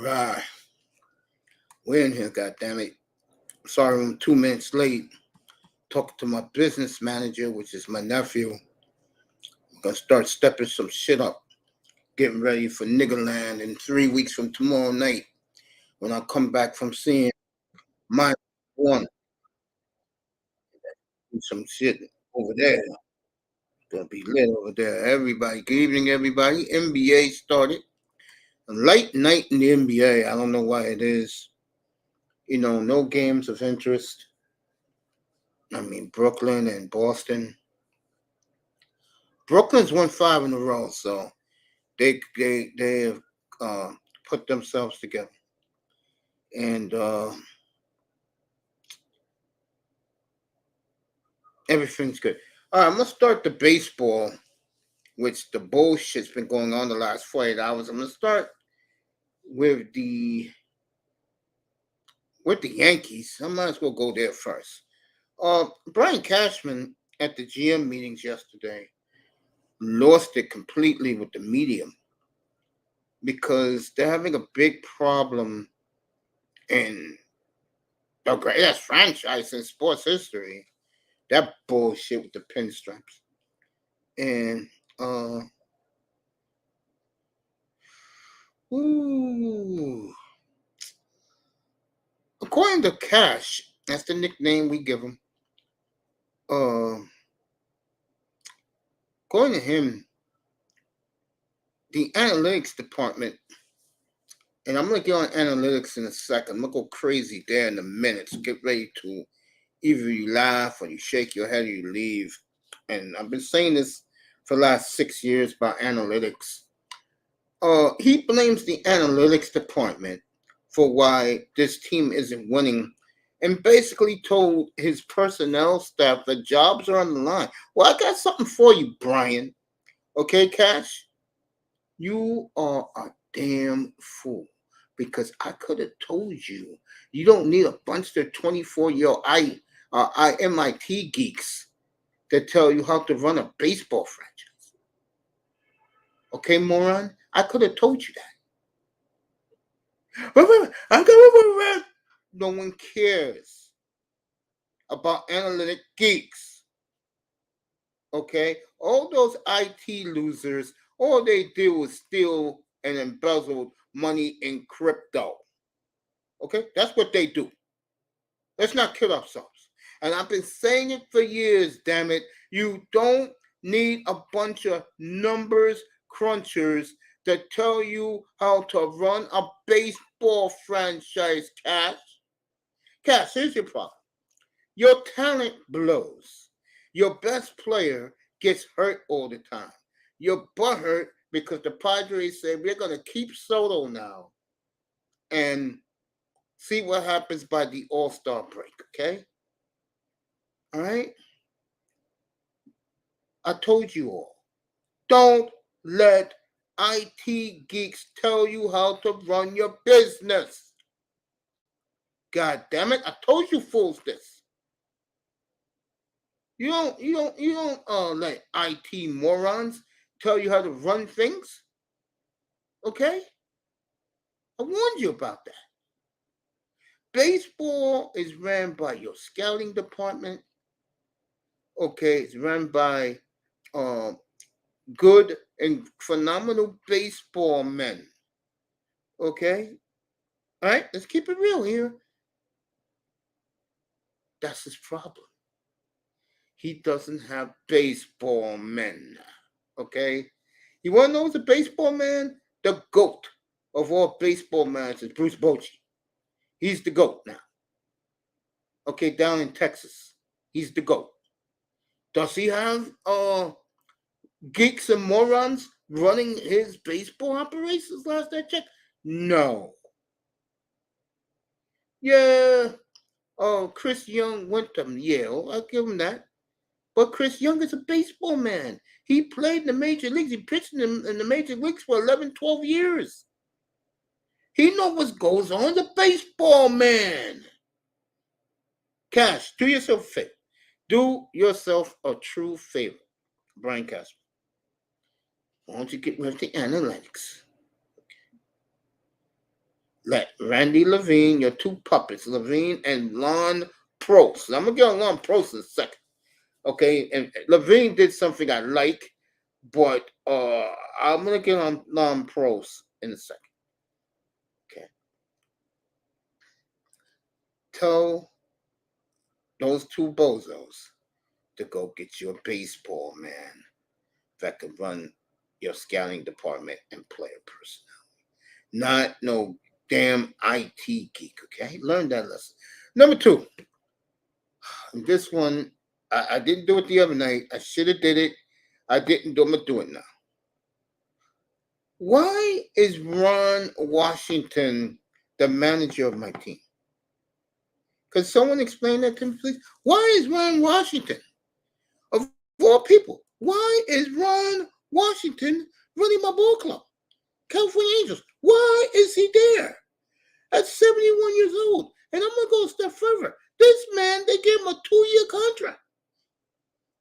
Right. We're in here, goddammit. Sorry I'm 2 minutes late. Talking to my business manager, which is my nephew. I'm gonna start stepping some shit up. Getting ready for Niggerland in 3 weeks from tomorrow night when I come back from seeing my one. Some shit over there. Gonna be lit over there. Everybody, good evening, everybody. NBA started. A late night in the NBA. I don't know why it is. No games of interest. I mean, Brooklyn and Boston. Brooklyn's won 5 in a row, so they have put themselves together, and everything's good. All right, I'm gonna start the baseball, which the bullshit's been going on the last 48 hours. I'm gonna start with the Yankees. I might as well go there first. Brian Cashman at the GM meetings yesterday lost it completely with the media because they're having a big problem in the greatest franchise in sports history. That bullshit with the pinstripes. And according to Cash, that's the nickname we give him. According to him, the analytics department, and I'm gonna get on analytics in a second. I'm gonna go crazy there in a minute. So get ready to either you laugh or you shake your head or you leave. And I've been saying this for the last 6 years about analytics. He blames the analytics department for why this team isn't winning and basically told his personnel staff that jobs are on the line. Well, I got something for you, Brian. Okay, Cash? You are a damn fool because I could have told you you don't need a bunch of 24-year-old MIT geeks that tell you how to run a baseball franchise. Okay, moron? I could have told you that. No one cares about analytic geeks. Okay? All those IT losers, all they do is steal and embezzle money in crypto. Okay? That's what they do. Let's not kill ourselves. And I've been saying it for years, damn it. You don't need a bunch of numbers crunchers that tell you how to run a baseball franchise, Cash. Cash, here's your problem. Your talent blows. Your best player gets hurt all the time. You're butthurt because the Padres say we're going to keep Soto now and see what happens by the All-Star break, okay? All right? I told you all. Don't let IT geeks tell you how to run your business. God damn it! I told you fools this. You don't let IT morons tell you how to run things. Okay? I warned you about that. Baseball is ran by your scouting department. Okay, it's run by good and phenomenal baseball men. Okay? All right, let's keep it real here. That's his problem. He doesn't have baseball men. Okay? You want to know who's a baseball man? The GOAT of all baseball men is Bruce Bochy. He's the GOAT now. Okay, down in Texas. He's the GOAT. Does he have geeks and morons running his baseball operations last I checked? No. Yeah. Oh, Chris Young went to Yale. I'll give him that. But Chris Young is a baseball man. He played in the major leagues. He pitched in the major leagues for 11, 12 years. He knows what goes on. The baseball man. Cash, do yourself a favor. Do yourself a true favor. Brian Castro. Why don't you get rid of the analytics? let Randy Levine, your two puppets, Levine and Lon Prost. I'm gonna get on Lon Prost in a second. Okay, and Levine did something I like, but I'm gonna get on Lon Prost in a second. Okay, tell those two bozos to go get you a baseball man that can run your scouting department and player personnel, not no damn IT geek. Okay, learn that lesson. Number two, this one I didn't do it the other night. I should have did it. I didn't do. I'm gonna do it now. Why is Ron Washington the manager of my team? Could someone explain that to me, please? Why is Ron Washington, of all people, why is Ron Washington running my ball club? California Angels. Why is he there? At 71 years old. And I'm going to go a step further. This man, they gave him a 2-year contract.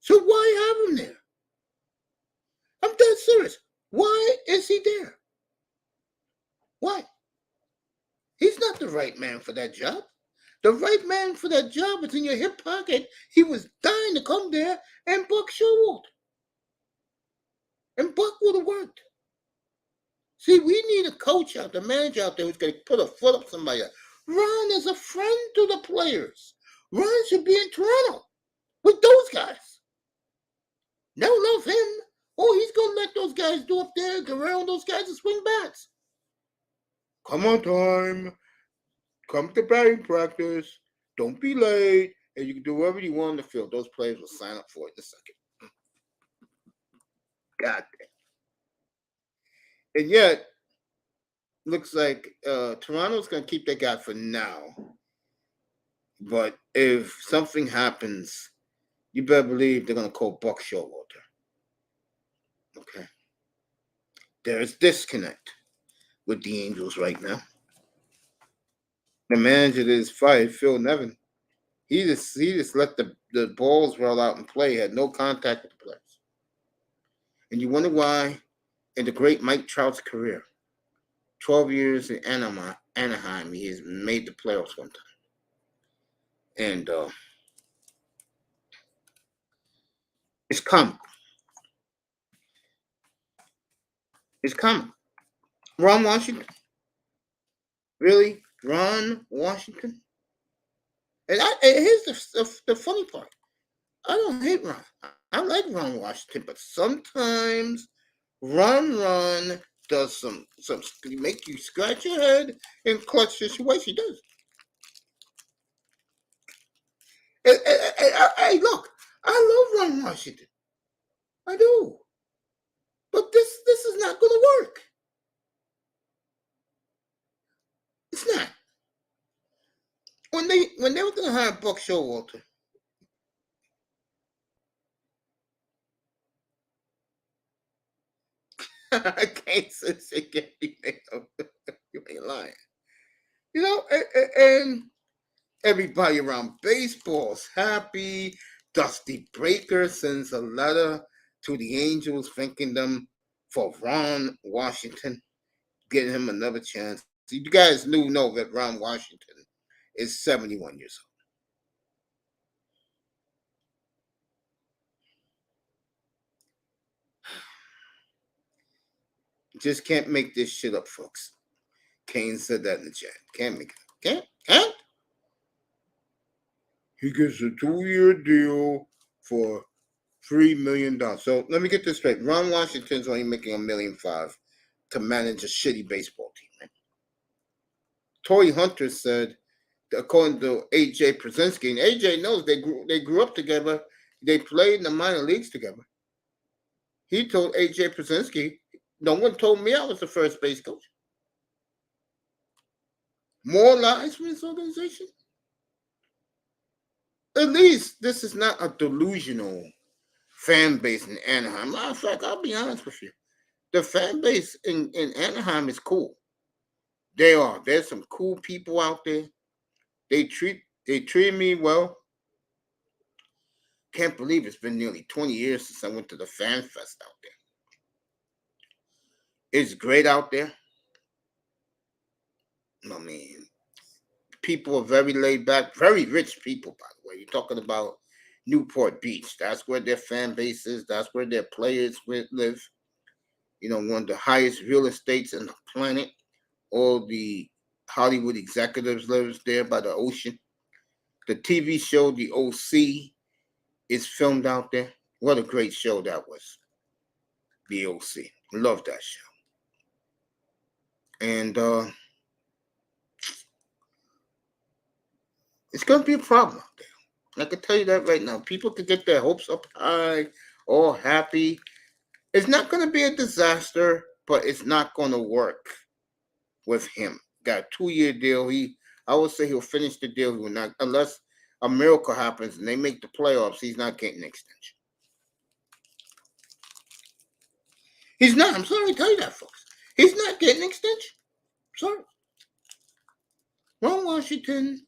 So why have him there? I'm dead serious. Why is he there? Why? He's not the right man for that job. The right man for that job is in your hip pocket. He was dying to come there, and Buck Showalter. And Buck would have worked. See, we need a coach out there, manager out there who's going to put a foot up somebody. Ron is a friend to the players. Ron should be in Toronto with those guys. They'll love him. Oh, he's going to let those guys do up there, get around those guys and swing bats. Come on time. Come to batting practice. Don't be late. And you can do whatever you want on the field. Those players will sign up for it in a second. God damn. And yet, looks like Toronto's going to keep that guy for now. But if something happens, you better believe they're going to call Buck Showalter. Okay. There's disconnect with the Angels right now. The manager that is fired, Phil Nevin, he just let the balls roll out and play, had no contact with the players. And you wonder why, in the great Mike Trout's career, 12 years in Anaheim, he has made the playoffs one time. And it's comical. It's comical. Ron Washington? Really? Ron Washington? And here's the funny part. I don't hate Ron. I like Ron Washington, but sometimes Ron does some make you scratch your head in clutch situations. He does. Hey, look, I love Ron Washington. I do. But this is not going to work. It's not. When they were going to hire Buck Showalter, I can't say anything. You ain't lying. You know, and everybody around baseball's happy. Dusty Breaker sends a letter to the Angels thanking them for Ron Washington, getting him another chance. You guys know that Ron Washington is 71 years old. Just can't make this shit up, folks. Kane said that in the chat. Can't make it up. Can't? He gets a 2-year deal for $3 million. So let me get this straight. Ron Washington's only making $1.5 million to manage a shitty baseball team. Right? Torrey Hunter said, according to AJ Przinsky, and AJ knows they grew up together. They played in the minor leagues together. He told AJ Przinsky, no one told me I was the first base coach. More lies from this organization? At least this is not a delusional fan base in Anaheim. Matter of fact, I'll be honest with you. The fan base in Anaheim is cool. They are. There's some cool people out there. They treat me well. Can't believe it's been nearly 20 years since I went to the Fan Fest out there. It's great out there. I mean, people are very laid back, very rich people, by the way. You're talking about Newport Beach. That's where their fan base is. That's where their players live. One of the highest real estates in the planet. All the Hollywood executives lives there by the ocean. The TV show, The O.C., is filmed out there. What a great show that was. The O.C. Love that show. And it's going to be a problem out there. I can tell you that right now. People could get their hopes up high, all happy. It's not going to be a disaster, but it's not going to work with him. Got a 2-year deal. I would say he'll finish the deal. He will not, unless a miracle happens and they make the playoffs. He's not getting an extension. He's not. I'm sorry to tell you that, folks. He's not getting an extension. Sorry. Ron Washington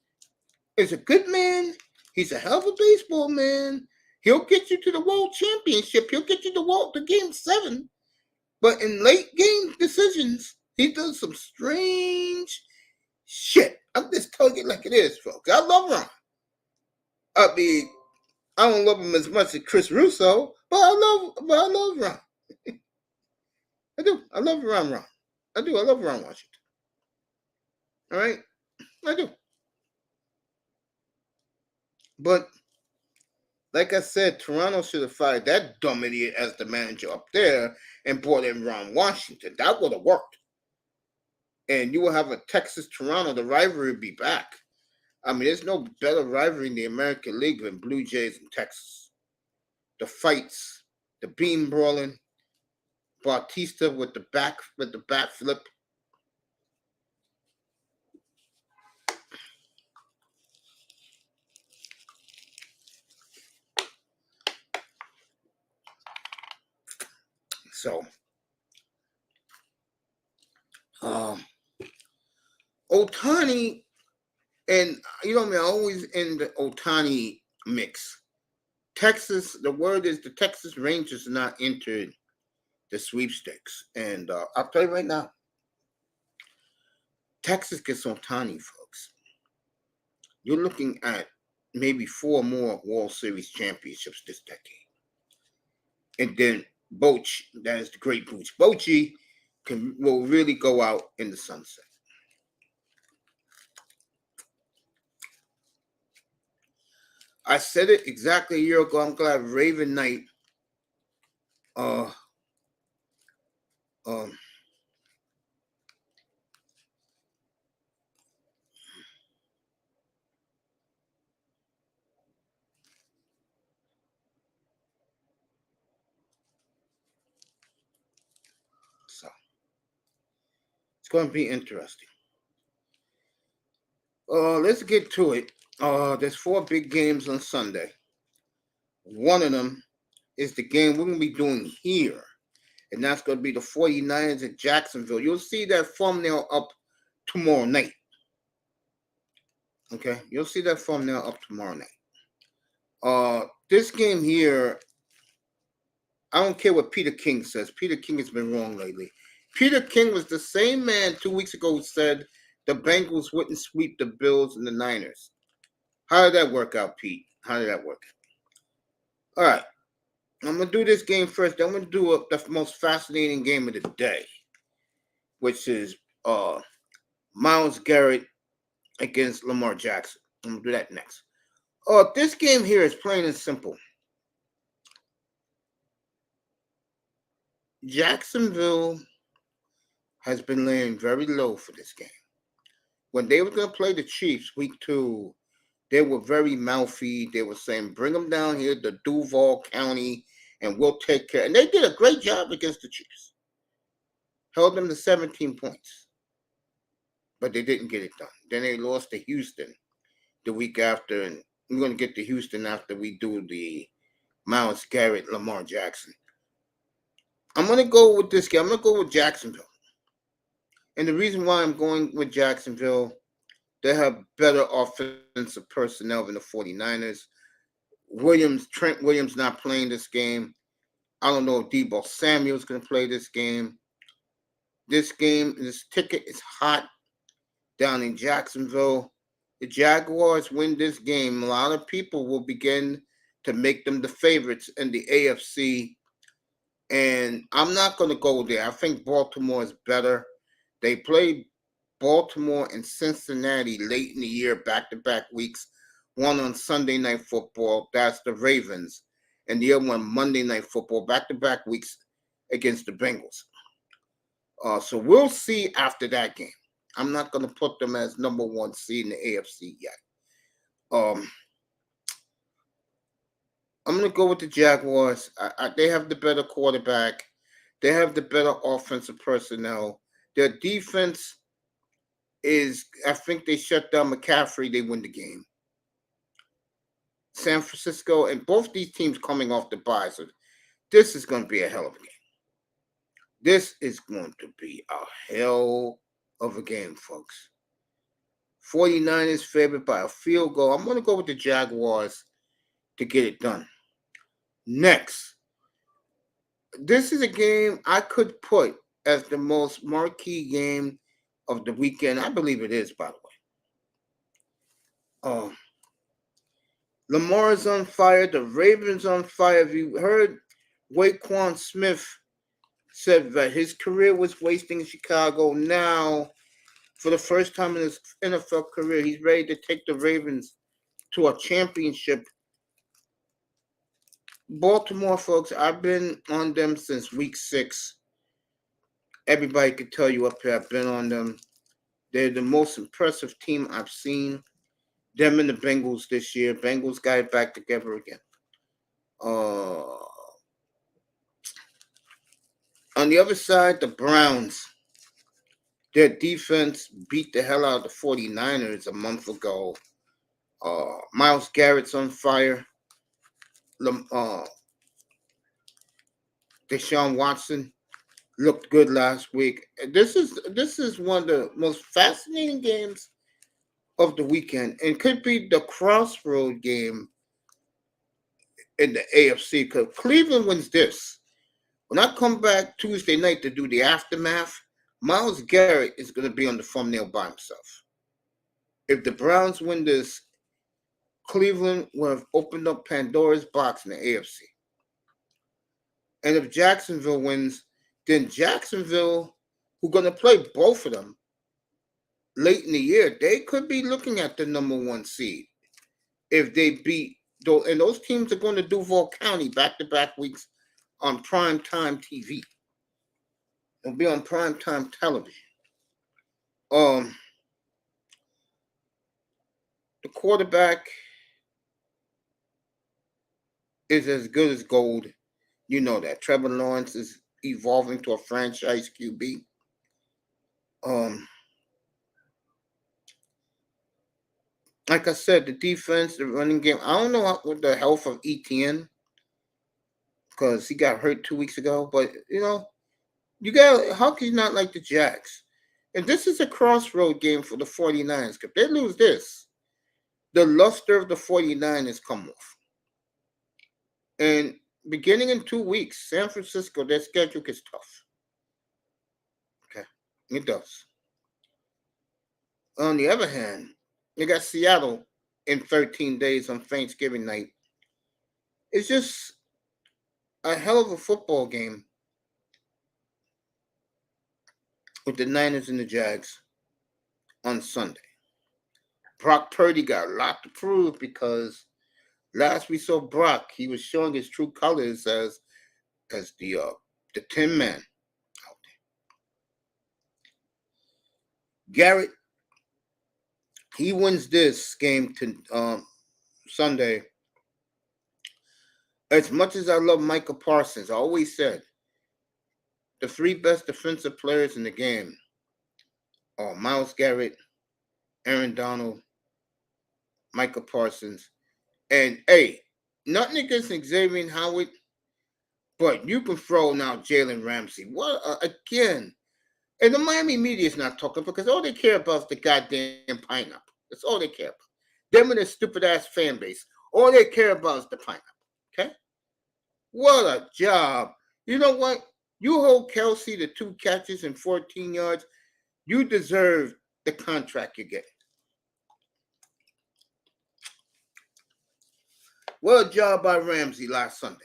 is a good man. He's a hell of a baseball man. He'll get you to the World Championship. He'll get you to Game 7. But in late game decisions, he does some strange shit. I'm just telling you like it is, folks. I love Ron. I mean, I don't love him as much as Chris Russo, but I love Ron. I do. I love Ron. I do. I love Ron Washington. All right? I do. But like I said, Toronto should have fired that dumb idiot as the manager up there and brought in Ron Washington. That would have worked. And you will have a Texas-Toronto. The rivalry would be back. I mean, there's no better rivalry in the American League than Blue Jays and Texas. The fights, the beam brawling, Bautista with the bat flip. So, Ohtani, and I'm always in the Ohtani mix. Texas, the word is the Texas Rangers are not entered the sweepstakes. And I'll tell you right now, Texas gets Ohtani, folks. You're looking at maybe 4 more World Series championships this decade. And then Bochy, that is the great Booch. Bochy will really go out in the sunset. I said it exactly a year ago. I'm glad Raven Knight so it's going to be interesting. Let's get to it. There's 4 big games on Sunday. One of them is the game we're going to be doing here, and that's going to be the 49ers at Jacksonville. You'll see that thumbnail up tomorrow night. Okay? You'll see that thumbnail up tomorrow night. This game here, I don't care what Peter King says. Peter King has been wrong lately. Peter King was the same man 2 weeks ago who said the Bengals wouldn't sweep the Bills and the Niners. How did that work out, Pete? How did that work out? All right. I'm going to do this game first. I'm going to do the most fascinating game of the day, which is Myles Garrett against Lamar Jackson. I'm going to do that next. This game here is plain and simple. Jacksonville has been laying very low for this game. When they were going to play the Chiefs week 2, they were very mouthy. They were saying, bring them down here to Duval County and we'll take care. And they did a great job against the Chiefs. Held them to 17 points. But they didn't get it done. Then they lost to Houston the week after. And we're going to get to Houston after we do the Myles Garrett, Lamar Jackson. I'm going to go with this game. I'm going to go with Jacksonville. And the reason why I'm going with Jacksonville, they have better offensive personnel than the 49ers. Trent Williams not playing this game. I don't know if Deebo Samuel's going to play this game. This ticket is hot. down in Jacksonville. The Jaguars win this game. A lot of people will begin to make them the favorites in the AFC. And I'm not going to go there. I think Baltimore is better. They played Baltimore and Cincinnati late in the year, back-to-back weeks. One on Sunday Night Football, that's the Ravens. And the other one, Monday Night Football, back-to-back weeks against the Bengals. So we'll see after that game. I'm not going to put them as number one seed in the AFC yet. I'm going to go with the Jaguars. They have the better quarterback. They have the better offensive personnel. Their defense is, I think they shut down McCaffrey. They win the game. San Francisco, and both these teams coming off the bye. So this is going to be a hell of a game. This is going to be a hell of a game, folks. 49ers favored by a field goal. I'm going to go with the Jaguars to get it done. Next, this is a game I could put as the most marquee game of the weekend. I believe it is, by the way. Lamar is on fire. The Ravens on fire. If you heard, Waquan Smith said that his career was wasting in Chicago. Now, for the first time in his NFL career, he's ready to take the Ravens to a championship. Baltimore, folks, I've been on them since week 6. Everybody could tell you up here I've been on them. They're the most impressive team I've seen. Them and the Bengals this year. Bengals got it back together again. On the other side, the Browns. Their defense beat the hell out of the 49ers a month ago. Myles Garrett's on fire. Deshaun Watson looked good last week. This is one of the most fascinating games of the weekend, and could be the crossroad game in the AFC, because Cleveland wins this. When I come back Tuesday night to do the aftermath, Myles Garrett is going to be on the thumbnail by himself. If the Browns win this, Cleveland will have opened up Pandora's box in the AFC. And if Jacksonville wins, then Jacksonville, who's going to play both of them late in the year, they could be looking at the number one seed if they beat those. And those teams are going to Duval County back-to-back weeks on primetime TV. It'll be on primetime television. The quarterback is as good as gold. You know that. Trevor Lawrence is evolving to a franchise QB. Like I said, the defense, the running game. I don't know what the health of Etienne, because he got hurt 2 weeks ago. But, how can you not like the Jags? And this is a crossroad game for the 49ers. If they lose this, the luster of the 49ers come off. And beginning in 2 weeks, San Francisco, their schedule gets tough. Okay, it does. On the other hand, they got Seattle in 13 days on Thanksgiving night. It's just a hell of a football game with the Niners and the Jags on Sunday. Brock Purdy got a lot to prove, because last we saw Brock, he was showing his true colors as the Tin Man out there. Garrett, he wins this game to Sunday. As much as I love Micah Parsons, I always said the 3 best defensive players in the game are Myles Garrett, Aaron Donald, Micah Parsons. And, hey, nothing against Xavier Howard, but you can throw now Jalen Ramsey. Again, and the Miami media is not talking, because all they care about is the goddamn pineapple. That's all they care about. Them and their stupid-ass fan base. All they care about is the pineapple, okay? What a job. You know what? You hold Kelsey to 2 catches and 14 yards. You deserve the contract you get. Well, job by Ramsey last Sunday.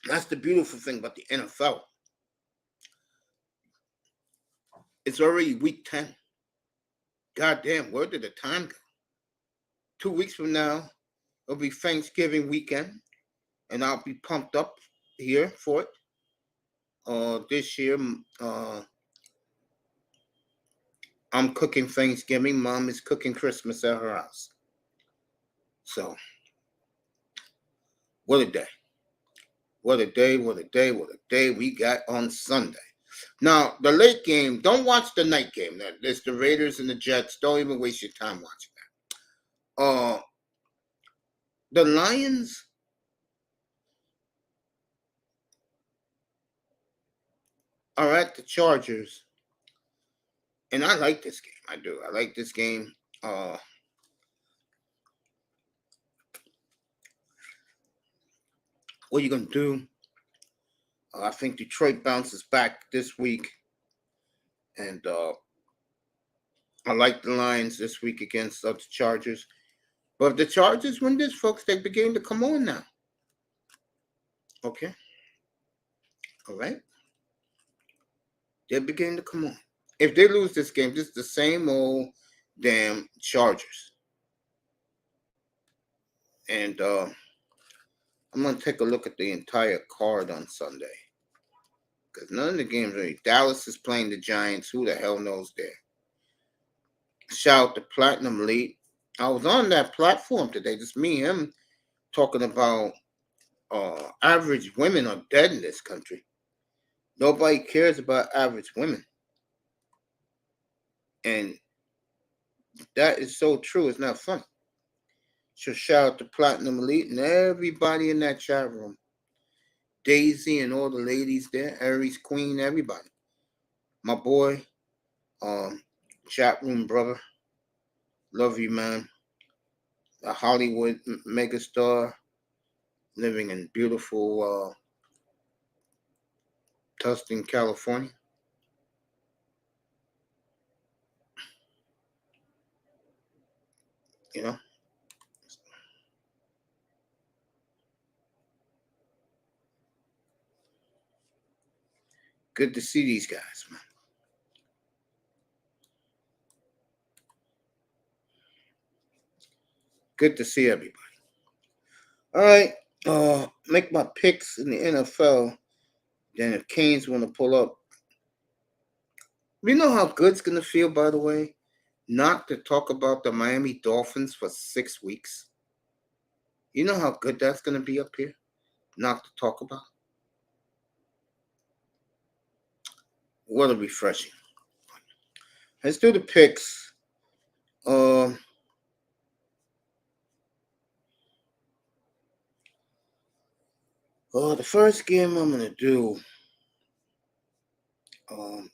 That's the beautiful thing about the NFL. It's already week 10. Goddamn, where did the time go? 2 weeks from now, it'll be Thanksgiving weekend, and I'll be pumped up here for it. This year, I'm cooking Thanksgiving. Mom is cooking Christmas at her house. So, what a day. What a day, what a day, what a day we got on Sunday. Now, the late game, don't watch the night game. It's the Raiders and the Jets. Don't even waste your time watching that. The Lions are at the Chargers. And I like this game. I do. I like this game. What are you going to do? I think Detroit bounces back this week. And I like the Lions this week against the Chargers. But if the Chargers win this, folks, they begin to come on now. Okay? All right? They're beginning to come on. If they lose this game, this is the same old damn Chargers. And I'm going to take a look at the entire card on Sunday. Because none of the games are. Dallas is playing the Giants. Who the hell knows there? Shout out to Platinum Elite. I was on that platform today. Just me and him talking about average women are dead in this country. Nobody cares about average women. And that is so true. It's not funny. So shout out to Platinum Elite and everybody in that chat room. Daisy and all the ladies there. Aries Queen, everybody. My boy, chat room brother. Love you, man. A Hollywood megastar living in beautiful Tustin, California. You know? Good to see these guys, man. Good to see everybody. All right. Make my picks in the NFL. Then if Canes want to pull up. You know how good it's going to feel, by the way, not to talk about the Miami Dolphins for 6 weeks? You know how good that's going to be up here? Not to talk about? What a refreshing. Let's do the picks. The first game I'm going to do, I'm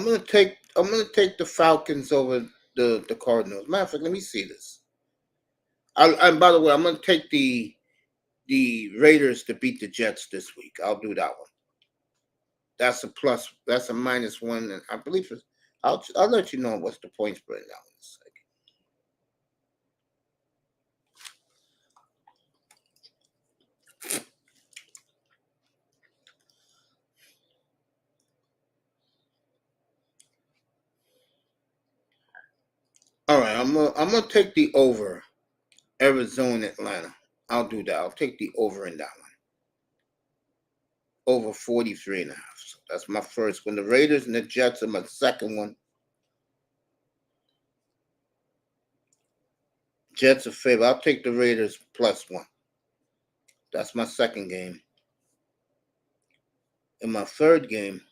gonna take the Falcons over the Cardinals. Matter of fact, let me see this. And by the way, I'm gonna take the Raiders to beat the Jets this week. I'll do that one. That's a plus. That's a -1, and I believe it's. I'll let you know what's the point spread now in a second. All right, I'm gonna take the over. Arizona, Atlanta. I'll do that. I'll take the over in that one. Over 43.5. So that's my first one. The Raiders and the Jets are my second one. Jets are favorite. I'll take the Raiders +1. That's my second game. In my third game,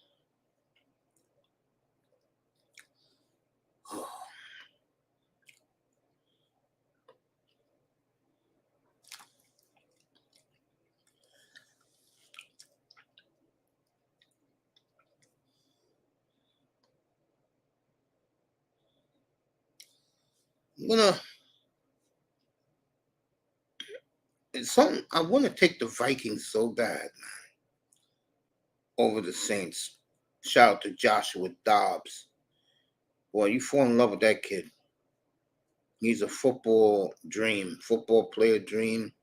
I'm gonna I want to take the Vikings so bad, man, over the Saints. Shout out to Joshua Dobbs. Boy, you fall in love with that kid. He's a football player dream.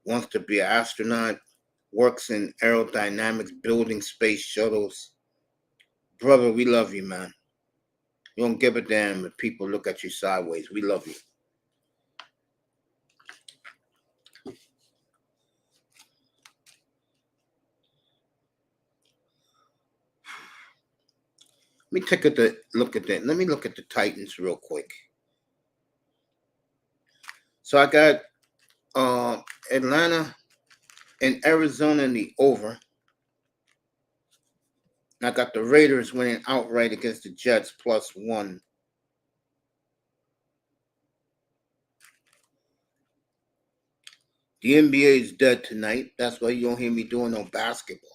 Wants to be an astronaut. Works in aerodynamics, building space shuttles. Brother, we love you, man. You don't give a damn if people look at you sideways. We love you. Let me take a look at that. Let me look at the Titans real quick. So I got Atlanta and Arizona in the over. I got the Raiders winning outright against the Jets +1. The NBA is dead tonight. That's why you don't hear me doing no basketball.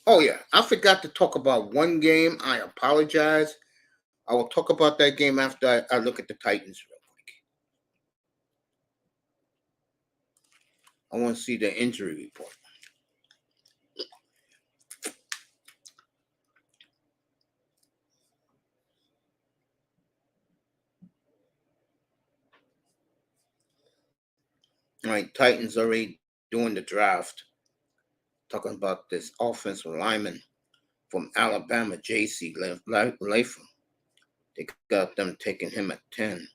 Oh yeah, I forgot to talk about one game. I apologize. I will talk about that game after I look at the Titans real quick. I want to see the injury report. All right, Titans already doing the draft. Talking about this offensive lineman from Alabama, J.C. Latham. They got them taking him at 10.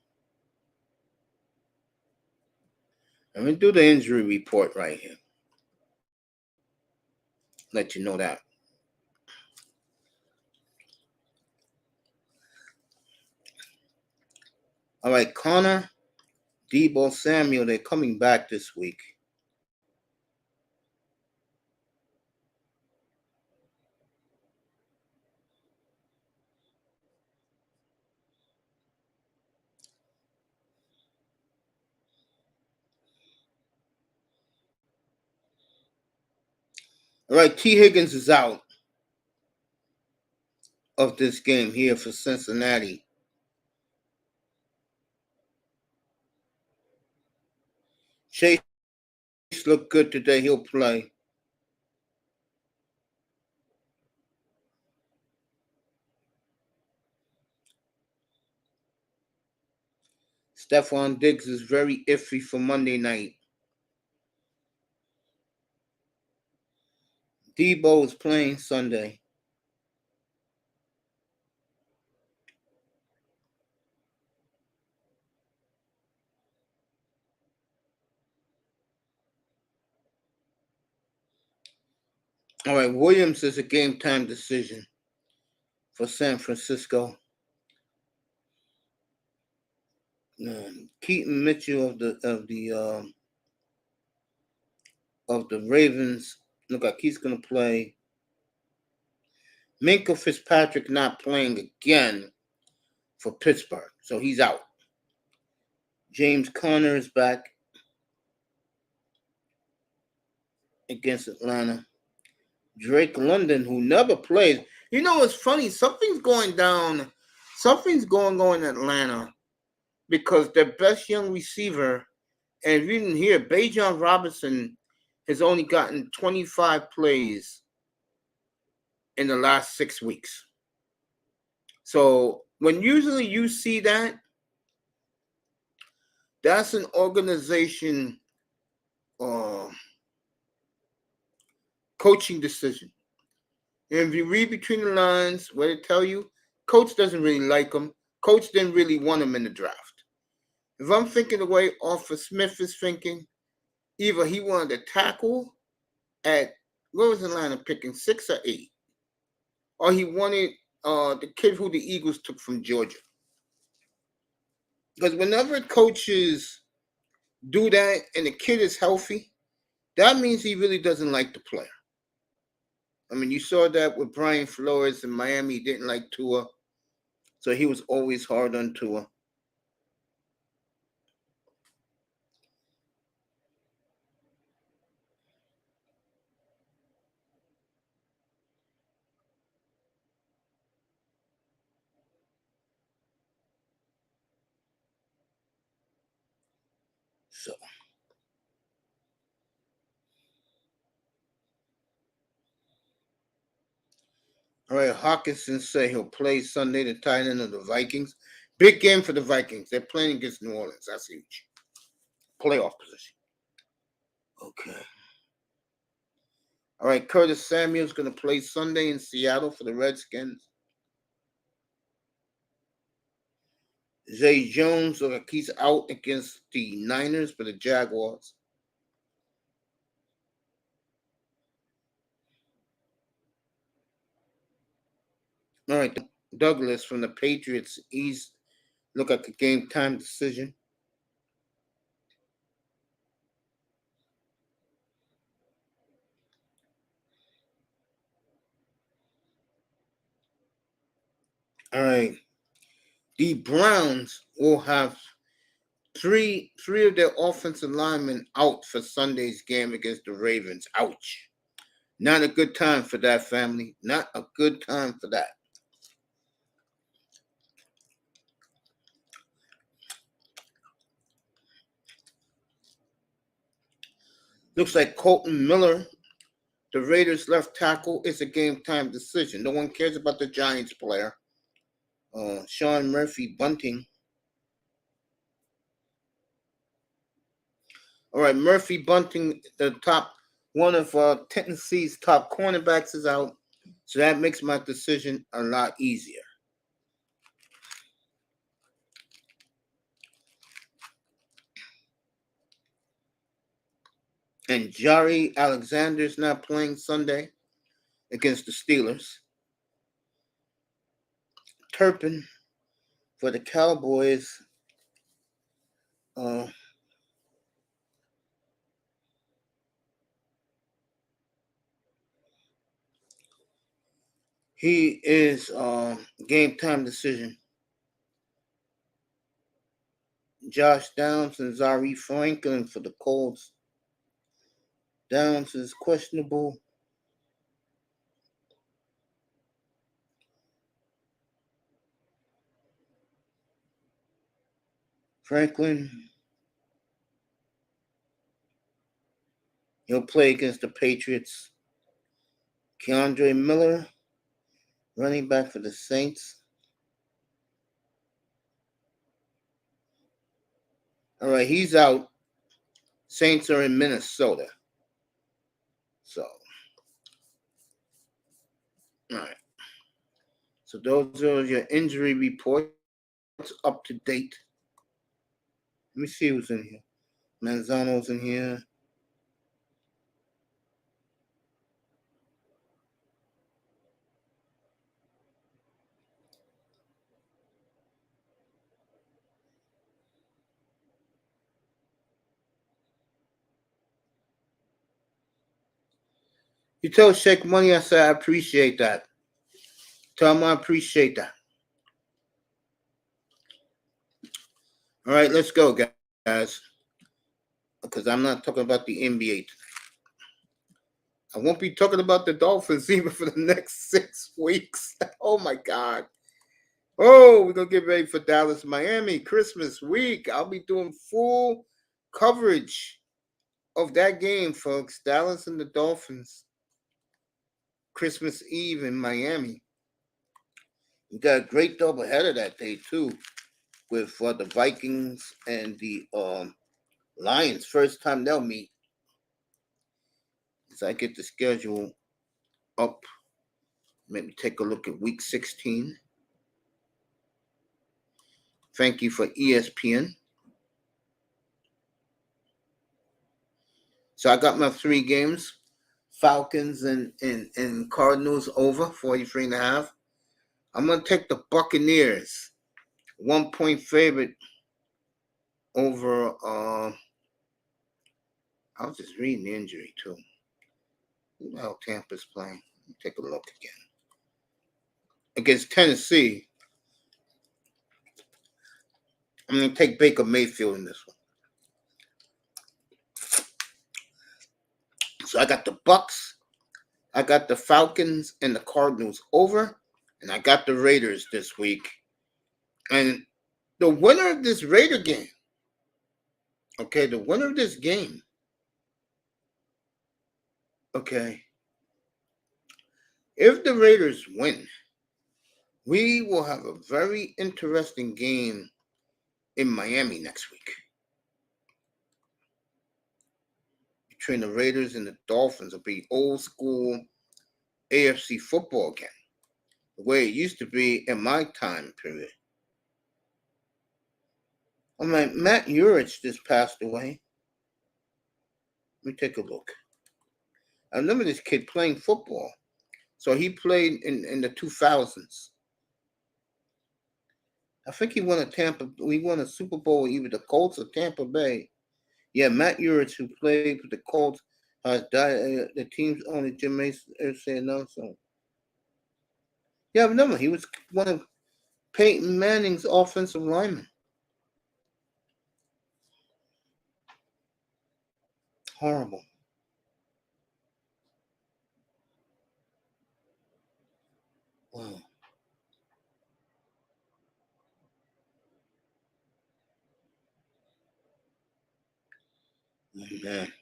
Let me do the injury report right here. Let you know that. All right, Connor, Deebo Samuel, they're coming back this week. All right, T. Higgins is out of this game here for Cincinnati. Chase looked good today. He'll play. Stephon Diggs is very iffy for Monday night. Deebo is playing Sunday. All right, Williams is a game time decision for San Francisco. Keaton Mitchell of the Ravens look like he's gonna play. Minkah Fitzpatrick not playing again for Pittsburgh, so he's out. James Conner is back against Atlanta. Drake London, who never plays. You know, it's funny. Something's going on in Atlanta because their best young receiver, and if you didn't hear, Bijan Robinson has only gotten 25 plays in the last 6 weeks. So when usually you see that, that's an organization coaching decision. And if you read between the lines, where they tell you, coach doesn't really like him. Coach didn't really want him in the draft. If I'm thinking the way Arthur Smith is thinking, either he wanted to tackle at, what was Atlanta picking, 6 or 8? Or he wanted the kid who the Eagles took from Georgia. Because whenever coaches do that and the kid is healthy, that means he really doesn't like the player. I mean, you saw that with Brian Flores in Miami. He didn't like Tua, so he was always hard on Tua. So, all right, Hawkinson said he'll play Sunday, the tight end of the Vikings. Big game for the Vikings. They're playing against New Orleans. That's huge. Playoff position. Okay. All right, Curtis Samuel's going to play Sunday in Seattle for the Redskins. Zay Jones, he's out against the Niners for the Jaguars. All right, Douglas from the Patriots, he's look like a game time decision. All right, the Browns will have three of their offensive linemen out for Sunday's game against the Ravens. Ouch. Not a good time for that, family. Not a good time for that. Looks like Colton Miller, the Raiders' left tackle, is a game time decision. No one cares about the Giants player. Sean Murphy Bunting. All right, Murphy Bunting, the top one of Tennessee's top cornerbacks, is out. So that makes my decision a lot easier. And Jari Alexander's not playing Sunday against the Steelers. Turpin for the Cowboys. He is game time decision. Josh Downs and Zari Franklin for the Colts. Downs is questionable. Franklin, he'll play against the Patriots. Keandre Miller, running back for the Saints. All right, he's out. Saints are in Minnesota. So, all right. So those are your injury reports up to date. Let me see who's in here. Manzano's in here. You tell Shake Money, I said I appreciate that. Tell him I appreciate that. All right, let's go, guys. Because I'm not talking about the NBA tonight. I won't be talking about the Dolphins even for the next 6 weeks. Oh, my God. Oh, we're going to get ready for Dallas, Miami, Christmas week. I'll be doing full coverage of that game, folks. Dallas and the Dolphins. Christmas Eve in Miami. We got a great doubleheader that day, too, with the Vikings and the Lions. First time they'll meet. As I get the schedule up, maybe take a look at week 16. Thank you for ESPN. So I got my 3 games. Falcons and Cardinals over 43.5. I'm going to take the Buccaneers. 1-point favorite over, I was just reading the injury too. Who the hell Tampa's playing? Let me take a look again. Against Tennessee, I'm going to take Baker Mayfield in this one. So I got the Bucks, I got the Falcons and the Cardinals over, and I got the Raiders this week. And the winner of this Raider game Okay, the winner of this game, okay, if the Raiders win, we will have a very interesting game in Miami next week between the Raiders and the Dolphins. It'll be old school AFC football again, the way it used to be in my time period. I mean, Matt Urich just passed away. Let me take a look. I remember this kid playing football. So he played in the 2000s. I think he won a Super Bowl with either the Colts or Tampa Bay. Yeah, Matt Urich, who played for the Colts, has died. The team's only Jim Mason said no. So yeah, remember he was one of Peyton Manning's offensive linemen. Horrible. Wow. Oh, man.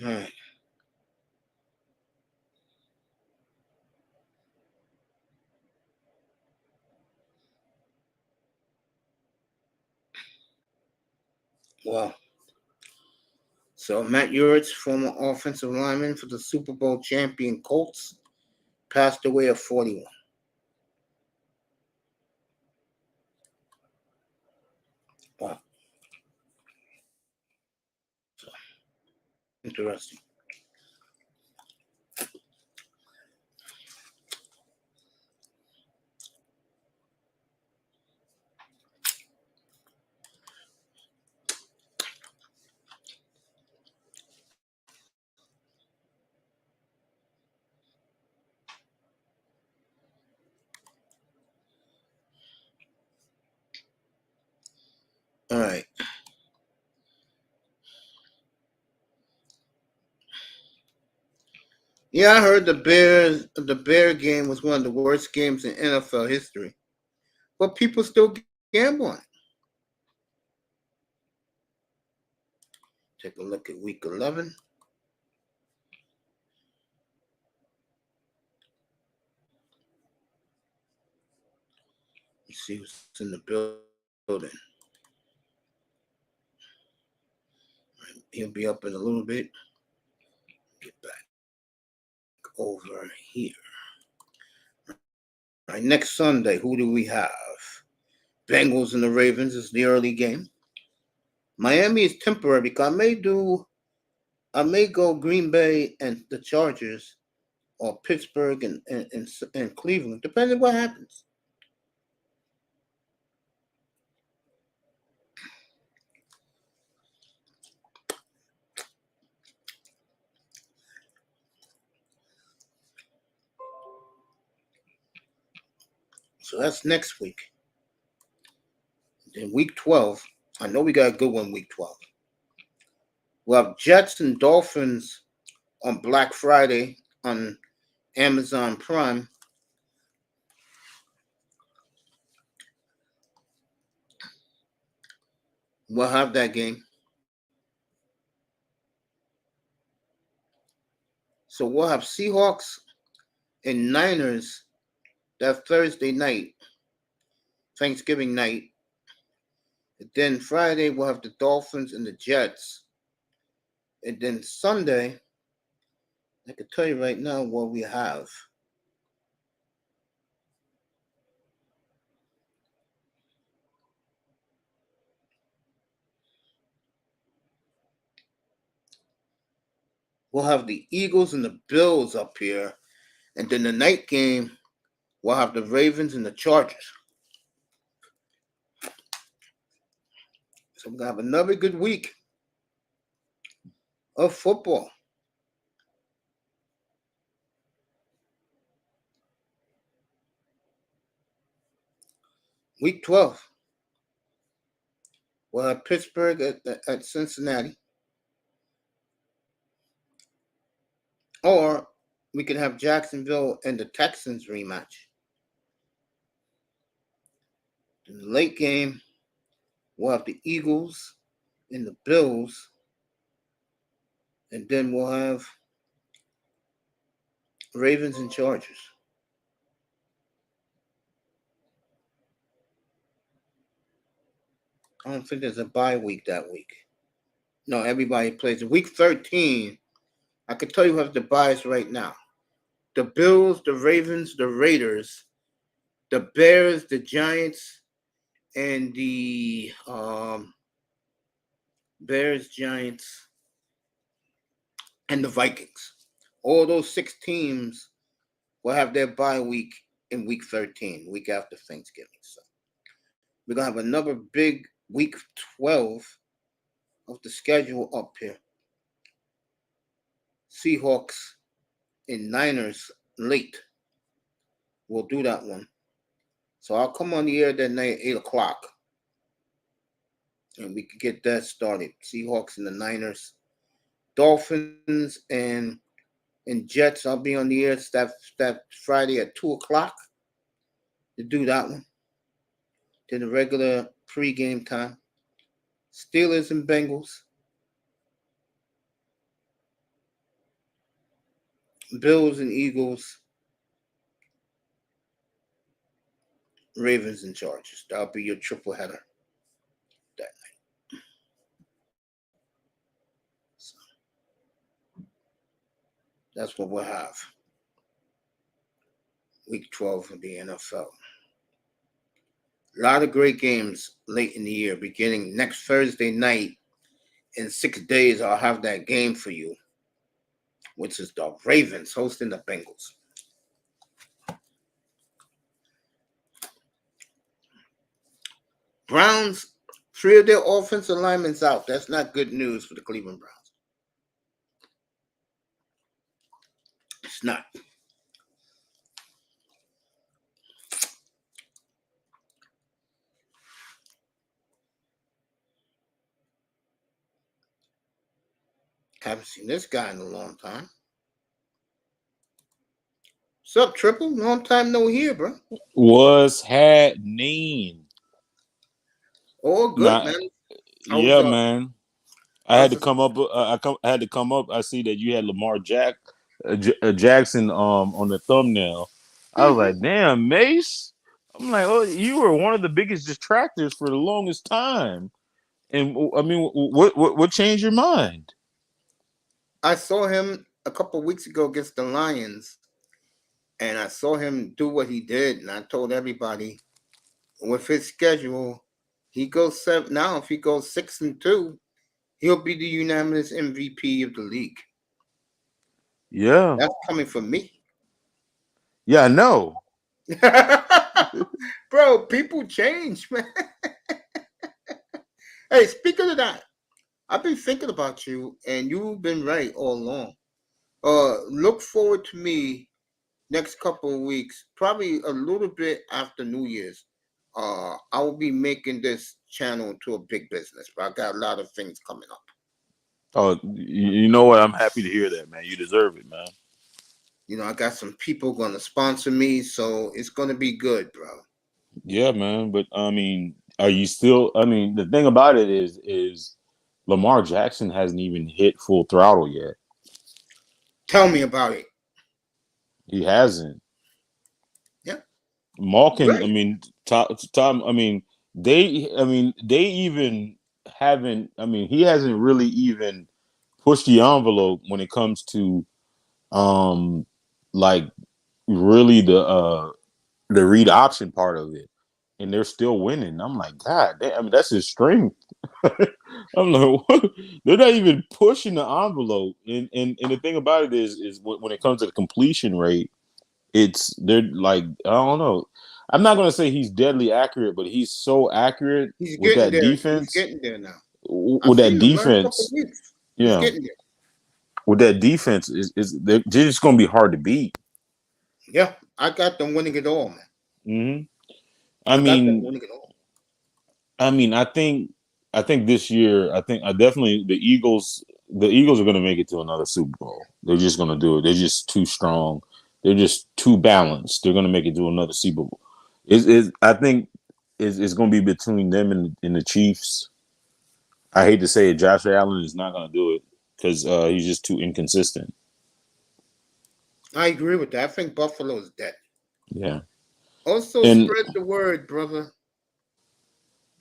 All right. Well, so Matt Urich, former offensive lineman for the Super Bowl champion Colts, passed away at 41. Wow. So, interesting. All right. Yeah, I heard the Bear game was one of the worst games in NFL history, but people still gamble on it. Take a look at Week 11. Let's see who's in the building. He'll be up in a little bit. Get back over here. Right, next Sunday, who do we have? Bengals and the Ravens is the early game. Miami is temporary because I may go Green Bay and the Chargers or Pittsburgh and Cleveland, depending what happens. So that's next week. In Week 12, I know we got a good one Week 12. We'll have Jets and Dolphins on Black Friday on Amazon Prime. We'll have that game. So we'll have Seahawks and Niners that Thursday night, Thanksgiving night. And then Friday we'll have the Dolphins and the Jets. And then Sunday, I can tell you right now what we have. We'll have the Eagles and the Bills up here. And then the night game, we'll have the Ravens and the Chargers. So we're going to have another good week of football. Week 12, we'll have Pittsburgh at Cincinnati. Or we could have Jacksonville and the Texans rematch. In the late game, we'll have the Eagles and the Bills, and then we'll have Ravens and Chargers. I don't think there's a bye week that week. No, everybody plays. Week 13, I can tell you who has the byes right now. The Bills, the Ravens, the Raiders, the Bears, the Giants, and the Bears, Giants, and the Vikings. All those 6 teams will have their bye week in week 13, week after Thanksgiving. So we're going to have another big week 12 of the schedule up here. Seahawks and Niners late. We'll do that one. So I'll come on the air that night at 8 o'clock. And we can get that started. Seahawks and the Niners. Dolphins and Jets. I'll be on the air that Friday at 2 o'clock to do that one. Then the regular pregame time. Steelers and Bengals. Bills and Eagles. Ravens and Chargers. That'll be your triple header that night. So, that's what we'll have. Week 12 of the NFL. A lot of great games late in the year, beginning next Thursday night. In 6 days, I'll have that game for you, which is the Ravens hosting the Bengals. Browns, 3 of their offensive linemen out. That's not good news for the Cleveland Browns. It's not. Haven't seen this guy in a long time. What's up, Triple? Long time no hear, bro. What's happening? Oh, good, Nah, man. yeah, man. I had how's to the- come up. I had to come up. I see that you had Jackson on the thumbnail. I was like, damn, Mace. I'm like, oh, you were one of the biggest detractors for the longest time. And I mean, what changed your mind? I saw him a couple weeks ago against the Lions, and I saw him do what he did, and I told everybody with his schedule, he goes 7 now. If he goes 6-2, he'll be the unanimous MVP of the league. Yeah, That's coming from me. yeah, I know. Bro, people change, man. Hey, speaking of that, I've been thinking about you, and you've been right all along. Look forward to me next couple of weeks, probably a little bit after New Year's. I will be making this channel to a big business, but I got a lot of things coming up. Oh, you know what? I'm happy to hear that, man. You deserve it, man. I got some people going to sponsor me, so it's going to be good, bro. Yeah, man. But I mean, are you still? I mean, the thing about it is Lamar Jackson hasn't even hit full throttle yet. Tell me about it. He hasn't. Yeah, Malkin, I right. mean, Tom, they even haven't. I mean, he hasn't really even pushed the envelope when it comes to, like really the read option part of it, and they're still winning. I'm like, God, I mean, that's his strength. I'm like, what? They're not even pushing the envelope, and the thing about it is when it comes to the completion rate, they're like, I don't know. I'm not gonna say he's deadly accurate, but he's so accurate He's with getting that there. He's defense. getting there now. I've With that seen the last couple of defense, weeks. He's yeah, getting there. with that defense is they're just gonna be hard to beat. Yeah, I got them winning it all, man. Hmm I I got them mean, winning it all. I mean, I think this year, I definitely the Eagles are going to make it to another Super Bowl. They're just going to do it. They're just too strong. They're just too balanced. They're going to make it to another Super Bowl. I think is going to be between them and the Chiefs. I hate to say it, Josh Allen is not going to do it because he's just too inconsistent. I agree with that. I think Buffalo is dead. Yeah, Also, and spread the word, brother.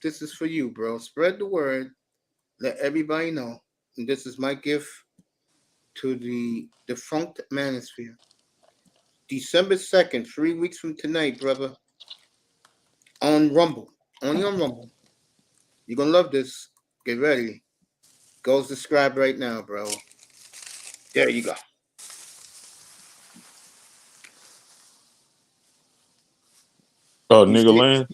This is for you, bro. Spread the word. Let everybody know. And this is my gift to the defunct manosphere. December 2nd, 3 weeks from tonight, brother, on Rumble. Only on Rumble. You're going to love this. Get ready. Go subscribe right now, bro. There you go. oh, You nigga see? land.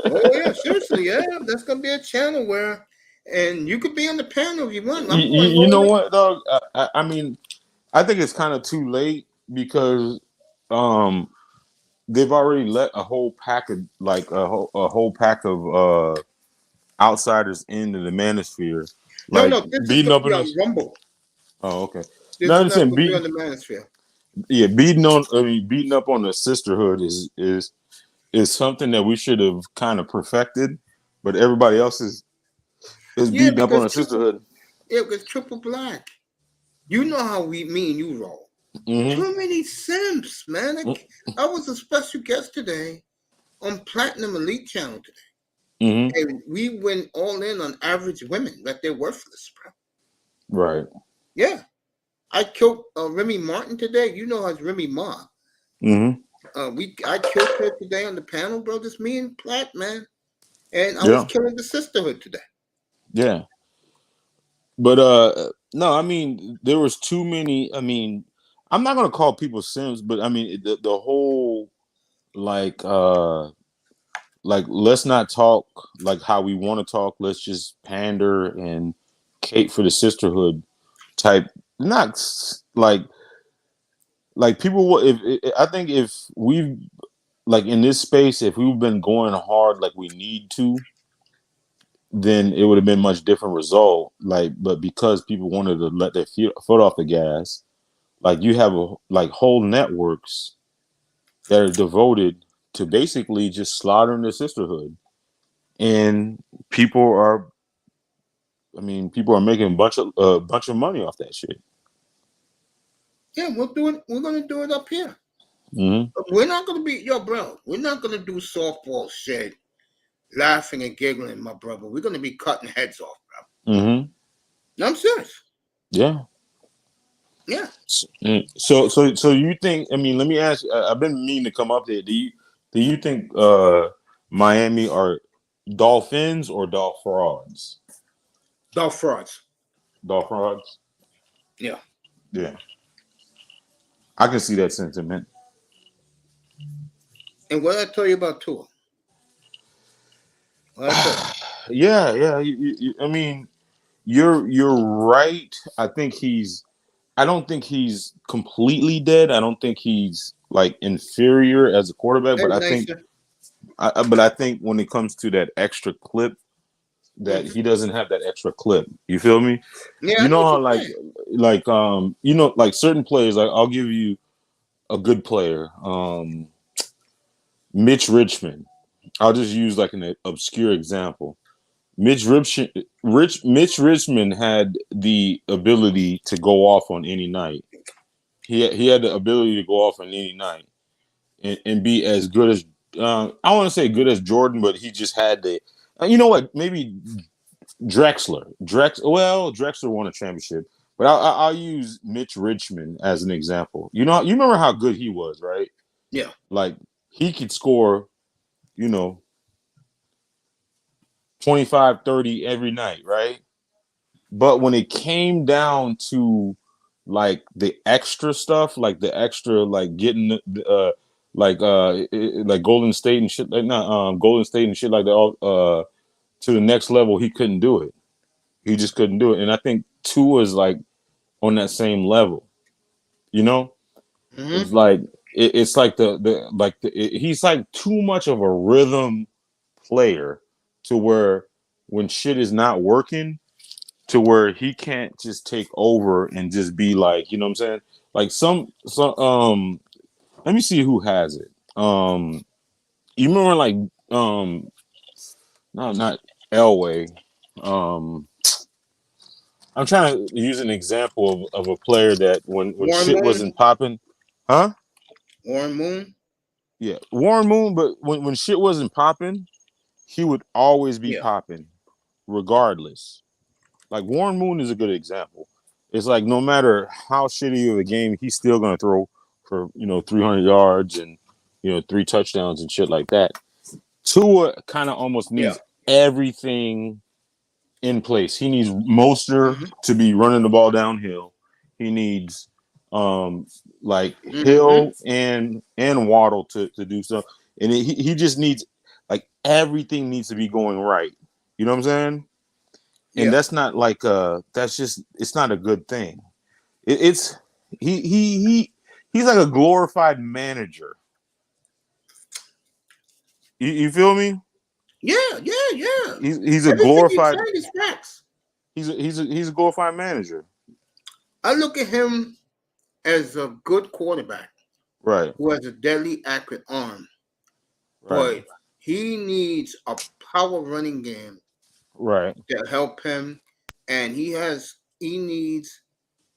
Oh, yeah, seriously, yeah. That's going to be a channel where, and you could be on the panel if you want. I'm going You know rolling. what, dog? I mean, I think it's kind of too late because um they've already let a whole pack of like a whole pack of outsiders into the manosphere, No, like no, this is beating going to up be on us. on Rumble. Oh, okay. No, This is I'm not saying going to be on the manosphere. beating on. I mean, beating up on the sisterhood is something that we should have kind of perfected, but everybody else is Yeah, beating up on the sisterhood. because triple black. You know how me and you roll. Mm-hmm. Too many simps, man. I was a special guest today on Platinum Elite Channel today. Mm-hmm. And we went all in on average women, that they're worthless, bro. Right. Yeah. I killed Remy Martin today. You know how Remy Ma. Mm-hmm. I killed her today on the panel, bro. Just me and Platt, man. And I was Yeah. killing the sisterhood today. Yeah. But no, I mean there was too many. I mean, I'm not gonna call people Sims, but I mean the whole like let's not talk like how we want to talk. Let's just pander and cape for the sisterhood type. Not like people. If I think if we've like in this space, if we've been going hard like we need to, then it would have been much different result. Like, but because people wanted to let their foot off the gas, like you have like whole networks that are devoted to basically just slaughtering the sisterhood, and people are, I mean, people are making a bunch of money off that shit. Yeah, we'll do it. We're gonna do it up here. Mm-hmm. We're not gonna be bro. We're not gonna do softball shit, laughing and giggling, my brother. We're gonna be cutting heads off, bro. Mm-hmm. No, I'm serious. Yeah. Yeah. So you think? I mean, let me ask. I've been meaning to come up there. Do you think Miami are Dolphins or Dolph frauds? Dog frauds. Dolph frauds. Yeah. Yeah, I can see that sentiment. And what I tell you about Tua? What I tell you? Yeah. I mean, you're right. I don't think he's completely dead. I don't think he's like inferior as a quarterback, Hey, but nicer. I think when it comes to that extra clip, that Mm-hmm. he doesn't have that extra clip. You feel me? Yeah, You I know know what how you're saying. like certain players. Like I'll give you a good player, Mitch Richmond. I'll just use like an obscure example. Mitch Richmond had the ability to go off on any night. He had the ability to go off on any night and be as good as I want to say good as Jordan, but he just had the. You know what? Maybe Drexler won a championship, but I'll use Mitch Richmond as an example. You remember how good he was, right? Yeah. Like he could score, you know, 25, 30 every night, right? But when it came down to like the extra stuff, like the extra, like getting like Golden State and shit, like not Golden State and shit like that, to the next level, he couldn't do it. He just couldn't do it, and I think Tua is like on that same level. You know, Mm-hmm. it's like it's like he's like too much of a rhythm player to where when shit is not working, to where he can't just take over and just be like, you know what I'm saying? Like some let me see who has it. You remember like um, no, not Elway. Um, I'm trying to use an example of a player that when Warren shit Moon. wasn't popping, huh? Warren Moon. Yeah, Warren Moon. But when shit wasn't popping, he would always be Yeah. popping, regardless. Like Warren Moon is a good example. It's like no matter how shitty of a game, he's still gonna throw for 300 yards and 3 touchdowns and shit like that. Tua kind of almost Yeah. needs everything in place. He needs Moster Mm-hmm. to be running the ball downhill. He needs like Mm-hmm. Hill and Waddle to do so, and he just needs like everything needs to be going right. You know what I'm saying? And Yeah. that's not like that's just it's not a good thing. It's he's like a glorified manager. You feel me? Yeah. Yeah. Yeah. He's a Everything you glorified said is facts. he's a glorified manager. I look at him as a good quarterback Right. who has a deadly accurate arm, Right. but he needs a power running game Right. to help him, and he needs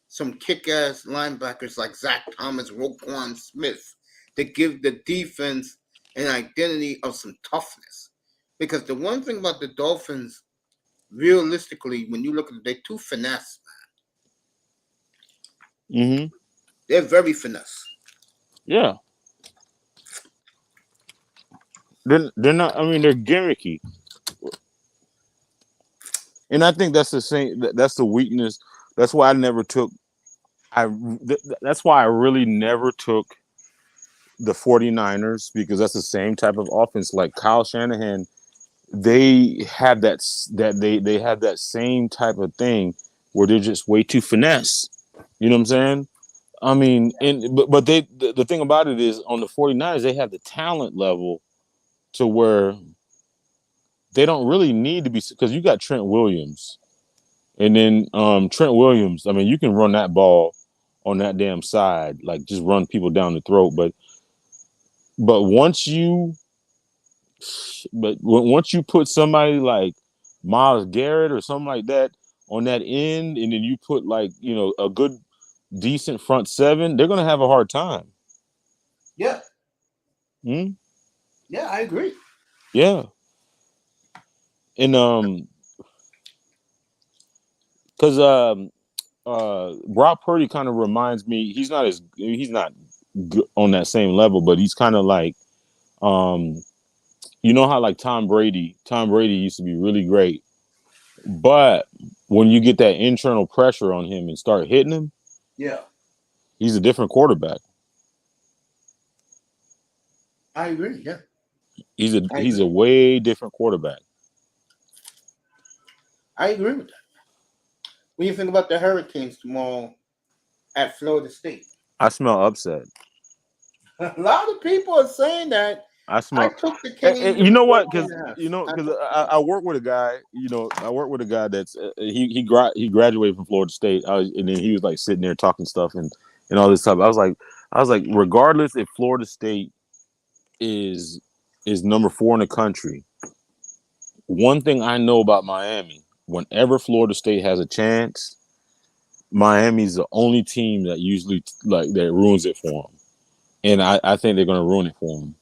some kick-ass linebackers like Zach Thomas, Roquan Smith to give the defense an identity of some toughness. Because the one thing about the Dolphins, realistically, when you look at it, they're too finesse. Mm-hmm. They're very finesse. Yeah. They're not. I mean, they're gimmicky, and I think that's the same. That's the weakness. That's why I never took. That's why I really never took the 49ers because that's the same type of offense. Like Kyle Shanahan, they have they have that same type of thing where they're just way too finesse. You know what I'm saying? I mean, but the thing about it is on the 49ers, they have the talent level to where they don't really need to be because you got Trent Williams. And then Trent Williams, I mean, you can run that ball on that damn side, like just run people down the throat. But once you put somebody like Miles Garrett or something like that on that end, and then you put like a good decent front seven, they're gonna have a hard time. Yeah. Hmm? Yeah, I agree. Yeah, and because Brock Purdy kind of reminds me. He's not on that same level, but he's kind of like you know how like Tom Brady used to be really great, but when you get that internal pressure on him and start hitting him, Yeah, he's a different quarterback. I agree. Yeah, I He's agree. a way different quarterback. I agree with that. What do you think about the Hurricanes tomorrow at Florida State? I smell upset. A lot of people are saying that. I I smell. took the Canes You in know what? 14 Because and a half. you know, I because took the Canes. I work with a guy. I work with a guy that's he graduated from Florida State, and then he was like sitting there talking stuff and all this stuff. I was like, regardless if Florida State is number 4 in the country, one thing I know about Miami, whenever Florida State has a chance, Miami's the only team that usually like that ruins it for them, and I think they're going to ruin it for them.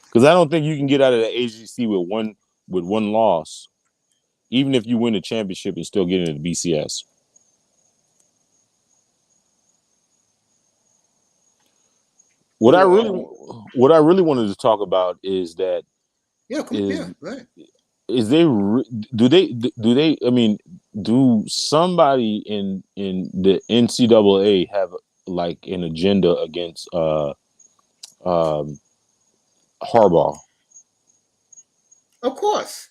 Because I don't think you can get out of the ACC with one loss, even if you win the championship and still get into the BCS. What I really Who? what I really wanted to talk about is that Yeah, come is yeah, right. is they do they I mean do somebody in the NCAA have like an agenda against um Harbaugh? Of course.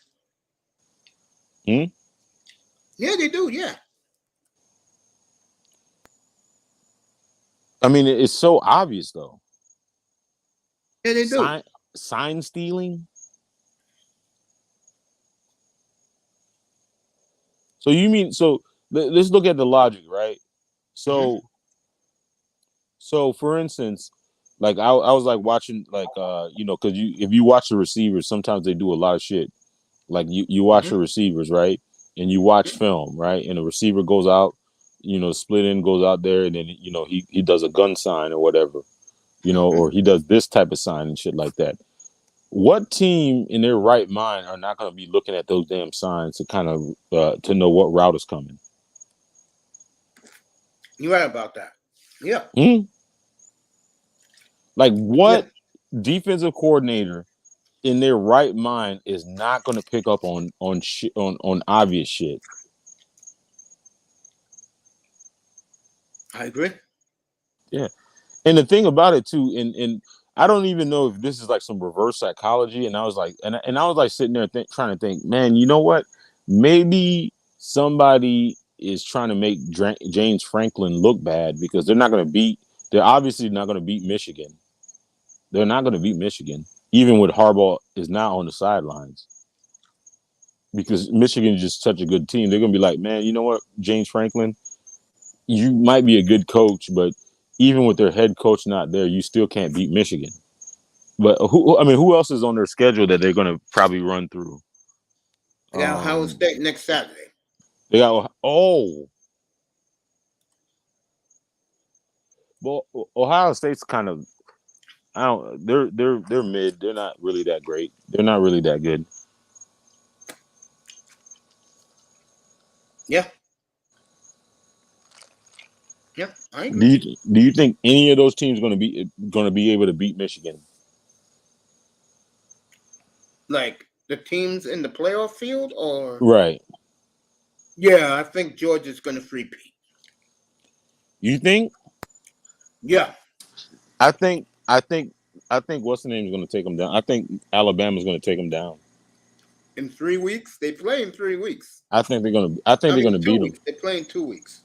Hmm? Yeah, they do. Yeah, I mean it's so obvious though. yeah, they do. Sign stealing. So you mean so let's look at the logic, right? Hmm. So for instance, Like I was like watching like because if you watch the receivers, sometimes they do a lot of shit. Like you watch Mm-hmm. the receivers, right? And you watch film, right? And the receiver goes out, split in goes out there, and then he does a gun sign or whatever, Mm-hmm. or he does this type of sign and shit like that. What team in their right mind are not going to be looking at those damn signs to kind of to know what route is coming? You're right about that. Yeah. Hmm? Like Yeah. what defensive coordinator in their right mind is not going to pick up on shit on obvious shit? I agree. Yeah. And the thing about it too, and I don't even know if this is like some reverse psychology. And I was like, and I was like sitting there trying to think, man, you know what? Maybe somebody is trying to make James Franklin look bad because they're not going to beat. They're obviously not going to beat Michigan. They're not going to beat Michigan, even with Harbaugh is now on the sidelines because Michigan is just such a good team. They're going to be like, man, you know what, James Franklin, you might be a good coach, but even with their head coach not there, you still can't beat Michigan. But who else is on their schedule that they're going to probably run through? I got Ohio State next Saturday. They got well, Ohio State's kind of I don't they're mid. They're not really that great. They're not really that good. Yeah. Yeah. I Do agree. you think any of those teams going to be able to beat Michigan? Like the teams in the playoff field, or Right. yeah, I think Georgia's going to repeat. You think? Yeah. I think I think I think what's the name is going to take them down. I think Alabama's going to take them down. In 3 weeks, they play in 3 weeks. I think I they're going mean, to two beat them. weeks. They play in 2 weeks.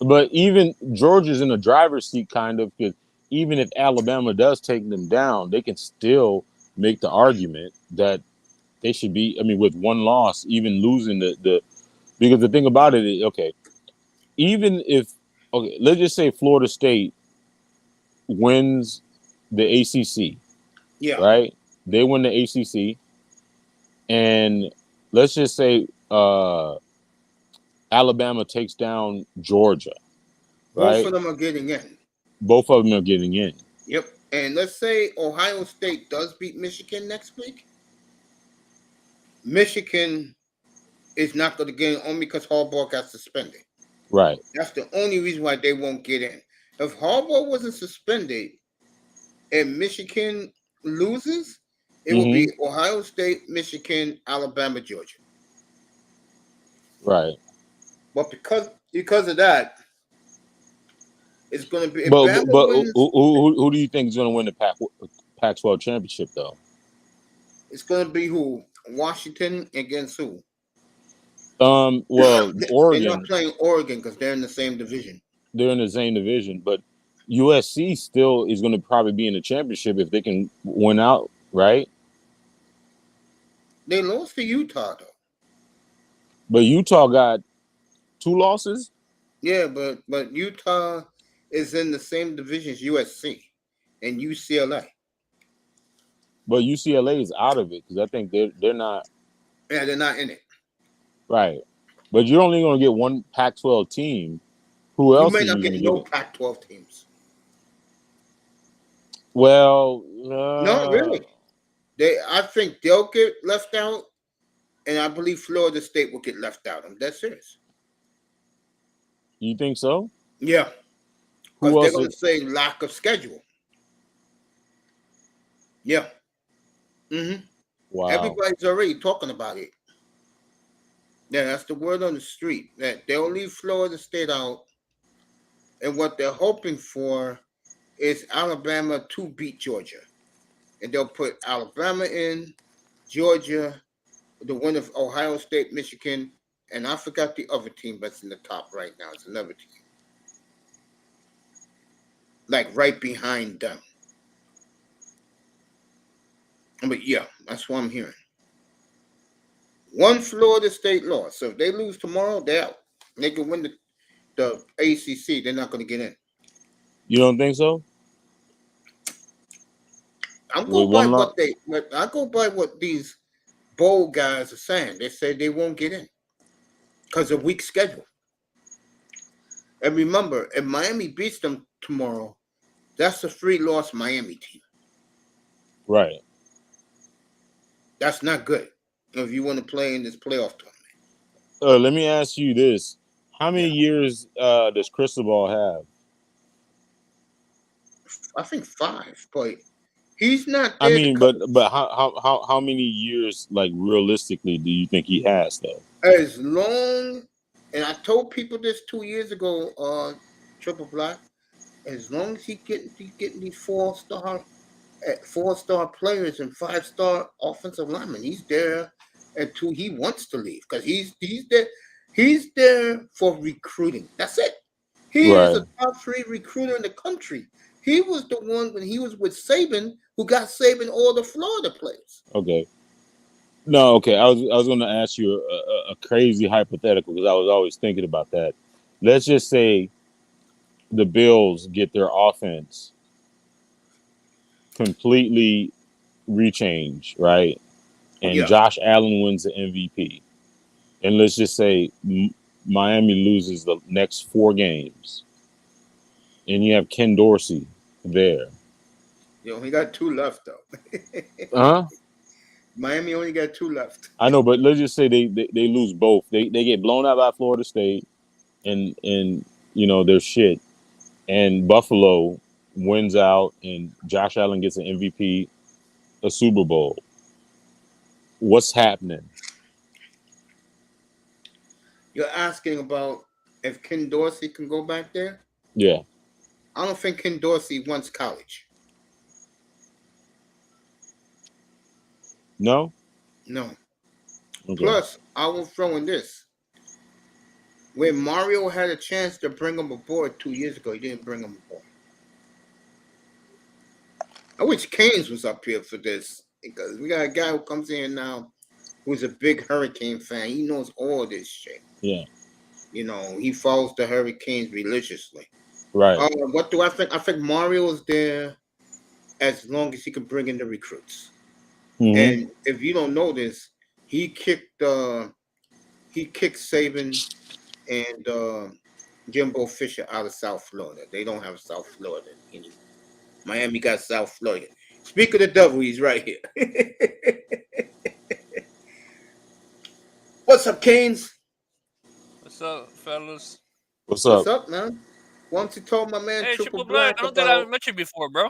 But even Georgia's in the driver's seat, kind of, because even if Alabama does take them down, they can still make the argument that they should be. I mean, with one loss, even losing the because the thing about it is, okay, even if let's just say Florida State wins the ACC, Yeah. right? They win the ACC, and let's just say Alabama takes down Georgia, Both right? of them are getting in. Both of them are getting in. Yep. And let's say Ohio State does beat Michigan next week. Michigan is not going to get in only because Harbaugh got suspended. Right. That's the only reason why they won't get in. If Harbaugh wasn't suspended and Michigan loses, it will Mm-hmm. be Ohio State, Michigan, Alabama, Georgia. Right. But because of that, it's going to be if But Bama but wins, who do you think is going to win the Pac-12 championship though? it's going to be who? Washington against who? Well, They're not Oregon, playing Oregon because they're in the same division. they're in the same division, but USC still is going to probably be in the championship if they can win out, right? They lost to Utah though. But Utah got two losses, Yeah, but Utah is in the same division as USC and UCLA. but UCLA is out of it because I think they're not Yeah, they're not in it. right. But you're only going to get one Pac-12 team. Who You else may are not you going get to no get? Pac-12 teams. Well, Not really. I think they'll get left out, and I believe Florida State will get left out. I'm dead serious. you think so? Yeah, because Who they're else? going to say lack of schedule. Yeah. Mm-hmm. Wow. Everybody's already talking about it. Yeah, that's the word on the street that they'll leave Florida State out, and what they're hoping for is Alabama to beat Georgia, and they'll put Alabama in, Georgia, the winner of Ohio State, Michigan, and I forgot the other team that's in the top right now. It's another team, like right behind them. But yeah, that's what I'm hearing. One Florida State loss. So if they lose tomorrow, they're out. They can win the ACC. They're not going to get in. You don't think so? I'm with going by one loss. I go by what these bowl guys are saying. They say they won't get in because of weak schedule. And remember, if Miami beats them tomorrow, that's a free loss Miami team. Right. That's not good if you want to play in this playoff tournament. Let me ask you this: how many Yeah, years does Cristobal have? I think 5, but he's not I there to mean, cover but how many years, like, realistically, do you think he has though? as long. And I told people this 2 years ago. Triple Black. As long as he getting these 4-star players and 5-star offensive linemen, he's there until he wants to leave because he's there for recruiting. That's it. He is Right. a top 3 recruiter in the country. He was the one when he was with Saban who got Saban all the Florida players. Okay. No. Okay. I was going to ask you a crazy hypothetical because I was always thinking about that. Let's just say the Bills get their offense completely rechanged, right? And Yeah. Josh Allen wins the MVP. And let's just say Miami loses the next 4 games, and you have Ken Dorsey there. You only got 2 left though. Huh? Miami only got 2 left. I know, but let's just say they lose both. They get blown out by Florida State, and they're shit. And Buffalo wins out, and Josh Allen gets an MVP, a Super Bowl. What's happening? You're asking about if Ken Dorsey can go back there? Yeah. I don't think Ken Dorsey wants college. No. No. Okay. Plus, I will throw in this. When Mario had a chance to bring him aboard 2 years ago, he didn't bring him aboard. I wish Canes was up here for this because we got a guy who comes in now who's a big Hurricane fan. He knows all this shit. Yeah. He follows the Hurricanes religiously. Right. What do I think? I think Mario is there as long as he can bring in the recruits. Mm-hmm. And if you don't know this, he kicked Saban and Jimbo Fisher out of South Florida. They don't have South Florida anymore. Miami got South Florida. Speak of the devil, he's right here. What's up, Canes? What's up, fellas? What's What's up? up, man? Why don't you tell my man Hey, Triple Triple Black. Black I don't think I about? met you before, bro.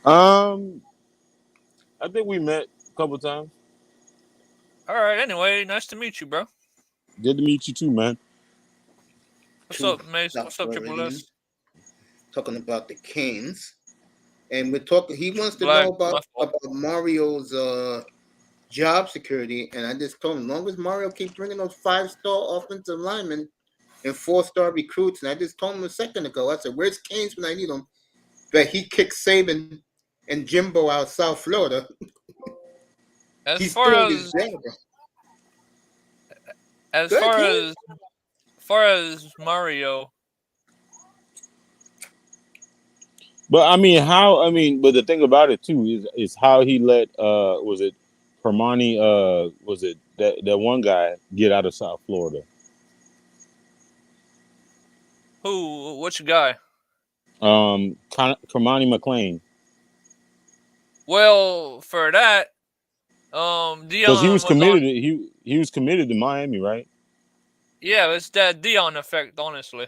Um, I think we met a couple times. All right. Anyway, nice to meet you, bro. Good to meet you too, man. What's Two up, Mace? What's up, Triple S? talking about the Canes, and we're talking. He wants to know Black, my fault. about Mario's job security, and I just told him, as long as Mario keeps bringing those 5-star offensive linemen and 4-star recruits, and I just told him a second ago, I said, "Where's Canes when I need him?" That he kicked Saban and Jimbo out of South Florida. As He's far doing his as job. as Go ahead, far Canes. as far as Mario, But I mean, but the thing about it too is how he let was it Permani was it that one guy get out of South Florida? which guy? Permani McLean, Well, for that, because he Dion was was on. committed. He was committed to Miami, right? Yeah, it's that Dion effect, honestly.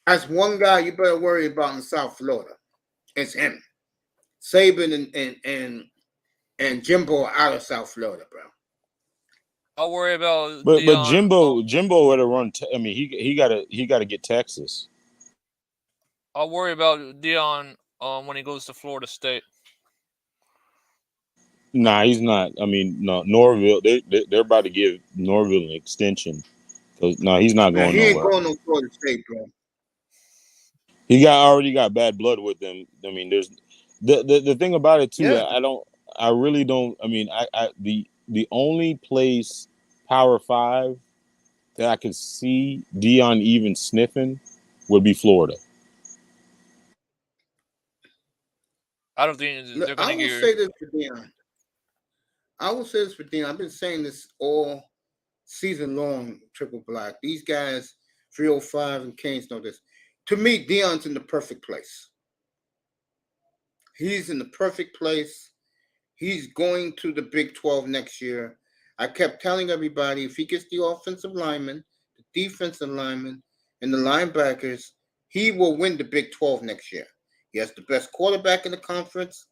That's one guy you better worry about in South Florida. It's him. Saban and Jimbo are out of South Florida, bro. I'll worry about But Dion. Jimbo had to run. I mean, he got to get Texas. I'll worry about Dion when he goes to Florida State. Nah, he's not. I mean, no, Norville. They're about to give Norville an extension. No, he's not Man, going he ain't nowhere. going no Florida State, bro. He already got bad blood with them. I mean, there's the thing about it too. Yeah. I really don't. I mean, the only place Power 5 that I could see Dion even sniffing would be Florida. I don't think they're I gonna will get. say this for Dion. I've been saying this all season long, Triple Black. These guys, 305 and Canes know this. To me, Dion's in the perfect place. He's in the perfect place. He's going to the Big 12 next year. I kept telling everybody if he gets the offensive lineman, the defensive lineman, and the linebackers, he will win the Big 12 next year. He has the best quarterback in the conference,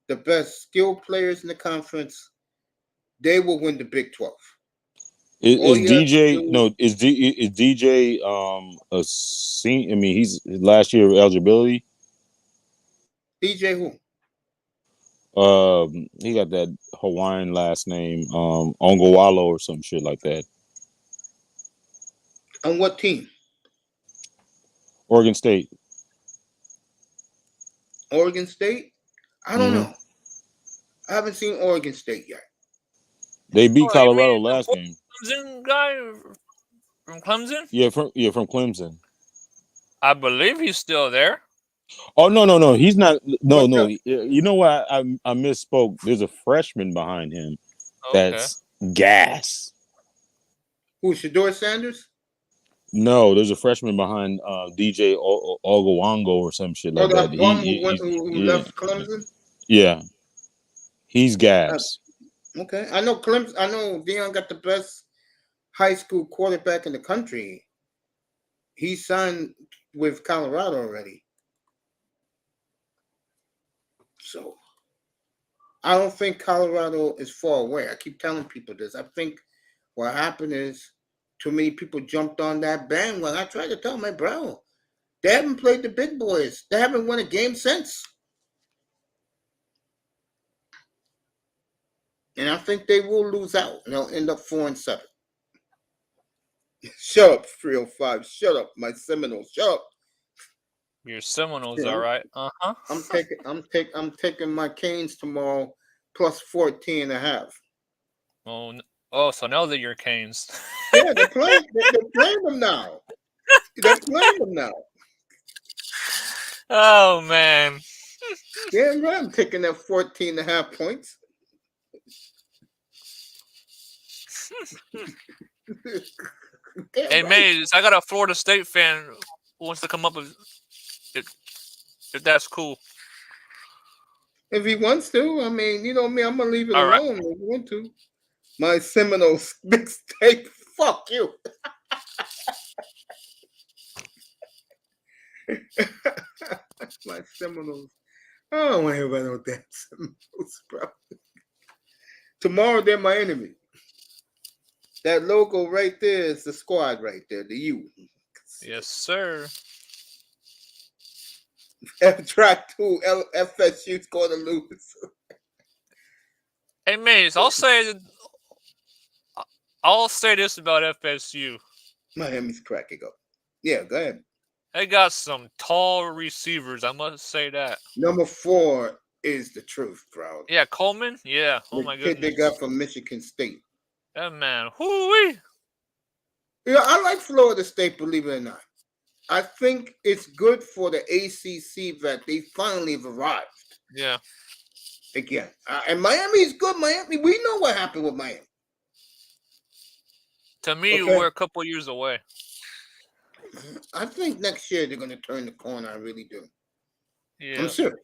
the best skilled players in the conference. They will win the Big 12. All Is he has to DJ do, no? Is DJ a senior? I mean, he's last year of eligibility. DJ who? He got that Hawaiian last name, Ongowalo or some shit like that. On what team? Oregon State. Oregon State? I don't Hmm. know. I haven't seen Oregon State yet. They beat Oh, you Colorado mean the last game. Clemson guy from Clemson? Yeah, from Clemson. I believe he's still there. Oh no, he's not. No, What's no. up? You know what? I misspoke. There's a freshman behind him Okay. that's gas. Who? Shador Sanders? No, there's a freshman behind DJ Ogowango or some shit Oh, like that. that bum who Yeah, left Clemson? yeah, he's Uh, gas. okay. I know Clemson. I know Dion got the best high school quarterback in the country. He signed with Colorado already. So I don't think Colorado is far away. I keep telling people this. I think what happened is too many people jumped on that bandwagon. I tried to tell my bro, they haven't played the big boys. They haven't won a game since. And I think they will lose out. And they'll end up 4-7. Shut up, 305. Shut up, my Seminoles. Shut up. Your Seminoles, Yeah, all right. I'm taking my Canes tomorrow plus 14 and a half. Oh, so now they're your Canes. Yeah, they're playing them now. They're playing them now. Oh man. Yeah, right. I'm taking that 14 and a half points. Hey, Right. Maze, I got a Florida State fan who wants to come up with if that's cool. If he wants to, I mean, you know me, I'm gonna leave it All right. alone if you want to. My Seminoles mixtape. Fuck you. My Seminoles. I don't want to hear about no damn Seminoles, bro. Tomorrow they're my enemy. That logo right there is the squad right there, the U. Yes, sir. Track 2, FSU's going to lose. Hey, Maze, I'll say this about FSU. Miami's cracking up. Yeah, go ahead. They got some tall receivers. I must say that. Number 4 is the truth, bro. Yeah, Coleman. Yeah. Oh The my kid they goodness. got from Michigan State. That man. Hoo-wee. Yeah, I like Florida State, believe it or not. I think it's good for the ACC that they finally have arrived. Yeah. Again. And Miami is good. Miami, we know what happened with Miami. To me, Okay. we're a couple years away. I think next year they're going to turn the corner. I really do. Yeah. I'm serious.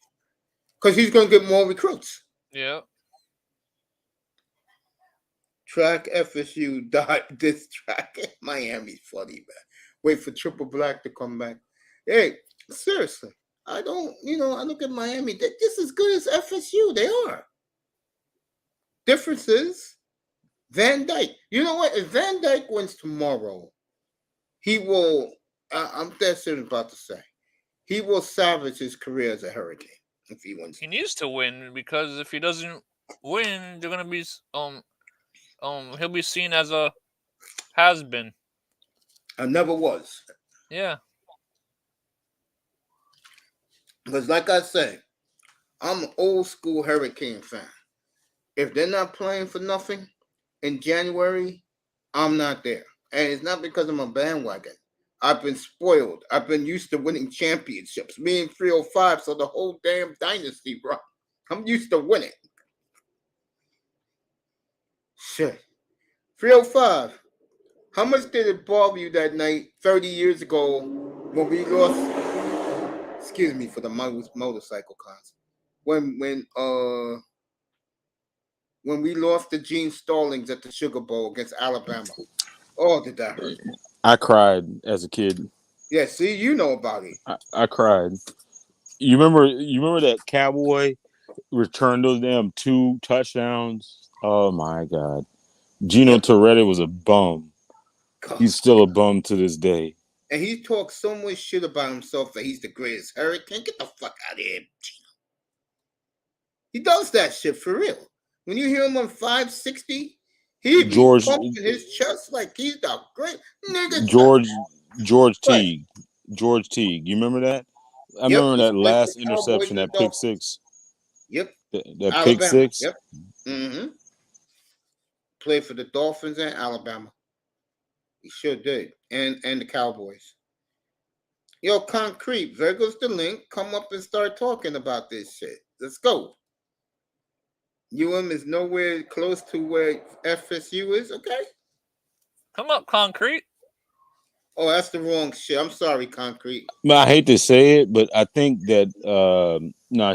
Because he's going to get more recruits. Yeah. Track FSU this track. Miami's funny, man. Wait for Triple Black to come back. Hey, seriously. I look at Miami. They're just as good as FSU. They are. Difference is Van Dyke. You know what? If Van Dyke wins tomorrow, he will, I'm dead serious about to say, he will salvage his career as a Hurricane if he wins. He needs to win because if he doesn't win, they're gonna be he'll be seen as a has-been. I never was. Yeah. Because like I say, I'm an old school Hurricane fan. If they're not playing for nothing in January, I'm not there. And it's not because I'm a bandwagon. I've been spoiled. I've been used to winning championships. Me and 305, so the whole damn dynasty, bro. I'm used to winning. Shit. 305. How much did it bother you that night 30 years ago when we lost? Excuse me for the motorcycle cars. When we lost to Gene Stallings at the Sugar Bowl against Alabama. Oh, did that hurt? I cried as a kid. Yeah, see, you know about it. I cried. You remember that Cowboy returned those damn 2 touchdowns? Oh my God. Gino Yep. Torretti was a bum. God. He's still a bum to this day. And he talks so much shit about himself that he's the greatest hurricane. Get the fuck out of here, Gino. He does that shit for real. When you hear him on 560, he be pumping his chest like he's the great nigga. George Teague. George Teague. You remember that? I remember that last interception, that pick six. Yep. That pick six. Yep. Mm-hmm. Played for the Dolphins and Alabama. He sure did. And the Cowboys. Yo, Concrete, there goes the link. Come up and start talking about this shit. Let's go. is nowhere close to where FSU is, okay? Come up, Concrete. Oh, that's the wrong shit. I'm sorry, Concrete. I hate to say it, but I think that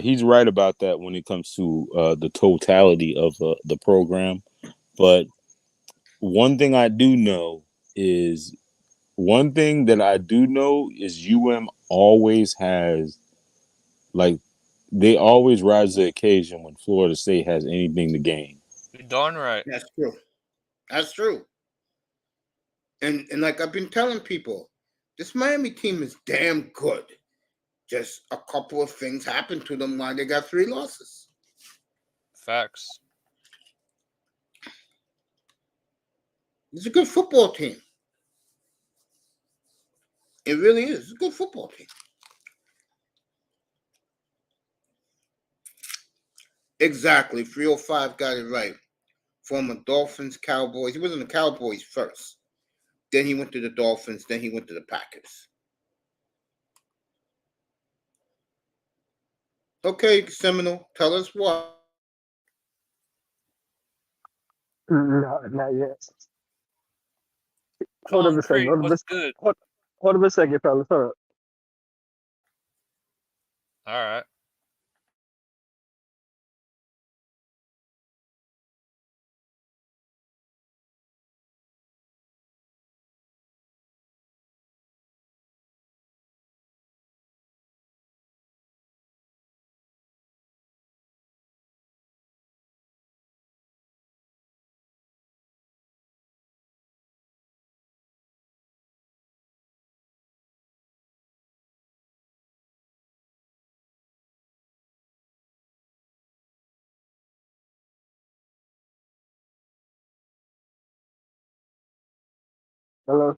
he's right about that when it comes to the totality of the program. But one thing I do know is UM always has, like, they always rise to the occasion when Florida State has anything to gain. You're darn right. That's true. That's true. And like I've been telling people, this Miami team is damn good. Just a couple of things happened to them while they got 3 losses. Facts. It's a good football team. It really is. It's a good football team. Exactly. 305 got it right. Former Dolphins, Cowboys. He was in the Cowboys first. Then he went to the Dolphins. Then he went to the Packers. Okay, Seminole, tell us why. No, not yet. Hold up a second. What's good? Hold up a second, fellas. Hold up. All right. Hello.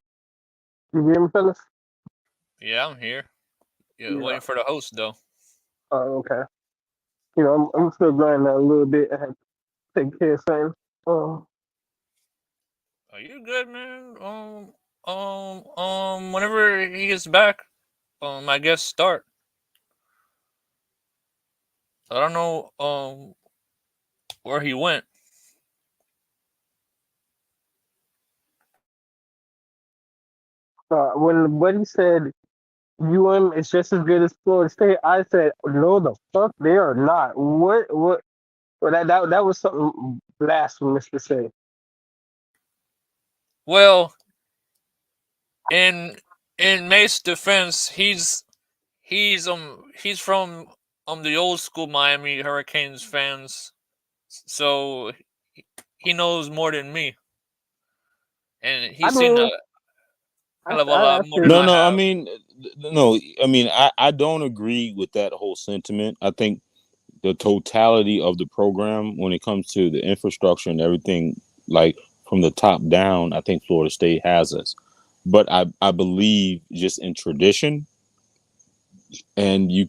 You hear me, fellas? Yeah, I'm here. Yeah, waiting for the host though. Oh, okay. You know, I'm still grinding out a little bit. I had to take care of something. Are you good, man? Whenever he gets back, I guess start. I don't know, where he went. When Buddy said is just as good as Florida State, I said, no, the fuck, they are not. What? Well, that was something blasphemous to say. Well, in Mace's defense, he's from the old school Miami Hurricanes fans, so he knows more than me, and he's seen a hell of a lot more than I have. I don't agree with that whole sentiment. I think the totality of the program, when it comes to the infrastructure and everything, like from the top down, I think Florida State has us. But I believe just in tradition, and you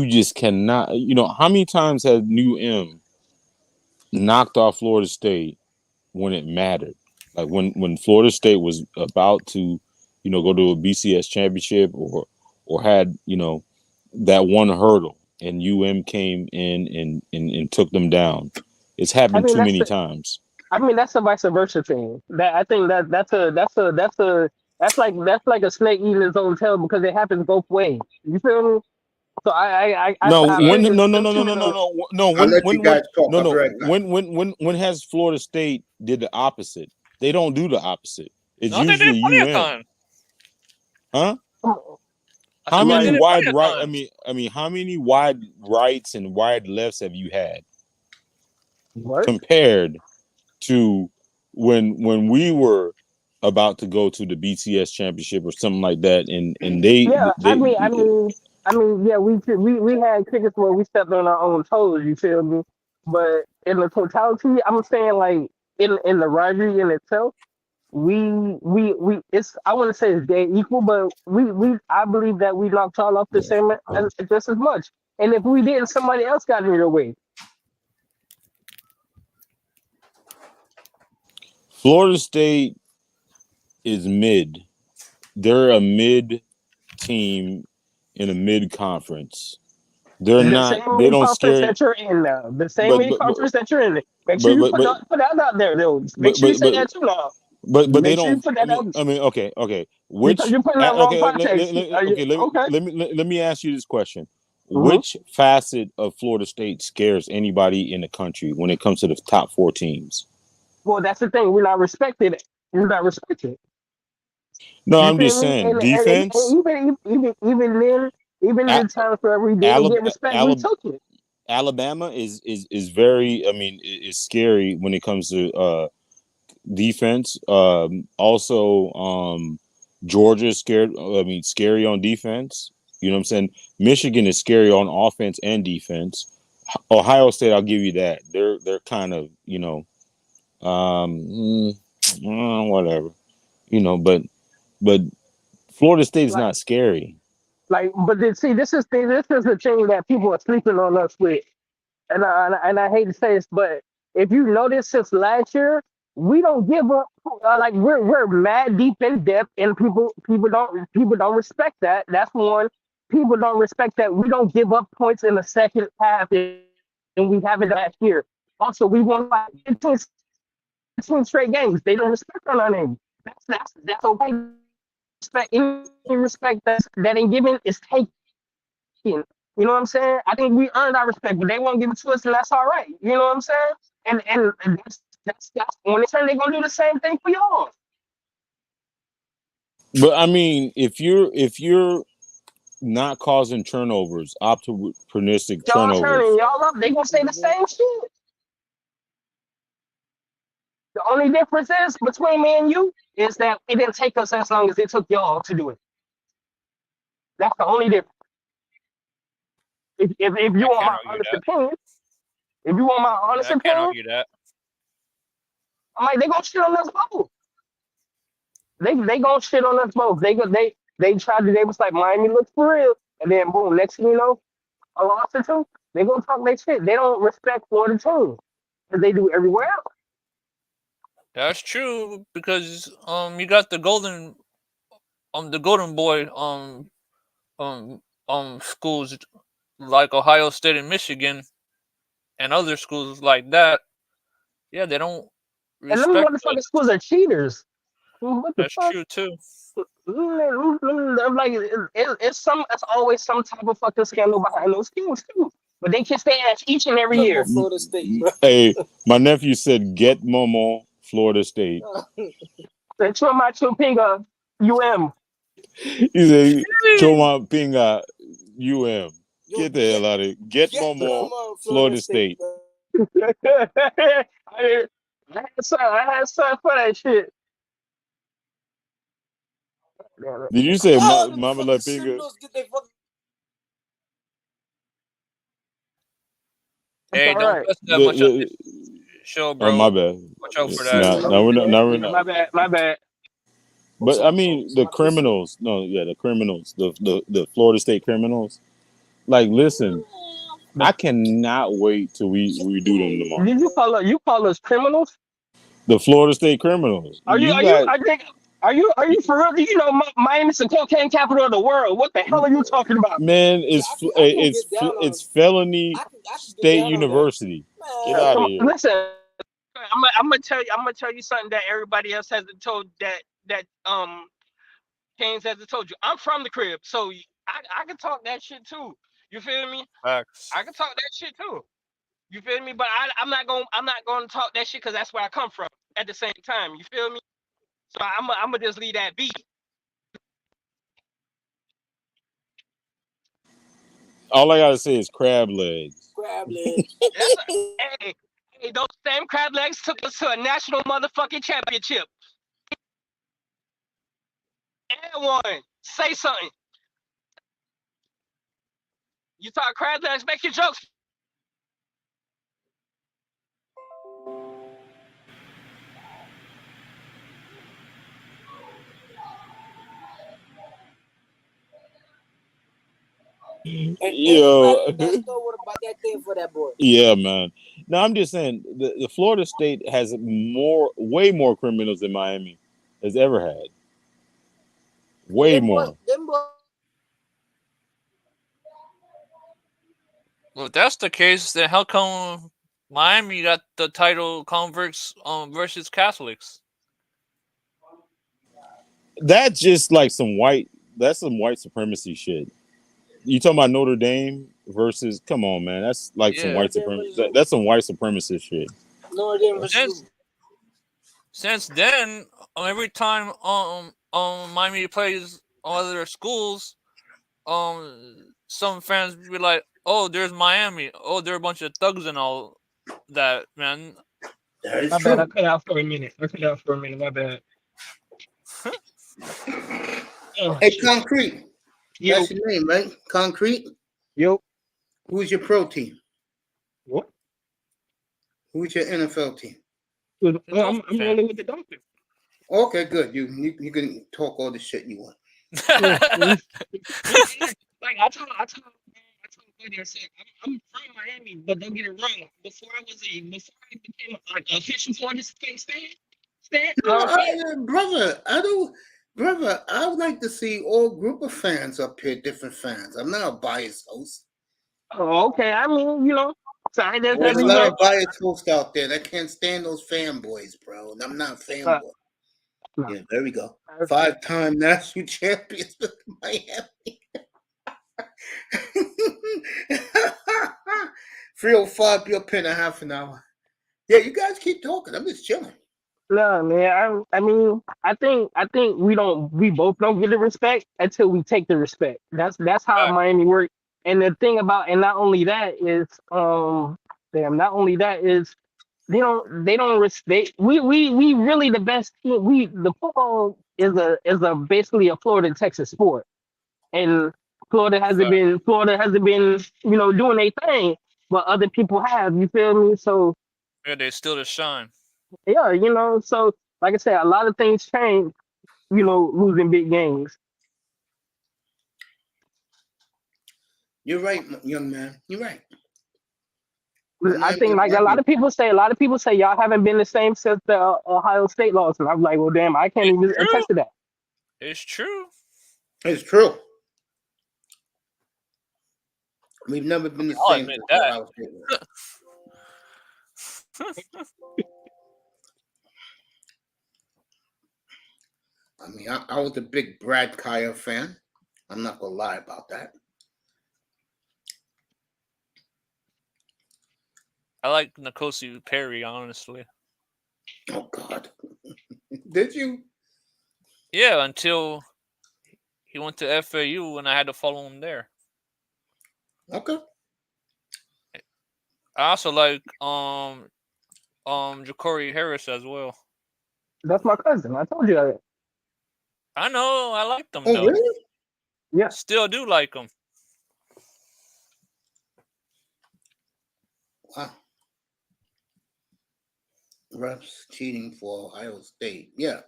just cannot, how many times has New M knocked off Florida State when it mattered? Like when Florida State was about to go to a BCS championship or had, that one hurdle and came in and took them down. It's I happened mean, too many times. that's a vice versa thing. That I think that's like a snake eating its own tail because it happens both ways. You feel me? So I No, stop when putting no no them no no two no no together. no I'll let you guys talk. no I'll be no right back. when has Florida State did the opposite? They don't do the opposite. It's No, they did usually plenty of UM. time. Huh? I How said they many did it wide plenty of right? times. I mean, how many wide rights and wide lefts have you had What? compared to when we were about to go to the BCS championship or something like that, and Yeah, they yeah, we had crickets where we stepped on our own toes. You feel me? But in the totality, I'm saying like in the rivalry in itself, we it's I wouldn't say it's dead equal, but we I believe that we knocked y'all off the same just as much. And if we didn't, somebody else got in your way. Florida State is mid. They're a mid team in a mid conference. They're The not. same They mid don't conference scare. that you're in now. The same But mid but but conference that you're in. Make sure but you but but put that out there, though. Make but sure you but say but, that too now. but they Make sure you don't. put that out Okay. because Which you're putting that wrong okay? context. Are you, okay. Let me ask you this question: hmm which facet of Florida State scares anybody in the country when it comes to the top four teams? Well, that's the thing. We're not respected. We're not respected. No, You I'm feel just me? saying And defense. even then, even in A- the times where we didn't get Alabama, respect, we took it. Alabama is very. I mean, is scary when it comes to defense. Also, Georgia is scared. I mean, scary on defense. You know what I'm saying? Michigan is scary on offense and defense. Ohio State, I'll give you that. They're kind of um, whatever. But Florida State is Like not scary. but then, see, this is the thing that people are sleeping on us with. And I hate to say this, but if you notice since last year, we don't give up. Like we're mad deep in depth, and people don't respect that. That's one. People don't respect that we don't give up points in the second half, and we haven't done that last year. Also, we won like 15 straight games. They don't respect our name. That's okay. Respect any respect that ain't given is taken. You know what I'm saying? I think we earned our respect, but they won't give it to us, and that's all right. You know what I'm saying? And that's when they turn, they're gonna do the same thing for y'all. But I mean, if you're not causing turnovers, opportunistic Y'all turning turnovers. y'all up, they gonna say the same shit. The only difference is between me and you is that it didn't take us as long as it took y'all to do it. That's the only difference. If you I want can't my argue honest that. opinion, if you want my Yeah, honest I can't opinion, argue that. I'm like they gonna shit on us both. They gonna shit on us both. They tried to. They was like Miami looks for real, and then boom, next thing you know, a loss or two, they gonna talk their shit. They don't respect Florida team as they do everywhere else. That's true because you got the golden boy um schools like Ohio State and Michigan and other schools like that. Yeah, they don't And them respect motherfucking us. schools are cheaters. What the That's fuck? true too. I'm like, it's always some type of fucking scandal behind those teams too. But they kiss their ass each and every year. Florida State, bro. Hey, my nephew said, "Get Momo, Florida State." The Chuma Chupinga UM. He said, "Choma Pinga, UM. Yo, Get the hell out of here. Get get Momo, Florida Florida State, State." bro. I, I had son for that shit. Did you say Oh, them Mama La fucking Pinga? Seminoles get their fucking. It's Hey, all don't right. cuss that much on The, this show, oh, my bro. bad. Watch out for that. Now we're not. Now we're My not. bad. My bad. I'm But I sorry, mean, it's the my place. criminals. No, yeah, the criminals. The Florida State criminals. Like, listen, I cannot wait till we do them tomorrow. Did you call us criminals? The Florida State criminals. Are you? You Are you? got I think. Are you for real? Do you know Miami's the cocaine capital of the world? What the hell are you talking about? Man, it's felony I can get state down on that. university. Get Man, out Come of on, here. listen, I'm gonna tell you. I'm gonna tell you something that everybody else hasn't told. That Keynes hasn't told you. I'm from the crib, so I can talk that shit too. You feel me? Facts. I can talk that shit too. You feel me? But I'm not gonna talk that shit because that's where I come from. At the same time, you feel me? So I'm gonna just leave that be. All I gotta say is crab legs. crab legs. Hey, those same crab legs took us to a national motherfucking championship. And won. Say something. You talk crab legs, make your jokes. And Yo. everybody in that store would have bought that thing for that boy. Yeah, man. No, I'm just saying the Florida State has way more criminals than Miami has ever had. Way more. Them boy. Well, if that's the case, then how come Miami got the title converts versus Catholics? That's just like that's some white supremacy shit. You talking about Notre Dame versus? Come on, man. That's like some Yeah. white supremacy. That's some white supremacist shit. Notre Dame versus Since then, every time Miami plays other schools, some fans be like, "Oh, there's Miami. Oh, they're a bunch of thugs and all that, man." That is My true. bad. I cut out for a minute. My bad. Oh, Hey, shit. Concrete. Yo, That's your name, right? Concrete. yo. Who's your pro team? What? Who's your NFL team? I'm rolling with the Dolphins. Okay, good. You can talk all the shit you want. Like I told Buddy, I said I'm from Miami, but don't get it wrong. Before I became an official Florida State fan, Brother, I would like to see all group of fans up here, different fans. I'm not a biased host. Oh, okay. I mean, so I just There's a you lot know. of biased hosts out there that can't stand those fanboys, bro. And I'm not a fanboy. No. Yeah, there we go. 5-time national champions with Miami. 3:05, be up in a half an hour. Yeah, you guys keep talking. I'm just chilling. No, man. I mean, I think we both don't get the respect until we take the respect. That's how Miami works. And the thing about, and not only that is, they don't respect. We really the best team. The football is a basically a Florida Texas sport, and Florida hasn't been doing their thing, but other people have. You feel me? So Yeah, they still to shine. yeah, so like I said, a lot of things change, losing big games. You're right, young man. You're right. I think like a lot of people say y'all haven't been the same since the Ohio State loss, and I'm like, well, damn, I can't even attest to that. It's true. It's true. We've never been the I'll same. admit that. I mean, I was a big Brad Kaya fan. I'm not gonna lie about that. I like N'Kosi Perry, honestly. Oh God, did you? Yeah, until he went to FAU and I had to follow him there. Okay. I also like Ja'Cory Harris as well. That's my cousin. I told you that. I know, I like them Oh, though. really? Yeah. Still do like them. Wow. Refs cheating for Ohio State. Yeah,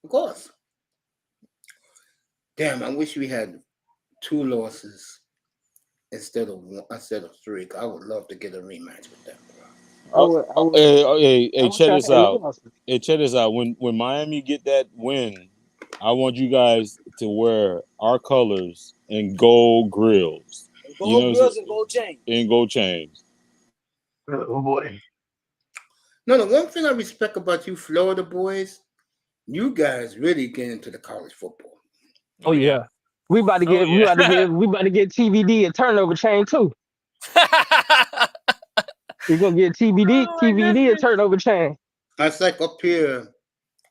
of course. Damn, I wish we had 2 losses instead of 3. I would love to get a rematch with them, bro. Hey, check this out. Hey, check this out. When Miami get that win I want you guys to wear our colors and gold grills. Gold grills and gold chains. And gold chains. Oh boy. No, the one thing I respect about you Florida boys, you guys really get into the college football. Oh yeah. We about to get TBD a turnover chain too. We're gonna get TBD a turnover chain. That's like up here,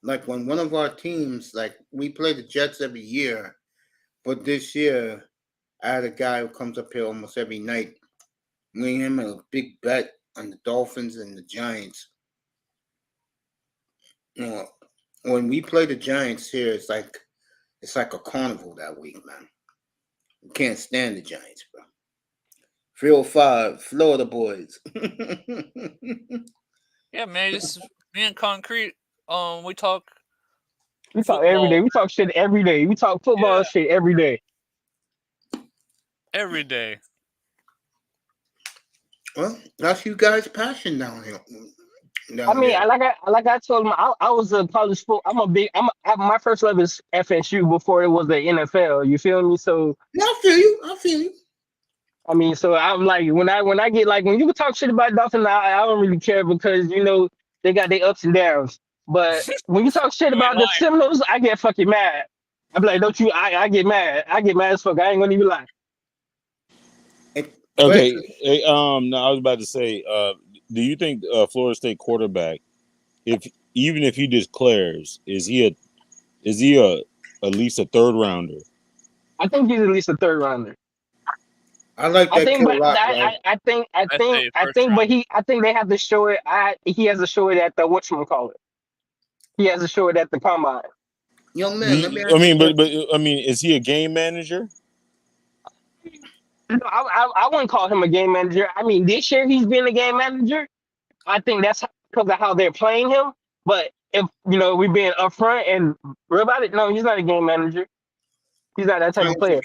like when one of our teams, like we play the Jets every year, but this year I had a guy who comes up here almost every night. Me and him had a big bet on the Dolphins and the Giants. You know, when we play the Giants here, it's like a carnival that week, man. We can't stand the Giants, bro. 305, Florida boys. Yeah, man. This is me and Concrete. We talk. We talk every day. We talk shit every day. We talk football shit every day. Every day. Well, that's you guys' passion down here. I mean, like I told him, I was a college sport. My first love is FSU before it was the NFL. You feel me? So yeah, I feel you. I mean, so I'm like, when I get like, when you talk shit about Dolphins, I don't really care because you know they got their ups and downs. But when you talk shit about the Seminoles, I get fucking mad. I'm like, don't you? I get mad. I get mad as fuck. I ain't gonna even lie. Okay. No, I was about to say, do you think Florida State quarterback, even if he declares, is he at least a third rounder? I think he's at least a third rounder. I like that kid a lot. I think they have to show it. He has to show it at the whatchamacallit. He has to show it at the combine. Young man, is he a game manager? No, I wouldn't call him a game manager. I mean, this year he's been a game manager. I think that's because of how they're playing him. But if we're being upfront and real about it, no, he's not a game manager. He's not that type of player.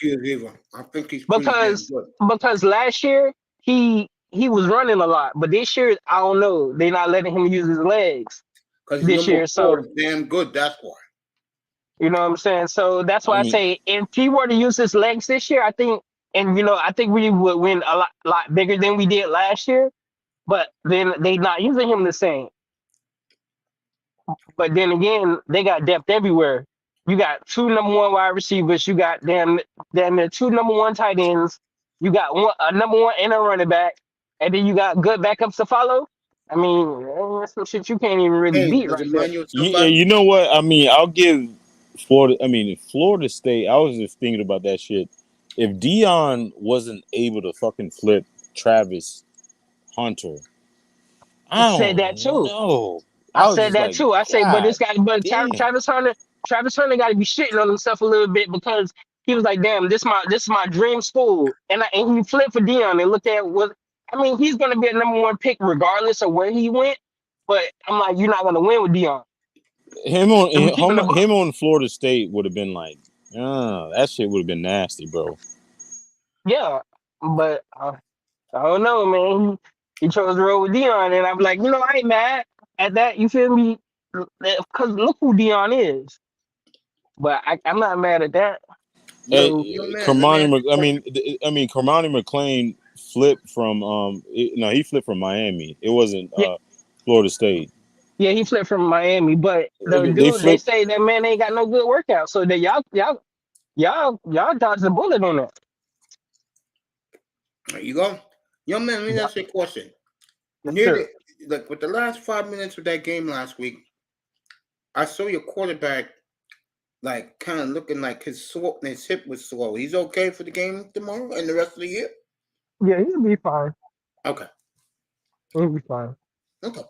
I think he's because last year he was running a lot, but this year I don't know. They're not letting him use his legs this year. So damn good. That's why. You know what I'm saying? So that's why I say if he were to use his legs this year, I think. And I think we would win a lot bigger than we did last year, but then they not using him the same. But then again, they got depth everywhere. You got 2 number 1 wide receivers. You got damn 2 number 1 tight ends. You got a number 1 and a running back, and then you got good backups to follow. I mean, that's some shit you can't even really beat right there. You know what? I mean, I'll give Florida. I mean, Florida State. I was just thinking about that shit. If Deion wasn't able to fucking flip Travis Hunter, I said that too. I said that too. I say, but this guy, Travis Hunter got to be shitting on himself a little bit because he was like, "Damn, this is my dream school," and he flipped for Deion and look at what. I mean, he's gonna be a number 1 pick regardless of where he went, but I'm like, you're not gonna win with Deion. Him on Florida State would have been like. That shit would have been nasty, bro. Yeah, but I don't know, man. He chose to roll with Deion, and I'm like, I ain't mad at that. You feel me? Because look who Deion is. But I'm not mad at that. Kermani McClain flipped from he flipped from Miami. It wasn't Florida State. Yeah, he flipped from Miami, but they say that man ain't got no good workout. So that y'all dodged the bullet on that. There you go. Young man, let me ask you a question. With the last 5 minutes of that game last week, I saw your quarterback like kind of looking like his hip was slow. He's okay for the game tomorrow and the rest of the year? Yeah, he'll be fine. Okay. He'll be fine. Okay.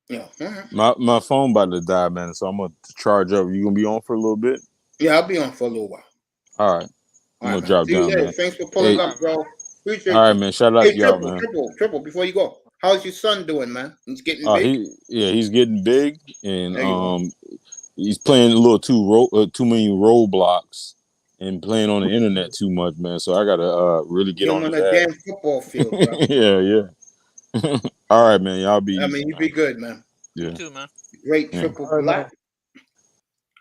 Yeah. My phone about to die, man. So I'm gonna charge up. You gonna be on for a little bit? Yeah, I'll be on for a little while. All right. I'm gonna drop down, man. Thanks for pulling up, bro. Appreciate all right, man. Shout out to y'all, man. Triple. Before you go, how's your son doing, man? He's getting big. He's getting big, and he's playing a little too many roadblocks and playing on the internet too much, man. So I gotta really get on that damn football field, bro. yeah. All right, man. Y'all be. You be good, man. Yeah. You too, man. Great triple black.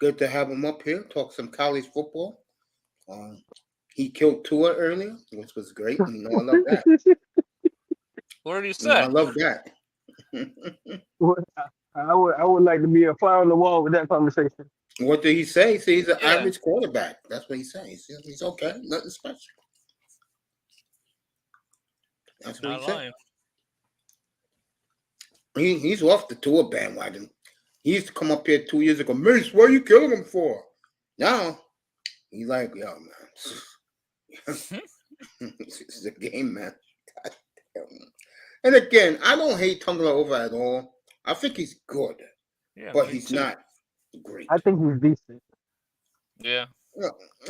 Good to have him up here. Talk some college football. He killed Tua earlier, which was great. I love that. What did he say? I love that. I would like to be a fly on the wall with that conversation. What did he say? See, he's an average quarterback. That's what he says. He's okay. Nothing special. That's what he said. He's off the Tua bandwagon. He used to come up here 2 years ago. Mace, what are you killing him for? Now, he's like, yo, man. It's a game, man. God damn. And again, I don't hate Tagovailoa at all. I think he's good. Yeah, but he's not great. I think he's decent. Yeah.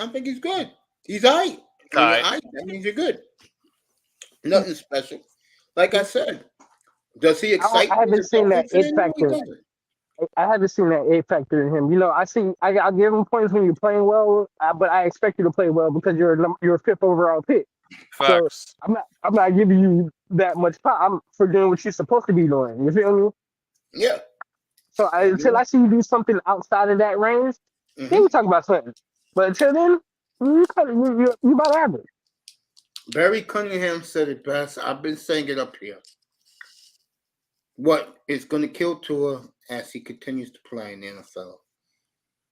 I think he's good. He's all right. That means you're good. Nothing special. Like I said, does he excite? I haven't seen that it factor. I haven't seen that A factor in him. I give him points when you're playing well, but I expect you to play well because you're a fifth overall pick. Facts. So I'm not giving you that much pop for doing what you're supposed to be doing. You feel me? Yeah. So until I see you do something outside of that range, then we talk about something. But until then, you about average. Barry Cunningham said it best. I've been saying it up here. What is going to kill Tua as he continues to play in the NFL?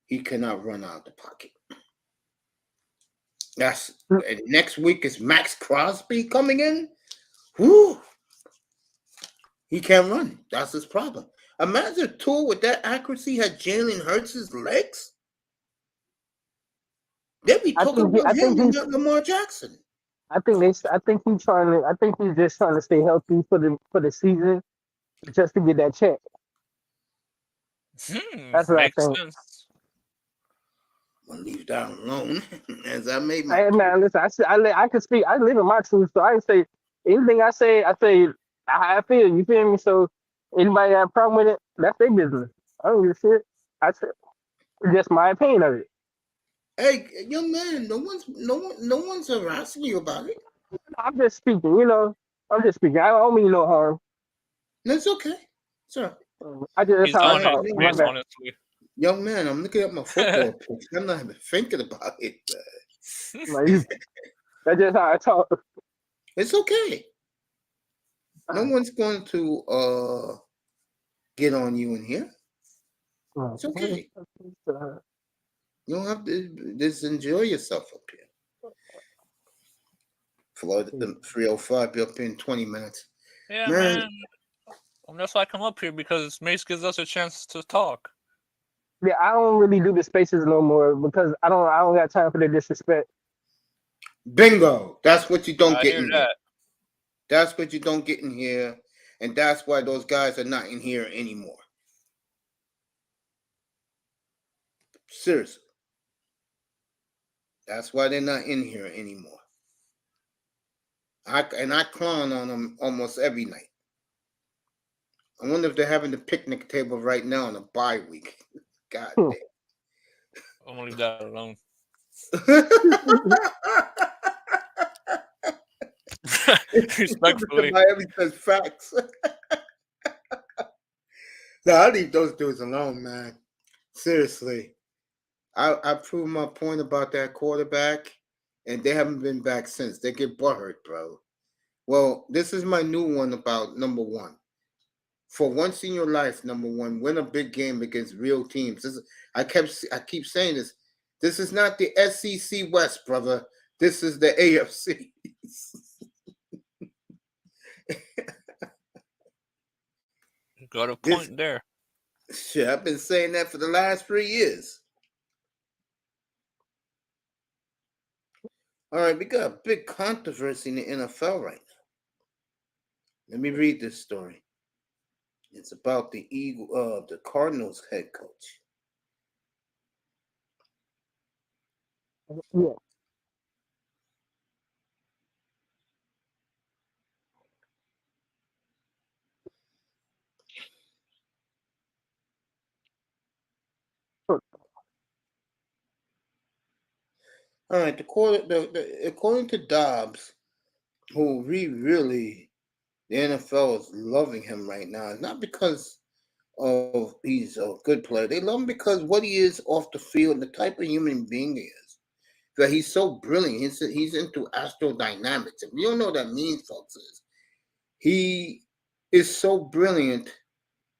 He cannot run out of the pocket. Next week is Max Crosby coming in. Whoo! He can't run. That's his problem. Imagine Tua with that accuracy had Jalen Hurts' legs. They'd be talking about him and not Lamar Jackson. I think he's just trying to stay healthy for the season, just to get that check. That's what I think. Sense. I'll leave that alone. As I made my. Hey, man, listen. I can speak. I live in my truth, so I can say anything I say how I feel. You feel me? So anybody have a problem with it, that's their business. I don't give a shit. I said just my opinion of it. Hey, young man, no one's harassing you about it. I'm just speaking. I'm just speaking. I don't mean no harm. That's okay, sir. He's honestly. Young man, I'm looking at my football picks. I'm not even thinking about it. That's just how I talk. It's okay. No one's going to get on you in here. It's okay. You don't have to just enjoy yourself up here. Florida 305 be up here in 20 minutes. Yeah, man. That's why I come up here, because Mace gives us a chance to talk. Yeah, I don't really do the spaces no more because I don't got time for the disrespect. Bingo. That's what you don't get in here. That's what you don't get in here. And that's why those guys are not in here anymore. Seriously. That's why they're not in here anymore. I clown on them almost every night. I wonder if they're having the picnic table right now on a bye week. God damn. I'm gonna leave that alone. Respectfully. Miami says facts. No, I leave those dudes alone, man. Seriously. I proved my point about that quarterback, and they haven't been back since. They get butthurt, bro. Well, this is my new one about number one. For once in your life, number one, win a big game against real teams. I keep saying this. This is not the SEC West, brother. This is the AFC. Got a point there. Shit, I've been saying that for the last 3 years. All right, we got a big controversy in the NFL right now. Let me read this story. It's about the Cardinals head coach. Yeah. All right, according to Dobbs, who really the NFL is loving him right now, not because he's a good player. They love him because what he is off the field and the type of human being he is. That he's so brilliant. He's into astrodynamics. If you don't know what that means, folks, he is so brilliant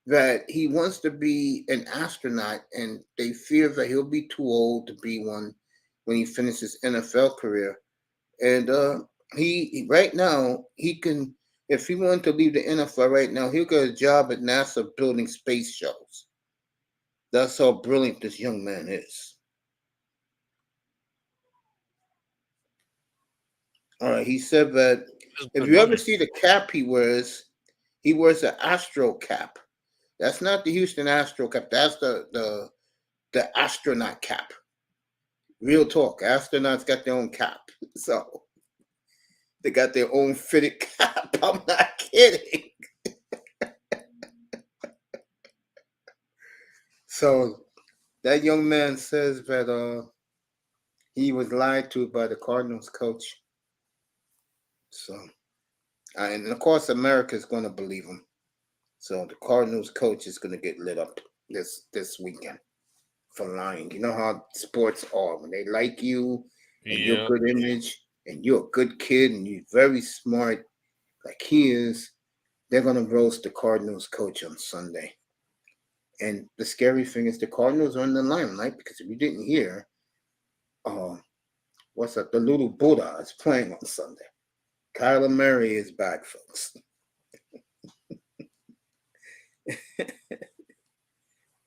that he wants to be an astronaut, and they fear that he'll be too old to be one when he finishes his NFL career. And he right now he can, if he wanted to leave the NFL right now, he'll get a job at NASA building space shuttles. That's how brilliant this young man is. All right, he said that if you ever see the cap he wears an Astro cap. That's not the Houston Astro cap. That's the astronaut cap. Real talk. Astronauts got their own cap. So they got their own fitted cap. I'm not kidding. So that young man says that he was lied to by the Cardinals coach. So, and of course, America is going to believe him. So the Cardinals coach is going to get lit up this weekend for lying. You know how sports are. When they like you and your good image and you're a good kid and you're very smart like he is, they're going to roast the Cardinals coach on Sunday. And the scary thing is the Cardinals are in the limelight because if you didn't hear, what's that? The Little Buddha is playing on Sunday. Kyler Murray is back, folks.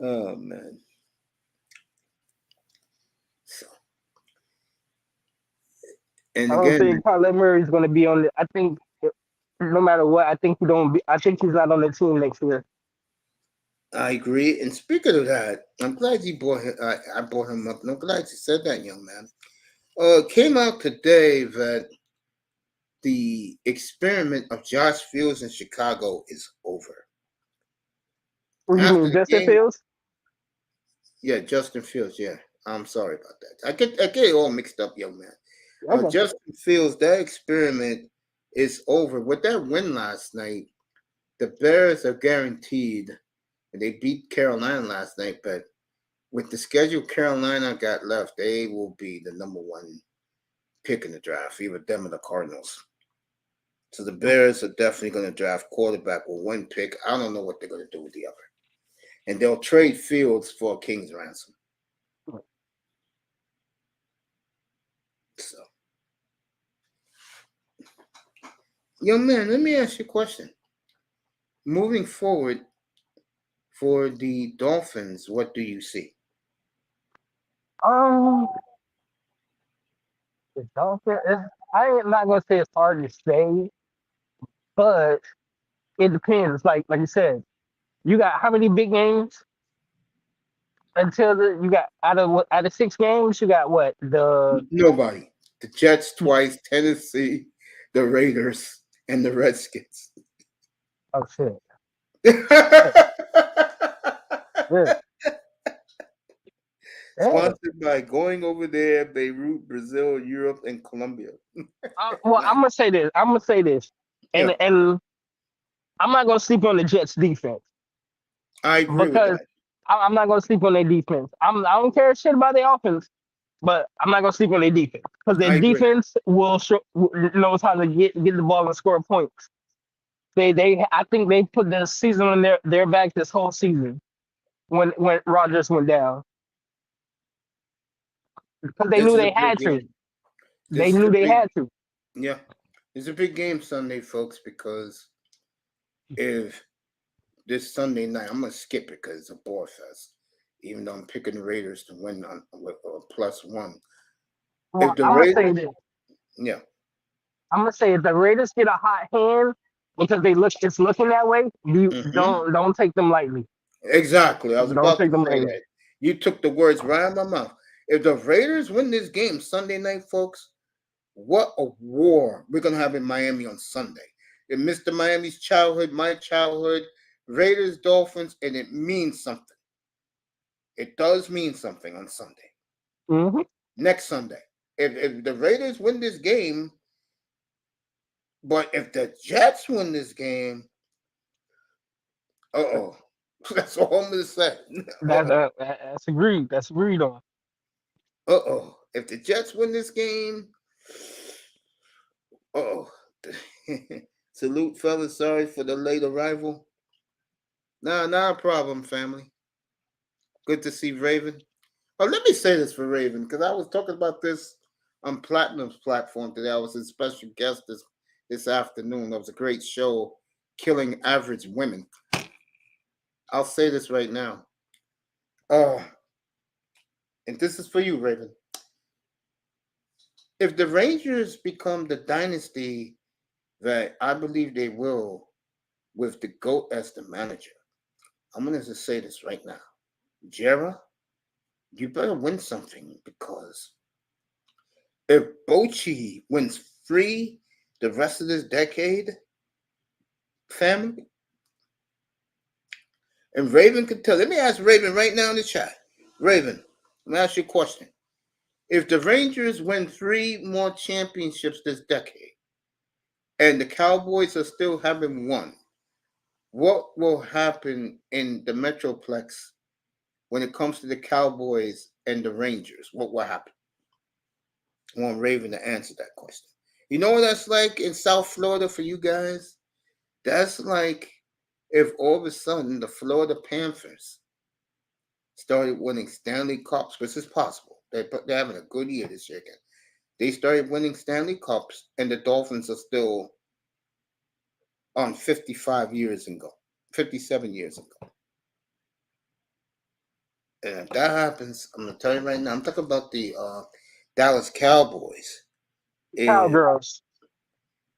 Oh, man. So, and I don't think Kyler Murray is going to be on the. I think no matter what, I think I think he's not on the team next year. I agree. And speaking of that, I'm glad you brought him. I brought him up. And I'm glad you said that, young man. Came out today that the experiment of Josh Fields in Chicago is over. What do you mean, Justin Fields? Yeah, Justin Fields. Yeah, I'm sorry about that. I get it all mixed up, young man. Okay. Justin Fields, that experiment is over. With that win last night, the Bears are guaranteed. And they beat Carolina last night, but with the schedule Carolina got left, they will be the number one pick in the draft, either them or the Cardinals. So the Bears are definitely going to draft quarterback with one pick. I don't know what they're going to do with the other. And they'll trade Fields for a king's ransom. So, young man, let me ask you a question. Moving forward, for the Dolphins, what do you see? The Dolphins. I am not gonna say it's hard to say, but it depends. Like you said, you got how many big games until you got out of 6 games? You got what Nobody. The Jets twice, Tennessee, the Raiders, and the Redskins. Oh shit. Yeah. Sponsored by Going Over There, Beirut, Brazil, Europe, and Colombia. Well, I'm gonna say this. And I'm not gonna sleep on the Jets defense. I agree with that. I'm not gonna sleep on their defense. I don't care shit about their offense, but I'm not gonna sleep on their defense because their defense knows how to get the ball and score points. I think they put the season on their back this whole season when Rodgers went down because they knew they had to. They knew they had to. Yeah, it's a big game Sunday, folks, because if this Sunday night, I'm gonna skip it because it's a bore fest. Even though I'm picking the Raiders to win with +1. Well, if the Raiders, yeah, I'm gonna say if the Raiders get a hot hand because it's looking that way, don't take them lightly. Exactly, I was about to say that. You took the words right out of my mouth. If the Raiders win this game Sunday night, folks, what a war we're gonna have in Miami on Sunday. It Mr. Miami's childhood, my childhood, Raiders, Dolphins, and it means something. It does mean something on Sunday. Mm-hmm. Next Sunday. If the Raiders win this game, but if the Jets win this game, That's all I'm gonna say. That's agreed. That's agreed on. If the Jets win this game, salute, fellas. Sorry for the late arrival. Nah, not a problem, family. Good to see Raven. Oh, let me say this for Raven, because I was talking about this on Platinum's platform today. I was a special guest this afternoon. That was a great show, Killing Average Women. I'll say this right now. And this is for you, Raven. If the Rangers become the dynasty that I believe they will, with the GOAT as the manager, I'm going to just say this right now. Jera, you better win something, because if Bochy wins 3 the rest of this decade, family, and Raven could tell. Let me ask Raven right now in the chat. Raven, let me ask you a question. If the Rangers win 3 more championships this decade, and the Cowboys are still having 1, what will happen in the Metroplex when it comes to the Cowboys and the Rangers? What will happen? I want Raven to answer that question. You know what that's like in South Florida for you guys? That's like if all of a sudden the Florida Panthers started winning Stanley Cups, which is possible. They're having a good year this year again. They started winning Stanley Cups, and the Dolphins are still on 57 years ago. And if that happens, I'm going to tell you right now, I'm talking about the Dallas Cowboys. Cowgirls.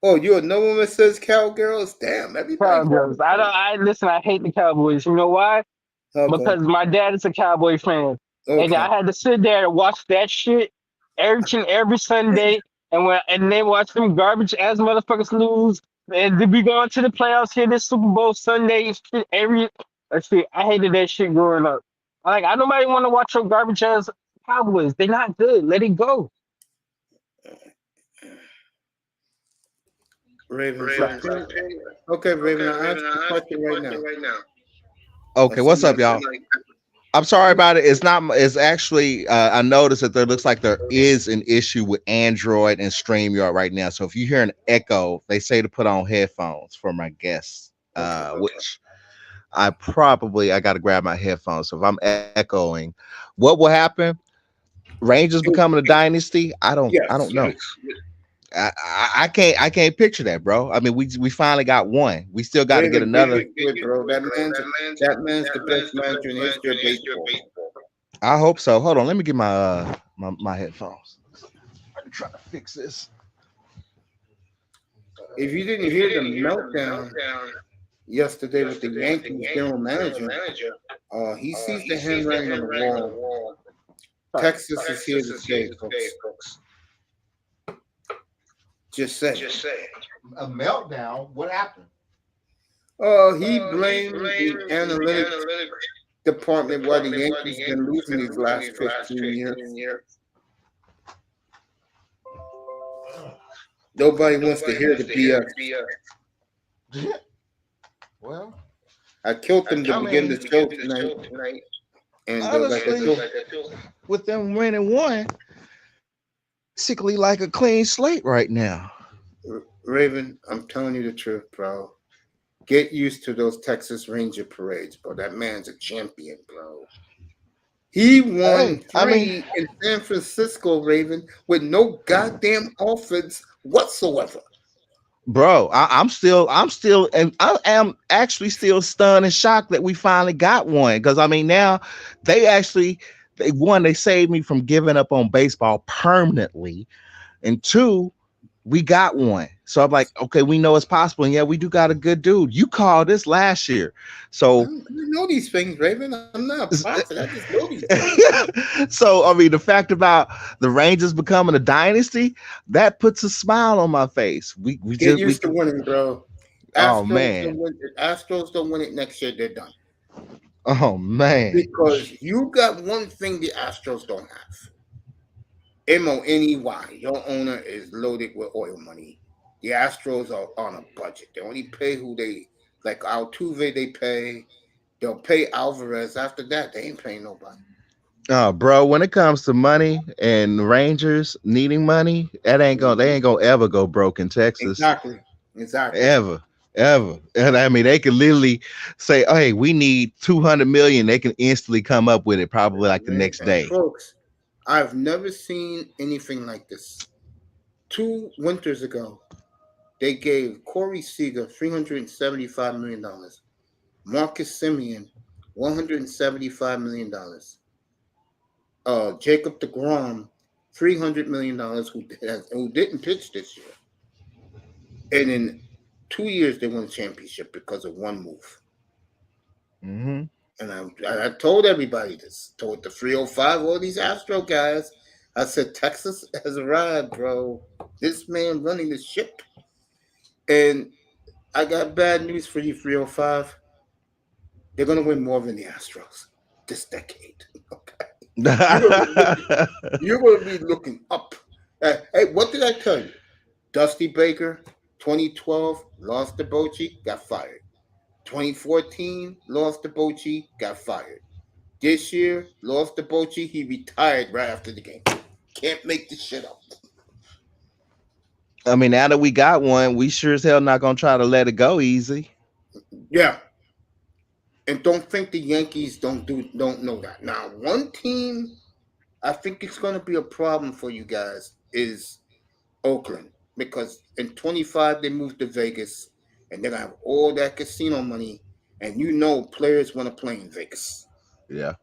Oh, you're no one that says Cowgirls? Damn, everybody. Cowgirls. Listen, I hate the Cowboys. You know why? Okay. Because my dad is a Cowboy fan. Okay. And I had to sit there and watch that shit every Sunday. And they watch them garbage ass motherfuckers lose. And then we going to the playoffs here this Super Bowl Sunday. I hated that shit growing up. I nobody want to watch your garbage ass Cowboys. They're not good. Let it go. Raven. Okay, Raven, I'll answer the question right now. Okay, what's up, y'all? I'm sorry about it. It's actually, I noticed that there looks like there is an issue with Android and StreamYard right now. So if you hear an echo, they say to put on headphones for my guests, which I got to grab my headphones. So if I'm echoing, what will happen? Rangers becoming a dynasty? I don't know. I can't picture that, bro. I mean, we finally got one. We still got to get another. Bro, that man's the best manager in history of baseball. I hope so. Hold on, let me get my my headphones. I'm trying to fix this. If you didn't hear the meltdown yesterday with the Yankees general manager, he sees the handwriting on the wall. Texas is here to stay, folks. Just say. A meltdown? What happened? He blamed the analytics department why the Yankees been losing these last 15 years. Nobody wants to hear the BS. Well, I killed them to begin the show tonight. And honestly, with them winning 1, basically like a clean slate right now. Raven, I'm telling you the truth, bro. Get used to those Texas Ranger parades, bro. That man's a champion, bro. He won 3 in San Francisco, Raven, with no goddamn offense whatsoever. Bro, I'm still, and I am actually still stunned and shocked that we finally got one. Because I mean, now they saved me from giving up on baseball permanently, and 2, we got one. So I'm like, okay, we know it's possible, and yeah, we do got a good dude. You called this last year, so I know these things, Raven. I'm not a prophet. I just know these things. So I mean, the fact about the Rangers becoming a dynasty, that puts a smile on my face. We get used to winning, bro. Oh man, Astros don't win it next year, they're done. Oh man, because you got one thing the Astros don't have. MONEY. Your owner is loaded with oil money. The Astros are on a budget. They only pay who they like. Altuve they pay. They'll pay Alvarez. After that, they ain't paying nobody. Oh, bro, when it comes to money and Rangers needing money, they ain't gonna ever go broke in Texas. Exactly. Ever. And I mean, they could literally say, "Oh, hey, we need 200 million." They can instantly come up with it, probably like the next day. Folks, I've never seen anything like this. 2 winters ago, they gave Corey Seager $375 million, Marcus Semien $175 million, Jacob DeGrom $300 million, who didn't pitch this year. And in 2 years, they won a championship because of one move. Mm-hmm. And I told everybody this, told the 305, all these Astro guys. I said, Texas has arrived, bro. This man running the ship. And I got bad news for you, 305. They're going to win more than the Astros this decade. Okay. You're going to be looking up. Hey, what did I tell you? Dusty Baker, 2012, lost to Bochy, got fired. 2014, lost to Bochy, got fired. This year, lost to Bochy, he retired right after the game. Can't make this shit up. I mean, now that we got one, we sure as hell not gonna try to let it go easy. Yeah. And don't think the Yankees don't know that. Now, one team I think it's gonna be a problem for you guys is Oakland. Because in 25 they moved to Vegas and they're gonna have all that casino money, and you know players want to play in Vegas. Yeah.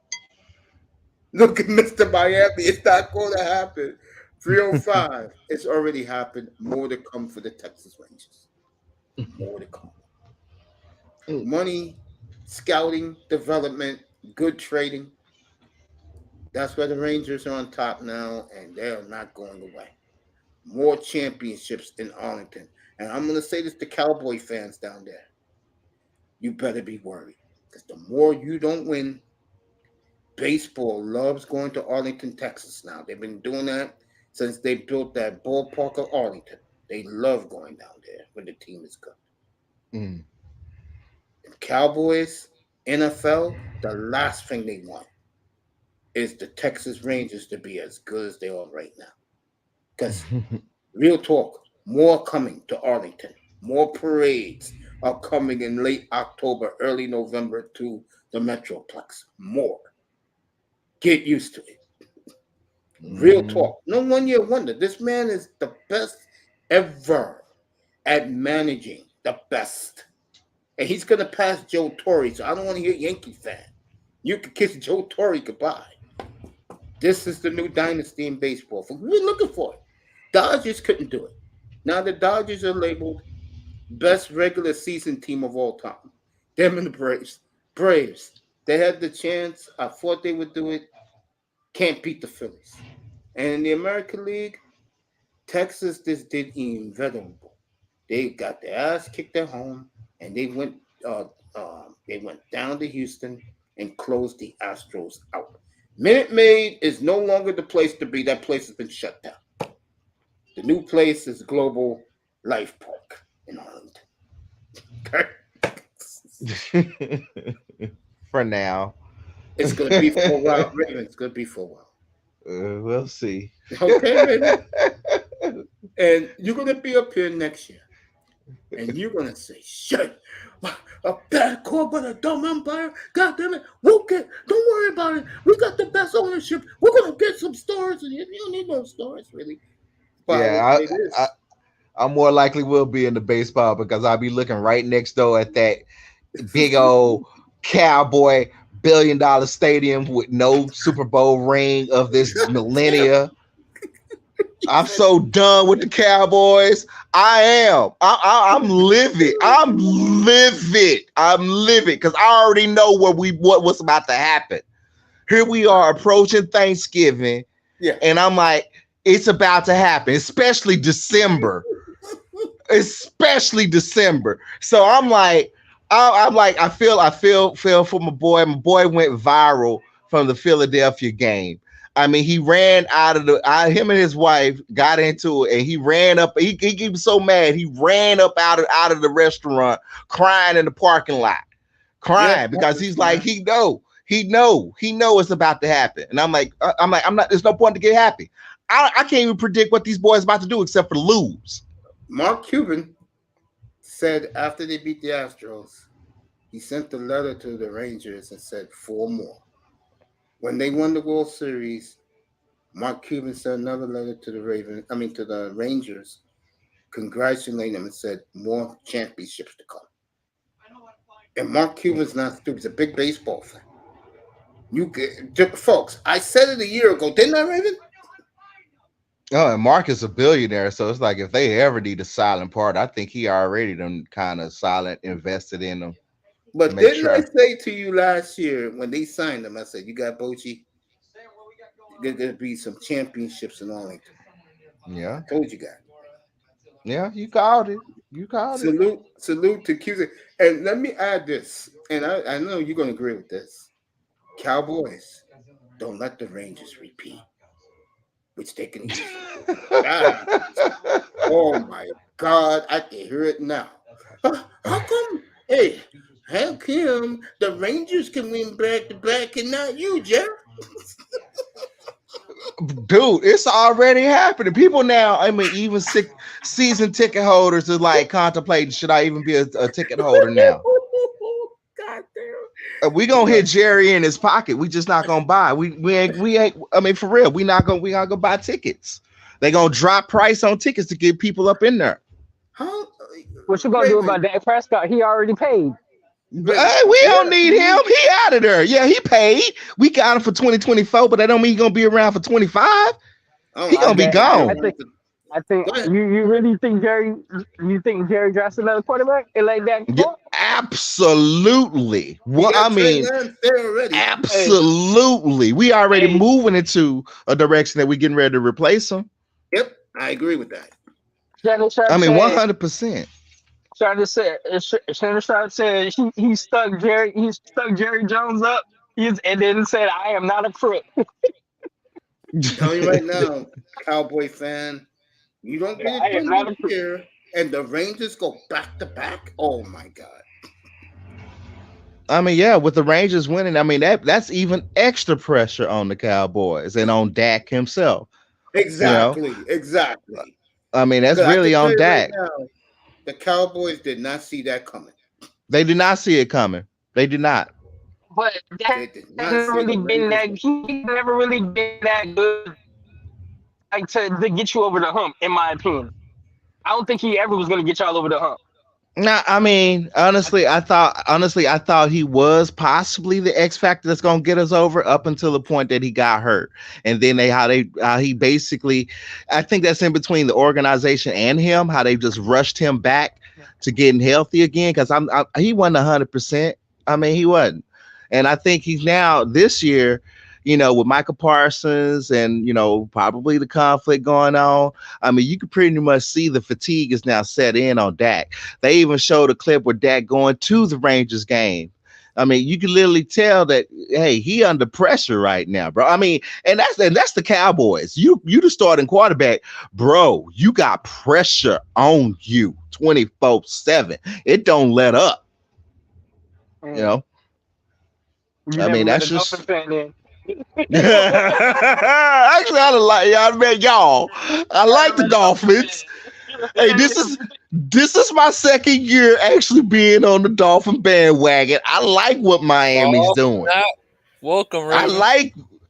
Look at Mr. Miami. It's not going to happen. 305. It's already happened. More to come for the Texas Rangers. More to come. Money, scouting, development, good trading. That's why the Rangers are on top now, and they're not going away. More championships in Arlington. And I'm going to say this to Cowboy fans down there. You better be worried. Because the more you don't win, baseball loves going to Arlington, Texas now. They've been doing that since they built that ballpark of Arlington. They love going down there when the team is good. Mm. Cowboys, NFL, the last thing they want is the Texas Rangers to be as good as they are right now. Because, real talk, more coming to Arlington. More parades are coming in late October, early November to the Metroplex. More. Get used to it. Real talk. No 1 year wonder. This man is the best ever at managing. The best. And he's going to pass Joe Torre. So I don't want to hear Yankee fan. You can kiss Joe Torre goodbye. This is the new dynasty in baseball. We're looking for it. Dodgers couldn't do it. Now the Dodgers are labeled best regular season team of all time. Them and the Braves. Braves. They had the chance. I thought they would do it. Can't beat the Phillies. And in the American League, Texas just did invaluable. They got their ass kicked at home, and they went down to Houston and closed the Astros out. Minute Maid is no longer the place to be. That place has been shut down. The new place is Global Life Park in Arlington. Okay. For now. It's going to be for a while. It's going to be for a while. We'll see. Okay, baby. And you're going to be up here next year. And you're going to say, shit, a bad call by a dumb umpire. God damn it. Don't worry about it. We got the best ownership. We're going to get some stars. And you don't need no stars, really. But yeah, I more likely will be in the baseball because I'll be looking right next door at that big old Cowboy $1 billion stadium with no Super Bowl ring of this millennia. I'm so done with the Cowboys. I am. I'm livid. I'm livid because I already know what's about to happen. Here we are approaching Thanksgiving, and I'm like, it's about to happen, especially December. So I'm like, I feel for my boy. My boy went viral from the Philadelphia game. I mean, he ran out of him and his wife got into it, and he ran up. He was so mad, he ran up out of the restaurant, crying in the parking lot. crying because he's like, he know it's about to happen. And I'm not, there's no point to get happy. I can't even predict what these boys about to do except for lose. Mark Cuban said after they beat the Astros, he sent a letter to the Rangers and said 4 more. When they won the World Series, Mark Cuban sent another letter to the Rangers, congratulating them and said more championships to come. And Mark Cuban's not stupid. He's a big baseball fan. Folks, I said it a year ago, didn't I, Raven? Oh, and Mark is a billionaire, so it's like if they ever need a silent part, I think he already done kind of silent invested in them. But didn't I say to you last year when they signed him, I said, you got Bochy, there's going to be some championships in Arlington. Yeah. I told you guys. Yeah, you called it. Salute to Cuban. And let me add this, and I know you're going to agree with this. Cowboys, don't let the Rangers repeat. Which they can easily do. Oh my God, I can hear it now. How come? Hey, how come the Rangers can win back to back and not you, Jeff? Dude, it's already happening. People now, even season ticket holders are like contemplating, should I even be a ticket holder now? God damn. We gonna hit Jerry in his pocket. We just not gonna buy. We ain't. I mean, for real, we not gonna go buy tickets. They gonna drop price on tickets to get people up in there. How? What you gonna do about Dak Prescott? He already paid. Hey, we don't need him. He out of there. Yeah, he paid. We got him for 2024, but that don't mean he's gonna be around for 25. He gonna be gone. I think you really think Jerry drafts another quarterback and like that? Yeah, absolutely. Well, I mean, absolutely. We already moving into a direction that we're getting ready to replace him. Yep, I agree with that. I mean, 100%. Shannon Sharp said he stuck Jerry Jones up. And then said, "I am not a crook." Tell you right now, Cowboy fan. You don't get it done here, and the Rangers go back to back. Oh my God! I mean, yeah, with the Rangers winning, I mean that's even extra pressure on the Cowboys and on Dak himself. Exactly. I mean, that's really on Dak. Right now, the Cowboys did not see that coming. They did not see it coming. They did not. But Dak hasn't really been that. He's never really been that good. Like to get you over the hump, in my opinion. I don't think he ever was going to get y'all over the hump. Nah, I mean, honestly, I thought he was possibly the X factor that's going to get us over up until the point that he got hurt, and then he basically, I think that's in between the organization and him, how they just rushed him back to getting healthy again because he wasn't 100%. I mean, he wasn't, and I think he's now this year. With Michael Parsons and, probably the conflict going on. I mean, you can pretty much see the fatigue is now set in on Dak. They even showed a clip with Dak going to the Rangers game. I mean, you can literally tell that, hey, he under pressure right now, bro. I mean, and that's the Cowboys. You the starting quarterback, bro. You got pressure on you 24/7. It don't let up. I mean, that's just. Actually, I like y'all, man. I like the Dolphins. Hey, this is my second year actually being on the Dolphin bandwagon. I like what Miami's doing. Welcome, Raven.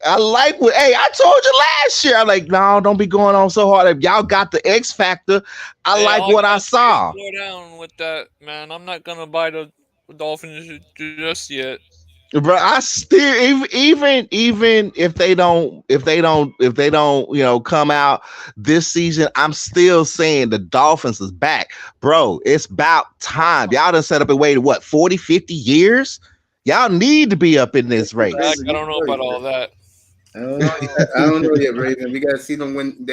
I like what. Hey, I told you last year. I'm like, no, don't be going on so hard. If y'all got the X factor, I like what I saw. Slow down with that, man. I'm not gonna buy the Dolphins just yet. Bro, I still even if they don't come out this season, I'm still saying the Dolphins is back. Bro, it's about time. Y'all done set up and waited 40, 50 years? Y'all need to be up in this race. I don't know about all that. I don't know yet, Raven. We gotta see them when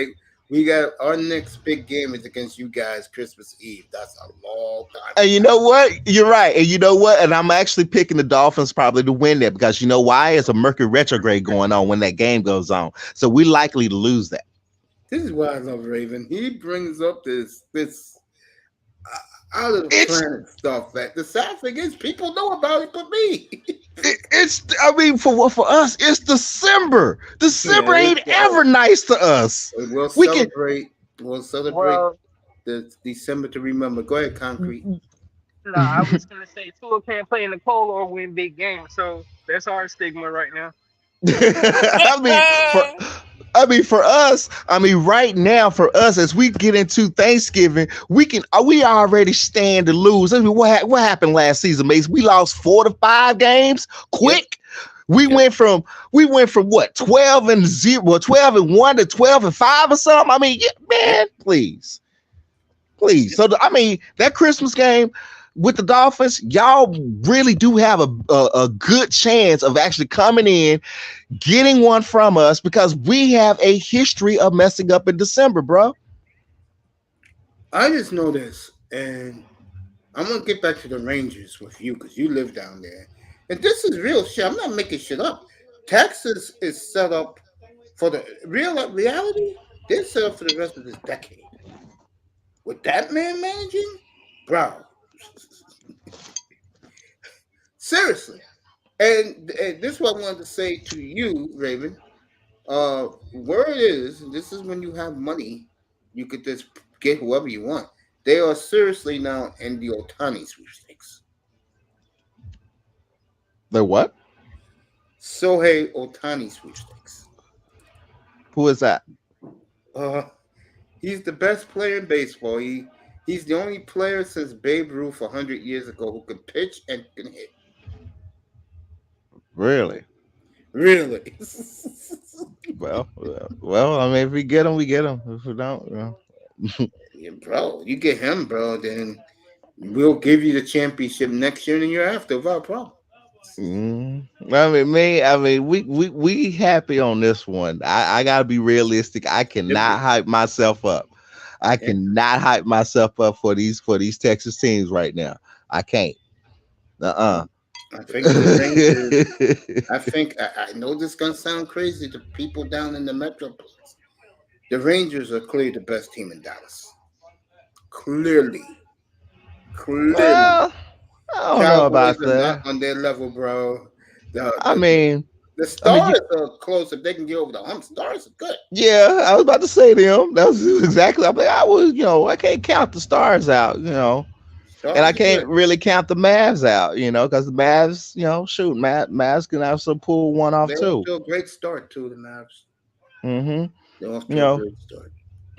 we got our next big game is against you guys Christmas Eve. That's a long time. And you know what? You're right. And you know what? And I'm actually picking the Dolphins probably to win that because you know why? It's a Mercury retrograde going on when that game goes on. So we're likely to lose that. This is why I love Raven. He brings up this. out of the planet stuff. That the sad thing is, people know about it, but me. I mean, for us, it's December. December ain't ever nice to us. We'll celebrate. We'll celebrate the December to remember. Go ahead, Concrete. No, I was gonna say Tua can't play in the cold or win big games, so that's our stigma right now. I mean, for us, right now, for us, as we get into Thanksgiving, we already stand to lose. I mean, what happened last season, Mace? We lost 4 to 5 games quick. We went from what 12-0, 12-1 to 12-5 or something. I mean, man, please. So that Christmas game with the Dolphins, y'all really do have a good chance of actually coming in, getting one from us, because we have a history of messing up in December, bro. I just know this, and I'm gonna get back to the Rangers with you because you live down there, and this is real shit. I'm not making shit up. Texas is set up for the reality. They're set up for the rest of this decade. With that man managing, bro. Seriously. And this is what I wanted to say to you, Raven. Word is, this is when you have money, you could just get whoever you want. They are seriously now in the Ohtani sweepstakes. The what? Shohei Ohtani sweepstakes. Who is that? He's the best player in baseball. He's the only player since Babe Ruth 100 years ago who can pitch and can hit. Really? Well, I mean, if we get him, we get him. If we don't, yeah, bro, you get him, bro, then we'll give you the championship next year and the year after without a problem. We happy on this one. I gotta be realistic. I cannot hype myself up. I cannot hype myself up for these Texas teams right now. I can't. I think the Rangers, I know this gonna sound crazy to people down in the Metroplex. The Rangers are clearly the best team in Dallas. Clearly. Well, I don't know about that. Not on their level, bro. The Stars are close. If they can get over the hump, Stars are good. Yeah, I was about to say them. That was exactly. I can't count the Stars out, Stars, and I can't really count the Mavs out, because the Mavs, Mavs can also pull one off too. They're a great start too, the Mavs. They're off to a great start.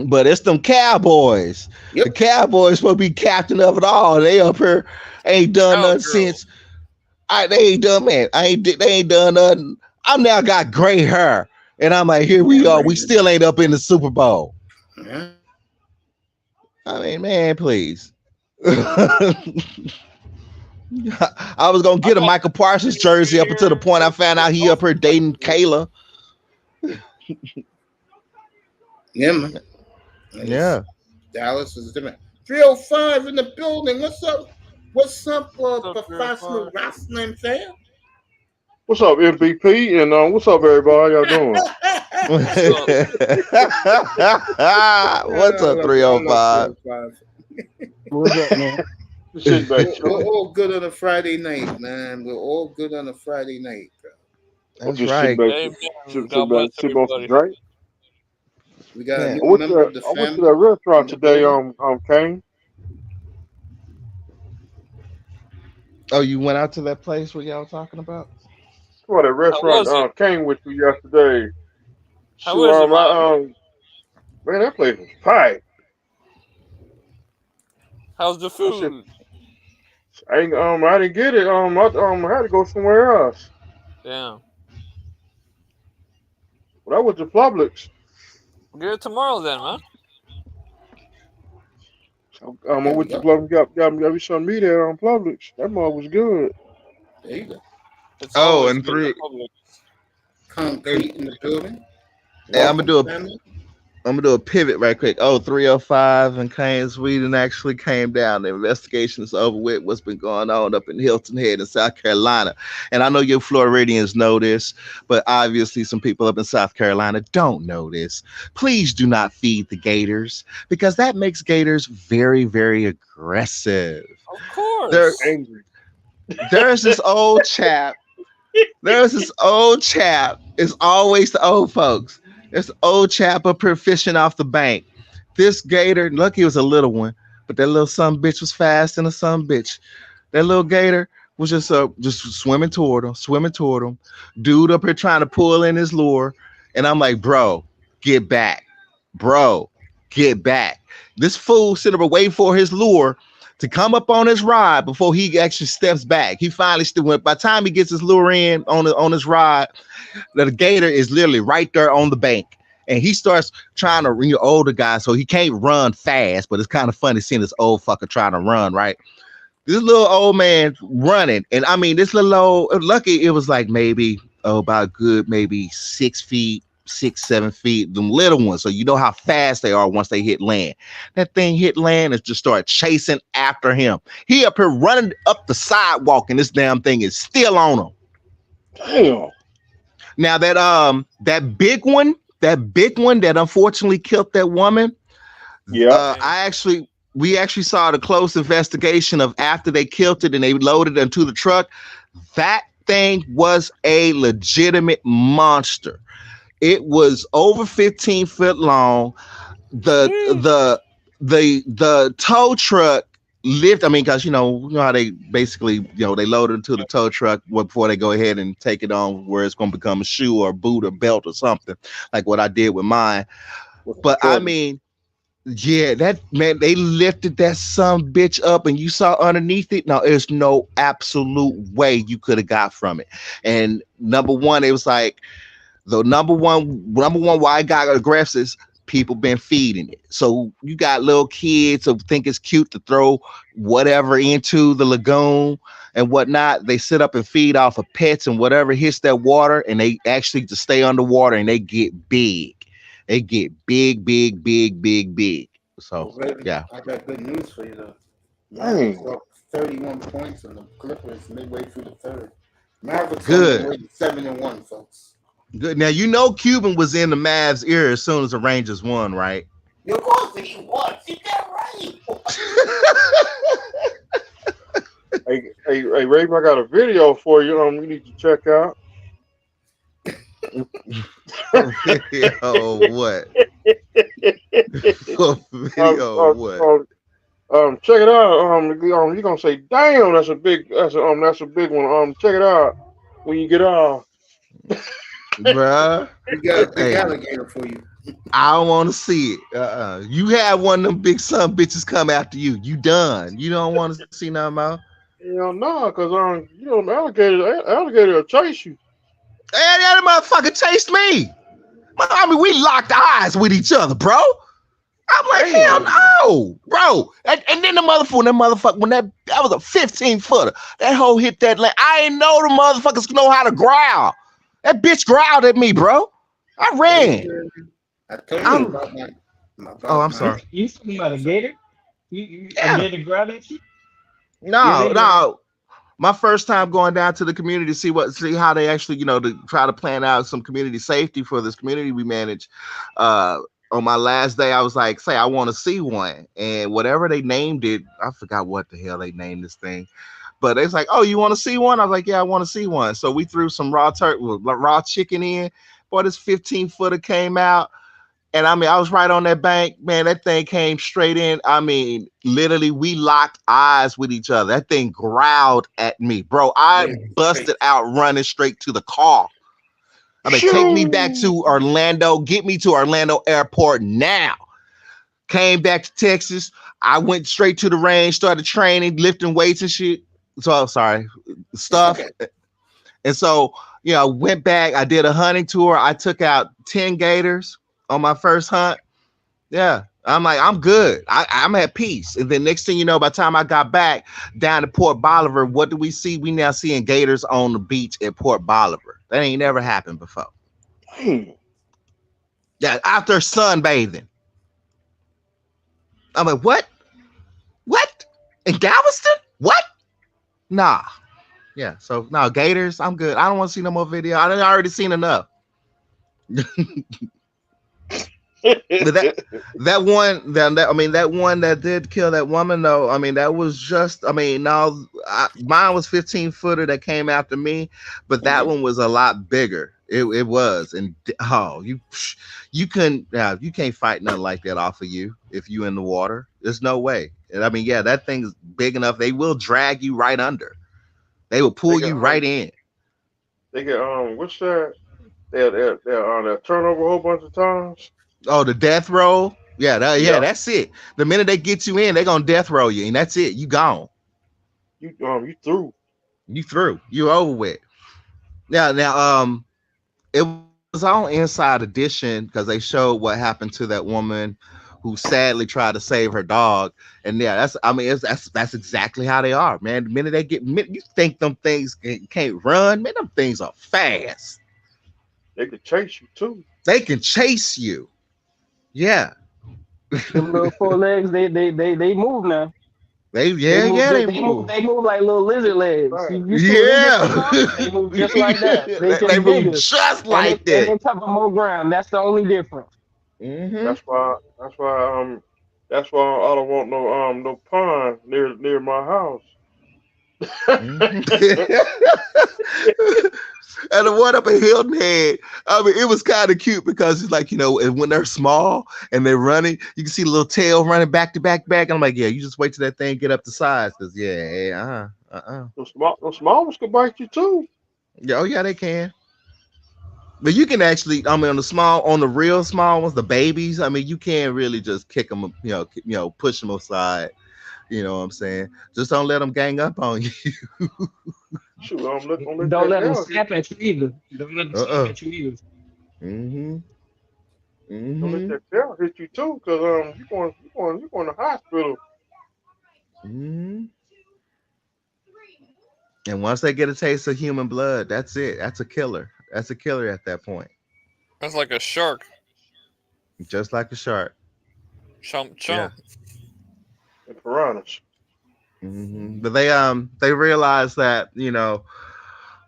But it's them Cowboys. Yep. The Cowboys supposed to be captain of it all. They up here ain't done nothing since. They ain't done, man. They ain't done nothing. I'm now got gray hair, and I'm like, here we are. We still ain't up in the Super Bowl. Yeah. I mean, man, please. I was gonna get a Michael Parsons jersey up until the point I found out he up here dating Kayla. Yeah, man. Yeah. Dallas is different. 305 in the building. What's up? What's up, professional wrestling fan? What's up, MVP? And what's up, everybody? How y'all doing? What's up, 305? What's up, man? We're all good on a Friday night, man. We're all good on a Friday night, bro. That's right. God bless everybody. We got a new member of the family. I went to that restaurant today, Kane. Oh, you went out to that place where y'all talking about? Well, that restaurant Kane went to yesterday. How was it, man, that place was tight. How's the food? I didn't get it. I had to go somewhere else. Damn. Well, that was the Publix. Get it tomorrow then, man. I went to Publix, got me some meat there on Publix. That mug was good. There you go. And through Concrete in the building. Yeah, I'm gonna do I'm gonna do a pivot right quick. Oh, 305 in Kane, Sweden actually came down. The investigation is over with. What's been going on up in Hilton Head in South Carolina? And I know you Floridians know this, but obviously some people up in South Carolina don't know this. Please do not feed the gators because that makes gators very, very aggressive. Of course. They're Angry. There's this old chap. There's this old chap. It's always the old folks. This old chap up here fishing off the bank. This gator, lucky it was a little one, but that little son bitch was fast and a son bitch. That little gator was just swimming toward him. Dude up here trying to pull in his lure. And I'm like, bro, get back. Bro, get back. This fool sitting up waiting for his lure to come up on his rod before he actually steps back. He finally still went. By the time he gets his lure in on his rod, the gator is literally right there on the bank. And he starts trying to ring the older guy, so he can't run fast, but it's kind of funny seeing this old fucker trying to run, right? This little old man running. And I mean, this little old, lucky it was like maybe, about good, maybe 6 feet, 6-7 feet, them little ones. So you know how fast they are once they hit land. That thing hit land and just started chasing after him. He up here running up the sidewalk, and this damn thing is still on him. Damn. Now that big one that unfortunately killed that woman. Yeah. We actually saw the close investigation of after they killed it and they loaded it into the truck. That thing was a legitimate monster. It was over 15 foot long. The tow truck lift. I mean, because you know how they basically, they load it into the tow truck before they go ahead and take it on where it's going to become a shoe or a boot or belt or something, like what I did with mine. But I mean, yeah, that man, they lifted that son bitch up, and you saw underneath it. Now, there's no absolute way you could have got from it. And number one, it was like the number one why I got aggressive is people been feeding it. So you got little kids who think it's cute to throw whatever into the lagoon and whatnot. They sit up and feed off of pets and whatever hits that water, and they actually just stay underwater and they get big. They get big. So yeah. I got good news for you though. Dang. 31 points in the Clippers midway through the third. Mavericks Good. 7-1, folks. Good. Now you know Cuban was in the Mavs' ear as soon as the Rangers won, right? Of course he was. You got right. Hey, Raven, I got a video for you. You need to check out. Video what? Video what? Check it out. You're gonna say, "Damn, that's a big one." Check it out when you get off. Bruh. We got a big alligator for you. I don't want to see it. You had one of them big son bitches come after you. You done. You don't want to see nothing more? No, because the alligator will chase you. Hey, that motherfucker chased me. I mean, we locked eyes with each other, bro. I'm like, hell no, bro. And then the motherfucker, when that was a 15-footer, that hoe hit that land. I ain't know the motherfuckers know how to growl. That bitch growled at me, bro. I ran. I told you about my I'm sorry. You talking about a gator? A gator growled at you? No. My first time going down to the community to see how they actually, to try to plan out some community safety for this community we manage. On my last day, I was like, I want to see one. And whatever they named it, I forgot what the hell they named this thing. But it's like, oh, you want to see one? I was like, yeah, I want to see one. So we threw some raw chicken in. Boy, this 15-footer came out. And I mean, I was right on that bank, man. That thing came straight in. I mean, literally, we locked eyes with each other. That thing growled at me, bro. I busted out running straight to the car. I mean, take me back to Orlando. Get me to Orlando Airport now. Came back to Texas. I went straight to the range, started training, lifting weights and shit. So stuff. Okay. And so, went back. I did a hunting tour. I took out 10 gators on my first hunt. Yeah. I'm like, I'm good. I'm at peace. And then next thing you know, by the time I got back down to Port Bolivar, what do we see? We now seeing gators on the beach at Port Bolivar. That ain't never happened before. Yeah, after sunbathing. I'm like, what? What? In Galveston? What? Nah. Yeah. So no, Gators. I'm good. I don't want to see no more video. I already seen enough. But that one that did kill that woman though. I mean, that was just. I mean, now mine was 15-footer that came after me, but that one was a lot bigger. It was, and you couldn't. You can't fight nothing like that off of you if you in the water. There's no way. And I mean, yeah, that thing's big enough. They will drag you right under. They will pull you right in. They get what's that? They'll turn over a whole bunch of times. Oh, the death roll. Yeah, that's it. The minute they get you in, they're gonna death roll you, and that's it. You gone. You through. You through. You over with. Now, it was on Inside Edition because they showed what happened to that woman who sadly tried to save her dog. And yeah, that's exactly how they are, man. The minute they you think them things can't run, man. Them things are fast. They can chase you too. They can chase you. Yeah. Them little 4 legs, they move now. They move. They move like little lizard legs. They move just like that. They move just like that. And they cover more ground. That's the only difference. Mm-hmm. That's why I don't want no pond near my house. And the one up in Hilton Head, I mean, it was kind of cute because it's like, when they're small and they're running, you can see the little tail running back to back. And I'm like, yeah, you just wait till that thing get up to size. Cause Those small ones can bite you too. Yeah, oh yeah, they can. But you can actually, on the real small ones, the babies, I mean, you can't really just kick them, push them aside. You know what I'm saying? Just don't let them gang up on you. Shoot, don't let them snap at you either. Don't let them snap at you either. Mm-hmm. Don't let that tail hit you too, because you're going to hospital. Mm-hmm. And once they get a taste of human blood, that's it. That's a killer. That's a killer at that point. That's like a shark. Just like a shark. Chomp. Yeah. The piranhas. Mm-hmm. But they realize that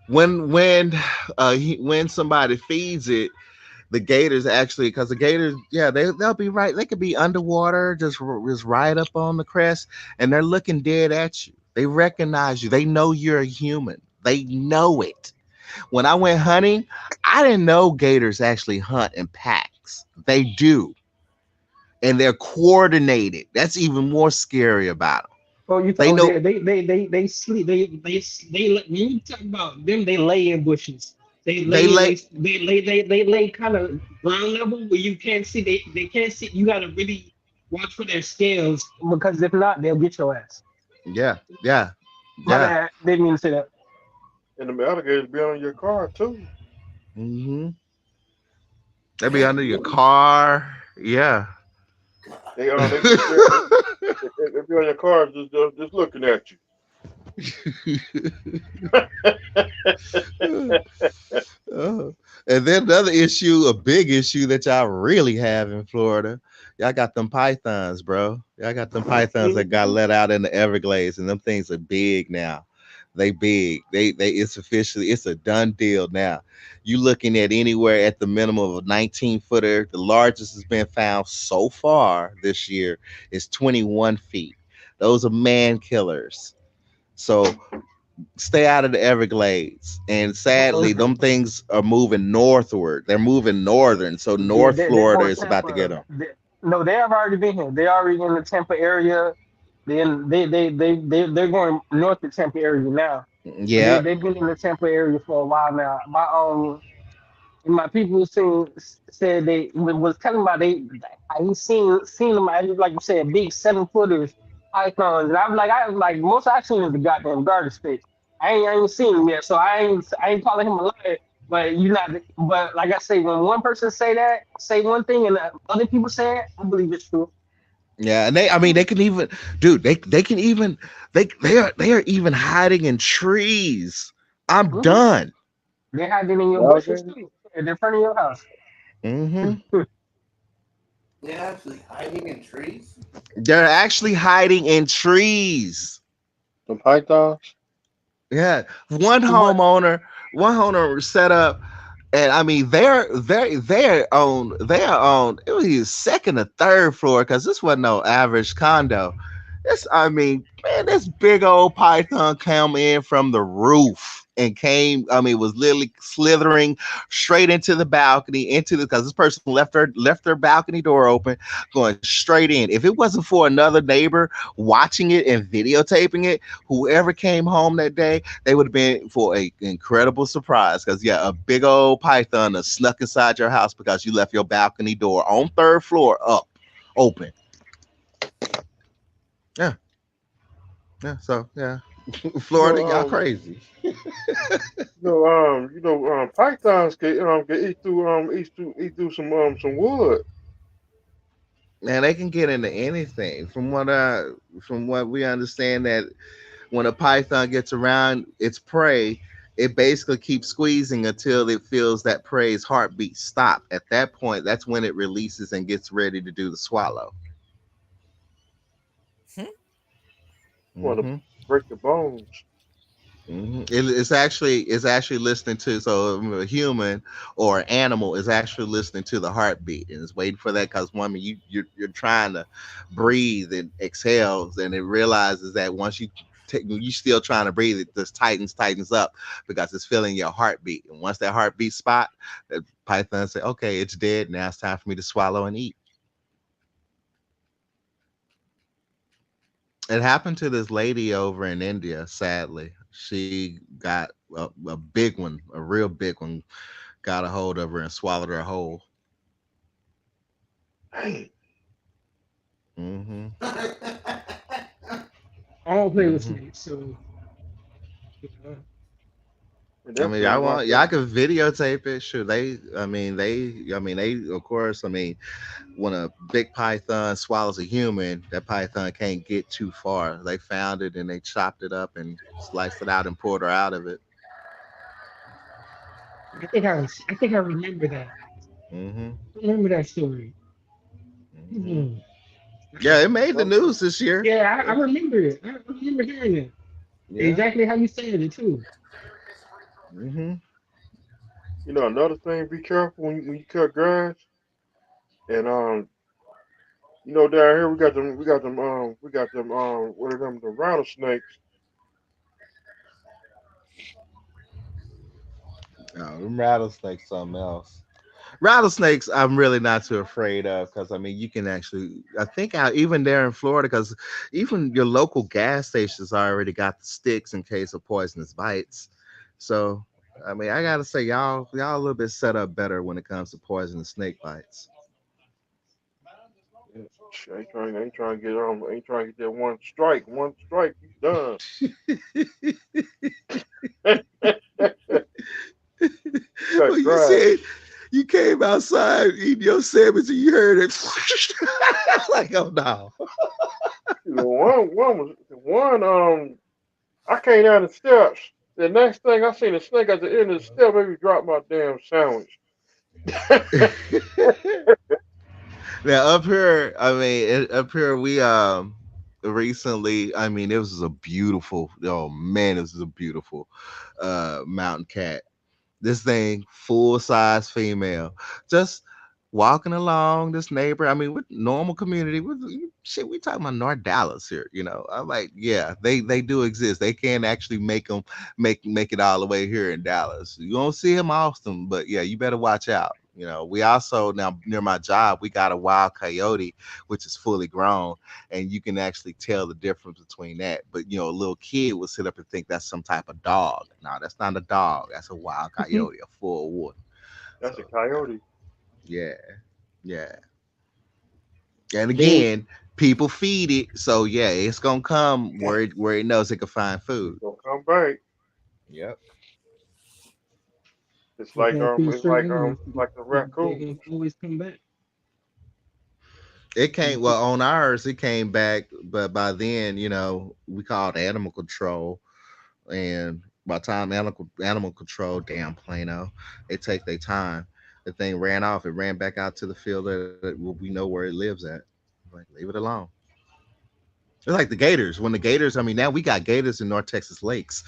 when somebody feeds it, the gators actually, because the gators, they'll be right. They could be underwater, just right up on the crest, and they're looking dead at you. They recognize you. They know you're a human. They know it. When I went hunting, I didn't know gators actually hunt in packs. They do. And they're coordinated. That's even more scary about them. Oh, they know they sleep. When you talk about them, they lay in bushes. They lay kind of ground level where you can't see. They can't see. You gotta really watch for their scales because if not, they'll get your ass. Yeah. Didn't mean to say that. And the alligators be on your car too. Mm-hmm. They be under your car. Yeah. They be on your car just looking at you. And then another issue, a big issue that y'all really have in Florida, y'all got them pythons, bro. Y'all got them pythons that got let out in the Everglades, and them things are big now. They big. It's a done deal now. You looking at anywhere at the minimum of a 19-footer. The largest has been found so far this year is 21 feet. Those are man killers. So stay out of the Everglades. And sadly, them things are moving northward. They're moving northern. So North Florida is about to get them. No, they have already been here. They're already in the Tampa area. They're going north to Tampa area now. Yeah, they've been in the Tampa area for a while now. My people said they was telling about I seen them, like you said, big 7-footers pythons, and I was like most I seen is the goddamn garter snake. I ain't seen him yet, so I ain't calling him a liar. But But like I say, when one person say one thing, and other people say it, I believe it's true. Yeah, and they can even, dude, they are even hiding in trees. I'm done. They're hiding in your bushes too. They're in front of your house. Mm-hmm. They're actually hiding in trees. They're actually hiding in trees. The pythons. Yeah, What? one homeowner set up, and I mean they're on it was his second or third floor because this wasn't no average condo. This I mean, man, this big old python came in from the roof and came. I mean, was literally slithering straight into the balcony, into the because this person left their balcony door open, going straight in. If it wasn't for another neighbor watching it and videotaping it, whoever came home that day, they would have been for a incredible surprise because yeah, a big old python that snuck inside your house because you left your balcony door on third floor up open. Yeah, yeah. So yeah, You Florida, know, y'all crazy. pythons can eat through some wood. Man, they can get into anything. From what we understand that when a python gets around its prey, it basically keeps squeezing until it feels that prey's heartbeat stop. At that point, that's when it releases and gets ready to do the swallow. Hmm? Want to Hmm. break the bones. It's actually listening to so a human or an animal is actually listening to the heartbeat and it's waiting for that because woman you're trying to breathe and exhales and it realizes that once you still trying to breathe it just tightens up because it's feeling your heartbeat and once that heartbeat spot the python say okay it's dead now it's time for me to swallow and eat. It happened to this lady over in India. Sadly, she got a big one, a real big one, got a hold of her and swallowed her whole. Dang. Hmm. I don't play with Hmm. snakes, so And I mean, I definitely watch want that. y'all can videotape it. Sure, they, of course, I mean, when a big python swallows a human, that python can't get too far. They found it and they chopped it up and sliced it out and pulled her out of it. I think I remember that. Hmm. I remember that story. Hmm. Mhm. Yeah, it made the Some, news this year. Yeah, I remember it. I remember hearing it. Yeah. Exactly how you said it too. Hmm. another thing. Be careful when you cut grass. And down here what are them? The rattlesnakes. Oh, them rattlesnakes, something else. Rattlesnakes, I'm really not too afraid of because I mean, you can actually, I think, even there in Florida, because even your local gas stations already got the sticks in case of poisonous bites. So, I mean, I gotta say, y'all a little bit set up better when it comes to poisonous snake bites. Ain't trying to get that one strike. One strike, you done. Well, Cut you grass. said you came outside eating your sandwich and you heard it. Like, oh no. One. I came down the steps. The next thing I seen a snake at the end of the step, maybe drop my damn sandwich. Now up here, I mean, up here we recently, I mean, it was a beautiful. Oh man, this is a beautiful mountain cat. This thing, full size female, just walking along this neighbor. I mean, with normal community, with shit, we talking about North Dallas here. I'm like, yeah, they do exist. They can actually make them make it all the way here in Dallas. You don't see them often, but yeah, you better watch out. We also now near my job, we got a wild coyote, which is fully grown, and you can actually tell the difference between that. But a little kid would sit up and think that's some type of dog. No, that's not a dog. That's a wild coyote, a full wood. That's a So coyote. yeah, yeah. And Then again, people feed it, so yeah, it's gonna come where it knows it can find It's food. gonna come back. Yep. It's if like that food certain animals, the they're raccoons. gonna always come back. It came well on ours. It came back, but by then, we called animal control, and by the time animal control, damn Plano, they take their time. The thing ran off. It ran back out to the field that we know where it lives at. Like, leave it alone. It's like the Gators. When the Gators, I mean, now we got Gators in North Texas lakes,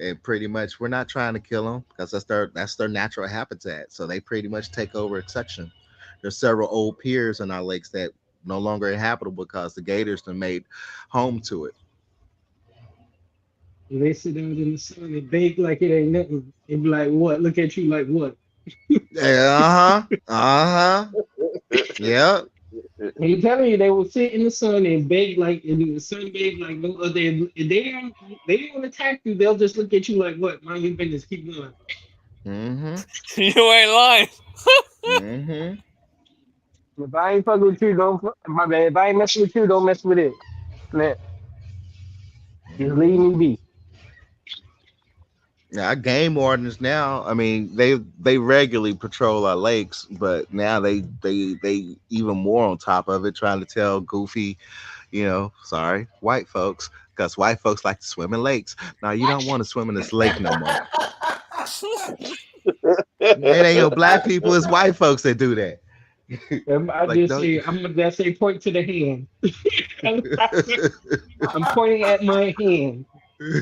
and pretty much we're not trying to kill them because that's their natural habitat. So they pretty much take over a section. There's several old piers in our lakes that no longer inhabitable because the Gators have made home to it. They sit down in the sun and bake like it ain't nothing. They be like, what? Look at you like what? Uh huh. Uh huh. Yeah. I'm telling you, they will sit in the sun and bake like in the sun bake like no other. If they don't attack you, they'll just look at you like what? Mind your business, keep going. Mm You ain't lying. hmm. Mm hmm. If I ain't fucking with you, my bad. If I ain't messing with you, don't mess with it. Man, just leave me be. Yeah, our game wardens now. I mean, they regularly patrol our lakes, but now they even more on top of it, trying to tell goofy, sorry, white folks, because white folks like to swim in lakes. Now you don't want to swim in this lake no more. It ain't your black people, it's white folks that do that. I Like just don't. say I'm gonna say point to the hand. I'm pointing at my hand.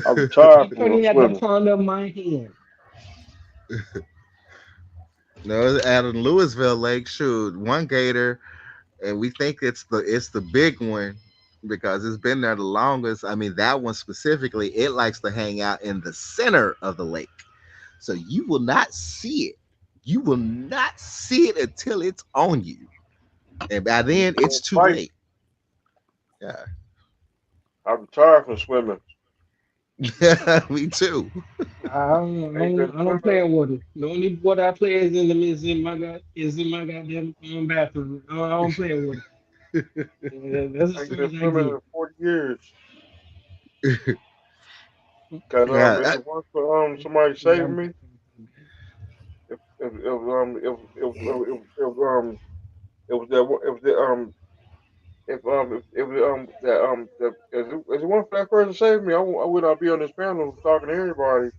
I'm retired I'm from no pointing at the swimming. palm of my hand. No, it's out in Louisville Lake. Shoot, one gator, and we think it's the big one because it's been there the longest. I mean, that one specifically, it likes to hang out in the center of the lake, so you will not see it. You will not see it until it's on you, and by then it's too Fight. late. Yeah, I'm retired from swimming. me too. Ain't been I don't play swimming. in water. The only water I play is in my goddamn bathroom. I don't play in water. That's as Ain't far been as I swimming get. in 40 years. Cause Yeah, if it weren't for somebody saving me, if that if the if it weren't for that person saving me, I would not be on this panel talking to everybody.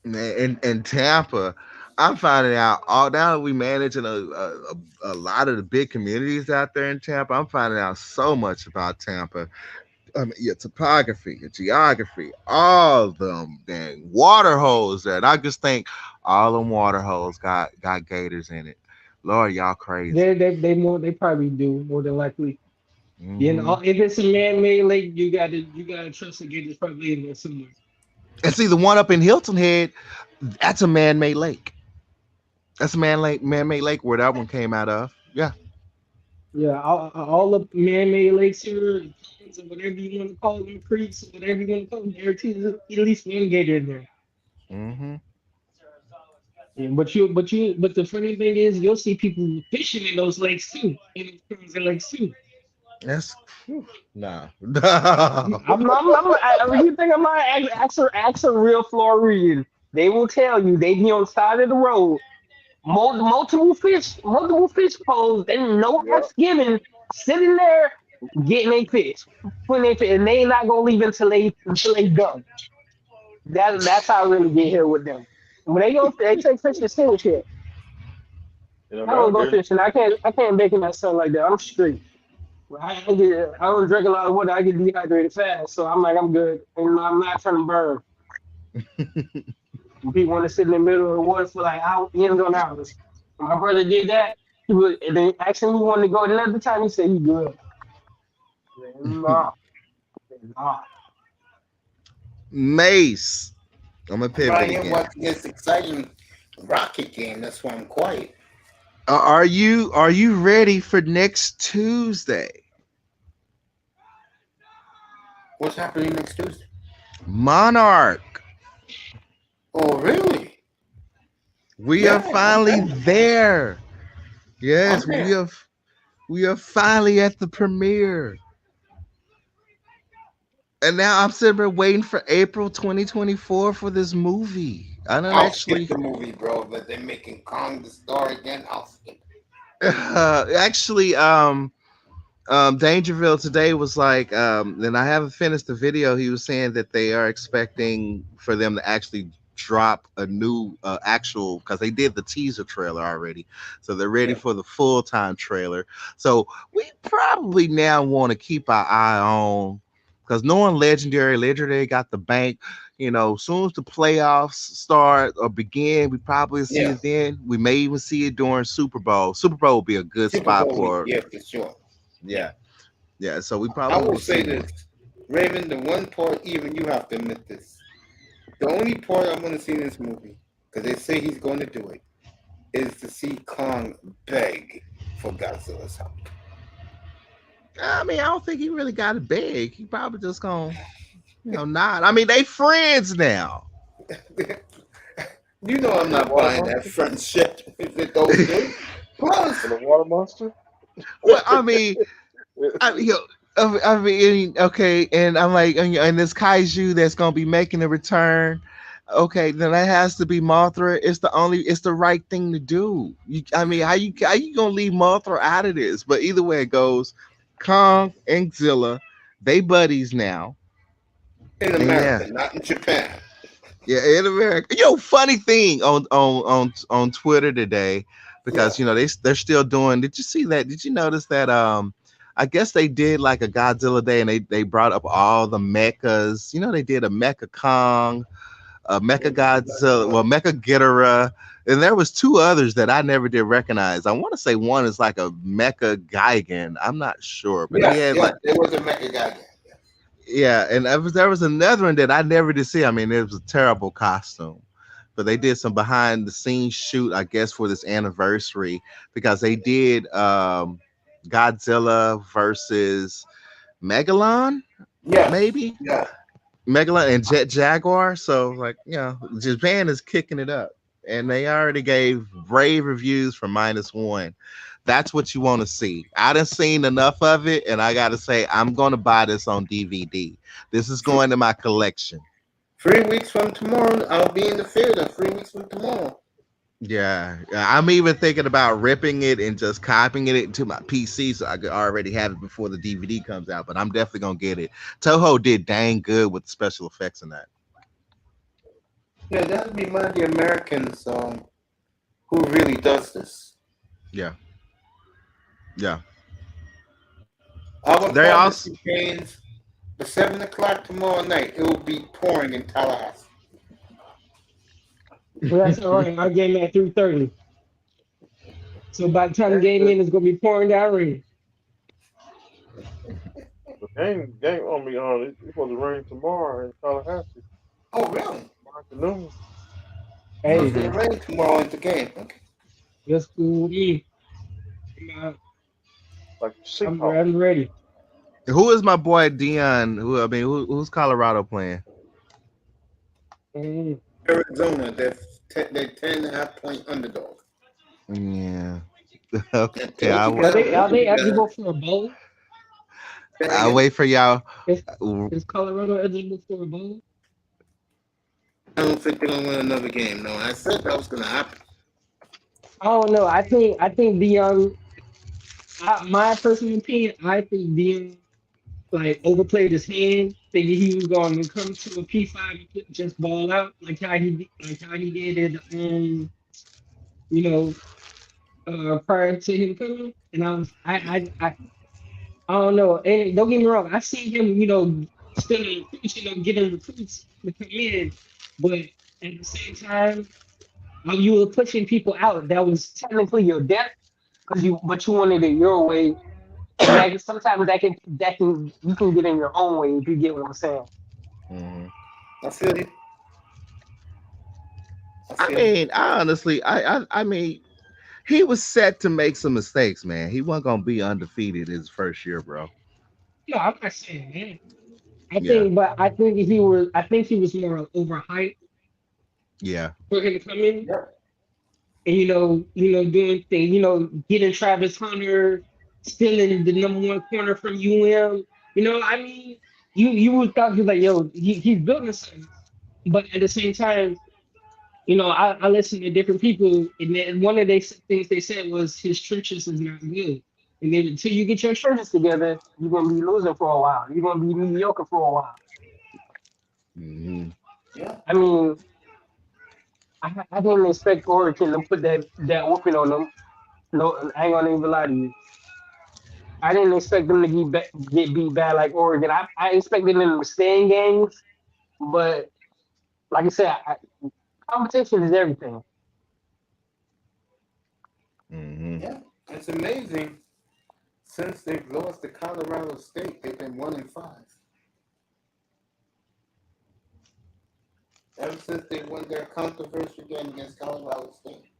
man, in Tampa, I'm finding out all now that we managing a lot of the big communities out there in Tampa. I'm finding out so much about Tampa. I mean, your topography, your geography, all them dang water holes there. And I just think all them water holes got gators in it. Lord, y'all crazy. They probably do more than likely. Hmm. If it's a man-made lake, you gotta trust the gate is probably in there somewhere. And see the one up in Hilton Head, that's a man-made lake. That's a man-made lake where that one came out of. Yeah. Yeah, all the man-made lakes here, ponds, or whatever you want to call them, creeks, or whatever you want to call them, guaranteed there's at least one gator in there. Hmm. Yeah, but the funny thing is, you'll see people fishing in those lakes too, in those ponds and lakes too. That's nah. No. You think I'm not ask a real Floridian? They will tell you they be on the side of the road, multiple fish poles, and no Yeah, F's given, sitting there getting a fish, putting a fish, and they not gonna leave until they done. That's how I really get here with them. When they take fish to still shit. I don't go nowadays, fishing. I can't bake in that sun like that. I'm straight. I don't drink a lot of water. I get dehydrated fast, so I'm like I'm good. And I'm not trying to burn. And people want to sit in the middle of the water for like hours, ends on hours. My brother did that. And then actually we wanted to go another time. He said he good. I said, nah, nah. Mace. I'm gonna pivot Ryan again. watching this exciting Rocket game. That's why I'm quiet. Are you ready for next Tuesday? What's happening next Tuesday? Monarch. Oh, really? We Yeah, are finally I'm there. there. Yes, I'm there. we are finally at the premiere. And now I'm sitting there waiting for April 2024 for this movie. I don't I'll skip actually the movie, bro. But they're making Kong the star again. I'll skip. actually Dangerville today was like and I haven't finished the video. He was saying that they are expecting for them to actually drop a new actual, because they did the teaser trailer already, so they're ready for the full-time trailer. So we probably now want to keep our eye on, because knowing Legendary got the bank. Soon as the playoffs start or begin, we probably see it then. We may even see it during Super Bowl. Super Bowl will be a good spot for. Yeah, for sure. Yeah. So we probably. I will say this, Raymond. The one part, even you have to admit this. The only part I want to see in this movie, because they say he's going to do it, is to see Kong beg for Godzilla's help. I mean, I don't think he really got to beg. He probably just gonna. Not. I mean, they friends now. I'm not buying that friendship. It goes good. Plus, the water monster. Well, I mean, okay, and I'm like, and this kaiju that's gonna be making a return. Okay, then that has to be Mothra. It's the right thing to do. How you gonna leave Mothra out of this? But either way it goes, Kong and Zilla, they buddies now. In America, not in Japan. Yeah, in America. Funny thing on Twitter today, because they're still doing. Did you see that? Did you notice that? I guess they did like a Godzilla Day, and they brought up all the mechas. They did a Mecha Kong, a Mecha Godzilla, well, Mecha Ghidorah, and there was two others that I never did recognize. I want to say one is like a Mecha Gigan. I'm not sure, but there was a Mecha Gigan. Yeah, and there was another one that I never did see. I mean, it was a terrible costume, but they did some behind the scenes shoot, I guess, for this anniversary, because they did Godzilla versus Megalon, maybe, Megalon and Jet Jaguar. So Japan is kicking it up, and they already gave rave reviews for -1. That's what you want to see. I done seen enough of it, and I gotta say, I'm gonna buy this on DVD. This is going to my collection. 3 weeks from tomorrow, I'll be in the theater. 3 weeks from tomorrow. Yeah, I'm even thinking about ripping it and just copying it into my PC so I could already have it before the DVD comes out. But I'm definitely gonna get it. Toho did dang good with the special effects in that. Yeah, that would be one of the Americans who really does this. Yeah. They also games. At 7:00 tomorrow night, it will be pouring in Tallahassee. Well, that's all right. Our game at 3:30. So by the time the game in, it's gonna be pouring down rain. The game on me on it's supposed to rain tomorrow in Tallahassee. Oh, really? Afternoon. Hey, it's gonna rain tomorrow in the game. Okay. That's cool with me. I'm ready. Who is my boy Dion? Who's Colorado playing? Arizona. They're 10.5-point underdog. Yeah. Okay. Are they eligible for a bowl? I'll wait for y'all. Is Colorado eligible for a bowl? I don't think they're gonna win another game. No, I said that was gonna happen. I don't know. I think Dion. My personal opinion, I think Dion overplayed his hand, thinking he was going to come to a P5 and just ball out like how he did it. Prior to him coming, and I don't know. And don't get me wrong, I see him, still, getting recruits to come in, but at the same time, you were pushing people out. That was technically your death, but you wanted it your way. And sometimes that can you can get in your own way if you get what I'm saying. Mm-hmm. I feel you. I mean, he was set to make some mistakes, man. He wasn't gonna be undefeated his first year, bro. No, I'm not saying that. I think he was more overhyped. Yeah. For him to come in. Yeah. And doing things, getting Travis Hunter, stealing the #1 corner from UM. You would thought he's like, yo, he's building something. But at the same time, I listened to different people, and then one of the things they said was his trenches is not good. And then until you get your trenches together, you're gonna be losing for a while. You're gonna be mediocre for a while. Mm-hmm. Yeah. I mean, I didn't expect Oregon to put that whooping on them. No, I ain't gonna even lie to you. I didn't expect them to get beat bad like Oregon. I expected them to stay in games, but like I said, competition is everything. Mm-hmm. Yeah, it's amazing. Since they've lost to Colorado State, they've been 1-5. Ever since they won their controversial game against Colorado State.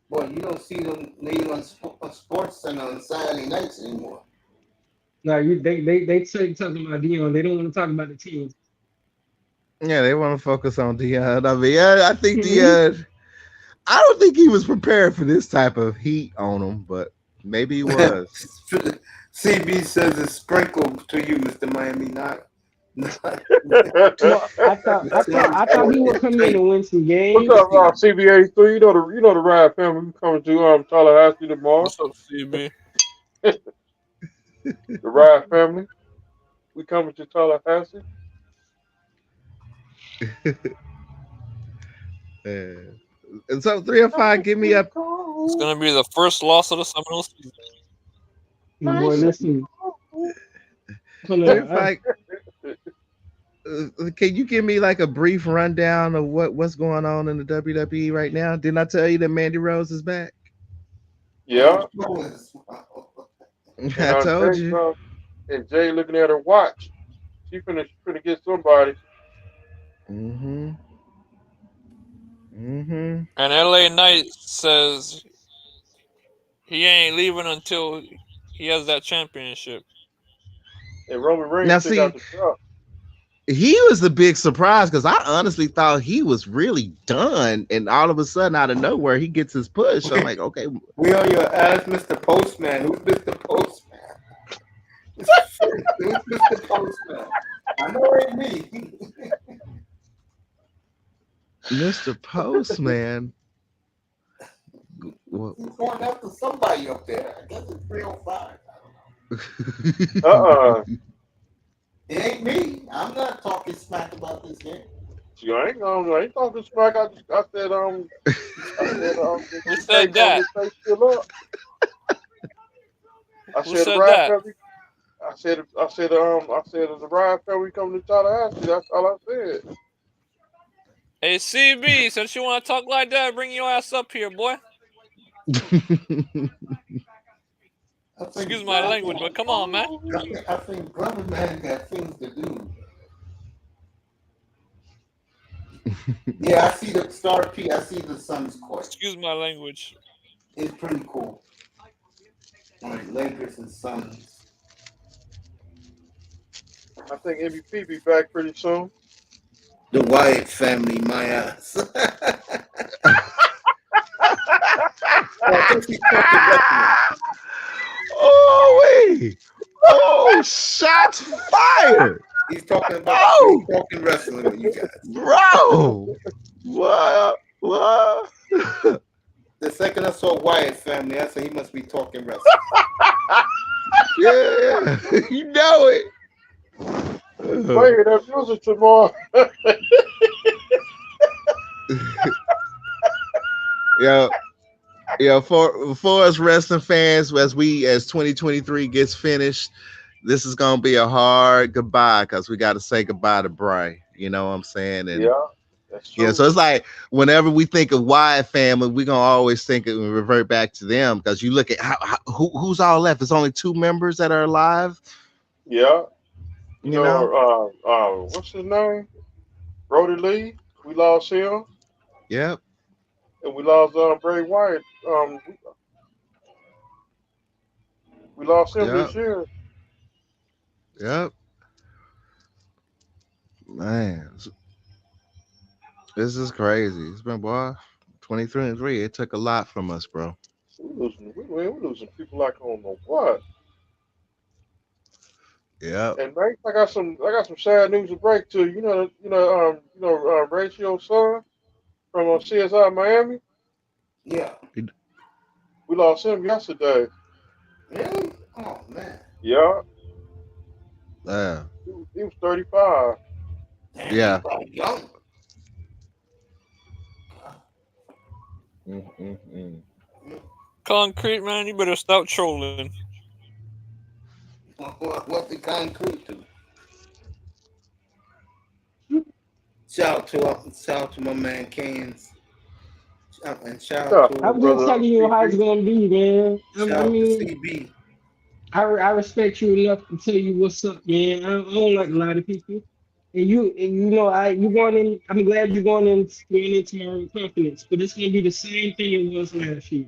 Boy, you don't see them leave on Sports Center on Saturday nights anymore. No, they talking about Dion. They don't want to talk about the team. Yeah, they want to focus on Dion. I mean, I think Mhm. Dion. I don't think he was prepared for this type of heat on him, but maybe he was. CB says it's sprinkled to you, Mr. Miami, not Well, I thought he would come in and win some What's games. up, CB83? You know the Ride family. We coming to Tallahassee tomorrow. What's up, CB? The Ride family. We coming to Tallahassee. And so 305, give me up. It's gonna be the first loss of the Seminole season. Boy, listen. Hold on. 305. Can you give me like a brief rundown of what's going on in the WWE right now? Didn't I tell you that Mandy Rose is back? Yeah. I told you. And Jay looking at her watch. She finna get somebody. Mm-hmm. And LA Knight says he ain't leaving until he has that championship. And Roman Reigns Now, still got see, the shot. he was the big surprise because I honestly thought he was really done, and all of a sudden, out of nowhere, he gets his push. I'm like, okay. We on your ass, Mr. Postman. Who's Mr. Postman? Who's Mr. Postman? I know it ain't me. Mr. Postman. He's going after somebody up there. I guess it's 305. It ain't me. I'm not talking smack about this game. I ain't talking smack. I said Who said that? Who said that? I said the Ride family coming to Tallahassee. That's all I said. Hey CB, since you want to talk like that, bring your ass up here, boy. Excuse my language, but come on, man. I think brother man got things to do. Yeah, I see the Star P. I see the Suns court. Excuse my language. It's pretty cool. All right, Lakers and Suns. I think MVP be back pretty soon. The Wyatt family, my ass. Oh, wait. Oh, shots fired. He's talking about talking wrestling with you guys. Bro. What? The second I saw Wyatt family, I said he must be talking wrestling. Yeah, you know it. Play that music tomorrow. Yeah, for us wrestling fans, as 2023 gets finished, this is gonna be a hard goodbye because we got to say goodbye to Bray. You know what I'm saying? And that's true. yeah, so it's like whenever we think of Wyatt family, we're gonna always think and revert back to them because you look at who's all left. There's only 2 members that are alive. Yeah, you know, what's his name? Brody Lee. We lost him. Yep. And we lost Bray Wyatt. We lost him this year. Yep. Man, this is crazy. It's been 23 and 3. It took a lot from us, bro. We're losing people like I don't know what. Yeah. And Mike, I got some sad news to break to you. Ratio's son from CSI Miami. Yeah. We lost him yesterday. Really? Oh man. Yeah. Yeah. He was 35. Yeah. Young. Concrete, man, you better stop trolling. What the concrete do? Shout out to my man Canes. And shout out Stop, to I'm just brother. telling you how it's gonna be, man. shout I out to mean, CB. I respect you enough to tell you what's up, man. I don't like a lot of people. And you know, you going in. I'm glad you're going in tomorrow with confidence, but it's gonna be the same thing it was last year.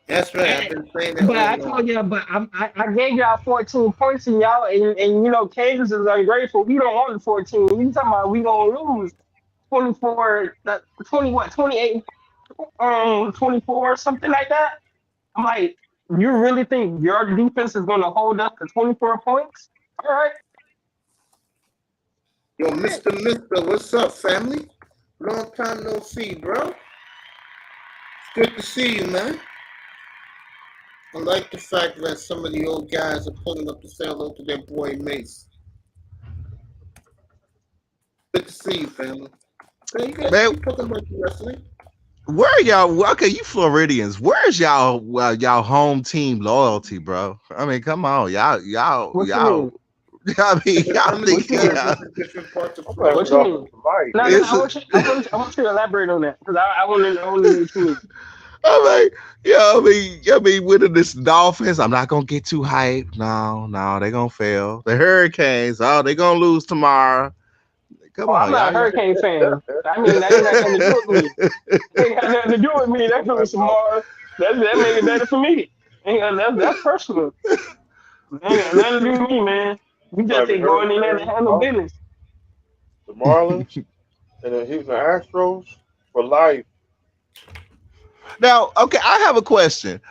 That's right. I've And, been saying that but all I along. told y'all, but I gave y'all 14 points and y'all, and you know, Kansas is ungrateful. We don't want the 14. We talking about we gonna lose 24, 20 what, 28, 24, something like that. I'm like, you really think your defense is gonna hold up to 24 points? All right. Yo, Mister, what's up, family? Long time no see, bro. It's good to see you, man. I like the fact that some of the old guys are pulling up to say hello to their boy Mace. Good to see you, family. So you guys Man, keep talking about the wrestling. where are y'all? Okay, you Floridians. Where's y'all home team loyalty, bro? I mean, come on, What you mean? I mean, y'all How many think What you mean? years yeah, in different parts of I'm playing What for Florida? you Dolphins mean? for life. No, it's. I want you to elaborate on that because I want to know what you mean. I mean, I mean, with this Dolphins, I'm not gonna get too hyped. No, they're gonna fail. The Hurricanes, they gonna lose tomorrow. Come Oh, I'm on, not a y'all. Hurricane fan. I mean, that ain't got nothing to do with me. Ain't got nothing to do with me. That's doing some more. That make it better for me. Ain't got that's personal. Ain't got nothing to do with me, man. We just Playing the ain't going in there to Hurricanes, handle business. the Marlins, and the Houston Astros for life. Now, okay, I have a question.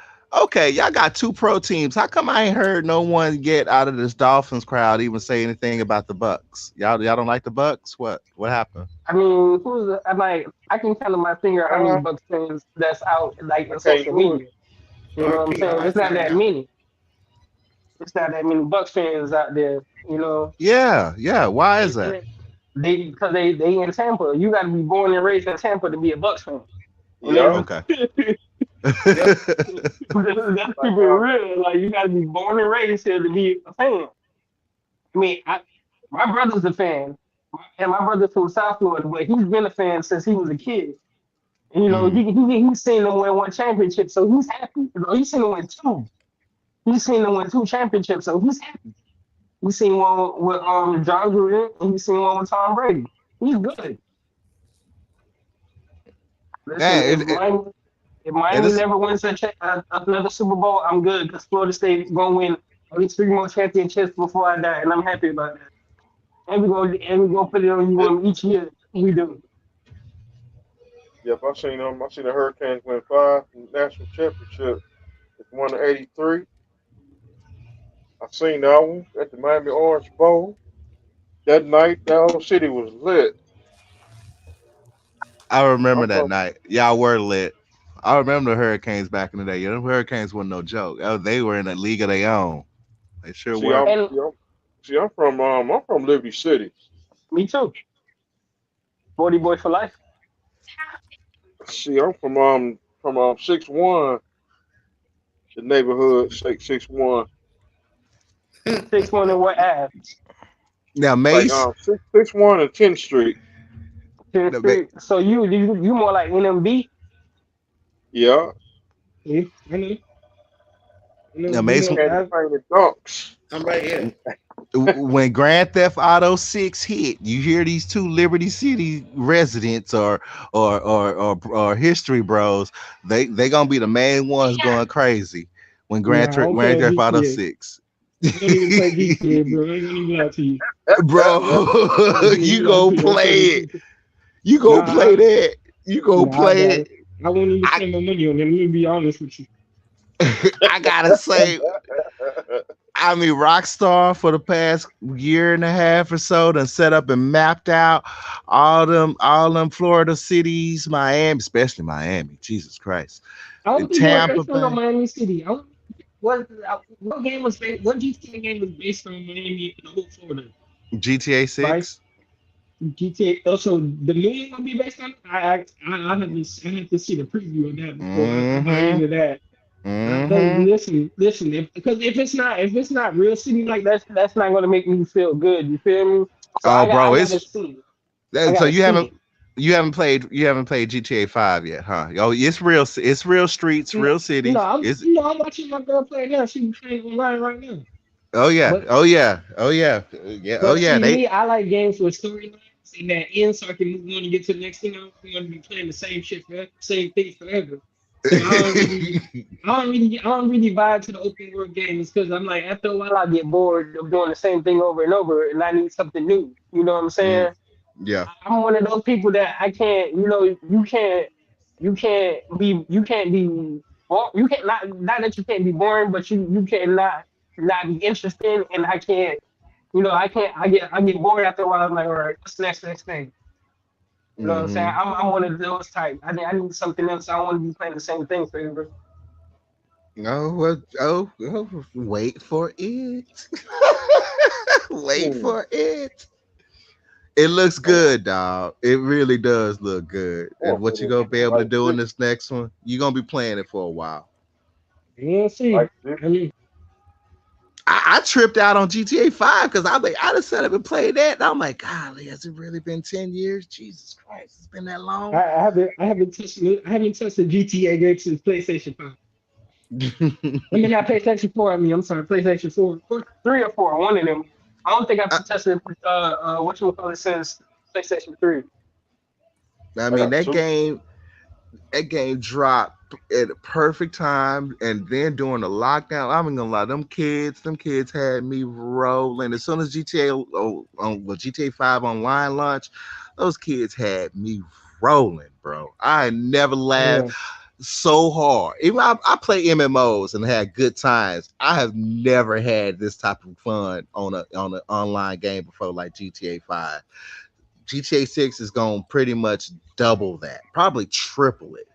Okay, y'all got two pro teams. How come I ain't heard no one get out of this Dolphins crowd even say anything about the Bucks? Y'all don't like the Bucks? What happened? I mean, I'm like, I can count on my finger how many Uh, Bucks fans that's out like I in can't social do it. media. You know what I'm RP saying? high It's not that fan. many. It's not that many Bucks fans out there. You know, Yeah. Why is and that? they because they in Tampa. You got to be born and raised in Tampa to be a Bucks fan. And Yeah, Okay. Yep. that's like keeping it real. Like you got to be born and raised here to be a fan. I mean, my brother's a fan, and my brother's from South Florida, but he's been a fan since he was a kid. And, you know, Mm. he's seen them win one championship, so he's happy. You know, he's seen them win two. He's seen them win two championships, so he's happy. He's seen one with John Gruden, and he's seen one with Tom Brady. He's good. Listen, Man, if it Miami is. never wins another Super Bowl, I'm good because Florida State gonna win at least three more championships before I die, and I'm happy about that. And we gonna put it on you it, each year. We do. yep. I seen them. I seen the Hurricanes win 5 national championships. It's won in '83. I seen that one at the Miami Orange Bowl. That night, that whole city was lit. I remember I'm that from night. Y'all were lit. I remember the Hurricanes back in the day. Yeah, them Hurricanes wasn't no joke. They were in a league of their own. They sure see, were. I'm And see, I'm from Liberty City. me too. 40 boy for life. See, I'm from 6-1, the neighborhood 661, 6-1 and what abs. Now like Mace, 661 and 10th Street. 10th no, Ma- Street. So you more like NMB? Yeah, Yeah, I know. now You Mace, more candy like painted dunks. I'm right here. when Grand Theft Auto 6 hit, you hear these two Liberty City residents or history bros, they gonna be the main ones going crazy when Nah, I don't play Grand on Theft Auto GTA. 6. I don't even play GTA, bro. I ain't gonna even lie to you. I Bro, ain't gonna you even lie go to you. I play play no it. GTA. You go play Nah, that. You go nah, I play got it. it. I won't even I spend my money on it. Let me be honest with you. I gotta say, I mean, Rockstar for the past year and a half or so done set up and mapped out all them Florida cities, Miami, especially Miami. Jesus Christ. I don't think it was Tampa based on no Bay. Miami City. What game was based? What GTA game was based on Miami and the whole Florida? GTA Vice. 6. GTA. Also, the new one gonna be based on. I have to see the preview of that before I buy into that. Listen. Because if it's not real city like that's not gonna make me feel good. You feel me? So Oh, I bro, gotta it's see. I so gotta see. you haven't played GTA 5 yet, huh? Oh, it's real streets, No, real city. It's I'm watching my girl play now. She's playing online right now. oh yeah, But oh yeah, oh yeah, yeah, oh but yeah. see They me, I like games with storylines and that end, so I can move on and get to the next thing. I don't want to be playing the same shit forever, same thing forever. So I don't really vibe to the open world games because I'm like after a while I get bored of doing the same thing over and over, and I need something new. You know what I'm Mm, saying? yeah. I'm one of those people that I can't, you can't be, you can't not that you can't be boring, but you can't not be interested, and I can't, I can't, I get bored after a while. I'm like, all right, what's the next thing? You know what I'm saying? Hmm. I'm one of those type. I need something else. I don't want to be playing the same thing forever. Oh, well, wait for it. Wait Hmm. for it. It looks I want, good, dog. It really does look good. I And want to what play you that gonna be able to Night do in City. this next one, you're gonna be playing it for a while. You see, Night City. I mean, I tripped out on GTA 5 because I just set up and played that. And I'm like, golly, has it really been 10 years? Jesus Christ, it's been that long. I haven't touched the GTA game since PlayStation 5. I mean, not PlayStation 4. I mean, I'm sorry, PlayStation 4, 3 or 4, one of them. I don't think I've I, touched it. What you call it since PlayStation 3. I I mean, got two. that game dropped at a perfect time, and then during the lockdown, I'm not gonna lie, them kids had me rolling. As soon as GTA 5 online launched, those kids had me rolling, bro. I never laughed Yeah, so hard. Even I play MMOs and had good times. I have never had this type of fun on an online game before, like GTA 5. GTA 6 is going to pretty much double that, probably triple it,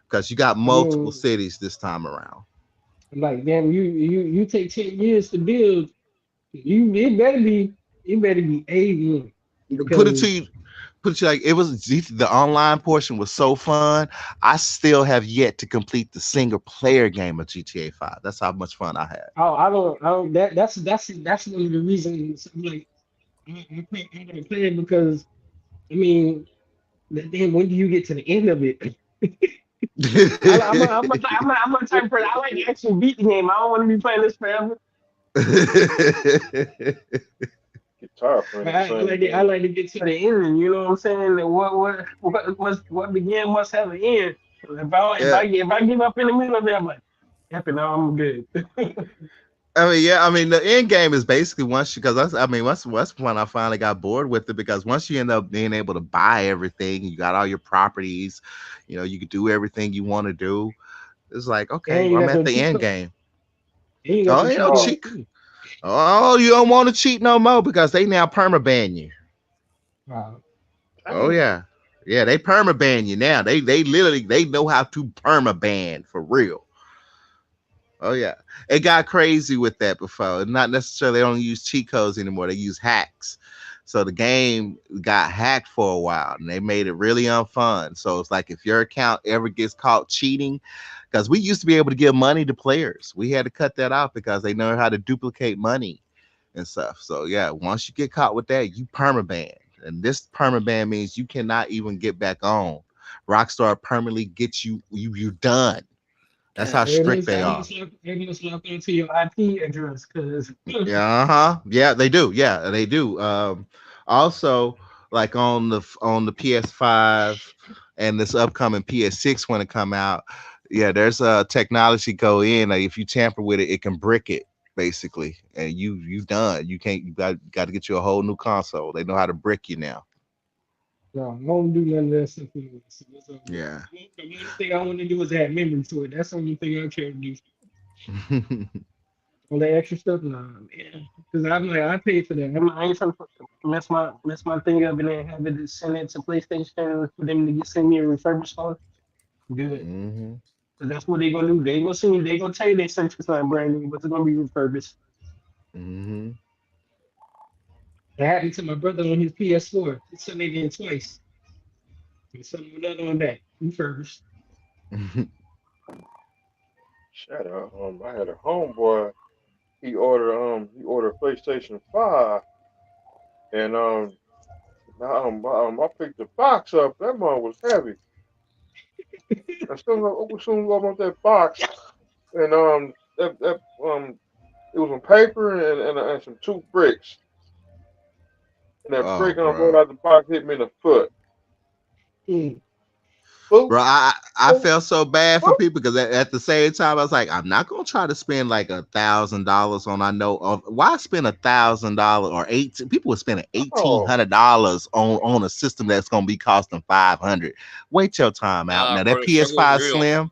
because you got I multiple mean, cities this time around. like, damn, you take 10 years to build. It better be alien Put it to because you, like it was the online portion was so fun. I still have yet to complete the single player game of GTA 5. That's how much fun I had. I don't that's one of the reasons I'm like I don't play it because I mean, then when do you get to the end of it? I'm a type of person. I like to actually beat the game. I don't want to be playing this forever. Get tired playing the same I game. like to get to the end. You know what I'm saying? And what began must have an end. Yeah. If I give up in the middle of it, I'm like, happy now I'm good. I mean, yeah, I mean, the end game is basically once because that's when I finally got bored with it because once you end up being able to buy everything, you got all your properties, you can do everything you want to do. It's like, okay, And well, you I'm got at them the cheat end codes. game. And you got Oh, them you cheat know, Oh, codes cheat. too. Oh, you don't want to cheat no more because they now permaban you. Wow. Oh Dang. yeah, yeah, they permaban you now. They literally they know how to permaban for real. Oh yeah, it got crazy with that before. Not necessarily they don't use cheat codes anymore. They use hacks. So the game got hacked for a while, and they made it really unfun. So it's like if your account ever gets caught cheating, because we used to be able to give money to players, we had to cut that out because they know how to duplicate money and stuff. So yeah, once you get caught with that, you permaban, and this permaban means you cannot even get back on. Rockstar permanently gets you done. That's how strict they are. Everyone's locked into your IP address because Yeah, uh-huh. Yeah, they do. Yeah, they do. Also, like on the PS5 and this upcoming PS6 when it come out, yeah, there's a technology go in. Like if you tamper with it, it can brick it basically, and you done. You can't. You got to get you a whole new console. They know how to brick you now. no, I don't do none of that stuff anyway. So Yeah. the only thing I want to do is add memory to it. That's the only thing I care to do. All that extra stuff, nah, man. Because I'm like, I paid for that. I ain't trying to mess my thing up and then have it send it to PlayStation for them to send me a refurbished one. Good. Hmm. Because that's what they gonna do. They gonna tell you they sent you something brand new, but it's gonna be refurbished. Hmm. It happened to my brother on his PS4. It's something they did twice. And something another on that. Refurbished. Shut up. I had a homeboy. He ordered PlayStation 5, and I picked the box up. That one was heavy. As soon as I want that box, and it was on paper and some two bricks, and that Oh, brick rolled bro. out the box hit me in the foot. Mm. Boop, Bro, I boop, felt so bad for boop. people because at the same time I was like, I'm not gonna try to spend like $1,000 on. I know why spend $1,000 or people were spending Oh, $1,800 on a system that's gonna be costing 500. Wait your time out. Nah, Now bro, that the struggle is PS5 real. Slim,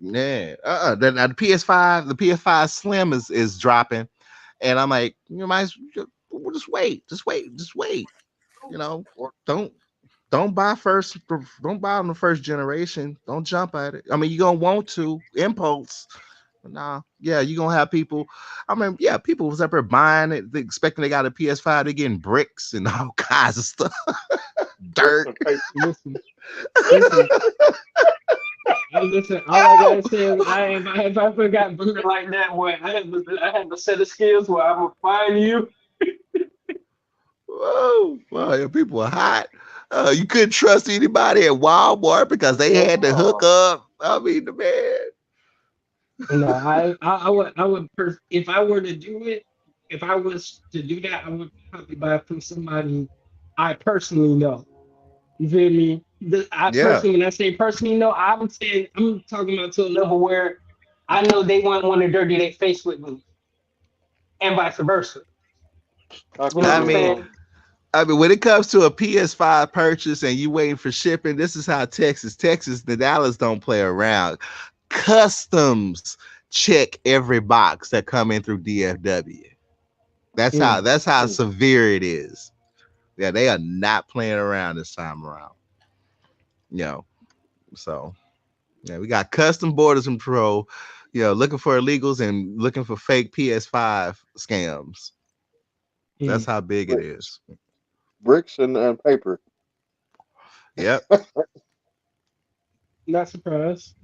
yeah, the PS5 Slim is dropping, and I'm like, you might we'll just wait, just wait. You know, don't don't buy first. Don't buy on the first generation. Don't jump at it. I mean, you're gonna want to impulse. But nah, yeah, you're gonna have people. I mean, yeah, people was up there buying it, they expecting they got a PS5. They're getting bricks and all kinds of stuff, bricks dirt. and paper. Listen, listen. Listen, all I gotta say is if I forgot booted like that, where I have a set of skills where I'm gonna find you. Whoa, well, yeah, people are hot. You couldn't trust anybody at Walmart because they had to hook Oh, up. I mean, the man. No, if I were to do it, if I was to do that, I would probably buy it from somebody I personally know. You feel me? I Yeah, personally, when I say personally know, I'm talking about to a level where I know they wouldn't want to dirty their face with me, and vice versa. I You know what I I'm couldn't. mean, saying? when it comes to a PS5 purchase and you waiting for shipping, this is how the Dallas don't play around. Customs check every box that come in through DFW. Mm. That's how severe it is. Yeah, they are not playing around this time around. You know, so yeah, we got custom borders and patrol, looking for illegals and looking for fake PS5 scams. That's Mm. how big it Brick, is. bricks and paper. Yep. Not surprised.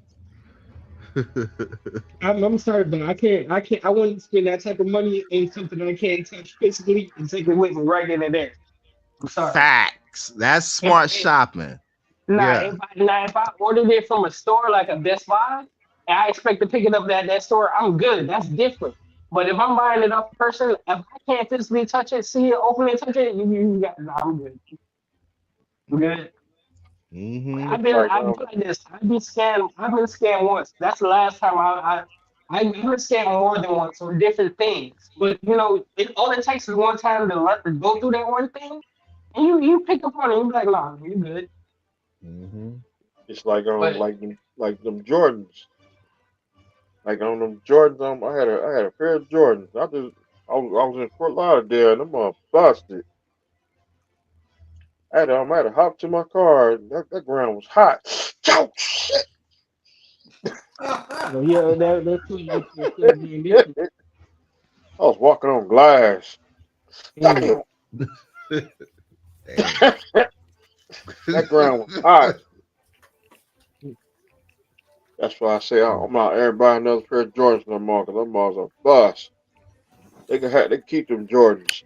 I'm sorry, but I wouldn't spend that type of money in something I can't touch physically and take it with me right in and there. I'm sorry. Facts. That's If, smart if shopping. Nah, Yeah. if I ordered it from a store like a Best Buy, and I expect to pick it up at that store, I'm good. That's different. But if I'm buying it off a person, if I can't physically touch it, see it, open it, touch it, nah, I'm good. I'm good. Mm-hmm. Like I've been like this. I've been scammed. I've been scammed once. That's the last time I've been scammed more than once on different things. But all it takes is one time to go through that one thing, and you pick up on it. You be like, nah, you good. Mm-hmm. it's like But them Jordans. Like on them Jordans, I had a pair of Jordans. I was in Fort Lauderdale and them busted. I had to hop to my car. That ground was hot. Chow, shit. yeah, that's what makes it feel being I different. was walking on glass. Mm. Damn, Damn. that ground was hot. That's why I say I'm not ever buying another pair of Jordans no more because them balls are bust. They keep them Jordans.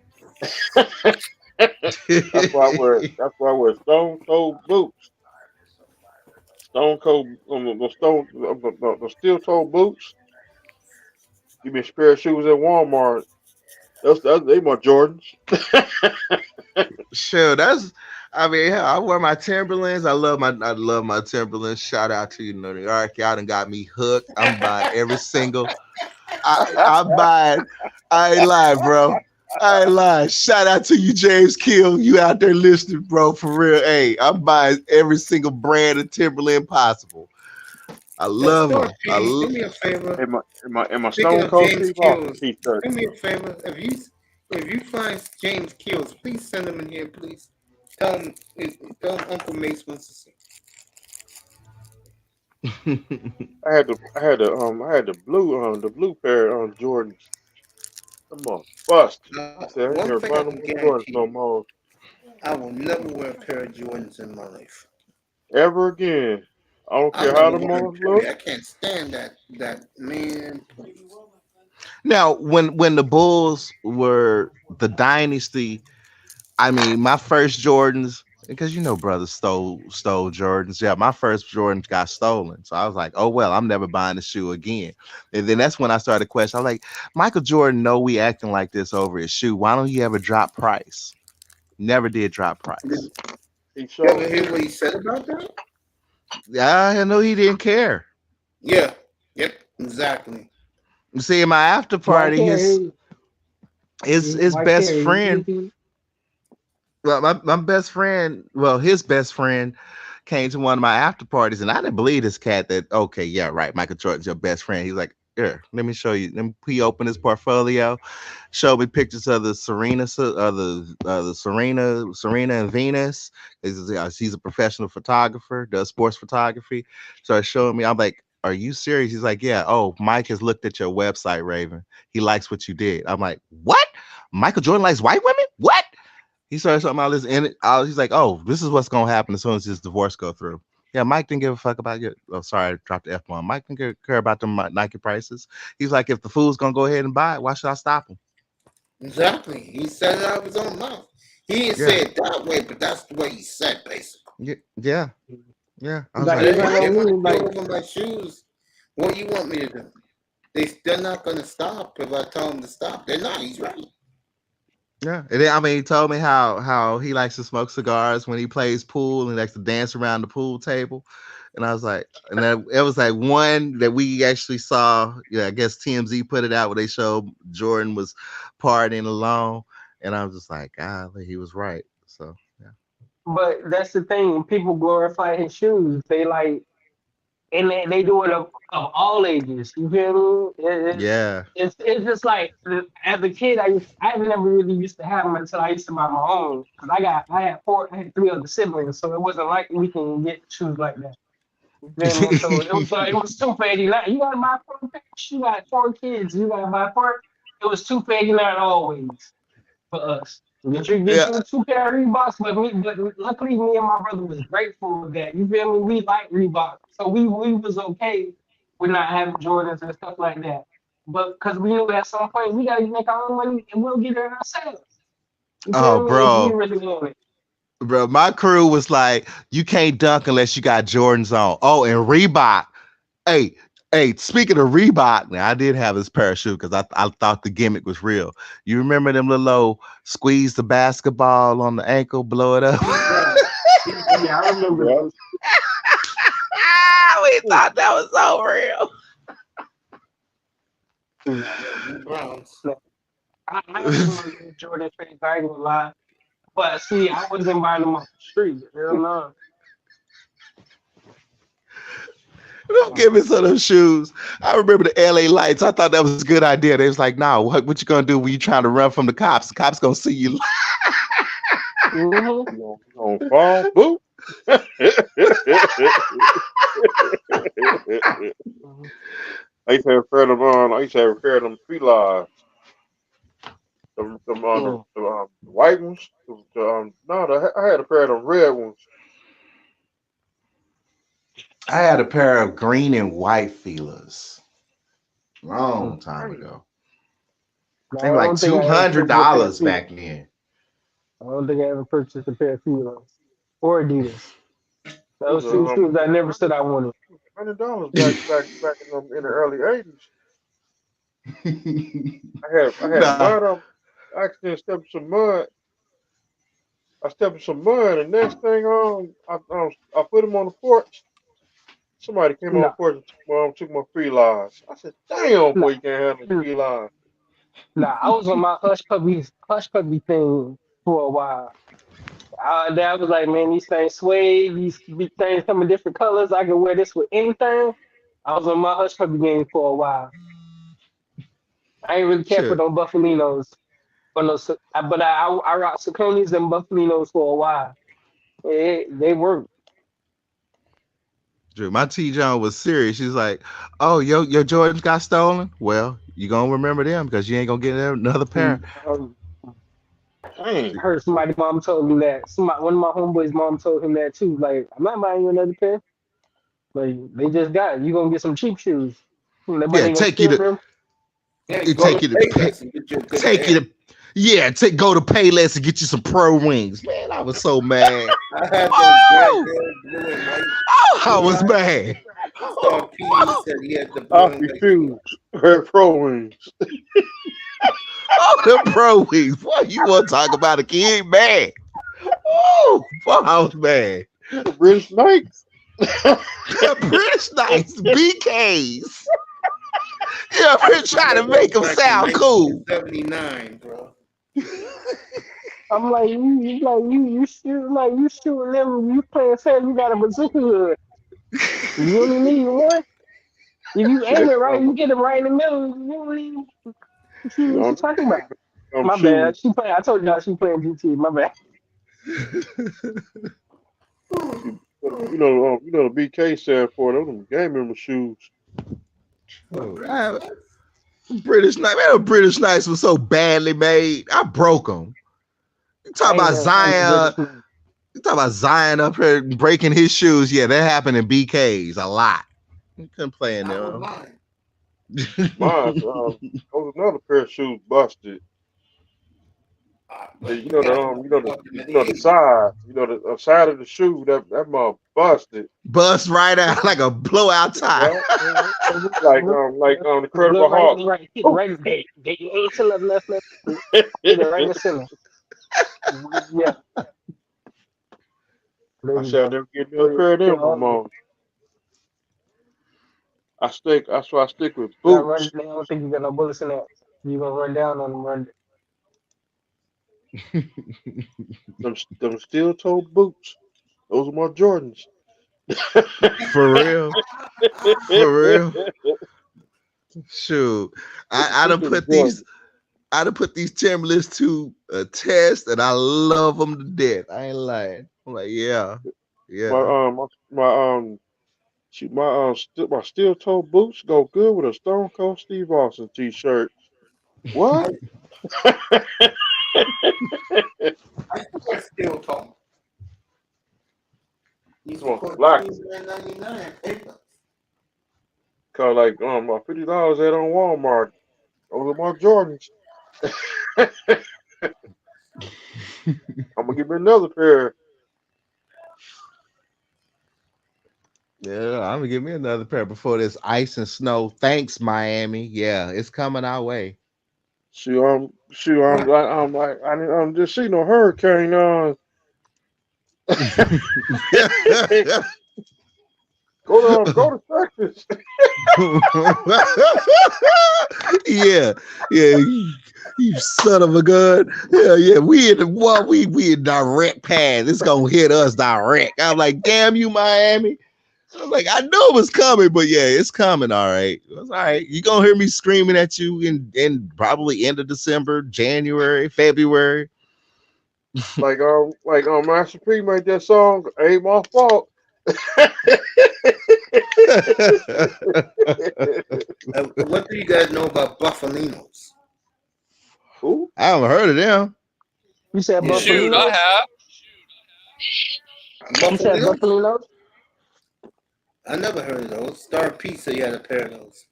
That's why I wear stone cold boots. Stone cold the steel toe boots. Give me a pair of shoes at Walmart. They my Jordans. Sure, I mean, hell, I wear my Timberlands. I love my Timberlands. Shout out to New York. Y'all done got me hooked. I'm buying every single. I'm buying. I ain't lying, bro. I ain't lying. Shout out to you, James Kill. You out there listening, bro, for real. Hey, I'm buying every single brand of Timberland possible. I love So, them. James, do me a favor. And my Speaking Stone of Cold James Steve Austin Kills, t-shirt. do me a favor. If you find James Kills, please send him in here, please. Tell him Uncle Mace wants to see. I had the blue pair on Jordans. Come on, busted. I said, I ain't One never thing I buying can them Jordans guarantee no you, more I will never wear a pair of Jordans in my life. ever again. I don't I'll care how never the wear them. ones look. Period. I can't stand that man. Please. Now, when the Bulls were the dynasty, I mean, my first Jordans, because brothers stole Jordans. Yeah, my first Jordans got stolen. So I was like, oh well, I'm never buying a shoe again. And then that's when I started questioning. I was like, Michael Jordan, know we acting like this over his shoe. Why don't he ever drop price? Never did drop price. He You sure ever hear what did. he said about that? Yeah, I know he didn't care. Yeah. Yep. Exactly. You see, in my after Mike party, his Carey, his Mike best Carey, friend, well, my best friend, well, his best friend came to one of my after parties, and I didn't believe this cat that, okay, yeah, right, Michael Jordan's your best friend. He's like, here, let me show you. He opened his portfolio, showed me pictures of the Serena and Venus. He's a professional photographer, does sports photography. So showing me, I'm like, are you serious? He's like, yeah. Oh, Mike has looked at your website, Raven. He likes what you did. I'm like, what? Michael Jordan likes white women? What? He started talking about this, and he's like, "Oh, this is what's gonna happen as soon as this divorce go through." Yeah, Mike didn't give a fuck about it. Oh, sorry, I dropped the F bomb. Mike didn't care about them Nike prices. He's like, if the fool's gonna go ahead and buy it, why should I stop him? Exactly. He said it out of his own mouth. He didn't Yeah, say it that way, but that's the way he said, basically. yeah, yeah. I was like like, But even if what? they on want me, to like go over my shoes, what you want me to do? They're not going to stop if I tell them to stop. They're not. He's right. Yeah, and then, I mean, he told me how he likes to smoke cigars when he plays pool and he likes to dance around the pool table. And I was like, and that it was like one that we actually saw. Yeah, I guess TMZ put it out where they showed Jordan was partying alone, and I was just like, golly, he was right. So yeah, but that's the thing. People glorify his shoes. They like, and they do it of all ages. You feel me? yeah. It's just like as a kid, I never really used to have them until I used to buy my own. Cause I had three other siblings, so it wasn't like we can get shoes like that. You feel me? So it was $2 for $89. You gotta buy four pairs. You got four kids. You gotta buy four. It was $2 for $89 always for us. Get Yeah. you two pair of Reeboks, but luckily me and my brother was grateful that you feel me. We like Reebok, so we was okay with not having Jordans and stuff like that. But because we knew at some point we gotta make our own money and we'll get it ourselves. You Oh, feel me? If we bro, really want it. bro, my crew was like, you can't dunk unless you got Jordans on. Oh, and Reebok. Hey, hey, speaking of Reebok, now I did have this pair of shoes because I thought the gimmick was real. You remember them little old squeeze the basketball on the ankle, blow it up? Yeah. Yeah, I remember Yeah. those. We thought that was so real. You Browns. I remember Jordan fans. I ain't gonna lie, but see, I wasn't buying them off the street. Hell no. Don't give me some of those shoes. I remember the LA lights. I thought that was a good idea. They was like, nah, what you gonna do when you trying to run from the cops? The cops gonna see you. Mm-hmm. You gonna fall? Boop. I used to have a pair of them on. I used to have a pair of them felines. The white ones. I had a pair of them red ones. I had a pair of green and white feelers long time Mm. ago. No, They I were like don't think I ever purchased a pair of $200 feet. back then. I don't think I ever purchased a pair of Filos or Adidas. It was Those two shoes I never said I wanted. $100 back in the early '80s. I had Nah. mud on. I accidentally stepped in some mud. I stepped in some mud, and next thing on, I put them on the porch. Somebody came on the No, porch and took my felines. I said, "Damn, boy, no, you can't handle no. felines." I was on my hush puppy thing for a while. I was like, man, these things sway. These things come in different colors. I can wear this with anything. I was on my hush puppy game for a while. I ain't really care for Sure. no Buffalinos or no, but I rock Saucony's and Buffalinos for a while. They work. Drew, my T John was serious. She's like, "Oh, your Jordans got stolen. Well, You gonna remember them because you ain't gonna get another pair. Um, Dang. I heard somebody's mom told me that. One of my homeboys' mom told him that too. Like, I'm not buying you another pair. Like, they just got it. You gonna get some cheap shoes. Nobody Yeah, ain't gonna take you steal to them. Yeah, it go take to you to pay, Payless and get you a good take you pair. to yeah, go to Payless and get you some pro wings. Man, I was so mad. I had those Oh, Jags, blue and white. oh, I was mad. Star P said he had the blue I and white. refuse. Red Pro Wings. Oh, the pro wings. What you want to talk about a kid? Man. Oh, fuck, I was mad. The British Knights. The British Knights, BKs. Yeah, we're trying to make them sound cool. 79, bro. I'm like, you shooting them. You playing fair. You got a bazooka hood. You only need one. If you aim it right, you get it right in the middle. You only need. What you talking about? I'm My shooting. bad. She play. I told y'all she playing GT. My bad. You know the BK stand for them game member shoes. British Knights, man, the British Knights was so badly made. I broke them. You talk I ain't about never heard of Zion. British man. You talk about Zion up here breaking his shoes. Yeah, that happened in BKs a lot. You couldn't play in I don't them. mind. Mine, was another pair of shoes busted. You know the side, the side of the shoe that mug busted. Bust right out like a blowout tie. Yeah. like the Incredible Look Hulk. right, hit it right in the head. You ain't to left. Hit it right in the center. Yeah. There I you shall go. never get another pair of them no more. That's why I stick with Not run. boots. I don't think you got no bullets in that. You gonna run down on them? Run. Them steel toe boots. Those are my Jordans. For real. For real. Shoot. I done put these Timberlands to a test and I love them to death. I ain't lying. I'm like, yeah. My steel toe boots go good with a Stone Cold Steve Austin t-shirt. What? I still talk. These Come on, cost black. $99 paper. Cause like my $50 at on Walmart. Those are my Jordans. I'm gonna give me another pair. Yeah, I'm gonna give me another pair before this ice and snow. Thanks, Miami. Yeah, it's coming our way. I'm just seeing a hurricane go to Texas. yeah, you son of a gun. Yeah, we in direct path. It's gonna hit us direct. I'm like, damn you, Miami. I'm like, I knew it was coming, but yeah, it's coming. All right. It's all right. You're gonna hear me screaming at you in probably end of December, January, February. like Master P made that song, Ain't My Fault. What do you guys know about Buffalinos? Who? I haven't heard of them. You said Yeah. Shoot, Buffalo. I have. You said Buffalinos? Buffalo. I never heard of those. Star P said you had a pair of those.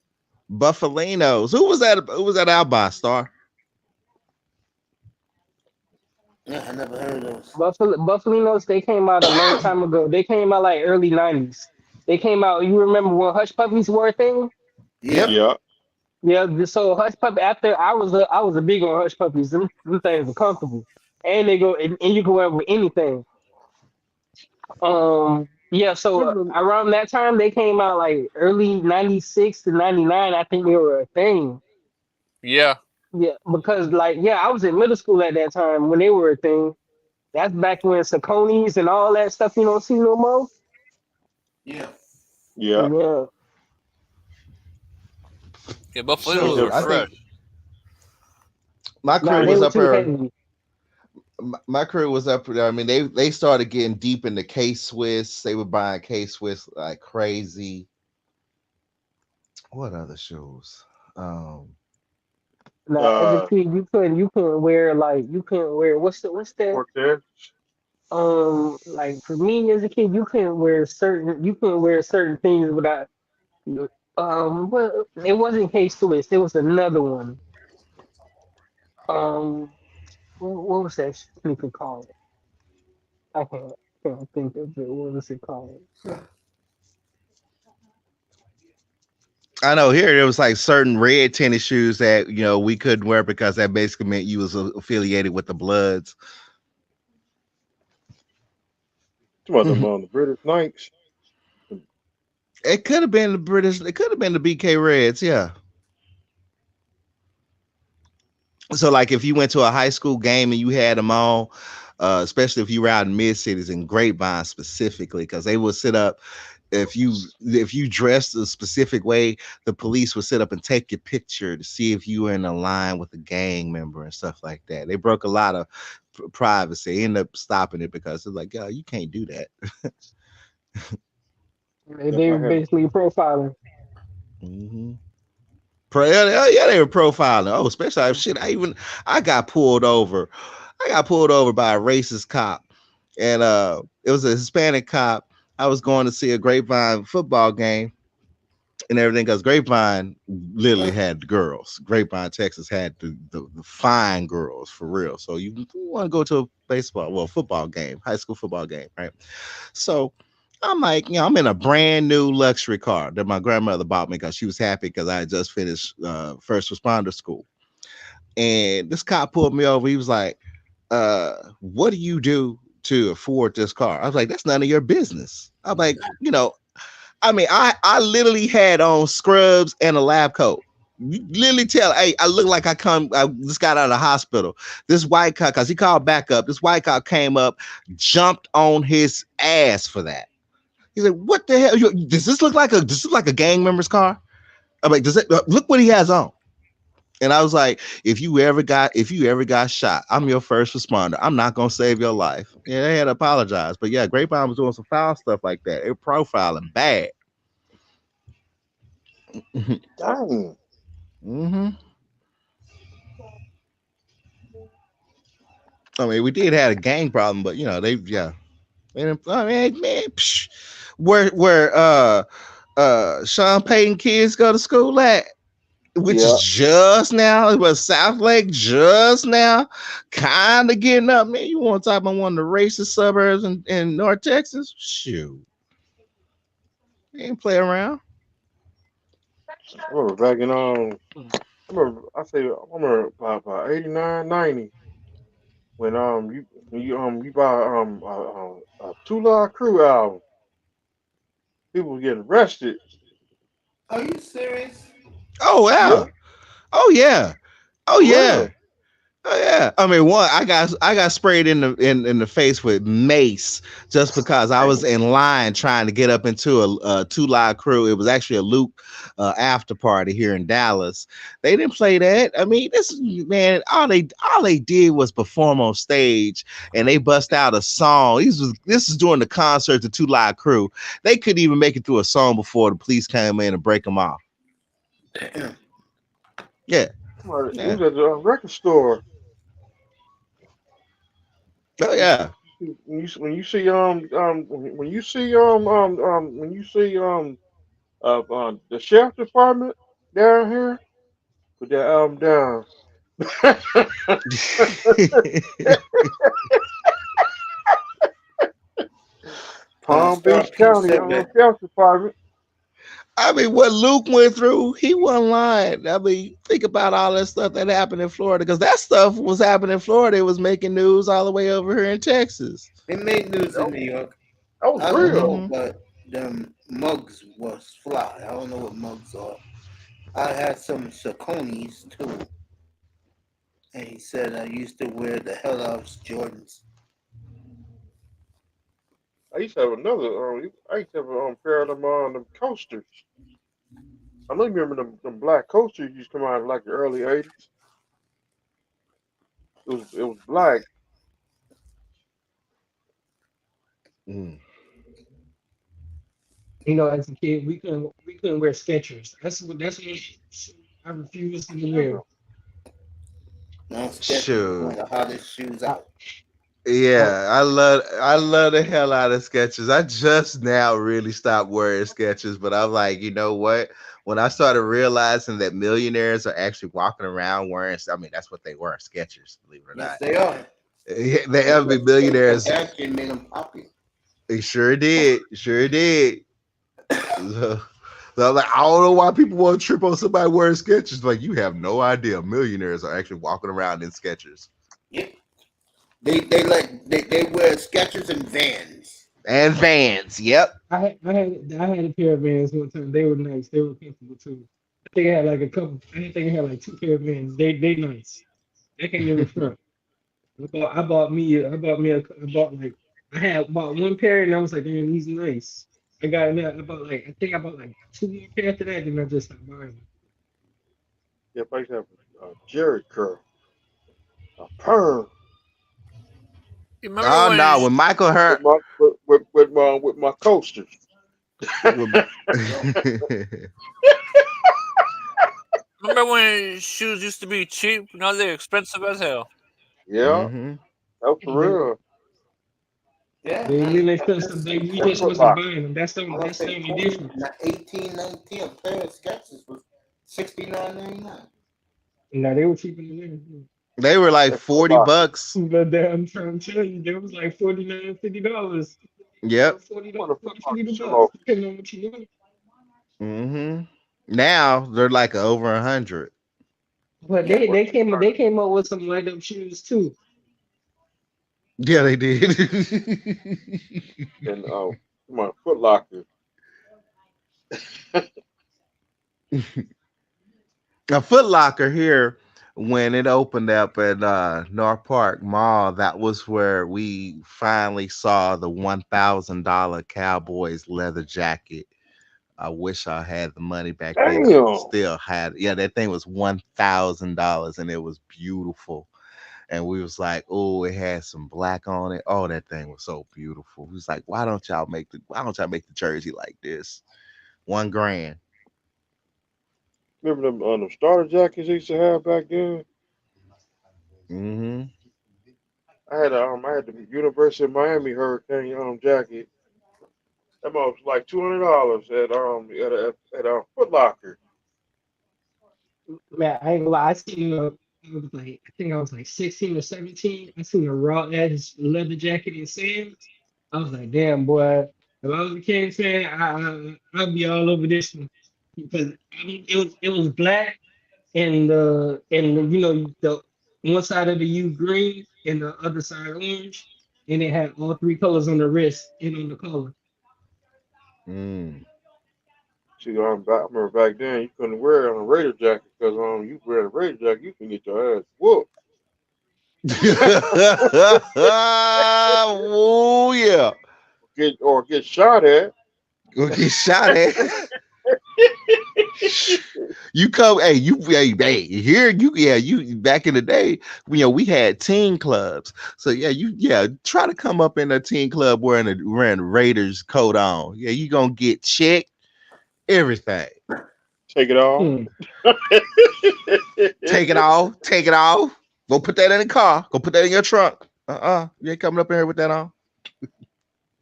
Buffalinos. Who was that? Who was that out by, Star? Yeah, I never heard of those. Buffalinos, they came out a long time ago. They came out like early 90s. They came out, you remember when Hush Puppies were a thing? Yep. Yeah. Yeah, so Hush Puppy, after I was a big on Hush Puppies. Them things are comfortable. And they go and you can wear them with anything. Yeah, so around that time they came out like early 96 to 99. I think they were a thing. Yeah. Yeah, because like I was in middle school at that time when they were a thing. That's back when Sauconys and all that stuff you don't see no more. Yeah. Yeah. Yeah. Yeah, Buffaloes Sure, are I fresh. think my Nah, crew they was were up too there. heavy. My crew was up there. I mean, they started getting deep into K Swiss. They were buying K Swiss like crazy. What other shoes? Now, as a kid, you couldn't wear what's that? Cortez. Like for me as a kid, you couldn't wear certain things without well, it wasn't K Swiss, it was another one. Um, what was that sneaker called? I can't think of it. What was it called? I know here it was like certain red tennis shoes that we couldn't wear because that basically meant you was affiliated with the Bloods. Some of them on the British Knights. It could have been the British. It could have been the BK Reds. Yeah. So like if you went to a high school game and you had them on, especially if you were out in mid cities and Grapevine specifically, because they would sit up. If you dressed a specific way, the police would sit up and take your picture to see if you were in a line with a gang member and stuff like that. They broke a lot of privacy. They ended up stopping it because it's like, yo, you can't do that. They were basically profiling. Mm-hmm. Yeah, they were profiling. Oh, especially shit. I got pulled over. I got pulled over by a racist cop, and it was a Hispanic cop. I was going to see a Grapevine football game and everything because Grapevine literally had the girls. Grapevine, Texas had the fine girls for real. So you want to go to a football game, high school football game, right? So I'm like, I'm in a brand new luxury car that my grandmother bought me because she was happy because I had just finished first responder school. And this cop pulled me over. He was like, what do you do to afford this car? I was like, that's none of your business. I'm like, I literally had on scrubs and a lab coat. You literally tell, hey, I look like I just got out of the hospital. This white cop, because he called back up, this white cop came up, jumped on his ass for that. He's like, what the hell? Does this look like a gang member's car? I'm like, does it look what he has on? And I was like, if you ever got shot, I'm your first responder. I'm not gonna save your life. Yeah, they had to apologize. But yeah, Grapevine was doing some foul stuff like that. They were profiling bad. Dang. Mm-hmm. I mean, we did have a gang problem, but they didn't, I mean, man, where Sean Payton kids go to school at, which is just now, it was South Lake just now, kind of getting up. Man, you want to talk about one of the racist suburbs in North Texas? Shoot, they ain't play around. I remember back in I remember about 89, 90 when you buy a Two Law Crew album, people were getting arrested. Are you serious? Oh wow. Yeah. Oh yeah. Oh For yeah. real. Oh yeah. I mean, I got sprayed in the face with mace just because I was in line trying to get up into a Two Live Crew. It was actually a Luke after party here in Dallas. They didn't play that. I mean, this man, all they did was perform on stage and they bust out a song. This is during the concert, the Two Live Crew. They couldn't even make it through a song before the police came in and break them off. Yeah. It was at the record store. Oh yeah. When you see the sheriff department down here, put that album down. Palm Beach County sheriff department. I mean, what Luke went through, he wasn't lying. I mean, think about all that stuff that happened in Florida, because that stuff was happening in Florida. It was making news all the way over here in Texas. It made news in New York. That was I real. don't know, but them mugs was fly. I don't know what mugs are. I had some Sauconys too. And he said I used to wear the hell out of Jordans. I used to have a pair of them coasters. I know you remember them black coasters used to come out in like the early 80s. It was black. Mm. As a kid, we couldn't wear Skechers. That's what I refused to wear. Now Skechers is Shoot. one of the hottest shoes out. Yeah, I love the hell out of Skechers. I just now really stopped wearing Skechers, but I'm like, you know what? When I started realizing that millionaires are actually walking around wearing, I mean, that's what they were, Skechers, believe it or Yes, not. they are. They ever be millionaires. Fashion made them popular. They sure did. Sure did. So I'm like, I don't know why people want to trip on somebody wearing Skechers. Like, you have no idea. Millionaires are actually walking around in Skechers. Yeah. They wear Skechers and Vans. And Vans. Yep. I had a pair of Vans one time. They were nice. They were comfortable too. I think I had like a couple. I think I had like 2 pair of Vans. They nice. I can't even front. I bought me. I bought me. I bought like. I had bought 1 pair and I was like, damn, these nice. I got in there. I bought like. I think I bought like 2 more pair after that, and I just stopped buying them. Yep, I used to have a Jerry curl, a perm You remember Oh when no, when Michael with Hurt. my coasters. remember when shoes used to be cheap? Now they're expensive as hell. Yeah, Mhm. that's for real. Yeah. They man. really expensive. They you just Foot wasn't Locker. buying them. That's the only difference. 1819, a pair of Skechers was $69.99. No, they were cheaper than that. They were like That Foot 40 Locker. bucks. But I'm trying to tell you, there was like $49, $50. Yep. $40, What the Foot Locker $50 still bucks, open? depending on what you want. Mhm. Now they're like over 100. But Yeah. they came up with some light up shoes too. Yeah, they did. And my Foot Locker. A Foot Locker here, when it opened up at North Park Mall, that was where we finally saw the $1,000 Cowboys leather jacket. I wish I had the money back then. Damn. Still had, yeah, that thing was $1,000 and it was beautiful. And we was like, oh, it had some black on it. Oh, that thing was so beautiful. We was like, why don't y'all make the jersey like this? $1,000. Remember them starter jackets they used to have back then? Mm-hmm. I had the University of Miami Hurricane jacket. That was like $200 at Foot Locker. Man, I ain't gonna lie. I seen I was like, I think I was like 16 or 17. I seen a raw ass leather jacket in Sam's. I was like, damn boy, if I was a Kings fan, I'd be all over this one because I mean it was black and you know the one side of the U green and the other side orange, and it had all 3 colors on the wrist and on the collar. Mm. See, I remember back then you couldn't wear it on a Raider jacket because you wear a Raider jacket, you can get your ass whooped. Oh yeah. Get shot at. Go get shot at. You come, hey, here you back in the day, we had teen clubs. So try to come up in a teen club wearing a Raiders coat on. Yeah, you gonna get checked, everything. Take it off. Take it off. Go put that in the car. Go put that in your trunk. You ain't coming up in here with that on.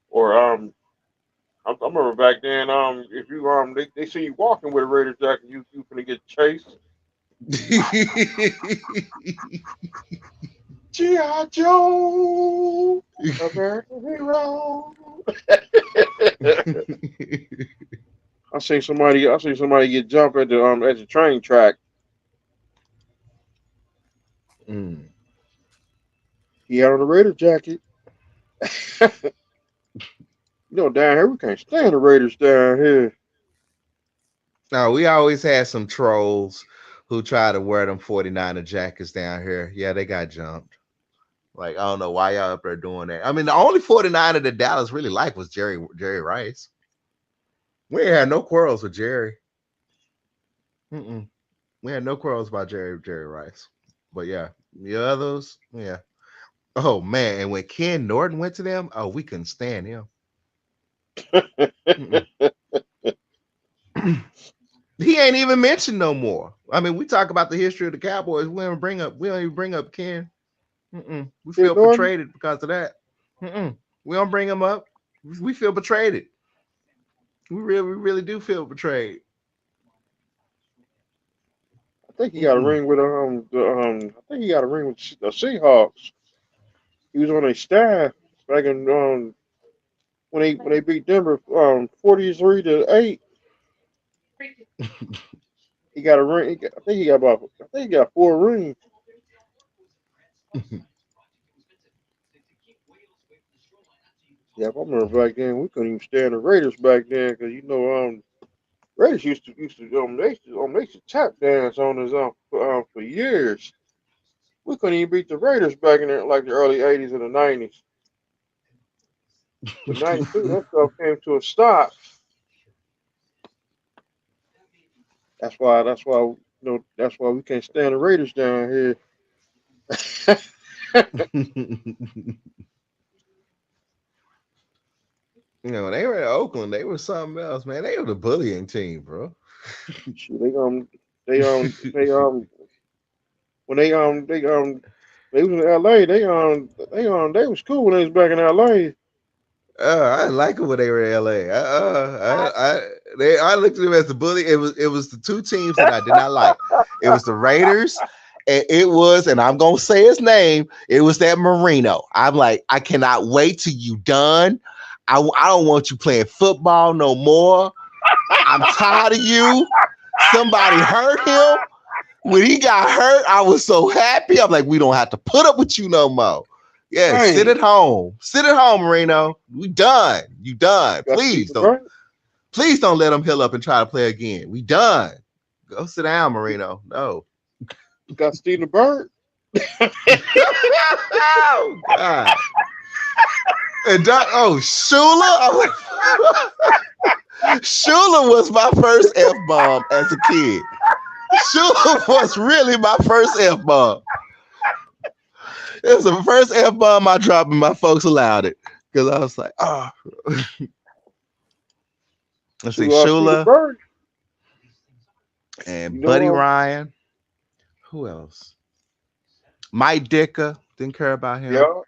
Or I remember back then, if you they see you walking with a Raider jacket, you finna get chased. G.I. Joe, American hero. I seen somebody get jumped at the train track. Mm. He had on a Raider jacket. Down here we can't stand the Raiders down here. No, we always had some trolls who try to wear them 49er jackets down here. Yeah, they got jumped. Like, I don't know why y'all up there doing that. I mean, the only 49er that Dallas really liked was Jerry Rice. We ain't had no quarrels with Jerry. Mm-mm. We had no quarrels about Jerry Rice. But yeah, the others, yeah. Oh man, and when Ken Norton went to them, oh, we couldn't stand him. He ain't even mentioned no more. I mean, we talk about the history of the Cowboys. We don't even bring up Ken. We feel betrayed because of that. We don't bring him up. We feel betrayed. We really do feel betrayed. I think he got a ring with I think he got a ring with the Seahawks. He was on a staff back in when they beat Denver 43-8. He got a ring. I think he got 4 rings. Yeah, if I remember back then, we couldn't even stand the Raiders back then because Raiders used to they used to tap dance on us for years. We couldn't even beat the Raiders back in like the early '80s and the '90s. But '92, that stuff came to a stop. That's why that's why we can't stand the Raiders down here. You know, they were in Oakland. They were something else, man. They were the bullying team, bro. They was in LA. They was cool when they was back in LA. I didn't like it when they were in LA. I looked at them as the bully. It was the two teams that I did not like. It was the Raiders, and and I'm gonna say his name. It was that Marino. I'm like, I cannot wait till you done. I don't want you playing football no more. I'm tired of you. Somebody hurt him. When he got hurt, I was so happy. I'm like, we don't have to put up with you no more. Yeah, right. Sit at home. Sit at home, Marino. We done. You done. Please don't let him heal up and try to play again. We done. Go sit down, Marino. No. You got Steven Bird. Oh God. And Shula. Shula was my first F-bomb as a kid. Shula was really my first F-bomb. It was the first F-bomb I dropped and my folks allowed it. Because I was like, oh. Let's see, Shula. And Buddy Ryan. Who else? Mike Dicker. Didn't care about him. Yeah.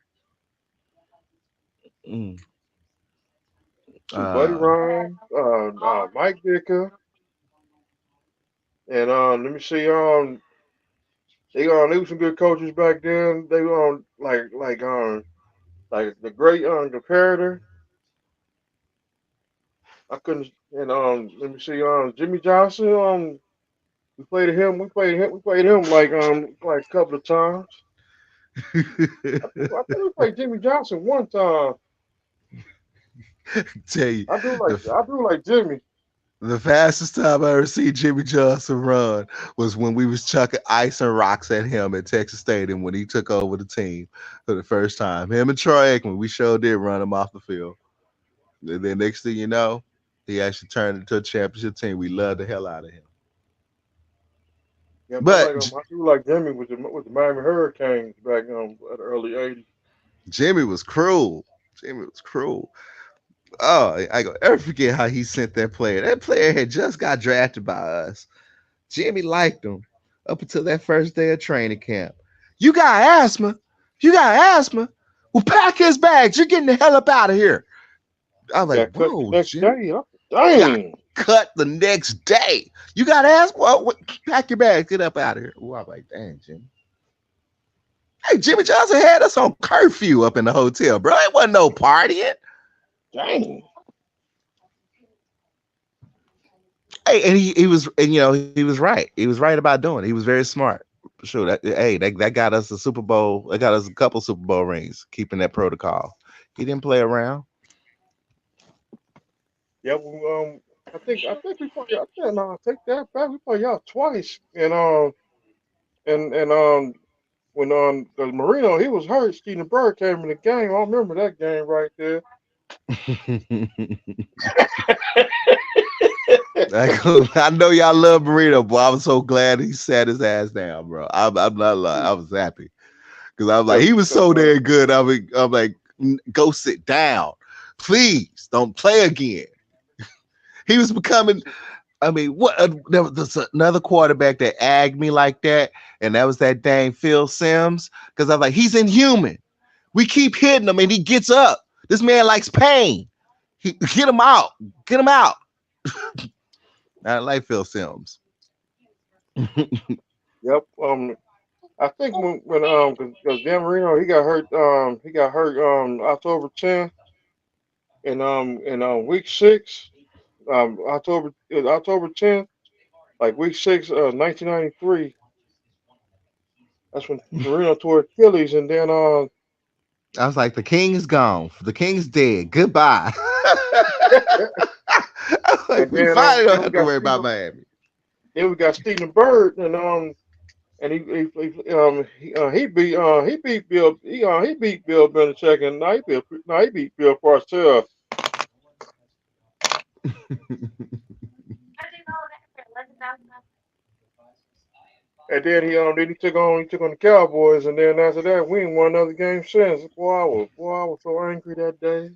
Buddy Ryan, Mike Dicker. And let me see, they were some good coaches back then. They were like the great comparator. I couldn't, and let me see, Jimmy Johnson. We played him like a couple of times. I think we played Jimmy Johnson one time. Tell you, I do like Jimmy. The fastest time I ever seen Jimmy Johnson run was when we was chucking ice and rocks at him at Texas Stadium when he took over the team for the first time. Him and Troy Aikman, we sure did run him off the field. And then next thing you know, he actually turned into a championship team. We loved the hell out of him. Yeah, but I do like Jimmy with the Miami Hurricanes back at the early '80s. Jimmy was cruel. Oh, I go ever forget how he sent that player. That player had just got drafted by us. Jimmy liked him up until that first day of training camp. You got asthma? Well, pack his bags. You're getting the hell up out of here. I was like, whoa, Jimmy. Dang. Cut the next day. You got asthma? Well, pack your bags. Get up out of here. Ooh, I was like, dang, Jimmy. Hey, Jimmy Johnson had us on curfew up in the hotel, bro. It wasn't no partying. Dang. Hey, and he was right. He was right about doing it. He was very smart. Sure. That got us a Super Bowl. That got us a couple Super Bowl rings, keeping that protocol. He didn't play around. Yeah, well, I think we played y'all. No, take that back. We played y'all twice, and when the Marino, he was hurt. Steven Bird came in the game. I remember that game right there. I know y'all love Marino, but I was so glad he sat his ass down, bro. I'm not lying. I was happy because I was like, he was so damn good. I'm like, go sit down, please. Don't play again. He was becoming. I mean, what? There was another quarterback that agged me like that, and that was that dang Phil Simms. Because I was like, he's inhuman. We keep hitting him, and he gets up. This man likes pain. Get him out. Get him out. I like Phil Simms. Yep. I think when because Dan Marino he got hurt October 10th in week 6 October 10th, like week 6 1993. That's when Marino tore Achilles, and then I was like, the king is gone. The king's dead. Goodbye. I was like, and we then finally don't then we have to got worry about Miami. Stephen Bird, and he beat Bill Belichick, and he beat Bill Parcells. And then he took on the Cowboys, and then after that we ain't won another game since. Boy, I was so angry that day.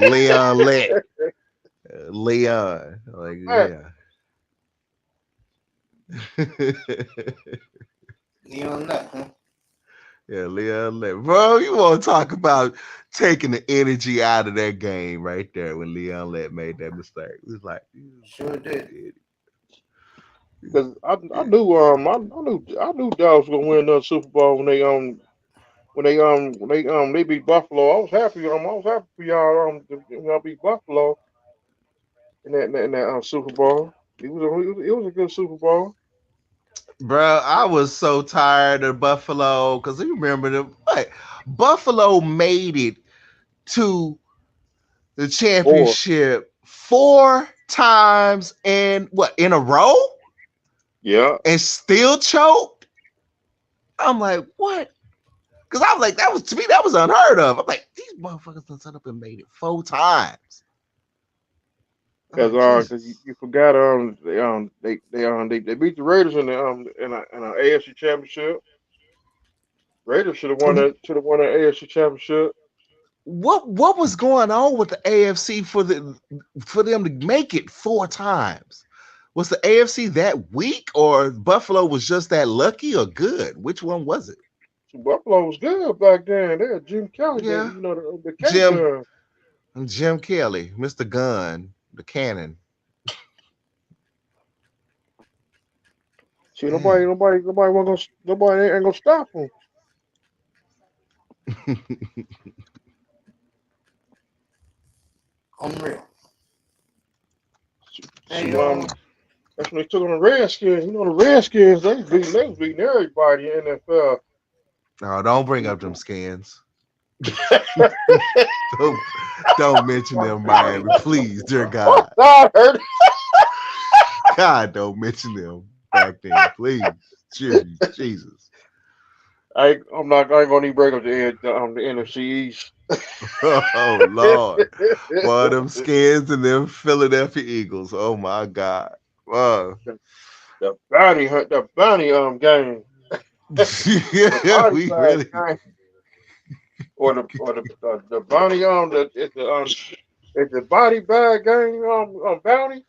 Leon Lett. Leon. Like, yeah. Leon Lett, huh? Yeah, Leon Lett. Bro, you want to talk about taking the energy out of that game right there when Leon Lett made that mistake. It was like, Sure did. Because I knew Dallas was gonna win another Super Bowl when they beat Buffalo. I was happy for y'all y'all beat Buffalo in that Super Bowl. It was a good Super Bowl. bro, I was so tired of Buffalo because you remember Buffalo made it to the championship 4 times in a row? Yeah. And still choked? I'm like, what? Because I was like, to me, that was unheard of. I'm like, these motherfuckers done set up and made it 4 times. Because you forgot they beat the Raiders in an AFC championship. Raiders should have won that AFC championship. What was going on with the AFC for them to make it 4 times? Was the AFC that weak, or Buffalo was just that lucky or good? Which one was it? Buffalo was good back then. They had Jim Kelly, Yeah. the K gun. Jim Kelly, Mr. Gun, the cannon. See, nobody ain't gonna stop him. Unreal. Hey, that's when they took on the Redskins. The Redskins, they was beating everybody in the NFL. No, don't bring up them skins. don't mention them, Miami, please, dear God. God, don't mention them back then, please. Jesus. I ain't gonna even break up the NFC East. Oh Lord. Boy, them skins and them Philadelphia Eagles. Oh my God. Wow. The bounty game. Yeah, we really game. Or the bounty it's the body bag game bounty.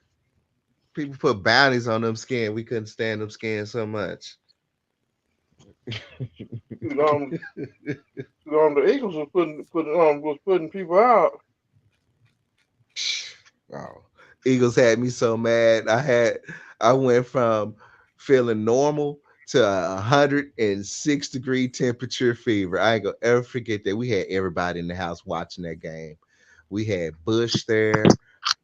People put bounties on them skins. We couldn't stand them skins so much. The Eagles was putting people out. Oh, Eagles had me so mad. I went from feeling normal to 106-degree temperature fever. I ain't gonna ever forget that. We had everybody in the house watching that game. We had Bush there.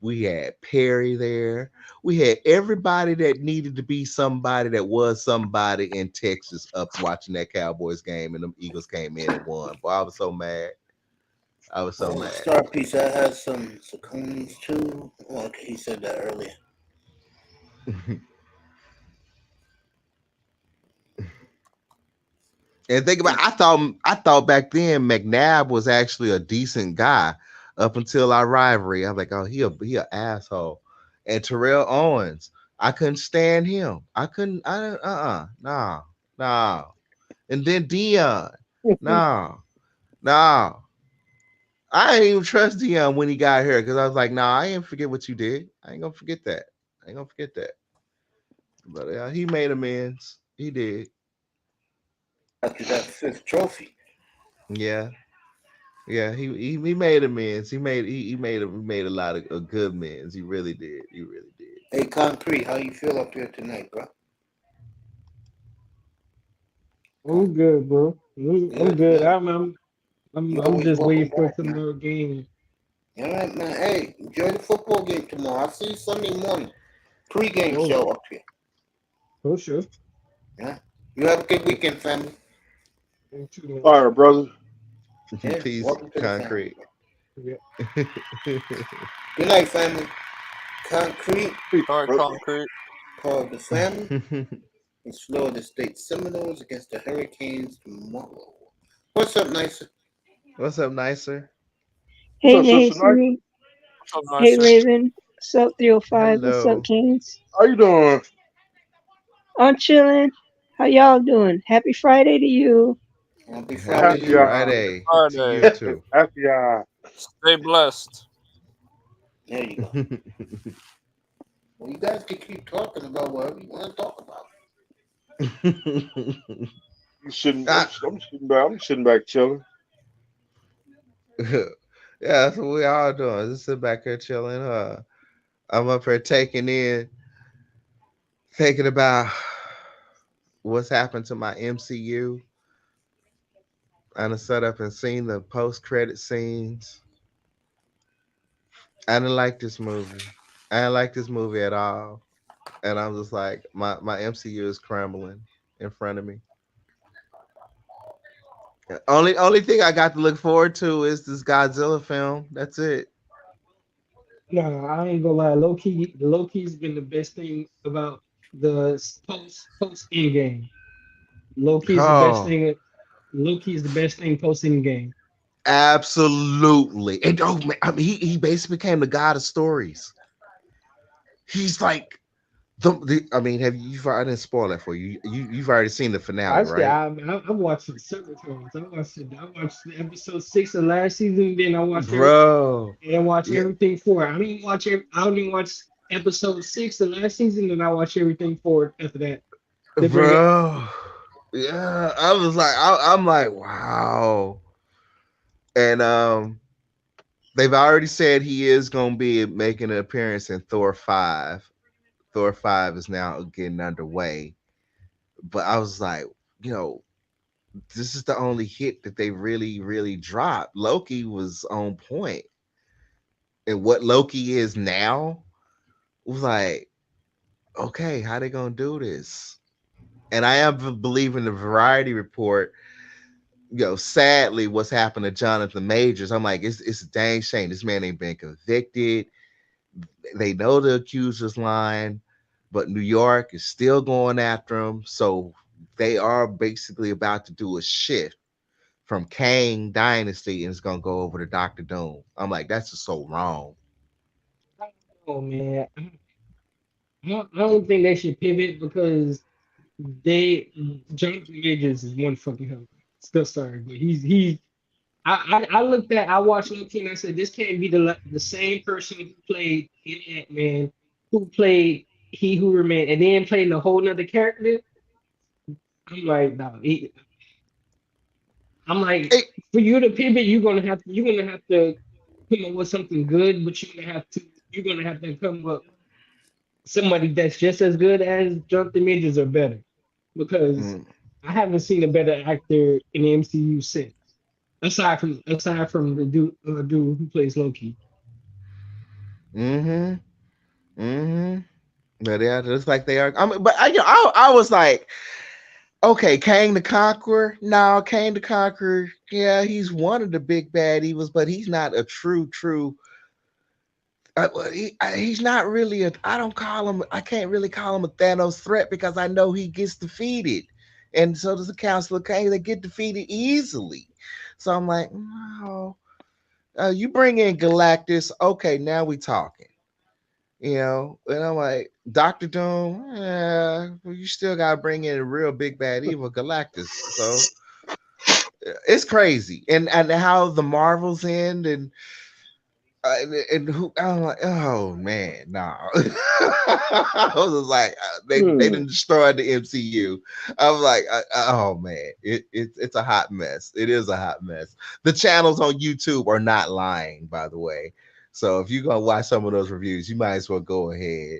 We had Perry there. We had everybody that needed to be somebody that was somebody in Texas up watching that Cowboys game, and them Eagles came in and won. Boy, I was so mad. I was so mad. Star piece, I had some Saucony's too. Well, okay, he said that earlier. And think about, I thought back then McNabb was actually a decent guy up until our rivalry. I'm like, oh, he an asshole. And Terrell Owens, I couldn't stand him. No. And then Dion, no. I ain't even trust Dion when he got here because I was like, nah, I ain't forget what you did. I ain't gonna forget that. I ain't gonna forget that. But he made amends. He did. After that fifth trophy. Yeah. Yeah, he made amends. He made a lot of good amends. He really did. He really did. Hey, Concrete, how you feel up here tonight, bro? I'm good, bro. I'm Good, good. good. I'm You I'm always just welcome waiting for back, man. tomorrow game. All right, man. Hey, enjoy the football game tomorrow. I'll see you Sunday morning. Pre-game Oh, show up here. for sure. Yeah. You have a good weekend, family. Me too, man. All right, brother. Yeah. Peace, Welcome to the family. concrete. Yeah. Good night, family. Concrete, Peace, All right, brother. concrete. part of the family. It's Florida State Seminoles against the Hurricanes tomorrow. What's up, Nicer? What's up, nicer? What's Hey, up, Sister Nice? Nasiri. What's up, Hey, nicer? Raven. What's up, 305? What's up, Hello. Kings? How you doing? I'm chilling. How y'all doing? Happy Friday to you. Happy Friday to Happy Happy you. Friday to you Friday. too. happy Stay blessed. There you go. Well, you guys can keep talking about whatever you want to talk about. You sitting? Ah, I'm sitting back. I'm sitting back chilling. yeah, that's what we all doing. Just sit back here chilling. I'm up here thinking about what's happened to my MCU. I done set up and seen the post credit scenes. I didn't like this movie. I didn't like this movie at all. And I'm just like, my MCU is crumbling in front of me. Only thing I got to look forward to is this Godzilla film. That's it. Nah, I ain't gonna lie. Low key's been the best thing about the post end game. Low key's the best Oh, thing. Low key's the best thing post end game. absolutely. And oh man, I mean, he basically became the god of stories. He's like the I mean, I didn't spoil that for you. You've already seen the finale, Honestly, right? I watched it several times. I watched the episode 6 of last season. Then Bro. I watched Yeah, everything for it. I don't even watch episode 6 of last season, and I watch everything for it after that. They bring it. bro. Yeah, I was like, I'm like, wow. And they've already said he is gonna be making an appearance in Thor 5. Thor 5 is now getting underway. But I was like, you know, this is the only hit that they really, really dropped. Loki was on point. And what Loki is now was like, okay, how they gonna do this? And I am believing the Variety report. Sadly, what's happened to Jonathan Majors? I'm like, it's a dang shame. This man ain't been convicted. They know the accuser's lying, but New York is still going after him. So they are basically about to do a shift from Kang Dynasty and it's gonna go over to Doctor Doom. I'm like, that's just so wrong. Oh man, I don't think they should pivot because they Jonathan Majors is one fucking hell. Still sorry, but he's. I watched Loki and I said this can't be the same person who played in Ant-Man, who played He Who Remained, and then playing a whole nother character. I'm like, no, I'm like, Hey, for you to pivot, you're gonna have to come up with something good, but you're gonna have to come up somebody that's just as good as Jonathan Majors or better, because mm, I haven't seen a better actor in the MCU since, aside from the dude who plays Loki. mm-hmm, mm-hmm. But yeah, just like they are. I mean, but I was like, okay, Kang the Conqueror. No, Kang the Conqueror. Yeah, he's one of the big bad evils, but he's not a true. He's not really a. I don't call him. I can't really call him a Thanos threat because I know he gets defeated, and so does the Council of Kang. They get defeated easily. So I'm like, no. You bring in Galactus. Okay, now we talking. And I'm like, Doctor Doom. Yeah, well, you still gotta bring in a real big bad evil, Galactus. So It's crazy, and how the Marvels end, and who I'm like, oh man, no. I was like, they didn't destroy the MCU. I was like, oh man, it's a hot mess. It is a hot mess. The channels on YouTube are not lying, by the way. So if you're gonna watch some of those reviews, you might as well go ahead.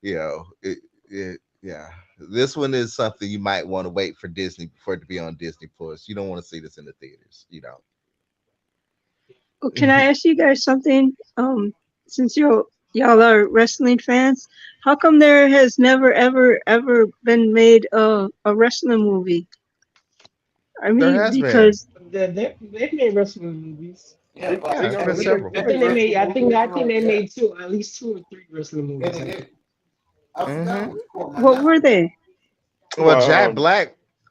You know, yeah. This one is something you might want to wait for Disney for it to be on Disney Plus. You don't want to see this in the theaters. You know. Well, can I ask you guys something? Since y'all are wrestling fans, how come there has never ever been made a wrestling movie? I There mean, has been. because They made wrestling movies. They, Yeah, they there's got been a several. I think they made. I think they made two, at least 2 or 3 wrestling movies. I forgot Hmm. what called my what were they? Well, um,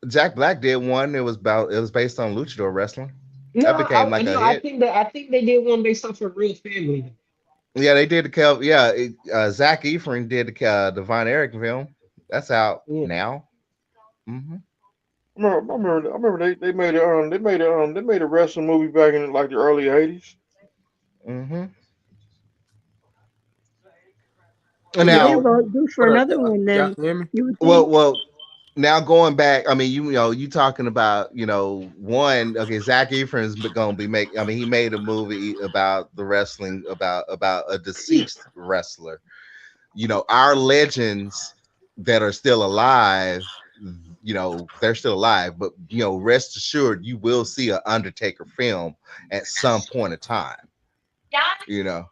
Jack Black did one. It was based on luchador wrestling. No, That became like a no, I hit. think that I think they did one based off of Real Family. Yeah, they did the Kel. Yeah, Zach Efron did the Von Erich film. That's out Yeah. now. Hmm. I remember they made a wrestling movie back in like the early '80s. Hmm. Well, they Now, about due for What up, another y'all? one. Y'all Then can hear me? you would think. well, now going back. I mean, you know, you talking about one. Okay, Zach Efron's gonna be make. I mean, he made a movie about the wrestling about a deceased wrestler. Our legends that are still alive, they're still alive, but rest assured you will see an Undertaker film at some point of time, you know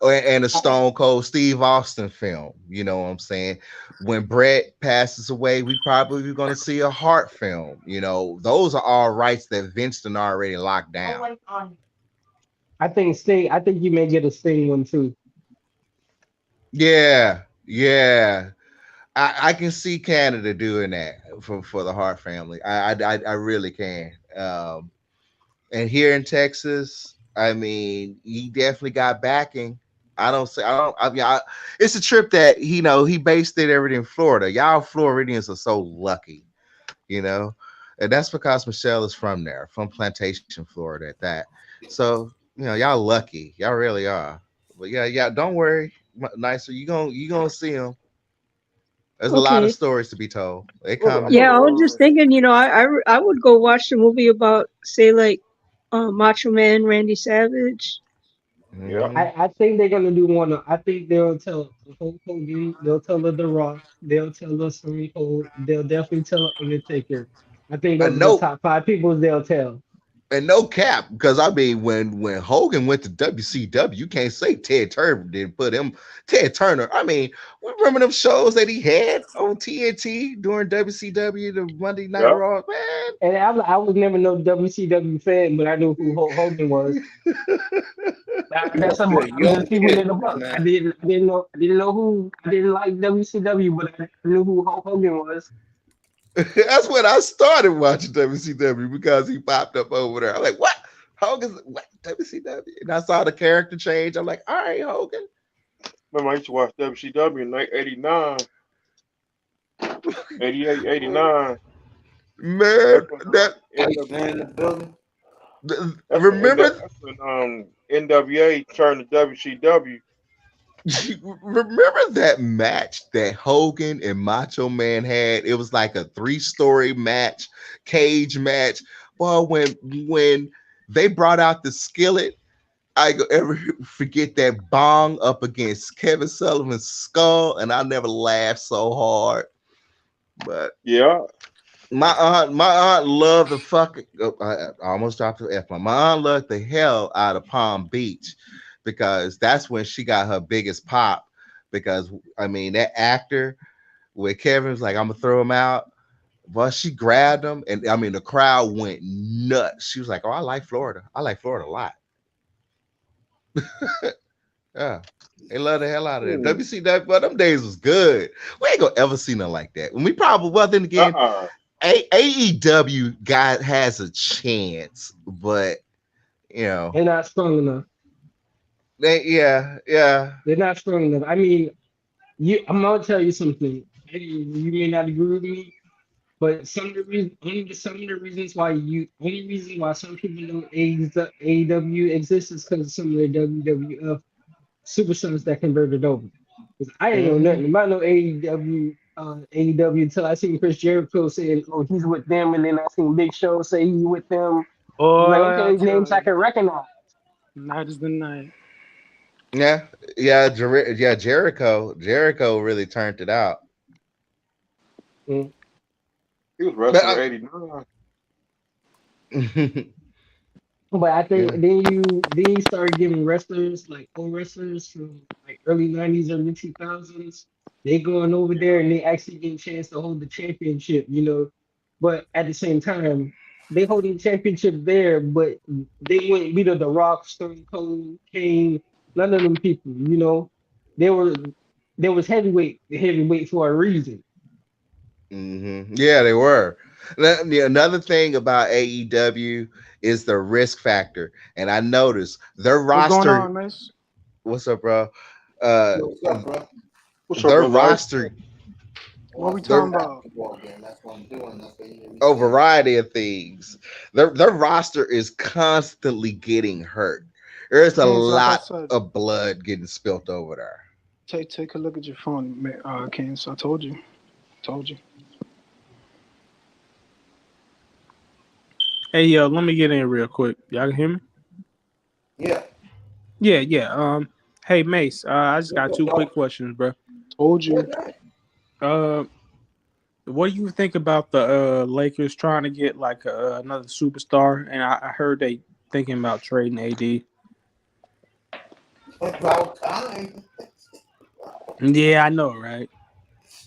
and a Stone Cold Steve Austin film. You know what I'm saying? When Brett passes away, we probably going to see a Hart film. Those are all rights that Vince done already locked down. I think Sting. I think you may get a Sting one too. Yeah, yeah. I can see Canada doing that for the Hart family. I really can. And here in Texas, I mean, he definitely got backing. I don't say I don't. I mean, it's a trip that he based it everything in Florida. Y'all Floridians are so lucky, and that's because Michelle is from there, from Plantation, Florida, at that. So y'all lucky. Y'all really are. But yeah, don't worry, Nicer. You gonna see him. There's a lot of Okay. stories to be told. They I coming. Yeah, I was remember, just thinking. I would go watch the movie about, say, like, Macho Man Randy Savage. yeah. Mhm. I think they're gonna do one. I think they'll tell Hulk Hogan. They'll tell The Rock. They'll tell us Stone Cold. They'll definitely tell Undertaker. I think those And are the no, top 5 people they'll tell. and no cap, because I mean, when Hogan went to WCW, you can't say Ted Turner didn't put him. Ted Turner. I mean, we remember them shows that he had on TNT during WCW, the Monday Night Yeah. Raw, man. And I was never no WCW fan, but I knew who Hulk Hogan was. That's some Yeah, I'm you just keeping okay, it a buck. man. I didn't know who. I didn't like WCW, but I knew who Hulk Hogan was. That's when I started watching WCW because he popped up over there. I'm like, what? Hogan's what? WCW? And I saw the character change. I'm like, all right, Hogan. Remember, I used to watch WCW in 89, 88, 89. Man, That's when that Ace man in the building. remember That's when NWA turned to WCW. remember that match that Hogan and Macho Man had? It was like a 3-story match, cage match. Well, when they brought out the skillet, I go ever forget that bong up against Kevin Sullivan's skull, and I never laughed so hard. But Yeah. my aunt loved the fucking. Oh, I almost dropped the F. My aunt loved the hell out of Palm Beach because that's when she got her biggest pop. Because I mean, that actor where Kevin's like, I'm gonna throw him out. But she grabbed him, and I mean, the crowd went nuts. She was like, "Oh, I like Florida. I like Florida a lot." Yeah, they love the hell out of it. Ooh. WCW, but them days was good. We ain't gonna ever see nothing like that. When we probably, well, then again, Uh-uh. AEW has a chance, but They're not strong enough. yeah. They're not strong enough. I mean, I'm gonna tell you something. You may not agree with me, But some of the reasons, only reason why some people know AEW exists is because of some of the WWF superstars that converted over. Because I didn't know nothing about no AEW until I seen Chris Jericho say, "Oh, he's with them," and then I seen Big Show say he's with them. I was Boy, like, I okay, tell names I you, can recognize. night is the night. Yeah, Jericho really turned it out. Mm. He was But wrestling in '89. But I think yeah, then you start giving wrestlers like old wrestlers from like early '90s, early 2000s. They going over there and they actually get a chance to hold the championship, you know. But at the same time, they holding championship there, but they went beat up the Rock, Stone Cold, Kane, none of them people, you know. They were there was heavyweight for a reason. yeah, they were. Another thing about AEW is the risk factor, and I noticed their What's going roster. on, Mace? What's up, bro? Uh, What's up, bro? What's up, their brother? roster, What we Watching their talking about? basketball game. That's what I'm doing. That's what you hear me a saying. variety of things. Their roster is constantly getting hurt. There's a Kings, like I lot said, of blood getting spilt over there. take a look at your phone, Kings. I told you. Told you. Hey, yo, let me get in real quick. Y'all can hear me? Yeah. Yeah. Hey, Mace. I just got What's two up, quick dog? questions, bro. Told you. Okay. What do you think about the Lakers trying to get like another superstar? And I heard they thinking about trading AD. About time. Yeah, I know, right?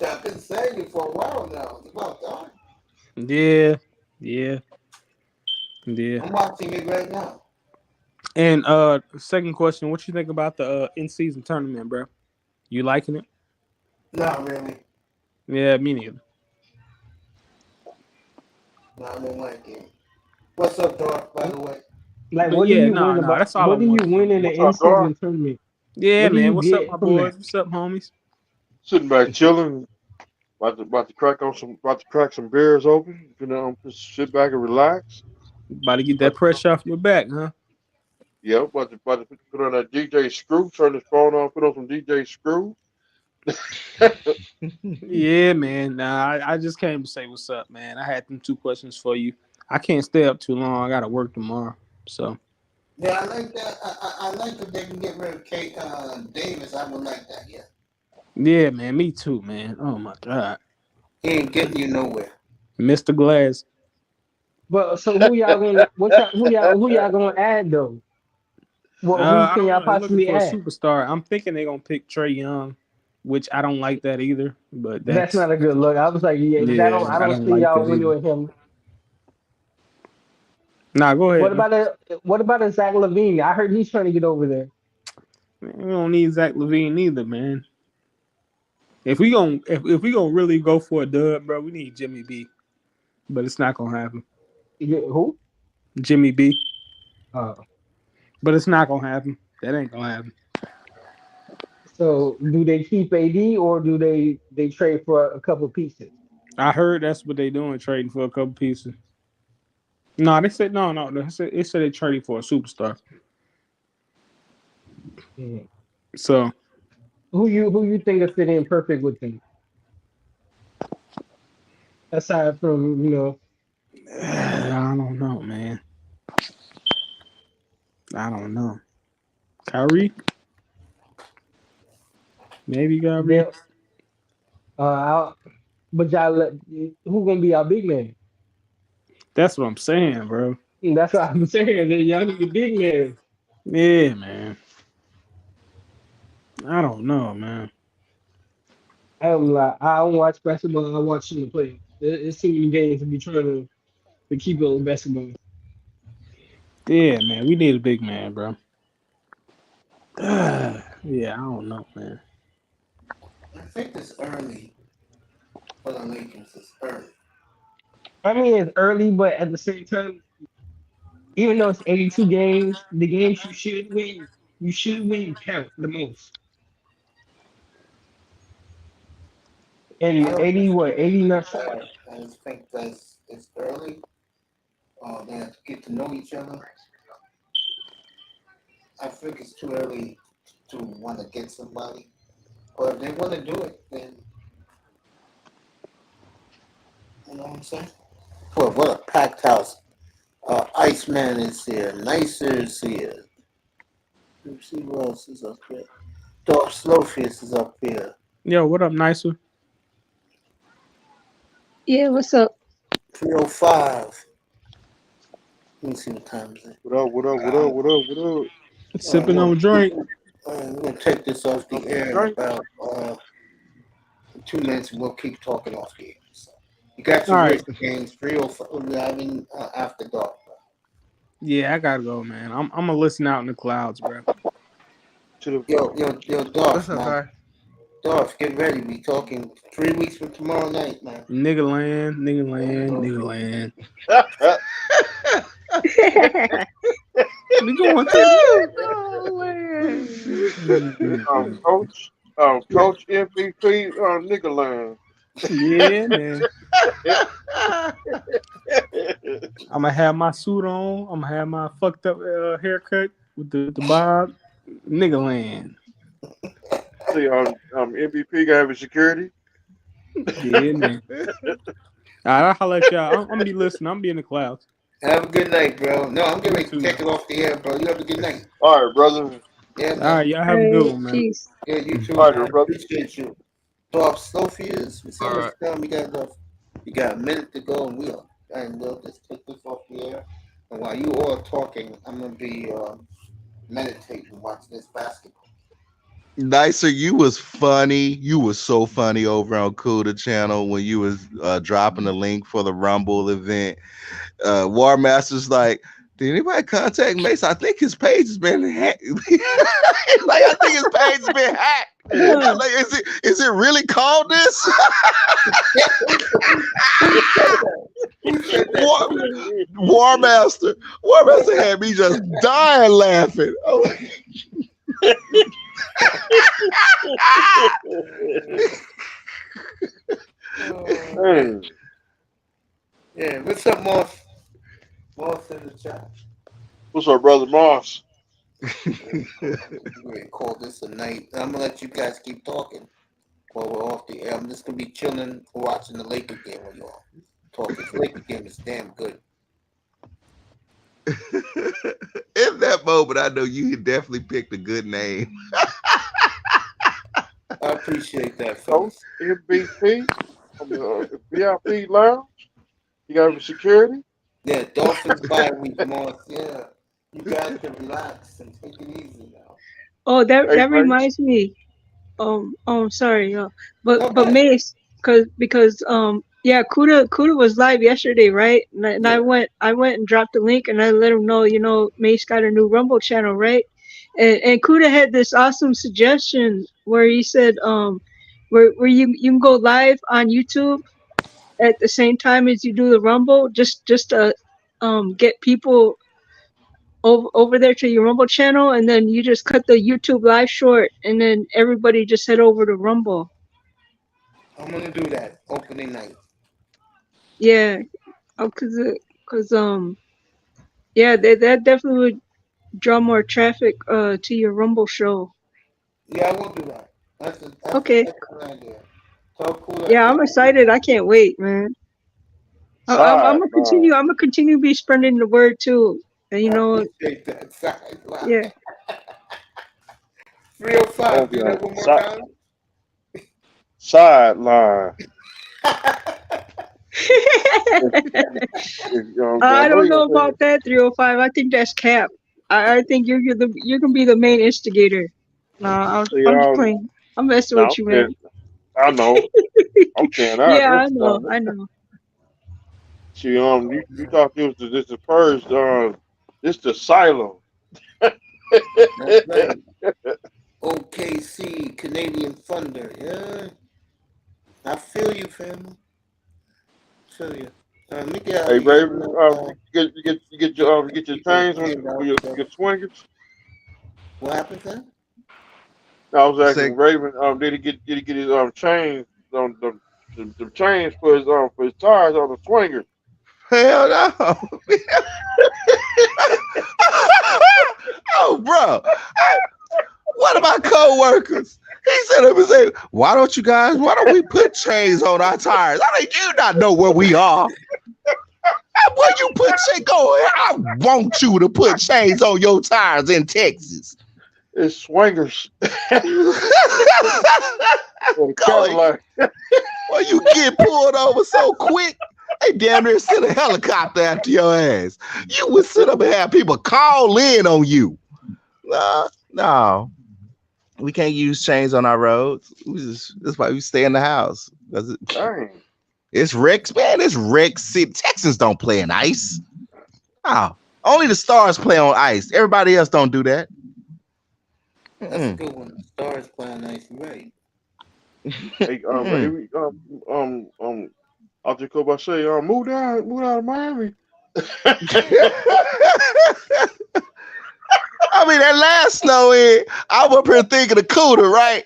I've been saying it for a while now. It's about time. Yeah, yeah, yeah. I'm watching it right now. And second question, what you think about the in-season tournament, bro? You liking it? Not really. Yeah, me neither. No, I don't like it. What's up, dog? By the way. Like, But what do yeah, you win no, about? that's all I What do you wanted to know. win in the What's up, dog? in-season tournament? Yeah, What do man. you What's up, my get from boys? that? What's up, homies? Sitting back chilling, about to crack some beers open. You know, just sit back and relax. About to get About that to, pressure off your back, huh? yeah, about to put on that DJ Screw. Turn this phone on. Put on some DJ Screw. Yeah, man. Nah, I just came to say what's up, man. I had them two questions for you. I can't stay up too long. I gotta work tomorrow. So Yeah, I like that. I like if they can get rid of Kate Davis. I would like that. Yeah. yeah, man. Me too, man. Oh my god, He ain't getting you nowhere. Mr. Glass. But so who y'all gonna who y'all gonna add though? Well, who I can don't y'all know. They're looking possibly for a add? superstar. I'm thinking they're gonna pick Trey Young, which I don't like that either. But That's that's not a good look. I was like, yeah, yeah, I I don't don't see like y'all that winning either. with him. Nah, go What ahead, man. about a Zach Levine? I heard he's trying to get over there. Man, we don't need Zach Levine either, man. If we gonna really go for a dub, bro, we need Jimmy B. But it's not gonna happen. Who? Jimmy B. Uh, But it's not gonna happen. That ain't gonna happen. so do they keep AD or do they trade for a couple pieces? I heard that's what they doing, trading for a couple pieces. No, they said no. They said they trading for a superstar. Mhm. So Who you think will fit in perfect with them? Aside from I don't know, man. I don't know. Kyrie, maybe Kyrie. they out, but who gonna be our big man? That's what I'm saying, bro. That's what I'm saying. That y'all need a big man. Yeah, man. I don't know, man. I'm like, I don't watch basketball. I watch them play. It's too many games to be trying to keep it on basketball. Yeah, man. We need a big man, bro. Yeah, I don't know, man. I think it's early for the Lakers. It's early. I mean, it's early, but at the same time, even though it's 82 games, the games you should win count the most. I And don't 80, think what, they're 80 gonna not get showing. bad. I just think that it's early. They have to get to know each other. I think it's too early to want to get somebody. Or if they want to do it, then you know what I'm saying? Boy, what a packed house. Iceman is here. Nicer is here. Let's see who else is up here. Dark Slowface is up here. Yo, what up, Nicer? Yeah, what's up? 305. Let me see what time is it. What up? What up? What up? What up? What up? Sipping on a drink. We're going to take this off the air in about 2 minutes, and we'll keep talking off the air. So, you got your race games, 305. We're having after dark, bro. Yeah, I gotta go, man. I'm gonna listen out in the clouds, bro. Yo, Dolph, What's up, man. Ty? Dolph, get ready. We talking 3 weeks from tomorrow night, man. Nigga land. We going to Coach MVP Niggaland. Yeah, man. I'm gonna have my suit on. I'm gonna have my fucked up haircut with the bob. Nigga land. See, MVP got his security. Yeah, man. I'll holler at y'all. I'm gonna be listening. I'm gonna be in the clouds. Have a good night, bro. No, I'm getting ready to take it off the air, bro. You have a good night. All right, brother. Yeah, man. All right, y'all have a good one, man. Peace. Yeah, you too. All right, Man. brother. Appreciate you. Dolph Slofius. We said All this time. We got a minute to go, and we'll just take this off the air. And while you all are talking, I'm gonna be meditating, watching this basketball. Nicer, you was funny. You was so funny over on Kuda channel when you was dropping the link for the Rumble event. War Master's like, did anybody contact Mace? I think his page has been hacked. Like, I think his page has been hacked. Like, is it really called this? War Master had me just dying laughing. Oh, Yeah, what's up, Moss? Moss in the chat. What's up, brother Moss? We're gonna call this a night. I'm gonna let you guys keep talking while we're off the air. I'm just gonna be chilling, watching the Laker game with y'all. Talking. The Laker game is damn good. in that moment, I know you definitely picked a good name. I appreciate that, Coach folks. MVP from the VIP lounge. You got security. Yeah, Dolphins bye week, Moss. Yeah, you guys can relax and take it easy now. Oh, that Hey, reminds me. Sorry, but Okay. Mace, because yeah, Kuda was live yesterday, right? And I went and dropped the link and I let him know, Mace got a new Rumble channel, right? And Kuda had this awesome suggestion where he said where you can go live on YouTube at the same time as you do the Rumble, just to get people over there to your Rumble channel, and then you just cut the YouTube live short, and then everybody just head over to Rumble. I'm gonna do that opening night. Yeah, cause yeah, that definitely would draw more traffic to your Rumble show. Yeah, I will do that. That's Okay. an excellent idea. So cool. Yeah, I'm excited. I can't wait, man. I'm gonna continue. I'm gonna continue be spreading the word too. And I appreciate that. Sideline. Yeah. 305. Do that one more time. Sideline. I don't know about that 305. I think that's cap. I think you're gonna be the main instigator. I'm just playing. I'm messing with you, man. I know. I'm saying that. Yeah, I know. See, you thought this was the purge. This the asylum. That's right. OKC, Canadian Thunder. Yeah. I feel you, family. Feel you. Let me get out Hey, of Raven, here. you get your chains on your swingers. What happened then? I was asking Raven, did he get his chains on the the chains for his tires on the swinger. Hell no. Oh, bro. What about co-workers? He said up and said, why don't we put chains on our tires? I mean, you not know where we are. Where you put chains? Go ahead. I want you to put chains on your tires in Texas. It's swingers. Well, you get pulled over so quick, they damn near send a helicopter after your ass. You would sit up and have people call in on you. No. We can't use chains on our roads. That's why we stay in the house. It's Rex, man. It's Rex City. Texans don't play in ice. Oh, only the Stars play on ice. Everybody else don't do that. That's a good one. The Stars play on ice, right? Hey, I'll just go by say, move down to Miami. I mean, that last snow I'm up here thinking of Cooter, right?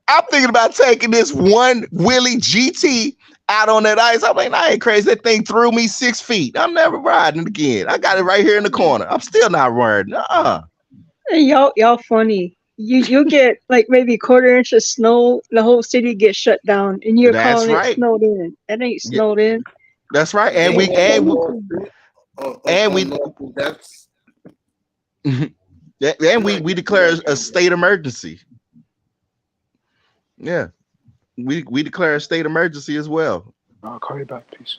I'm thinking about taking this one Willie GT out on that ice. I'm like, I ain't crazy. That thing threw me 6 feet. I'm never riding it again. I got it right here in the corner. I'm still not riding. Hey, y'all funny. You get like maybe a quarter inch of snow, the whole city gets shut down, and you're calling it snowed in. It ain't snowed in. That's right. And we declare a state emergency. Yeah. We declare a state emergency as well. I'll call you back, peace.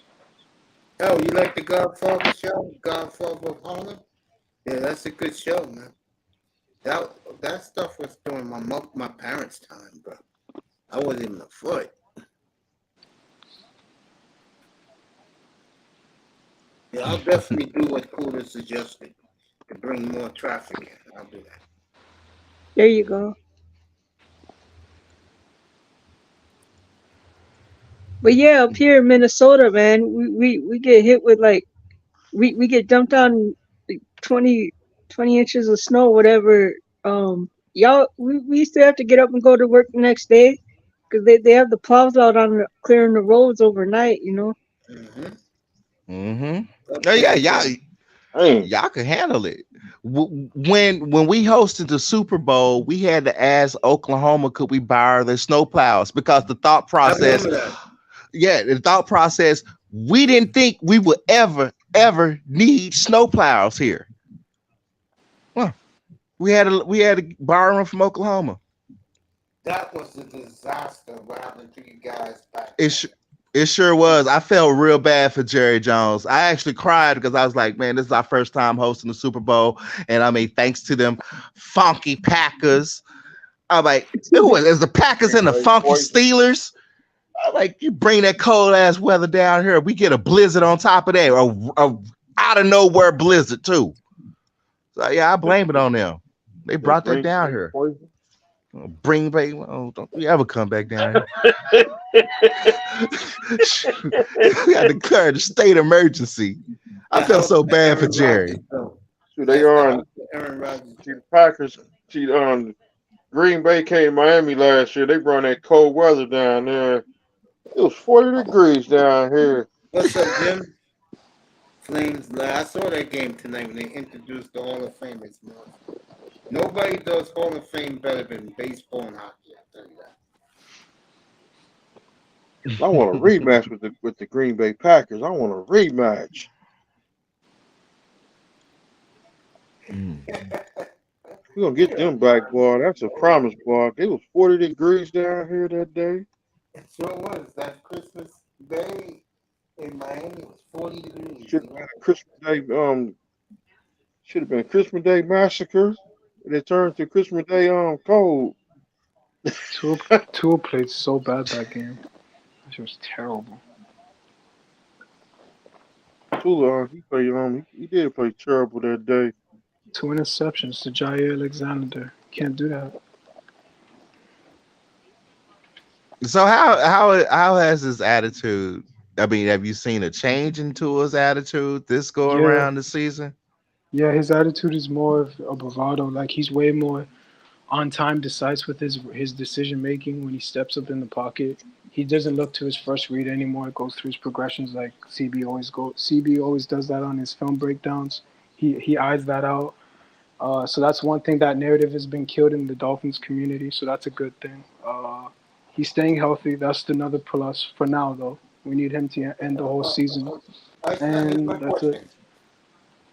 Oh, you like the Godfather show? Godfather of Harlem? Yeah, that's a good show, man. That stuff was during my parents' time, bro. I wasn't even a foot. Yeah, I'll definitely do what Cooter suggested to bring more traffic in. I'll do that. There you go. But yeah, up here in Minnesota, man, we get hit with like we get dumped on like 20 inches of snow, whatever. Y'all, we used to have to get up and go to work the next day because they have the plows out on clearing the roads overnight, you know. Oh yeah, y'all can handle it. When we hosted the Super Bowl, we had to ask Oklahoma, could we borrow their snow plows, because the thought process, we didn't think we would ever need snow plows here. Well, we had to borrow them from Oklahoma. That was a disaster. What happened to you guys back? It sure was. I felt real bad for Jerry Jones. I actually cried because I was like, man, this is our first time hosting the Super Bowl. And I mean, thanks to them funky Packers. I'm like, it was the Packers and the funky Steelers. I'm like, you bring that cold ass weather down here. We get a blizzard on top of that. A out of nowhere blizzard too. So yeah, I blame it on them. They brought that down here. Bring back. Oh, don't you ever come back down here. We had to declare the state emergency. I felt so bad for Jerry. So they are on the Packers. Green Bay came to Miami last year. They brought that cold weather down there. It was 40 degrees down here. What's up, Jim? Flames. I saw that game tonight when they introduced the Hall of Famers. Nobody does Hall of Fame better than baseball and hockey. I tell you that. I want a rematch with the Green Bay Packers. I want a rematch. We're gonna get them back, boy. That's a promise, boy. It was 40 degrees down here that day. It sure was. That Christmas Day in Miami was 40 degrees. Should have been a Christmas Day. Should have been a Christmas Day massacre. It turned to Christmas Day cold. Tua played so bad that game. It was terrible. Tua, he did play terrible that day. 2 interceptions to Jair Alexander. Can't do that. So how has his attitude? I mean, have you seen a change in Tua's attitude this go around the season? Yeah, his attitude is more of a bravado. Like, he's way more on time, decisive with his decision making when he steps up in the pocket. He doesn't look to his first read anymore. It goes through his progressions like CB always does that on his film breakdowns. He eyes that out. So that's one thing. That narrative has been killed in the Dolphins community. So that's a good thing. He's staying healthy. That's another plus for now, though. We need him to end the whole season. And that's it.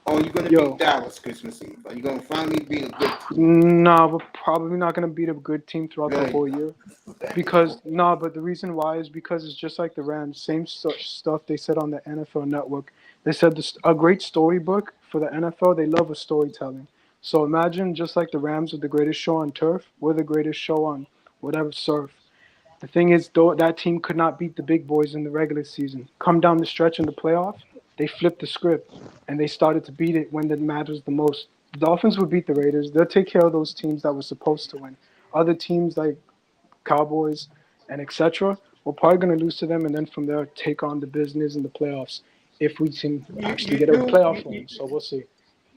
Are you going to beat Dallas Christmas Eve? Are you going to finally beat a good team? No, we're probably not going to beat a good team throughout the whole year. But the reason why is because it's just like the Rams. Same stuff they said on the N.F.L. Network. They said a great storybook for the NFL, they love a storytelling. So imagine just like the Rams are the greatest show on turf, we're the greatest show on whatever surf. The thing is, though, that team could not beat the big boys in the regular season. Come down the stretch in the playoffs, they flipped the script, and they started to beat it when it matters the most. The Dolphins would beat the Raiders. They'll take care of those teams that were supposed to win. Other teams like Cowboys and etc. we're probably going to lose to them, and then from there take on the business in the playoffs if we can actually get a playoff win. So we'll see.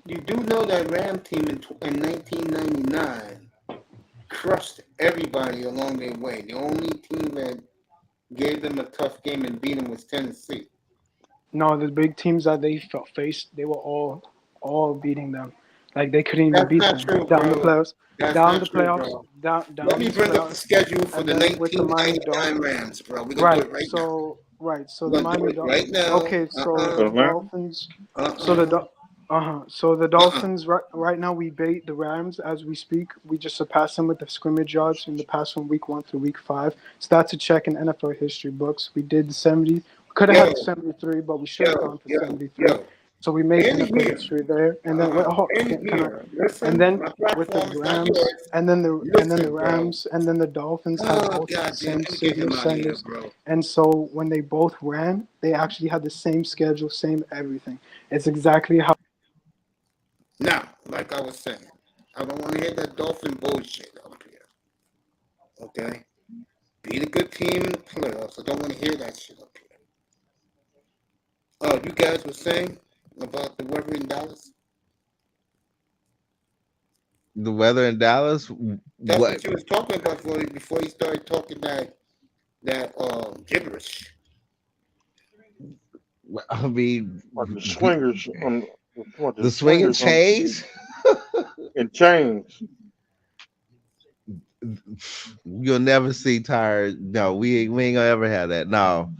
You do know that Ram team in 1999 crushed everybody along their way. The only team that gave them a tough game and beat them was Tennessee. No, the big teams that they faced, they were all beating them. Like they couldn't even beat them down the playoffs. Down the playoffs. Down. Let me bring up the schedule for the 1999 Rams, bro. We're gonna do it right now. So the Miami Dolphins. Right now. Okay, so the Dolphins. So the Dolphins right now we bait the Rams as we speak. We just surpassed them with the scrimmage yards in the past from week 1 through week 5. So that's a check in NFL history books. We did the 70. We could have had 73, but we should have gone for 73. So we made NFL history there, and then with the Rams, and then the Rams, and then the Dolphins had both the same senders. And so when they both ran, they actually had the same schedule, same everything. It's exactly how. Now, like I was saying, I don't want to hear that Dolphin bullshit up here. Okay? Beat a good team in the playoffs. I don't want to hear that shit up here. Oh, you guys were saying about the weather in Dallas? The weather in Dallas? That's what you was talking about before you started talking that gibberish. I mean, the swingers on the swinging chains and chains. You'll never see tired. No, we ain't gonna ever have that. No,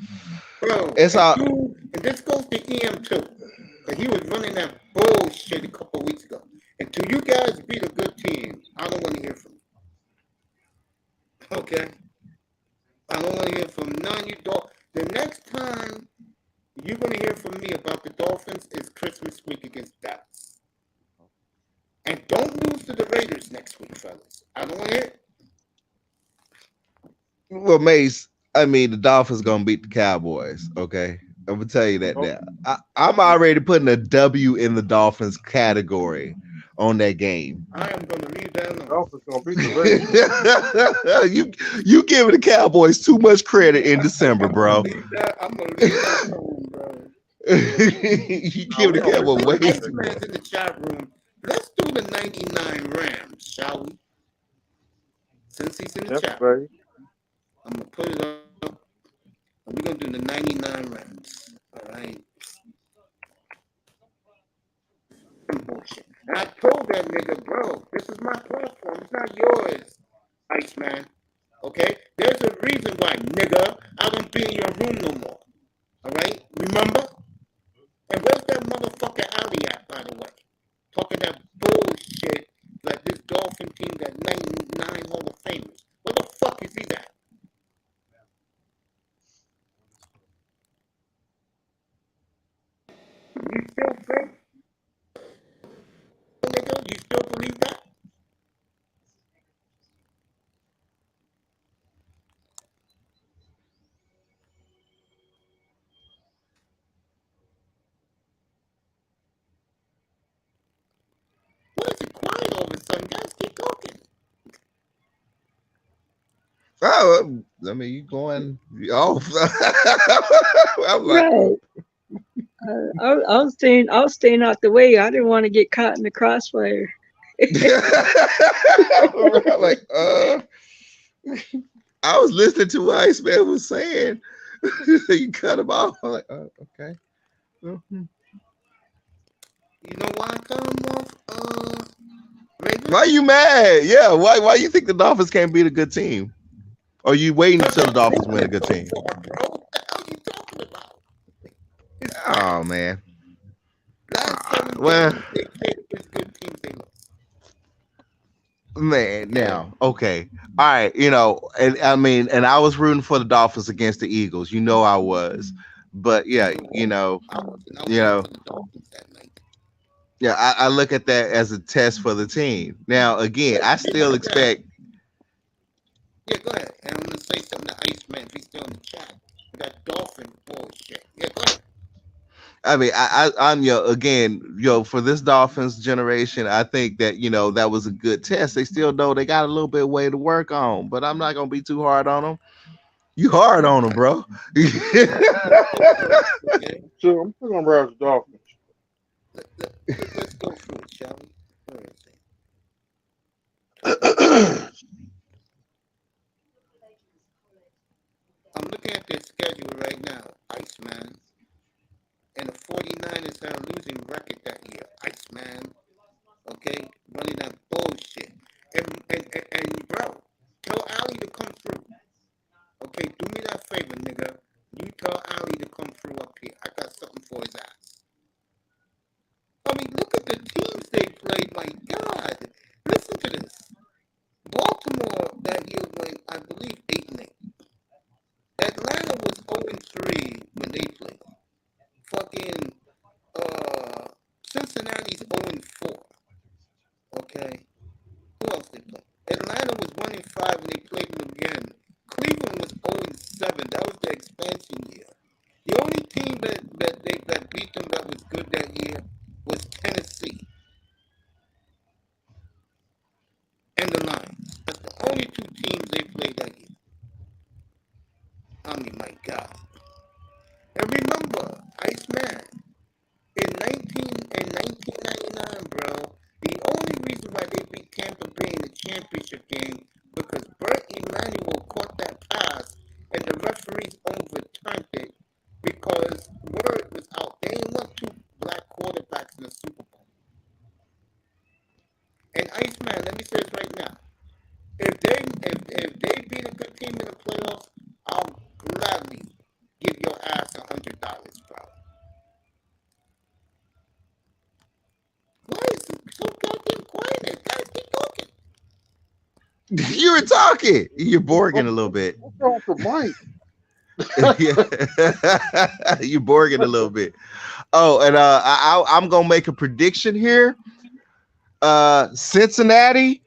bro. It's all. And this goes to EM too, but he was running that bullshit a couple of weeks ago. Until you guys beat a good team, I don't want to hear from you. Okay, I don't want to hear from none of you. The next time you're going to hear from me about the Dolphins is Christmas week against Dallas. And don't lose to the Raiders next week, fellas. I don't want to hear it. Well, Mace, I mean, the Dolphins going to beat the Cowboys, okay? I'm going to tell you that now. I'm already putting a W in the Dolphins category on that game. I am going to leave that alone. Dolphins going to beat the Raiders. you giving the Cowboys too much credit in December, bro. I'm going to leave that alone, bro. You give the Cowboys way too much. In the chat room, let's do the 99 Rams, shall we? Since he's in the chat, buddy. I'm going to put it up. And we're going to do the 99 Rams. All right. Bullshit. And I told that nigga, bro, this is my platform. It's not yours, Iceman. Okay? There's a reason why, nigga, I don't be in your room no more. All right? Remember? And where's that motherfucker Ali at, by the way? Talking that bullshit like this Dolphin team got 99 Hall of Famers. Where the fuck is he at? You still think? Nigga, you still believe that? Why is it quiet all of a sudden? Guys, keep talking. Oh, I mean, you going off? I'm like, right. I was staying out the way. I didn't want to get caught in the crossfire. Like, I was listening to what Iceman was saying. You cut him off. I'm like, okay. You know why I cut him off? Ravens? Why you mad? Yeah, why you think the Dolphins can't beat a good team? Or you waiting until the Dolphins win a good team? What the hell are you talking about? It's Oh man. last 7 Well, games they played against good teams. They lost. man, now, okay. All right, and I mean, and I was rooting for the Dolphins against the Eagles. You know I was. But yeah, I wasn't. I was you rooting know, for the Dolphins that night. yeah, I look at that as a test for the team. Now, again, I still expect. Yeah, go ahead. And I'm gonna say something to Iceman. If he's still in the chat. That dolphin bullshit. Yeah, go ahead. I mean, I'm again, for this Dolphins generation, I think that that was a good test. They still know they got a little bit of way to work on, but I'm not gonna be too hard on them. You hard on them, bro. Okay. So I'm still gonna ride the Dolphins. Let's go through it, shall we? Where is it? I'm looking at their schedule right now, Iceman. And the 49ers had a losing record that year, Iceman. Okay? Running that bullshit. And bro, tell Ali to come through. Okay, do me that favor, nigga. You tell Ali to come through up here. I got something for his ass. I mean, look at the teams they played. My God. Listen to this. Baltimore that year went, I believe, 8-8. Atlanta was 0-3 when they played. Fucking Cincinnati's 0-4. Okay? Who else they play? Atlanta was 1-5 when they played them again. Cleveland was 0-7. That was the expansion year. The only team that beat them that was good that year was Tennessee and the Lions. That's the only two teams they played that year. I mean, my God. And remember, Iceman, in 1999, bro, the only reason why they beat Tampa Bay in the championship game because Bert Emanuel caught that pass and the referees overturned it because word was out. They didn't want two black quarterbacks in the Super Bowl. And Iceman, let me say this right now. If they beat a good team in the playoffs, I'll gladly give your ass $100, bro. Why is it so goddamn quiet? Guys, keep talking. You were talking. You're Borging a little bit. What's wrong with Mike? You're Borging a little bit. Oh, and I'm gonna make a prediction here. Cincinnati,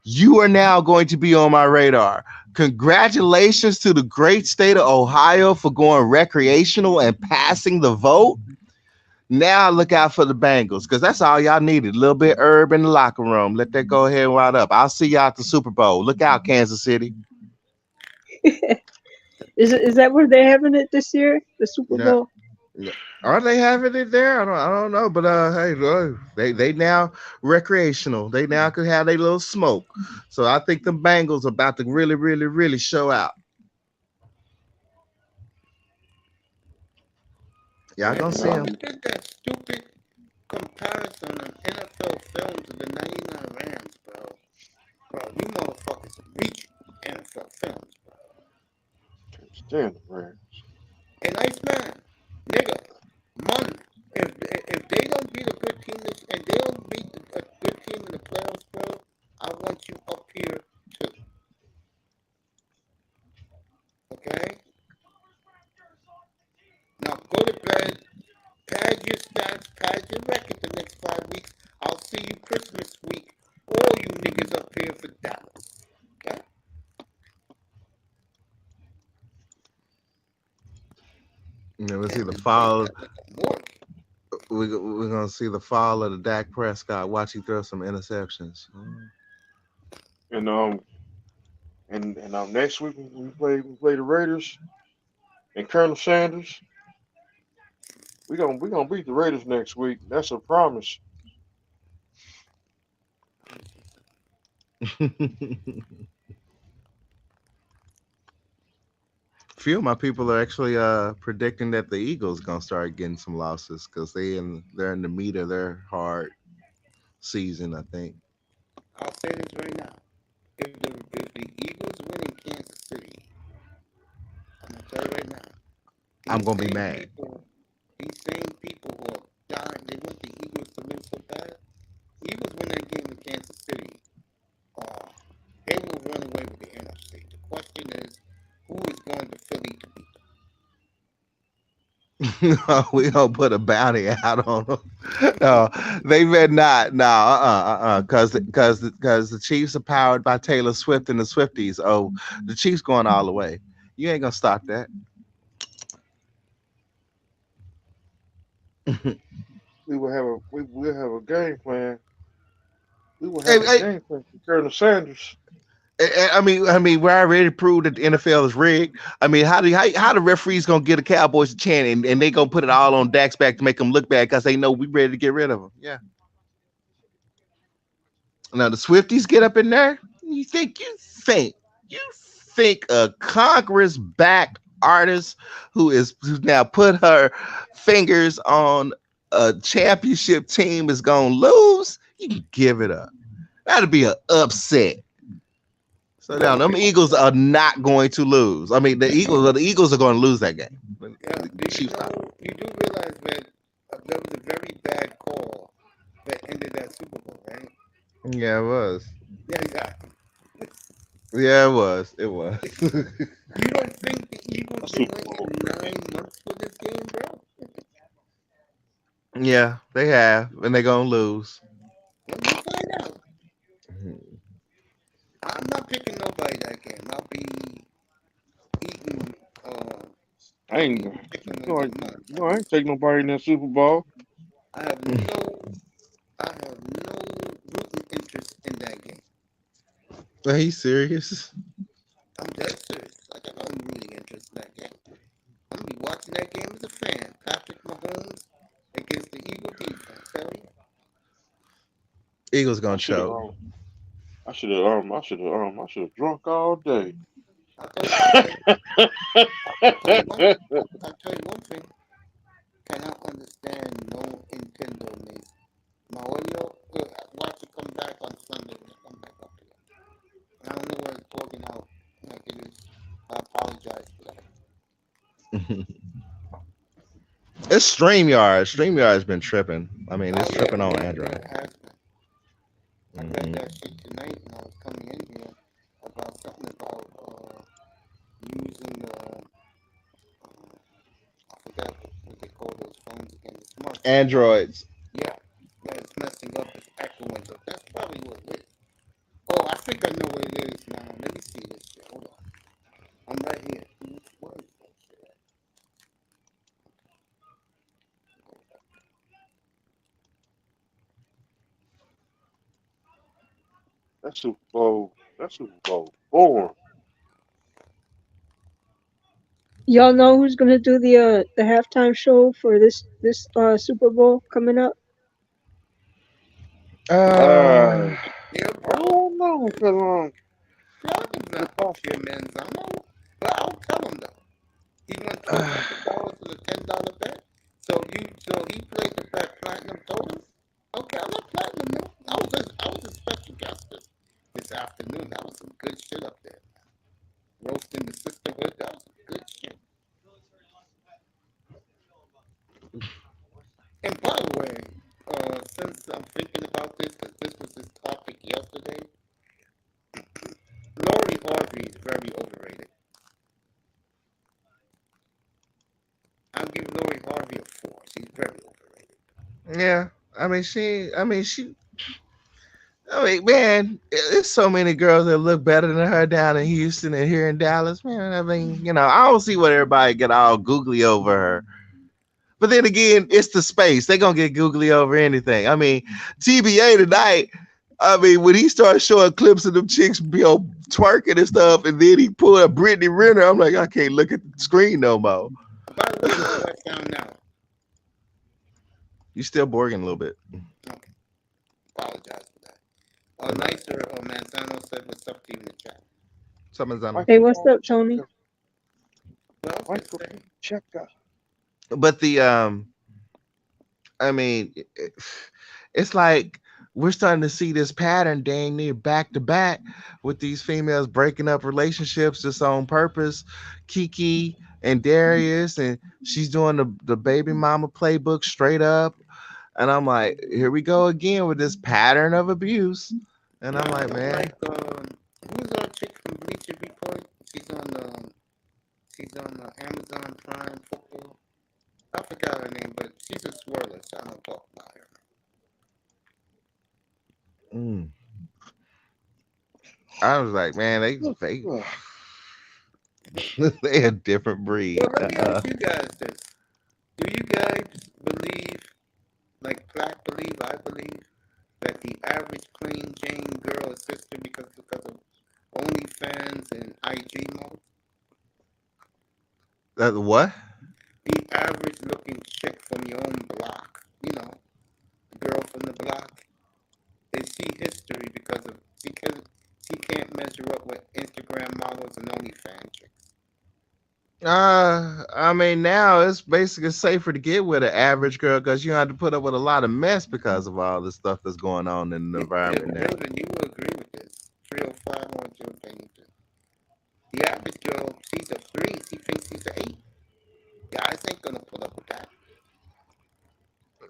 you are now going to be on my radar. Congratulations to the great state of Ohio for going recreational and passing the vote. Now look out for the Bengals because that's all y'all needed. A little bit herb in the locker room. Let that go ahead and ride up. I'll see y'all at the Super Bowl. Look out, Kansas City. Is that where they're having it this year? The Super Bowl? Yeah. Are they having it there? I don't know, but hey, they now recreational. They now can have their little smoke. So I think the Bengals are about to really, really, really show out. Y'all gonna see them. Did that stupid comparison on N.F.L. films of the '99 Rams, bro. Bro, you motherfuckers are reaching N.F.L. films, bro. Stand the Rams. And Iceman, nigga, if they don't beat a good team and they don't beat a good team in the playoffs, bro, I want you up here too. Okay? Now go to bed, pad your stats, pad your record the next 5 weeks. I'll see you Christmas week. All you niggas up here for Dallas. Okay? Yeah, we'll see the fall. We're gonna see the fall of the Dak Prescott. Watch you throw some interceptions. And next week we play the Raiders and Colonel Sanders. We gonna beat the Raiders next week. That's a promise. Few of my people are actually predicting that the Eagles gonna start getting some losses because they're in the meat of their hard season. I think I'll say this right now. If the Eagles win in Kansas City, I'm gonna tell you right now. I'm These gonna be same mad. people, these same people who are dying, they want the Eagles to lose so bad. Eagles win that game in Kansas City. Uh, they will run away with the NFC. The question is, who is going to Philly to beat We gonna put a bounty out on them. No, they better not. No, because the Chiefs are powered by Taylor Swift and the Swifties. Oh, the Chiefs going all the way. You ain't gonna stop that. We will have a game plan. We will Hey, have a hey, game plan for Colonel Sanders. I mean, we already proved that the NFL is rigged. I mean, how the referees gonna get the Cowboys a chance and they gonna put it all on Dak's back to make them look bad because they know we ready to get rid of them. Yeah. Now the Swifties get up in there. You think a Congress backed artist who's now put her fingers on a championship team is gonna lose? You can give it up. That'd be an upset. So now them Eagles are not going to lose. I mean, the Eagles are going to lose that game. them? Yeah, you do realize that that was a very bad call that ended that Super Bowl, right? Yeah, it was. Yeah, exactly. Yeah, it was. It was. You don't think the Eagles been Super Bowl. waiting 9 months for this game, bro? Yeah, they have, and they're gonna lose. Let me find out. I'm not picking nobody that game. I'll be eating. I I'll be ain't eating chicken no, wings I, and nuts. no, I ain't taking nobody in that Super Bowl. I have no, I have no rooting interest in that game. Are you serious? I'm dead serious. I got no rooting interest in that game. I'm gonna be watching that game as a fan. Patrick Mahomes against the Eagle defense. Hell yeah. Eagles I gonna should have choke. I should have drunk all day. I'll tell you one thing. I'll tell you one thing. Cannot understand no Nintendo names. My audio, watch it come back on Sunday when it come back up again. I don't know where it's working out like it is. I apologize for that. It's StreamYard. StreamYard's been tripping. I mean, it's Oh yeah, tripping on yeah, Android. it has been. I read that shit tonight when I was coming in here about something about using I forgot what they call those phones again, the smartphones. Androids. Yeah, that it's messing up, it's echoing. So that's probably what it is. Oh, I think I know what it is now. Let me see this shit. Hold on. I'm right here. What is that shit? That Super Bowl. That Super Bowl boring. Y'all know who's gonna do the halftime show for this Super Bowl coming up? Uh, Yeah, I bro. don't know because Jordan's not off here, man. I know. But I'll tell him though. He won $1,200 with a $10 bet. So he played the bet platinum told him. Okay, I'm a platinum man. I was a special guest this afternoon. That was some good shit up there. Roasting the sisterhood. That was some good shit. And by the way, since I'm thinking about this, because this was his topic yesterday, Lori Harvey is very overrated. I'll give Lori Harvey a 4. She's very overrated. yeah. I mean, man, there's so many girls that look better than her down in Houston and here in Dallas, man. I mean, I don't see what everybody get all googly over her. But then again, it's the space. They're gonna get googly over anything. I mean, TBA tonight. I mean, when he started showing clips of them chicks, twerking and stuff, and then he pulled a Brittany Renner, I'm like, I can't look at the screen no more. By the way, what do I sound now? You still borging a little bit. Okay. Apologize for that. Nicer, Manzano Someone's on. Hey, what's up, Tony? Microphone checker. But I mean, it's like we're starting to see this pattern dang near back to back with these females breaking up relationships just on purpose. Kiki and Darius, and she's doing the baby mama playbook straight up. And I'm like, here we go again with this pattern of abuse. And I'm like, man. Who's our chick from Bleacher Report? She's on Amazon Prime Football. I forgot her name, but she's a swirler, so I don't talk about her. I was like, man, they a different breed. Well, let me ask you guys this: do you guys believe, like Platt believe, I believe, that the average plain Jane girl is sister because of OnlyFans and IG mode? What? The average looking chick from your own block, the girl from the block, is she history because of she can't measure up with Instagram models and OnlyFans chicks? I mean, now it's basically safer to get with an average girl because you don't have to put up with a lot of mess because of all the stuff that's going on in the environment now. Children, you will agree with this. 305 on Joe Bennington. The average girl sees a 3, she thinks she's an 8. Guys ain't gonna put up with that.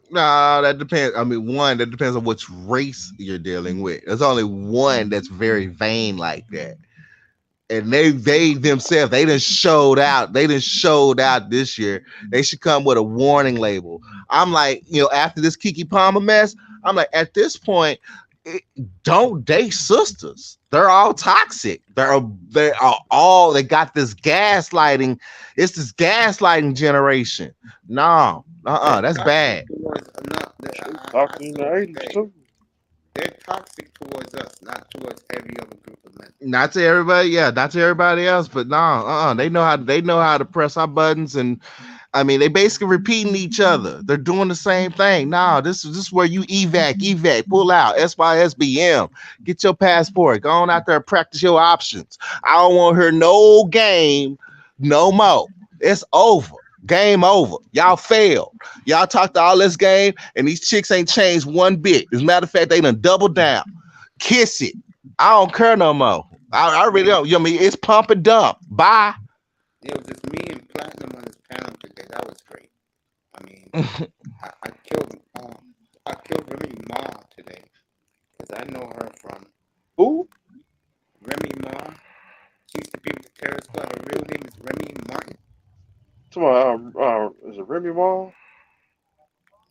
No, that depends. I mean, that depends on which race you're dealing with. There's only one that's very vain like that. And they themselves, they done showed out. They done showed out this year. They should come with a warning label. I'm like, after this Kiki Palmer mess, I'm like, at this point, don't date sisters. They're all toxic. They got this gaslighting. It's this gaslighting generation. No, that's bad. They're toxic towards us, not towards every other group of men. Not to everybody, not to everybody else, but no, they know how to press our buttons, and I mean they basically repeating each other. They're doing the same thing. No, this is where you evac, pull out, SYSBM, get your passport, go on out there and practice your options. I don't want to hear no game no more. It's over. Game over. Y'all failed. Y'all talked all this game, and these chicks ain't changed one bit. As a matter of fact, they done doubled down. Kiss it. I don't care no more. I really don't. It's pump and dump. Bye. It was just me and Platinum on his panel today. That was great. I mean, I killed Remy Ma today because I know her from who? Remy Ma. She used to be with the Terror Squad. Her real name is Remy Martin. Is it Remy Ma?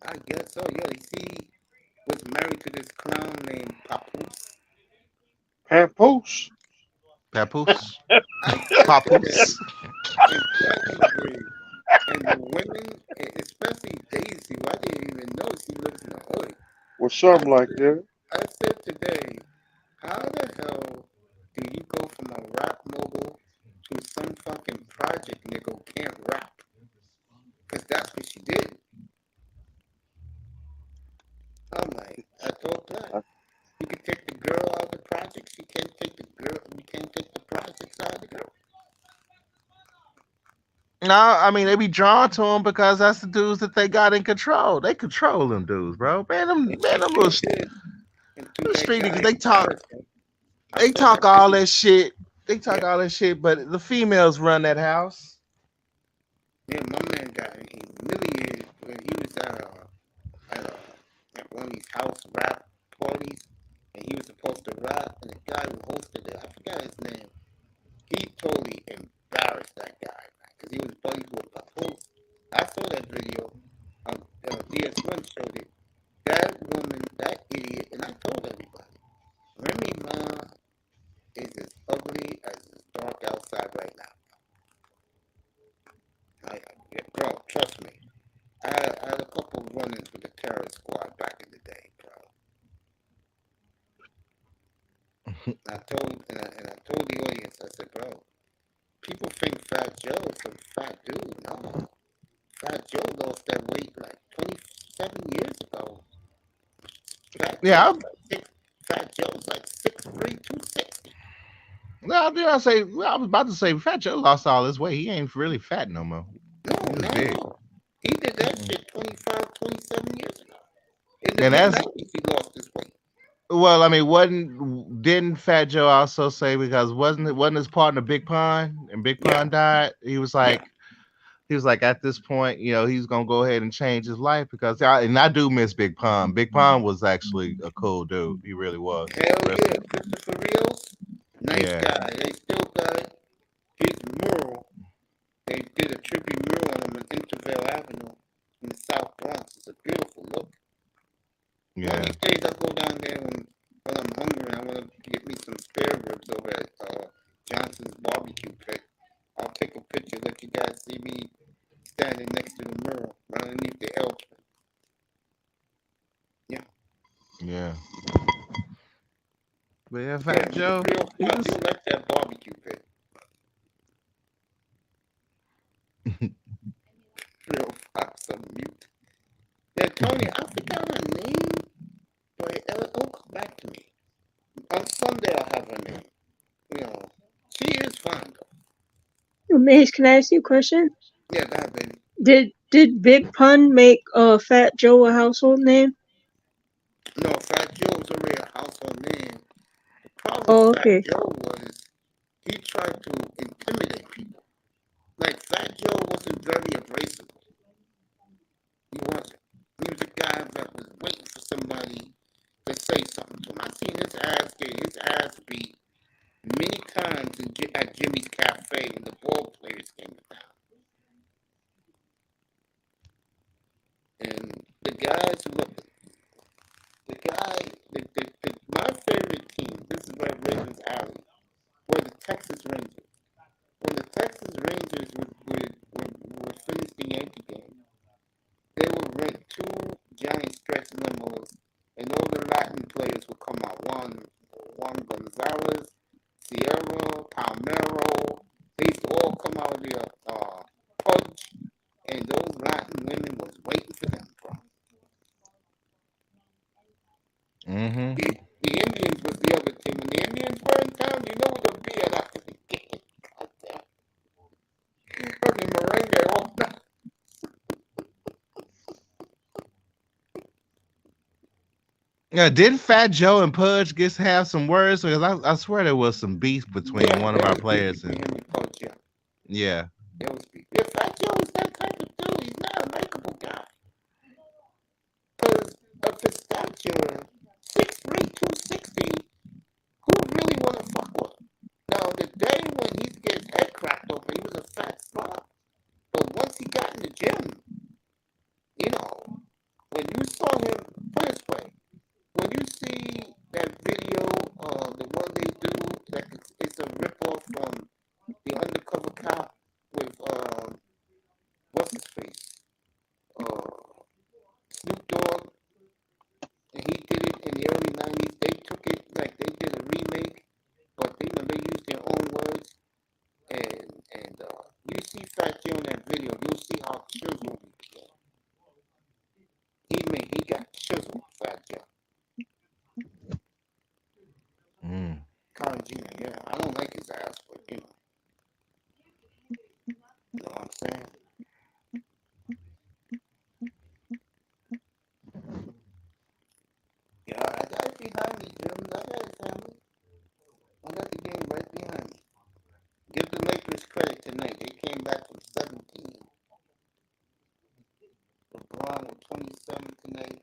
I guess so. Yeah, she was married to this clown named Papoose. Papoose. Papoose. Papoose. And the women, especially Daisy, who I didn't even know she lives in the hood. Well, something like that. I said today, how the hell do you go from a rap mogul to some fucking project nigga who can't rap? Because that's what she did. I'm like, I told that. You can take the girl out of the projects, you can't take the projects out of the girl. No, I mean they be drawn to them because that's the dudes that they got in control. They control them dudes, bro. Them little street niggas, they talk all that shit. They talk all that shit, but the females run that house. Yeah, my man got humiliated when he was at one of these house rap parties, and he was supposed to rap, and the guy who hosted it, I forgot his name, he totally embarrassed that guy, because he was buddies with Papoose. I saw that video. DS1 showed it. That woman, that idiot, and I told everybody, Remy Ma is as ugly as it's dark outside right now. Bro, trust me. I had a couple of run-ins with the Terror Squad back in the day, bro. I told the audience, I said, bro, people think Fat Joe is some fat dude. No. Fat Joe lost that weight like 27 years ago. Fat Joe's like 6'3", 260. No, did I say? Well, I was about to say Fat Joe lost all his weight. He ain't really fat no more. No, He was no, big. no. He did that Mm. shit 25, 27 years ago. In the And mid that's 90s, he lost his weight. well, I mean, didn't Fat Joe also say because wasn't his partner Big Pun and Big Yeah, Pun died? yeah. He was like at this point, he's gonna go ahead and change his life because I do miss Big Pun. Big Pun was actually a cool dude. He really was. Hell Rest yeah. in, Christopher Rios, nice yeah, guy. They still got his mural. They did a tribute mural on him in Intervale Avenue in the South Bronx. It's a beautiful look. One of yeah. these days I'll go down there when I'm hungry and I want to get me some spare ribs over at Johnson's barbecue pit. I'll take a picture, let you guys see me standing next to the mural, right underneath the elk. Yeah. Yeah. But yeah, Yeah, Fat he's Joe, real he fun. was He'll like that barbecue pit. Real fox on mute. Yeah, Tony, I forgot her name, but it'll come back to me. On Sunday I'll have her name. You know, she is fine though. Maze, can I ask you a question? Yeah, go ahead, baby. Did Big Pun make Fat Joe a household name? No, Fat Joe was already a household name. The problem with Oh, Fat okay. Joe was he tried to intimidate people. Like Fat Joe wasn't very abrasive. He wasn't. He was a guy that was waiting for somebody to say something to him. I seen his ass beat many times at Jimmy's Cafe when the ball players came to town. And the guys who look, the guy, my favorite team, this is where Ravens Alley, were the Texas Rangers. When the Texas Rangers would finish the Yankee game, they would rent two giant stretch limos, and all the Latin players would come out. Juan Gonzalez, Sierra, Palmero. They used to all come out of the Pudge, and those Latin women was waiting for them, bro. mm-hmm. The Indians was the other team. When the Indians were in town, you know what they'd be at after the game. Goddamn. Heard the merengue all night. Yeah, didn't Fat Joe and Pudge get to have some words? Because I swear there was some beef between Yeah, one of there our was beef players between and him and Pudge, yeah. yeah. There was beef. Yeah, Fat Joe is that type of dude. He's not a likable guy. Because of his stature, 6'3", 260, who really want to fuck with him? Now, the day when he gets his head cracked open, he was a fat slob. But once he got in the gym, you know, when you saw him, put it this way, when you see that video, the one they do, like it's a ripoff from The Undercover Cop with, what's his face? Snoop Dogg, and he did it in the early 90s. They took it, like they did a remake, but they used their own words. And you see Fat Joe in that video, you'll see how chiseled he became. He got chiseled, Fat Joe. Mm. Carl Jr., yeah. I don't like his ass, but you know what I'm saying? Yeah, I got it behind me, Jim. I got it, family. I got the game right behind me. Give the Lakers credit tonight. They came back from 17. LeBron with 27 tonight.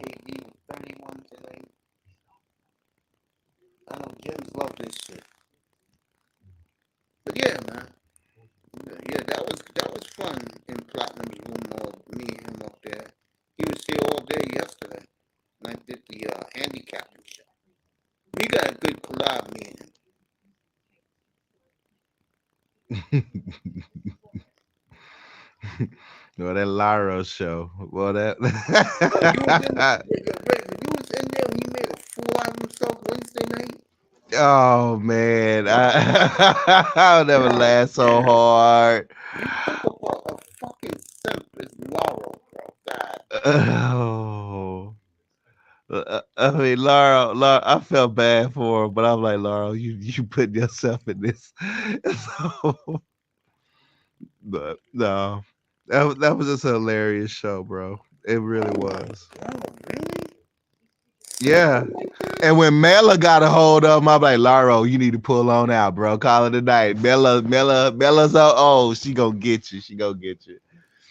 KD with 31 tonight. I know Jim's love this shit. But yeah, man. Yeah, that was fun in Platinum's room, or me and him up there. He was here all day yesterday, and I did the handicapping show. We got a good collab, me and him. Well, that Lyro show. Well, that. Yo, you was in you was in there when he made a fool out of himself Wednesday night. Oh man, Oh, I'll never God laugh so damn. hard. You talk about a fucking simp as Laurel, bro. God damn. Oh. I mean, Laura, I felt bad for her, but I'm like, Laura, you put yourself in this. So, but no, that was just a hilarious show, bro. It really was. Oh, really? Yeah. And when Mela got a hold of him, I'm like, Laro, you need to pull on out, bro. Call it a night. Mela's oh, she gonna get you. She gonna get you.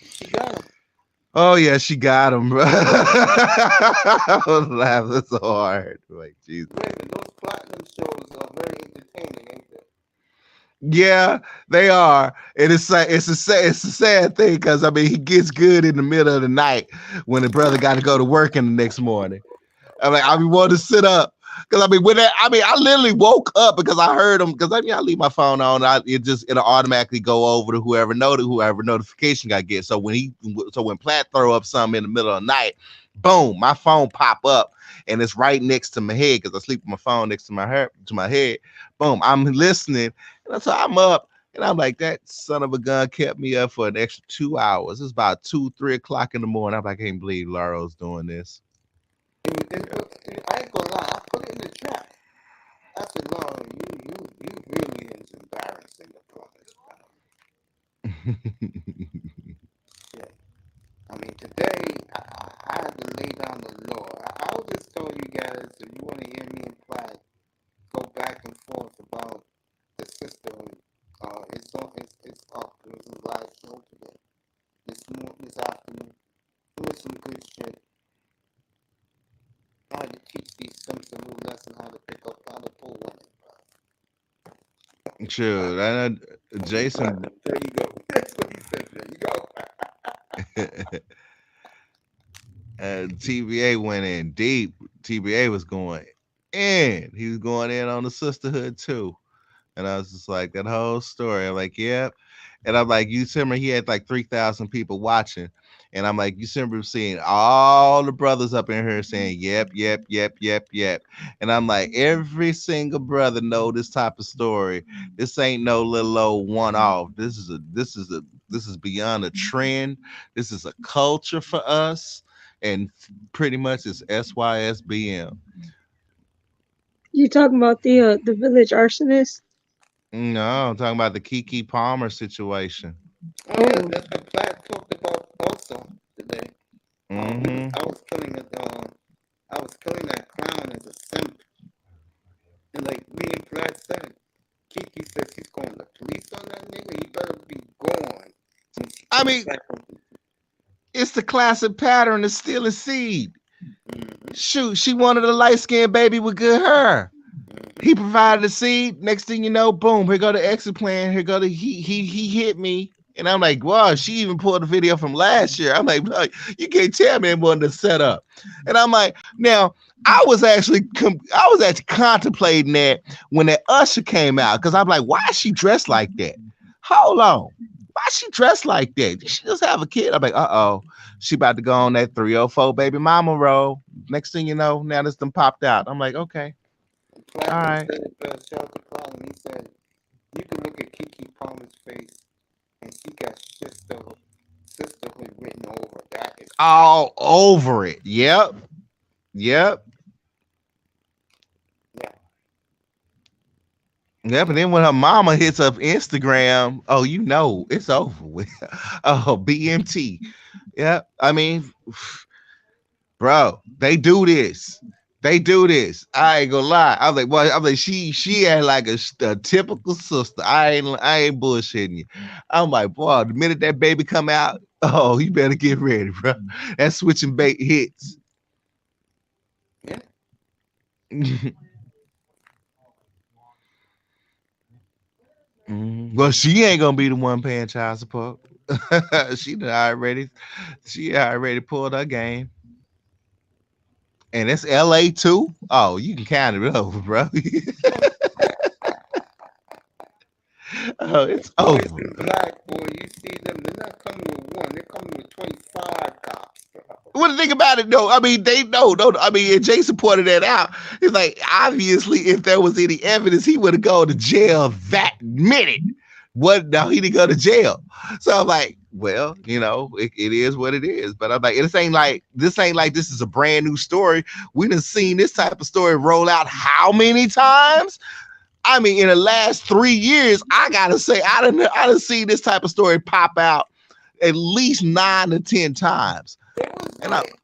She got him. Oh yeah, she got him, bro. I was laughing so hard. Like, Jesus. Raven, those platinum shows are very entertaining, ain't they? Yeah, they are. And it's a sad thing because I mean he gets good in the middle of the night when the brother got to go to work in the next morning. I'm like, I want to sit up. Because I literally woke up because I heard him. Because I leave my phone on. It'll automatically go over to whoever notification got get. So when Platt throw up something in the middle of the night, boom, my phone pop up and it's right next to my head because I sleep with my phone next to my head. Boom, I'm listening, and so I'm up, and I'm like, that son of a gun kept me up for an extra 2 hours. It's about 2-3 o'clock in the morning. I'm like, I can't believe Laro's doing this. I ain't gonna lie, I put it in the chat. I said, Laura, you really is embarrassing the brothers, bro. Yeah. I mean, today, I had to lay down the law. I was just telling you guys, if you want to hear me and Platt go back and forth about the sisterhood, it's up. It was a live show today. This afternoon. It was some good shit. I had to teach these Simpsons a new lesson how to pull women, bro. Sure, I know Jason. There you go. That's what he said. There you go. TBA went in deep. TBA was going in. He was going in on the sisterhood too. And I was just like, that whole story. I'm like, yep. And I'm like, you remember he had like 3,000 people watching. And I'm like, you remember seeing all the brothers up in here saying, yep. And I'm like, every single brother know this type of story. This ain't no little old one-off. This is beyond a trend. This is a culture for us. And pretty much it's SYSBM. You talking about the village arsonist? No, I'm talking about the Keke Palmer situation. Oh, yeah, that's what Platt talked about also today. Mm-hmm. I was killing that clown as a simp. And like me and Platt said, Kiki says he's calling the police on that nigga. He better be gone. I mean, it's the classic pattern of stealing seed. Mm-hmm. Shoot, she wanted a light-skinned baby with good hair. He provided the seed. Next thing you know, boom, here go the exit plan. Here go the he hit me. And I'm like, wow, she even pulled a video from last year. I'm like, you can't tell me it wasn't a setup. And I'm like, now I was actually contemplating that when that Usher came out, because I'm like, why is she dressed like that? Hold on. Why is she dressed like that? Did she just have a kid? I'm like, she about to go on that 304 baby mama roll. Next thing you know, now this done popped out. I'm like, okay. All right. He said, you can look at Keke Palmer's face and she got sisterhood written over. That is all over it. Yep. Yeah, but then when her mama hits up Instagram, oh, you know, it's over with. Oh, BMT. Yeah, I mean, bro, they do this. I ain't gonna lie. I was like, she had like a typical sister. I ain't bullshitting you. I'm like, boy, the minute that baby come out, oh, you better get ready, bro. That's switching bait hits. Yeah. Well, she ain't gonna be the one paying child support. She already pulled her game. And it's LA too. Oh, you can count it over, bro. Oh, it's over. Black boy, you see them, they're not coming with one, they're coming with 25 cops, bro. What do you think about it, though? I mean, they know. I mean, and Jason pointed that out. It's like, obviously, if there was any evidence, he would have gone to jail that minute. What? No, he didn't go to jail. So I'm like, well, it is what it is. But I'm like, this ain't like this is a brand new story. We done seen this type of story roll out how many times? I mean, in the last 3 years, I gotta say, I done seen this type of story pop out at least 9 to 10 times. It was And like,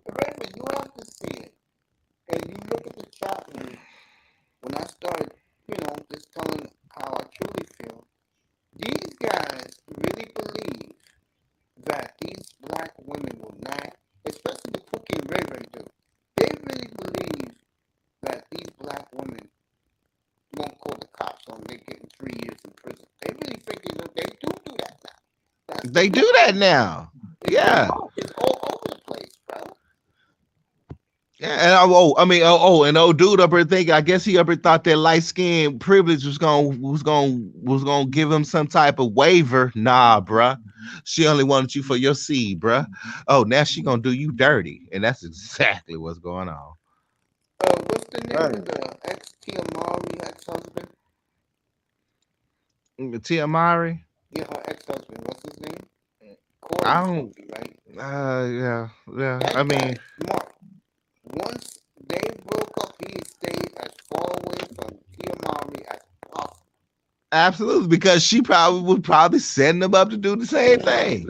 remember, you have to see it. And you look at the chat room, when I started, just telling how I truly feel, these guys really believe that these black women will not, especially the Pookie and Ray Ray do, they really believe that these black women won't call the cops on they getting 3 years in prison. They really think they do that now. they do that now. Yeah. It's all over the place, bro. Yeah, and old dude up there thinking, I guess he up there thought that light skin privilege was gonna give him some type of waiver. Nah, bruh. She only wanted you for your seed, bruh. Oh, now she gonna do you dirty, and that's exactly what's going on. What's the name of the ex-Tia Mowry ex-husband? Tia Mowry? Yeah, her ex-husband. What's his name? Corey I don't. something, right? Yeah. That I guy, mean, Mark. Once they broke up, he stayed as far away from Tia Mowry as possible. absolutely, because she probably setting them up to do the same thing.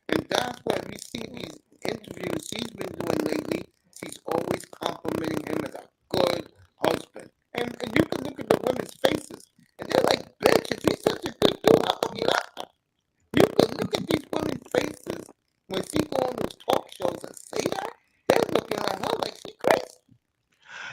And that's why we see these interviews she's been doing lately. She's always complimenting him as a good husband. And you can look at the women's faces, and they're like, bitch, if he's such a good dude, how come you left her? You can look at these women's faces when she go on those talk shows and say that. They're looking at her like she's crazy.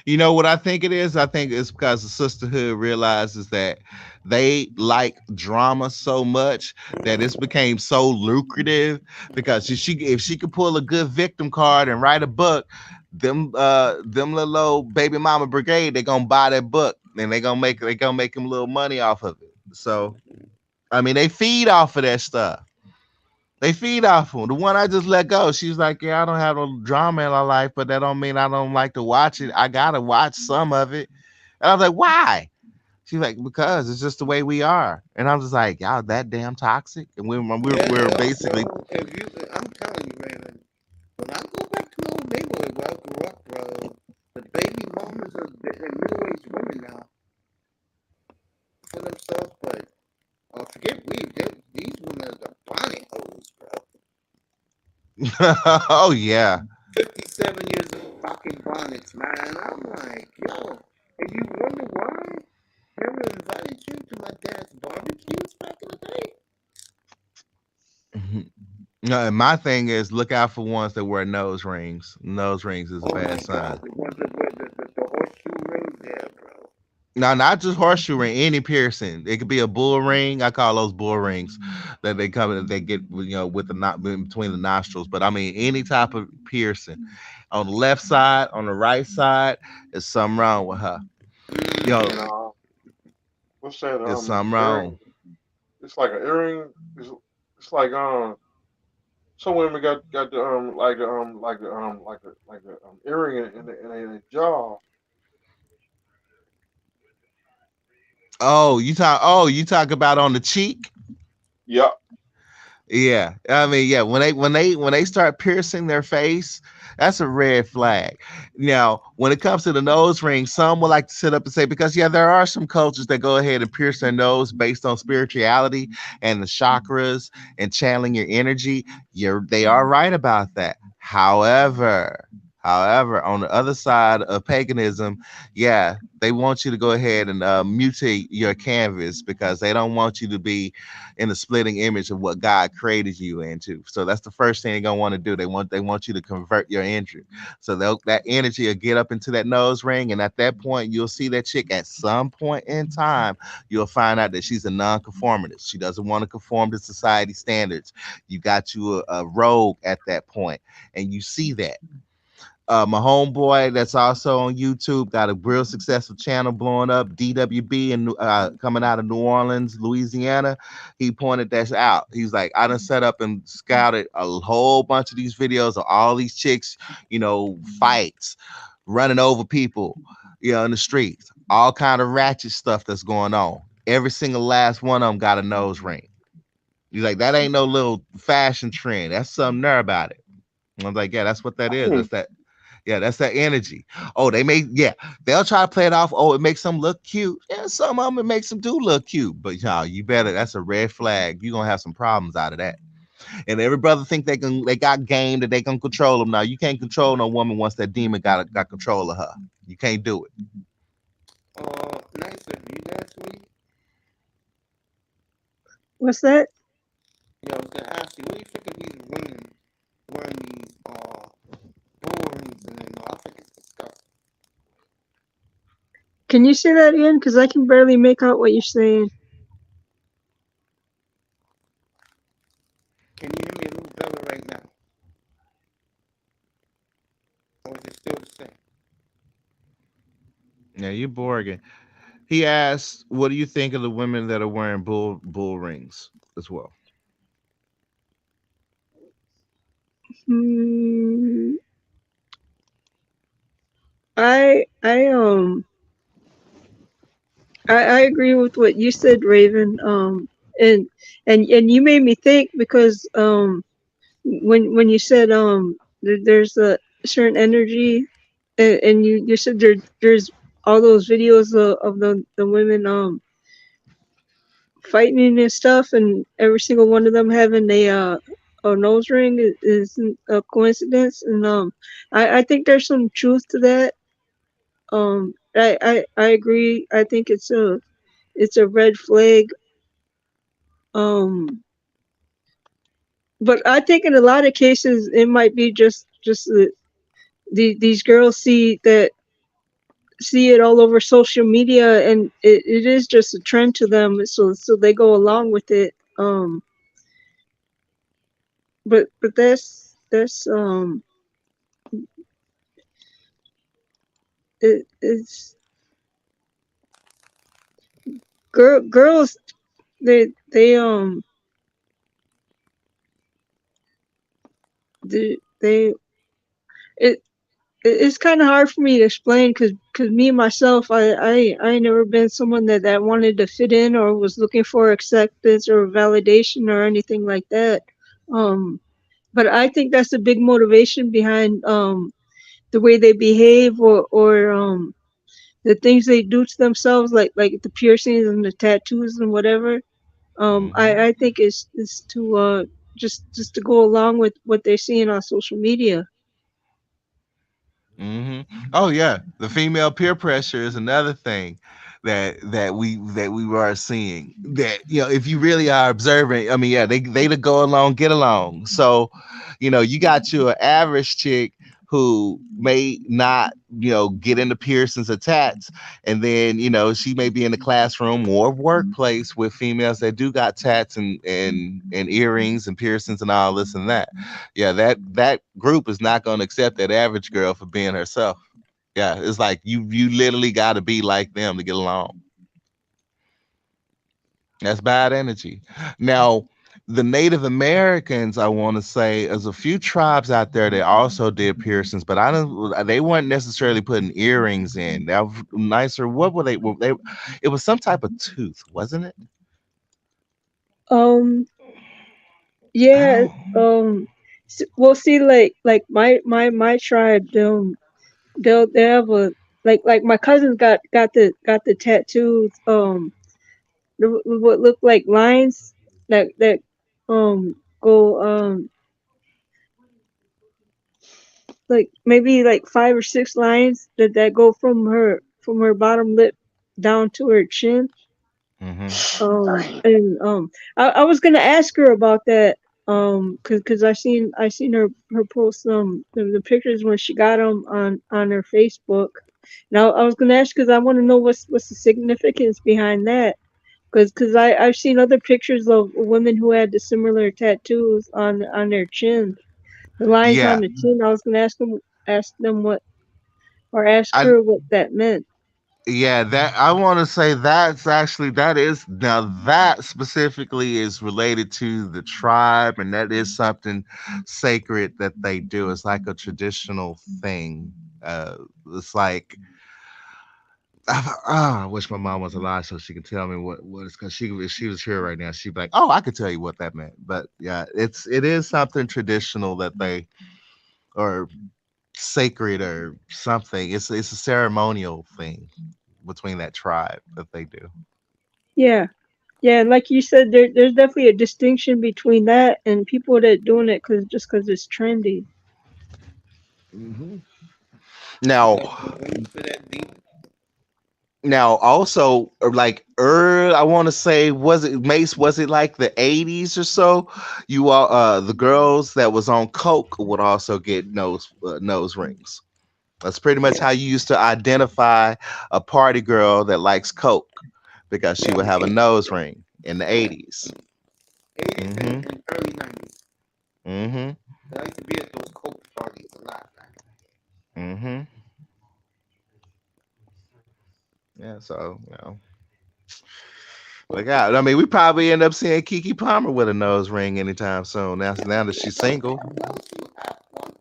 You know what I think it is? I think it's because the sisterhood realizes that they like drama so much that it's became so lucrative. Because if she could pull a good victim card and write a book, them little old baby mama brigade, they gonna buy that book and they gonna make them a little money off of it. So I mean, they feed off of that stuff. They feed off of the one I just let go. She's like, yeah, I don't have no drama in my life, but that don't mean I don't like to watch it. I gotta watch some of it. And I was like, why? She's like, because it's just the way we are. And I'm just like, y'all that damn toxic. And we're basically. I'm telling you, Raymond, when I go back to my old neighborhood where I grew up, bro, the baby mamas are middle-aged women now for themselves, but forget weed. These women are the bonnet hoes, bro. Oh yeah. 57 years of rocking bonnets, man. I'm like, yo, and you wonder why? Never invited you to my dad's barbecues back in the day. No, and my thing is look out for ones that wear nose rings. Nose rings is a bad sign. The ones that wear the horseshoe rings, yeah, bro. No, not just horseshoe ring, any piercing. It could be a bull ring. I call those bull rings that they get with the knot between the nostrils. But I mean any type of piercing on the left side, on the right side, there's something wrong with her. What's that? There's something wrong. It's like an earring. It's like some women got the earring in a jaw. Oh, you talk about on the cheek? Yep. Yeah. I mean, yeah, when they start piercing their face, that's a red flag. Now, when it comes to the nose ring, some will like to sit up and say, because yeah, there are some cultures that go ahead and pierce their nose based on spirituality and the chakras and channeling your energy. They are right about that. However, on the other side of paganism, yeah, they want you to go ahead and mutate your canvas because they don't want you to be in the splitting image of what God created you into. So that's the first thing they're gonna want to do. They want you to convert your energy. So that energy will get up into that nose ring, and at that point, you'll see that chick at some point in time. You'll find out that she's a non-conformist. She doesn't want to conform to society standards. You got you a rogue at that point, and you see that. My homeboy that's also on YouTube got a real successful channel blowing up, DWB, and coming out of New Orleans, Louisiana. He pointed that out. He's like, I done set up and scouted a whole bunch of these videos of all these chicks, fights, running over people, in the streets, all kind of ratchet stuff that's going on. Every single last one of them got a nose ring. He's like, that ain't no little fashion trend. That's something there about it. And I'm like, yeah, that's what that is. That's that. Yeah, that's that energy. Oh, they'll try to play it off. Oh, it makes them look cute. Yeah, some of them it makes them do look cute. But y'all, you better. That's a red flag. You're gonna have some problems out of that. And every brother think they got game that they can control them. Now you can't control no woman once that demon got control of her. You can't do it. Nicer, you there, sweetie? What's that? Yeah, I was gonna ask you, what do you think of these women wearing these bull rings and I think it's disgusting. Can you say that again? Because I can barely make out what you're saying. Can you hear me a little better right now? Or is it still the same? Yeah, you Borgen. He asked, "What do you think of the women that are wearing bull rings as well?" Hmm. I I agree with what you said, Raven. And and you made me think because when you said there's a certain energy, and you said there's all those videos of the women fighting and stuff, and every single one of them having a nose ring isn't a coincidence, and I think there's some truth to that. I agree. I think it's a red flag. Um, but I think in a lot of cases it might be just these girls see it all over social media, and it is just a trend to them, so they go along with it. But that's it's girls, they they it it's kind of hard for me to explain because me myself, I ain't never been someone that wanted to fit in or was looking for acceptance or validation or anything like that. Um, but I think that's a big motivation behind the way they behave, or the things they do to themselves, like the piercings and the tattoos and whatever. I think it's to just to go along with what they're seeing on social media. Oh yeah, the female peer pressure is another thing that we are seeing. That if you really are observing, I mean, yeah, they to go along, get along. So, you got your average chick who may not get into piercings or tats, and then she may be in the classroom or workplace with females that do got tats and earrings and piercings and all this and that. Yeah, that group is not going to accept that average girl for being herself. Yeah, it's like you literally got to be like them to get along. That's bad energy. Now, the Native Americans, I want to say, there's a few tribes out there that also did piercings, but I don't. They weren't necessarily putting earrings in. That was nicer. What were they? It was some type of tooth, wasn't it? Um, I yeah. don't. Well, see, like my tribe, they have a like my cousins got the tattoos. What look like lines that go like maybe like 5 or 6 lines that go from her bottom lip down to her chin. Mm-hmm. And I was gonna ask her about that. Cause I seen her post the pictures when she got them on her Facebook. Now I was gonna ask because I want to know what's the significance behind that. Cause I've seen other pictures of women who had the similar tattoos on their chin, the lines on Yeah, the chin. I was gonna ask them what, or ask I her what that meant. Yeah, that I want to say that is now that specifically is related to the tribe, and that is something sacred that they do. It's like a traditional thing. It's like I wish my mom was alive so she could tell me what it's because if she was here right now, she'd be like, "Oh, I could tell you what that meant." But yeah, it is something traditional that they or sacred or something. It's a ceremonial thing between that tribe that they do. Yeah. Yeah, and like you said, there's definitely a distinction between that and people that doing it because it's trendy. hmm You Now, got some wings for that deep? now also like I want to say was it Mace? Was it like the 80s or so? You all the girls that was on coke would also get nose rings. That's pretty much Yeah, how you used to identify a party girl that likes coke because she yeah, would in the have a 80s. nose ring in the Yeah, 80s. 80s Mm-hmm. and early 90s. Mm-hmm. I used to be at those coke parties a lot. Mm-hmm. Yeah, so look out. I mean, we probably end up seeing Kiki Palmer with a nose ring anytime soon. Now that she's single. Well, she had one.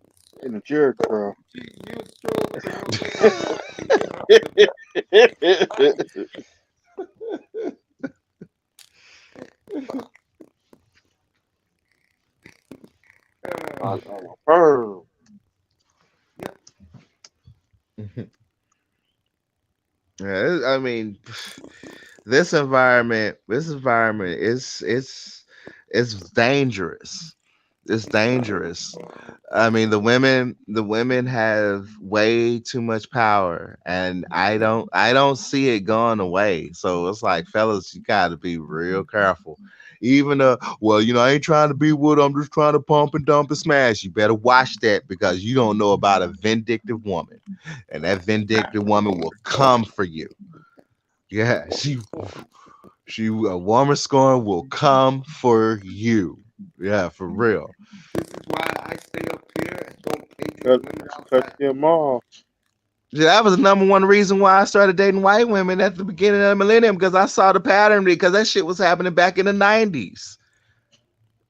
In the Jared curl. She used Stroud to rub it on. She came up with it. I'm a perv. Yeah, Yeah, I mean, this environment is dangerous. It's dangerous. I mean, the women have way too much power, and I don't see it going away. So it's like, fellas, you got to be real careful. Even well, I ain't trying to be with. I'm just trying to pump and dump and smash. You better watch that because you don't know about a vindictive woman, and that vindictive woman will come for you. Yeah, she a woman scorn will come for you. Yeah, for real. this is why I stay up here and don't pay these Cut, women cut outside. them off. Yeah, that was the number one reason why I started dating white women at the beginning of the millennium because I saw the pattern because that shit was happening back in the 90s.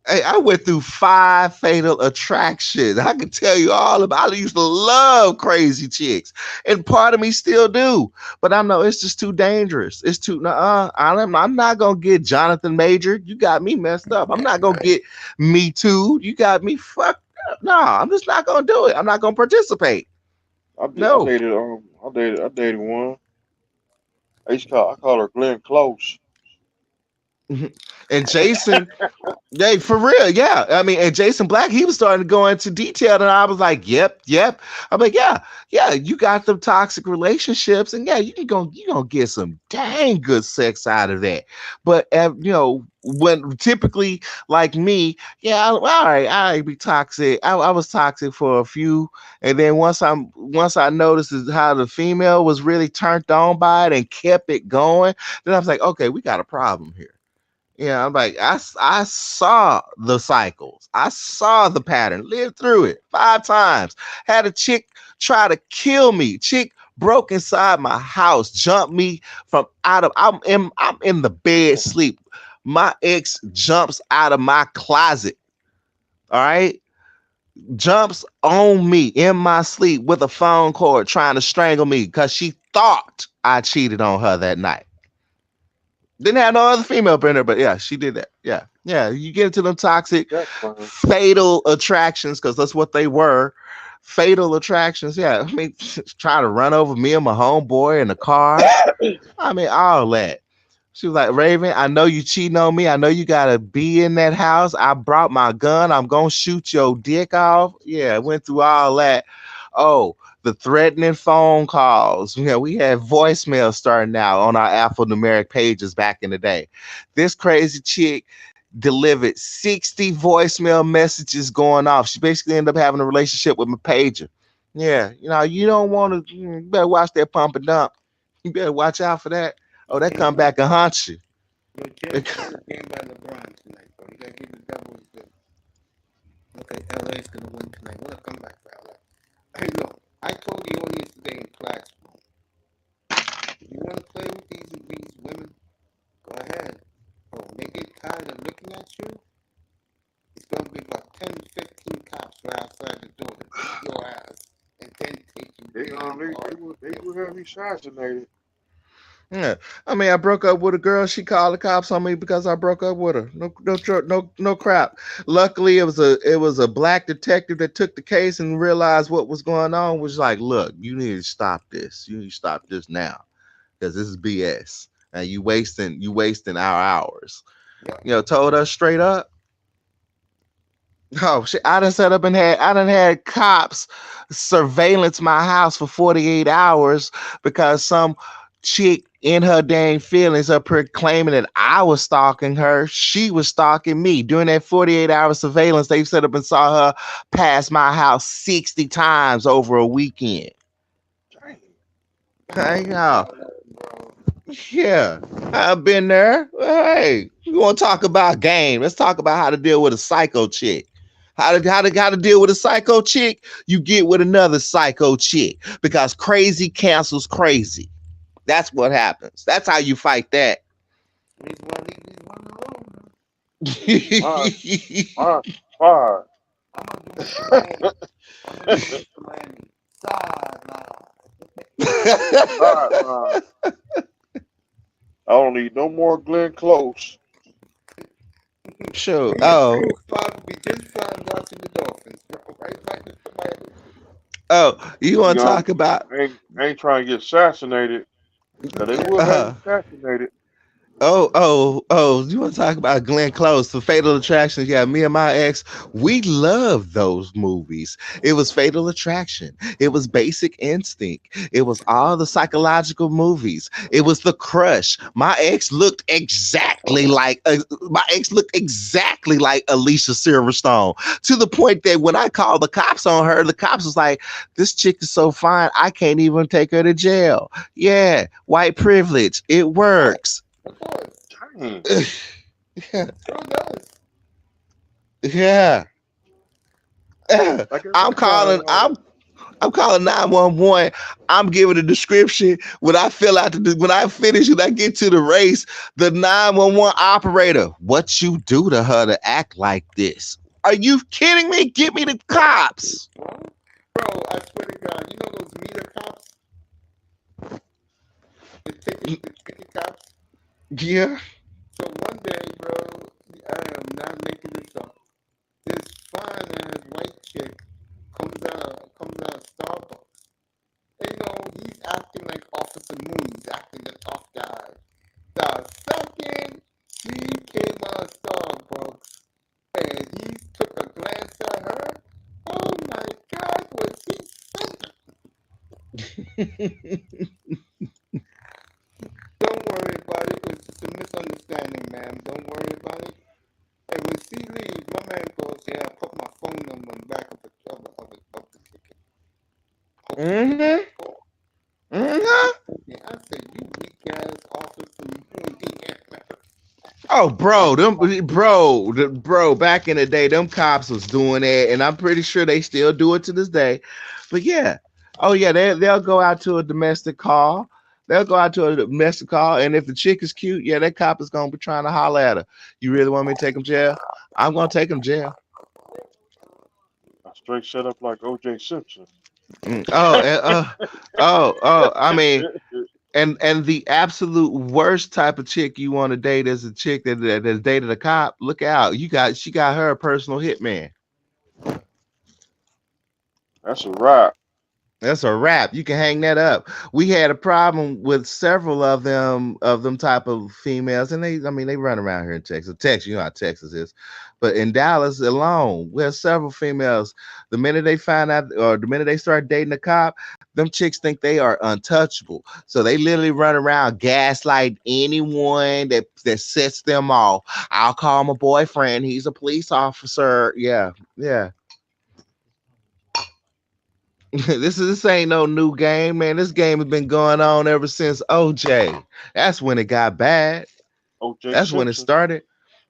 Hey, I went through 5 fatal attractions. I can tell you all about it. I used to love crazy chicks, and part of me still do. But I know it's just too dangerous. It's too. I'm not gonna get Jonathan Major. You got me messed up. I'm not gonna get Me Too. You got me fucked up. No, I'm just not gonna do it. I'm not gonna participate. I No. dated I dated one. I call her Glenn Close. And Jason, yeah, for real, yeah. I mean, and Jason Black, he was starting to go into detail, and I was like, "Yep, yep." I'm like, "Yeah, yeah." You got them toxic relationships, and yeah, you gonna get some dang good sex out of that. But when typically like me, yeah, all right, I be toxic. I was toxic for a few, and then once I noticed how the female was really turned on by it and kept it going, then I was like, okay, we got a problem here. Yeah, I'm like, I saw the cycles. I saw the pattern, lived through it 5 times. Had a chick try to kill me. Chick broke inside my house, jumped me from out of I'm in the bed sleep. My ex jumps out of my closet. All right. Jumps on me in my sleep with a phone cord trying to strangle me because she thought I cheated on her that night. Didn't have no other female up in there, but yeah, she did that. Yeah, yeah. You get into them toxic, That's fine. fatal attractions because that's what they were. Fatal attractions. Yeah, I mean, trying to run over me and my homeboy in the car. I mean, all that. She was like, Raven, I know you cheating on me. I know you gotta be in that house. I brought my gun. I'm gonna shoot your dick off. Yeah, went through all that. Oh, the threatening phone calls. We had voicemail starting out on our alphanumeric pages back in the day. This crazy chick delivered 60 voicemail messages going off. She basically ended up having a relationship with my pager. Yeah, you don't want to. You better watch that pump and dump. You better watch out for that. Oh, that come back and haunt you. Yo, James, game by LeBron tonight, bro. You gotta give the Devils the. Okay, LA's gonna win tonight. What a comeback for LA. Hey, look, I told the audience today in classroom, if you want to play with these women, go ahead. But when they get tired of looking at you, it's gonna be about 10, 15 cops right outside the door to beat your ass and then take you They in they hard. will have you assassinated. Yeah. I mean, I broke up with a girl. She called the cops on me because I broke up with her. No crap. Luckily, it was a black detective that took the case and realized what was going on. Was like, look, you need to stop this. You need to stop this now because this is BS. And you wasting our hours. Told us straight up. Oh shit! I done had cops surveillance my house for 48 hours because some chick in her dang feelings up here claiming that I was stalking her. She was stalking me. During that 48-hour surveillance, they set up and saw her pass my house 60 times over a weekend. Hey, y'all. Yeah, I've been there. Hey, we want to talk about game. Let's talk about how to deal with a psycho chick. How to deal with a psycho chick? You get with another psycho chick because crazy cancels crazy. That's what happens. That's how you fight that. Fire. I don't need no more Glenn Close. Sure. Oh. We just found watching the Dolphins. You want to talk about? I ain't trying to get assassinated. But they will have assassinated. Oh, you want to talk about Glenn Close, the Fatal Attraction? Yeah, me and my ex, we loved those movies. It was Fatal Attraction. It was Basic Instinct. It was all the psychological movies. It was The Crush. My ex looked exactly like Alicia Silverstone, to the point that when I called the cops on her, the cops was like, this chick is so fine, I can't even take her to jail. Yeah, white privilege. It works. Yeah. I'm calling 911. I'm giving a description. When I finish and I get to the race, the 911 operator, what you do to her to act like this? Are you kidding me? Get me the cops. Bro, I swear to God, you know those meter cops? The ticket cops? Yeah. So one day, bro, I am not making this up. This fine ass white chick comes out of Starbucks. And he's acting like Officer Moon. He's acting the tough guy. The second she came out of Starbucks and he took a glance at her, oh my God, was he thinking? Don't worry about it. It was just a misunderstanding, ma'am. Don't worry about it. And when she leaves, my man goes, yeah, I put my phone number on the back of the ticket. Mm-hmm. Yeah, I said, you weak ass officer. Oh, bro, back in the day, them cops was doing that, and I'm pretty sure they still do it to this day. But yeah, they'll go out to a domestic call. And if the chick is cute, yeah, that cop is gonna be trying to holler at her. You really want me to take him to jail? I'm gonna take him to jail. I straight set up like O.J. Simpson. I mean, and the absolute worst type of chick you want to date is a chick that has dated a cop. Look out, she got her a personal hitman. That's a wrap. That's a wrap. You can hang that up. We had a problem with several of them type of females, and they run around here in Texas. You know how Texas is. But in Dallas alone, we have several females. The minute they find out, or the minute they start dating a cop, them chicks think they are untouchable. So they literally run around gaslight anyone that sets them off. I'll call my boyfriend. He's a police officer. Yeah. This ain't no new game, man. This game has been going on ever since OJ. That's when it got bad. That's when it started.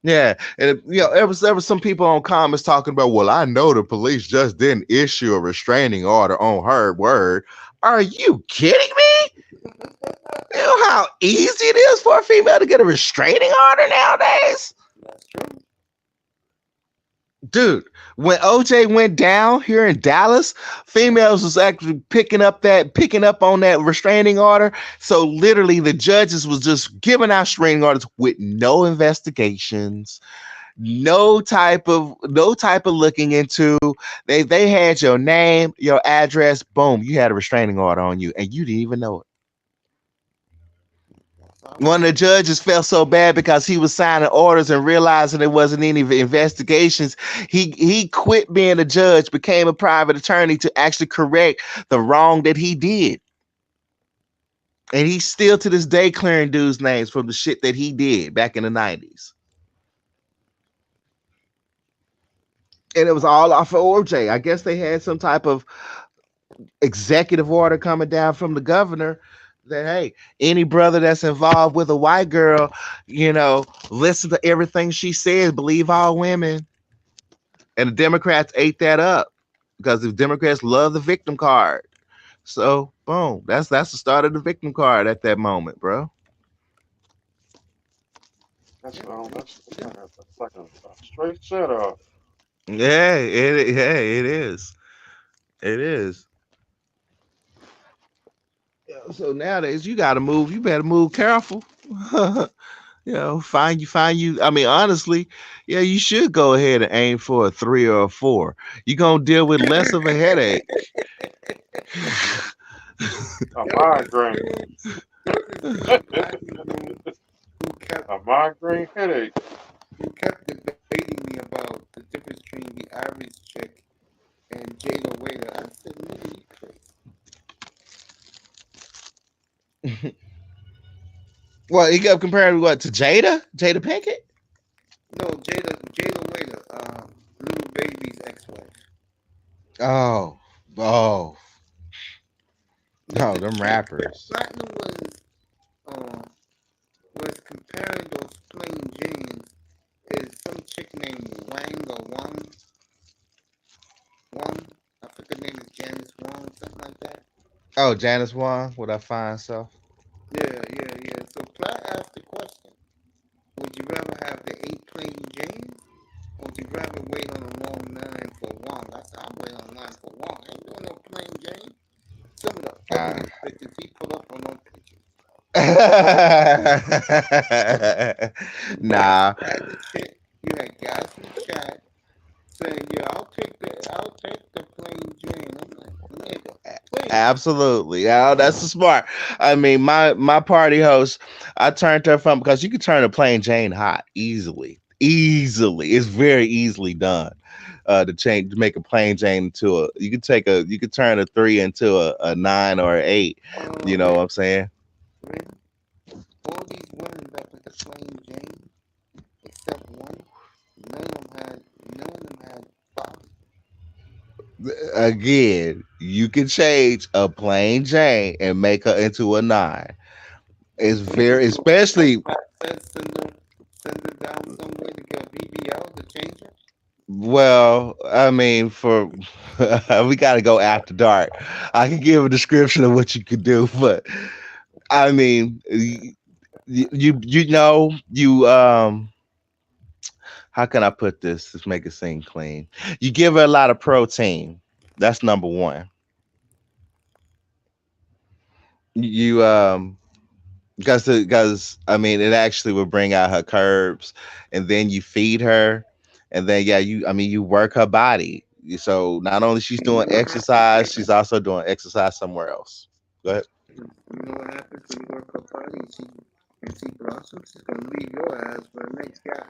Yeah, and ever some people on comments talking about, well, I know the police just didn't issue a restraining order on her. Word, are you kidding me? You know how easy it is for a female to get a restraining order nowadays? That's true. Dude, when OJ went down here in Dallas, females was actually picking up on that restraining order. So literally the judges was just giving out restraining orders with no investigations, no type of looking into. They had your name, your address, boom, you had a restraining order on you and you didn't even know it. One of the judges felt so bad because he was signing orders and realizing there wasn't any investigations. He quit being a judge, became a private attorney to actually correct the wrong that he did. And he's still to this day clearing dudes' names from the shit that he did back in the 90s. And it was all off of OJ. I guess they had some type of executive order coming down from the governor that, hey, any brother that's involved with a white girl, listen to everything she says, believe all women. And the Democrats ate that up because the Democrats love the victim card. So boom, that's the start of the victim card at that moment, bro. That's like a straight setup. Yeah, it is. It is. So nowadays you gotta move, you better move careful. Find you. I mean, honestly, yeah, you should go ahead and aim for a 3 or a 4. You're gonna deal with less of a headache. A migraine. A migraine headache. You kept debating me about the difference between the average chick and Jada Waiter. I said, nigga, you crazy. Well, you kept comparing what to Jada Pinkett? No, Jada Waiter, Little Baby's ex-wife. Oh, no, them rappers. Platinum was comparing those plain Janes is some chick named Wang or Wang. I think her name is Janice Wong, something like that. Oh, Janice Wong, with her fine self. Yeah. So Platt asked the question: would you rather have the 8 plain Janes, or would you rather wait on a long line for Wong? I said, I'll wait on a line for Wong. I ain't doing no plain Jane. Some of the ugly pictures he put up on those pictures. Nah. You had guys from the chat saying, "Yeah, I'll take the plain Jane." I'm like, nigga, please. Absolutely. Yeah, that's smart. I mean, my party host, I turned her from, because you can turn a plain Jane hot easily. It's very easily done. To make a plain Jane into you could turn a 3 into a 9 or an 8. You know what I'm saying? All these women that with the plain Jane, except one, none of them had bodies. Again, you can change a plain Jane and make her into a 9. It's very, especially. Send her down somewhere to get a BBL to change her. Well, I mean, we got to go after dark. I can give a description of what you could do, but I mean, how can I put this? Let's make it seem clean. You give her a lot of protein. That's number one. Because I mean, it actually will bring out her curves, and then you feed her, and then you work her body. So not only she's doing exercise, she's also doing exercise somewhere else. Go ahead. You know what happens when you work her body and she blossoms? She's gonna leave your ass for the next guy.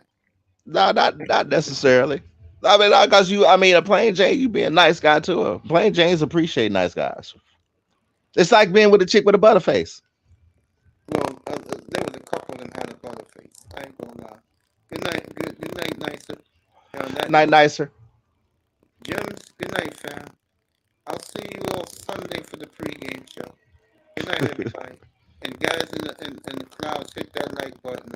No, not necessarily. I mean, not because a plain Jane, you be a nice guy to her. Plain Janes appreciate nice guys. It's like being with a chick with a butterface. Well, there was a couple that had a butterface. I ain't gonna lie. Good night, Nicer. Night, Nicer. Gems, good night, fam. I'll see you all Sunday for the pregame show. Good night, everybody. And guys in the crowds, hit that like button.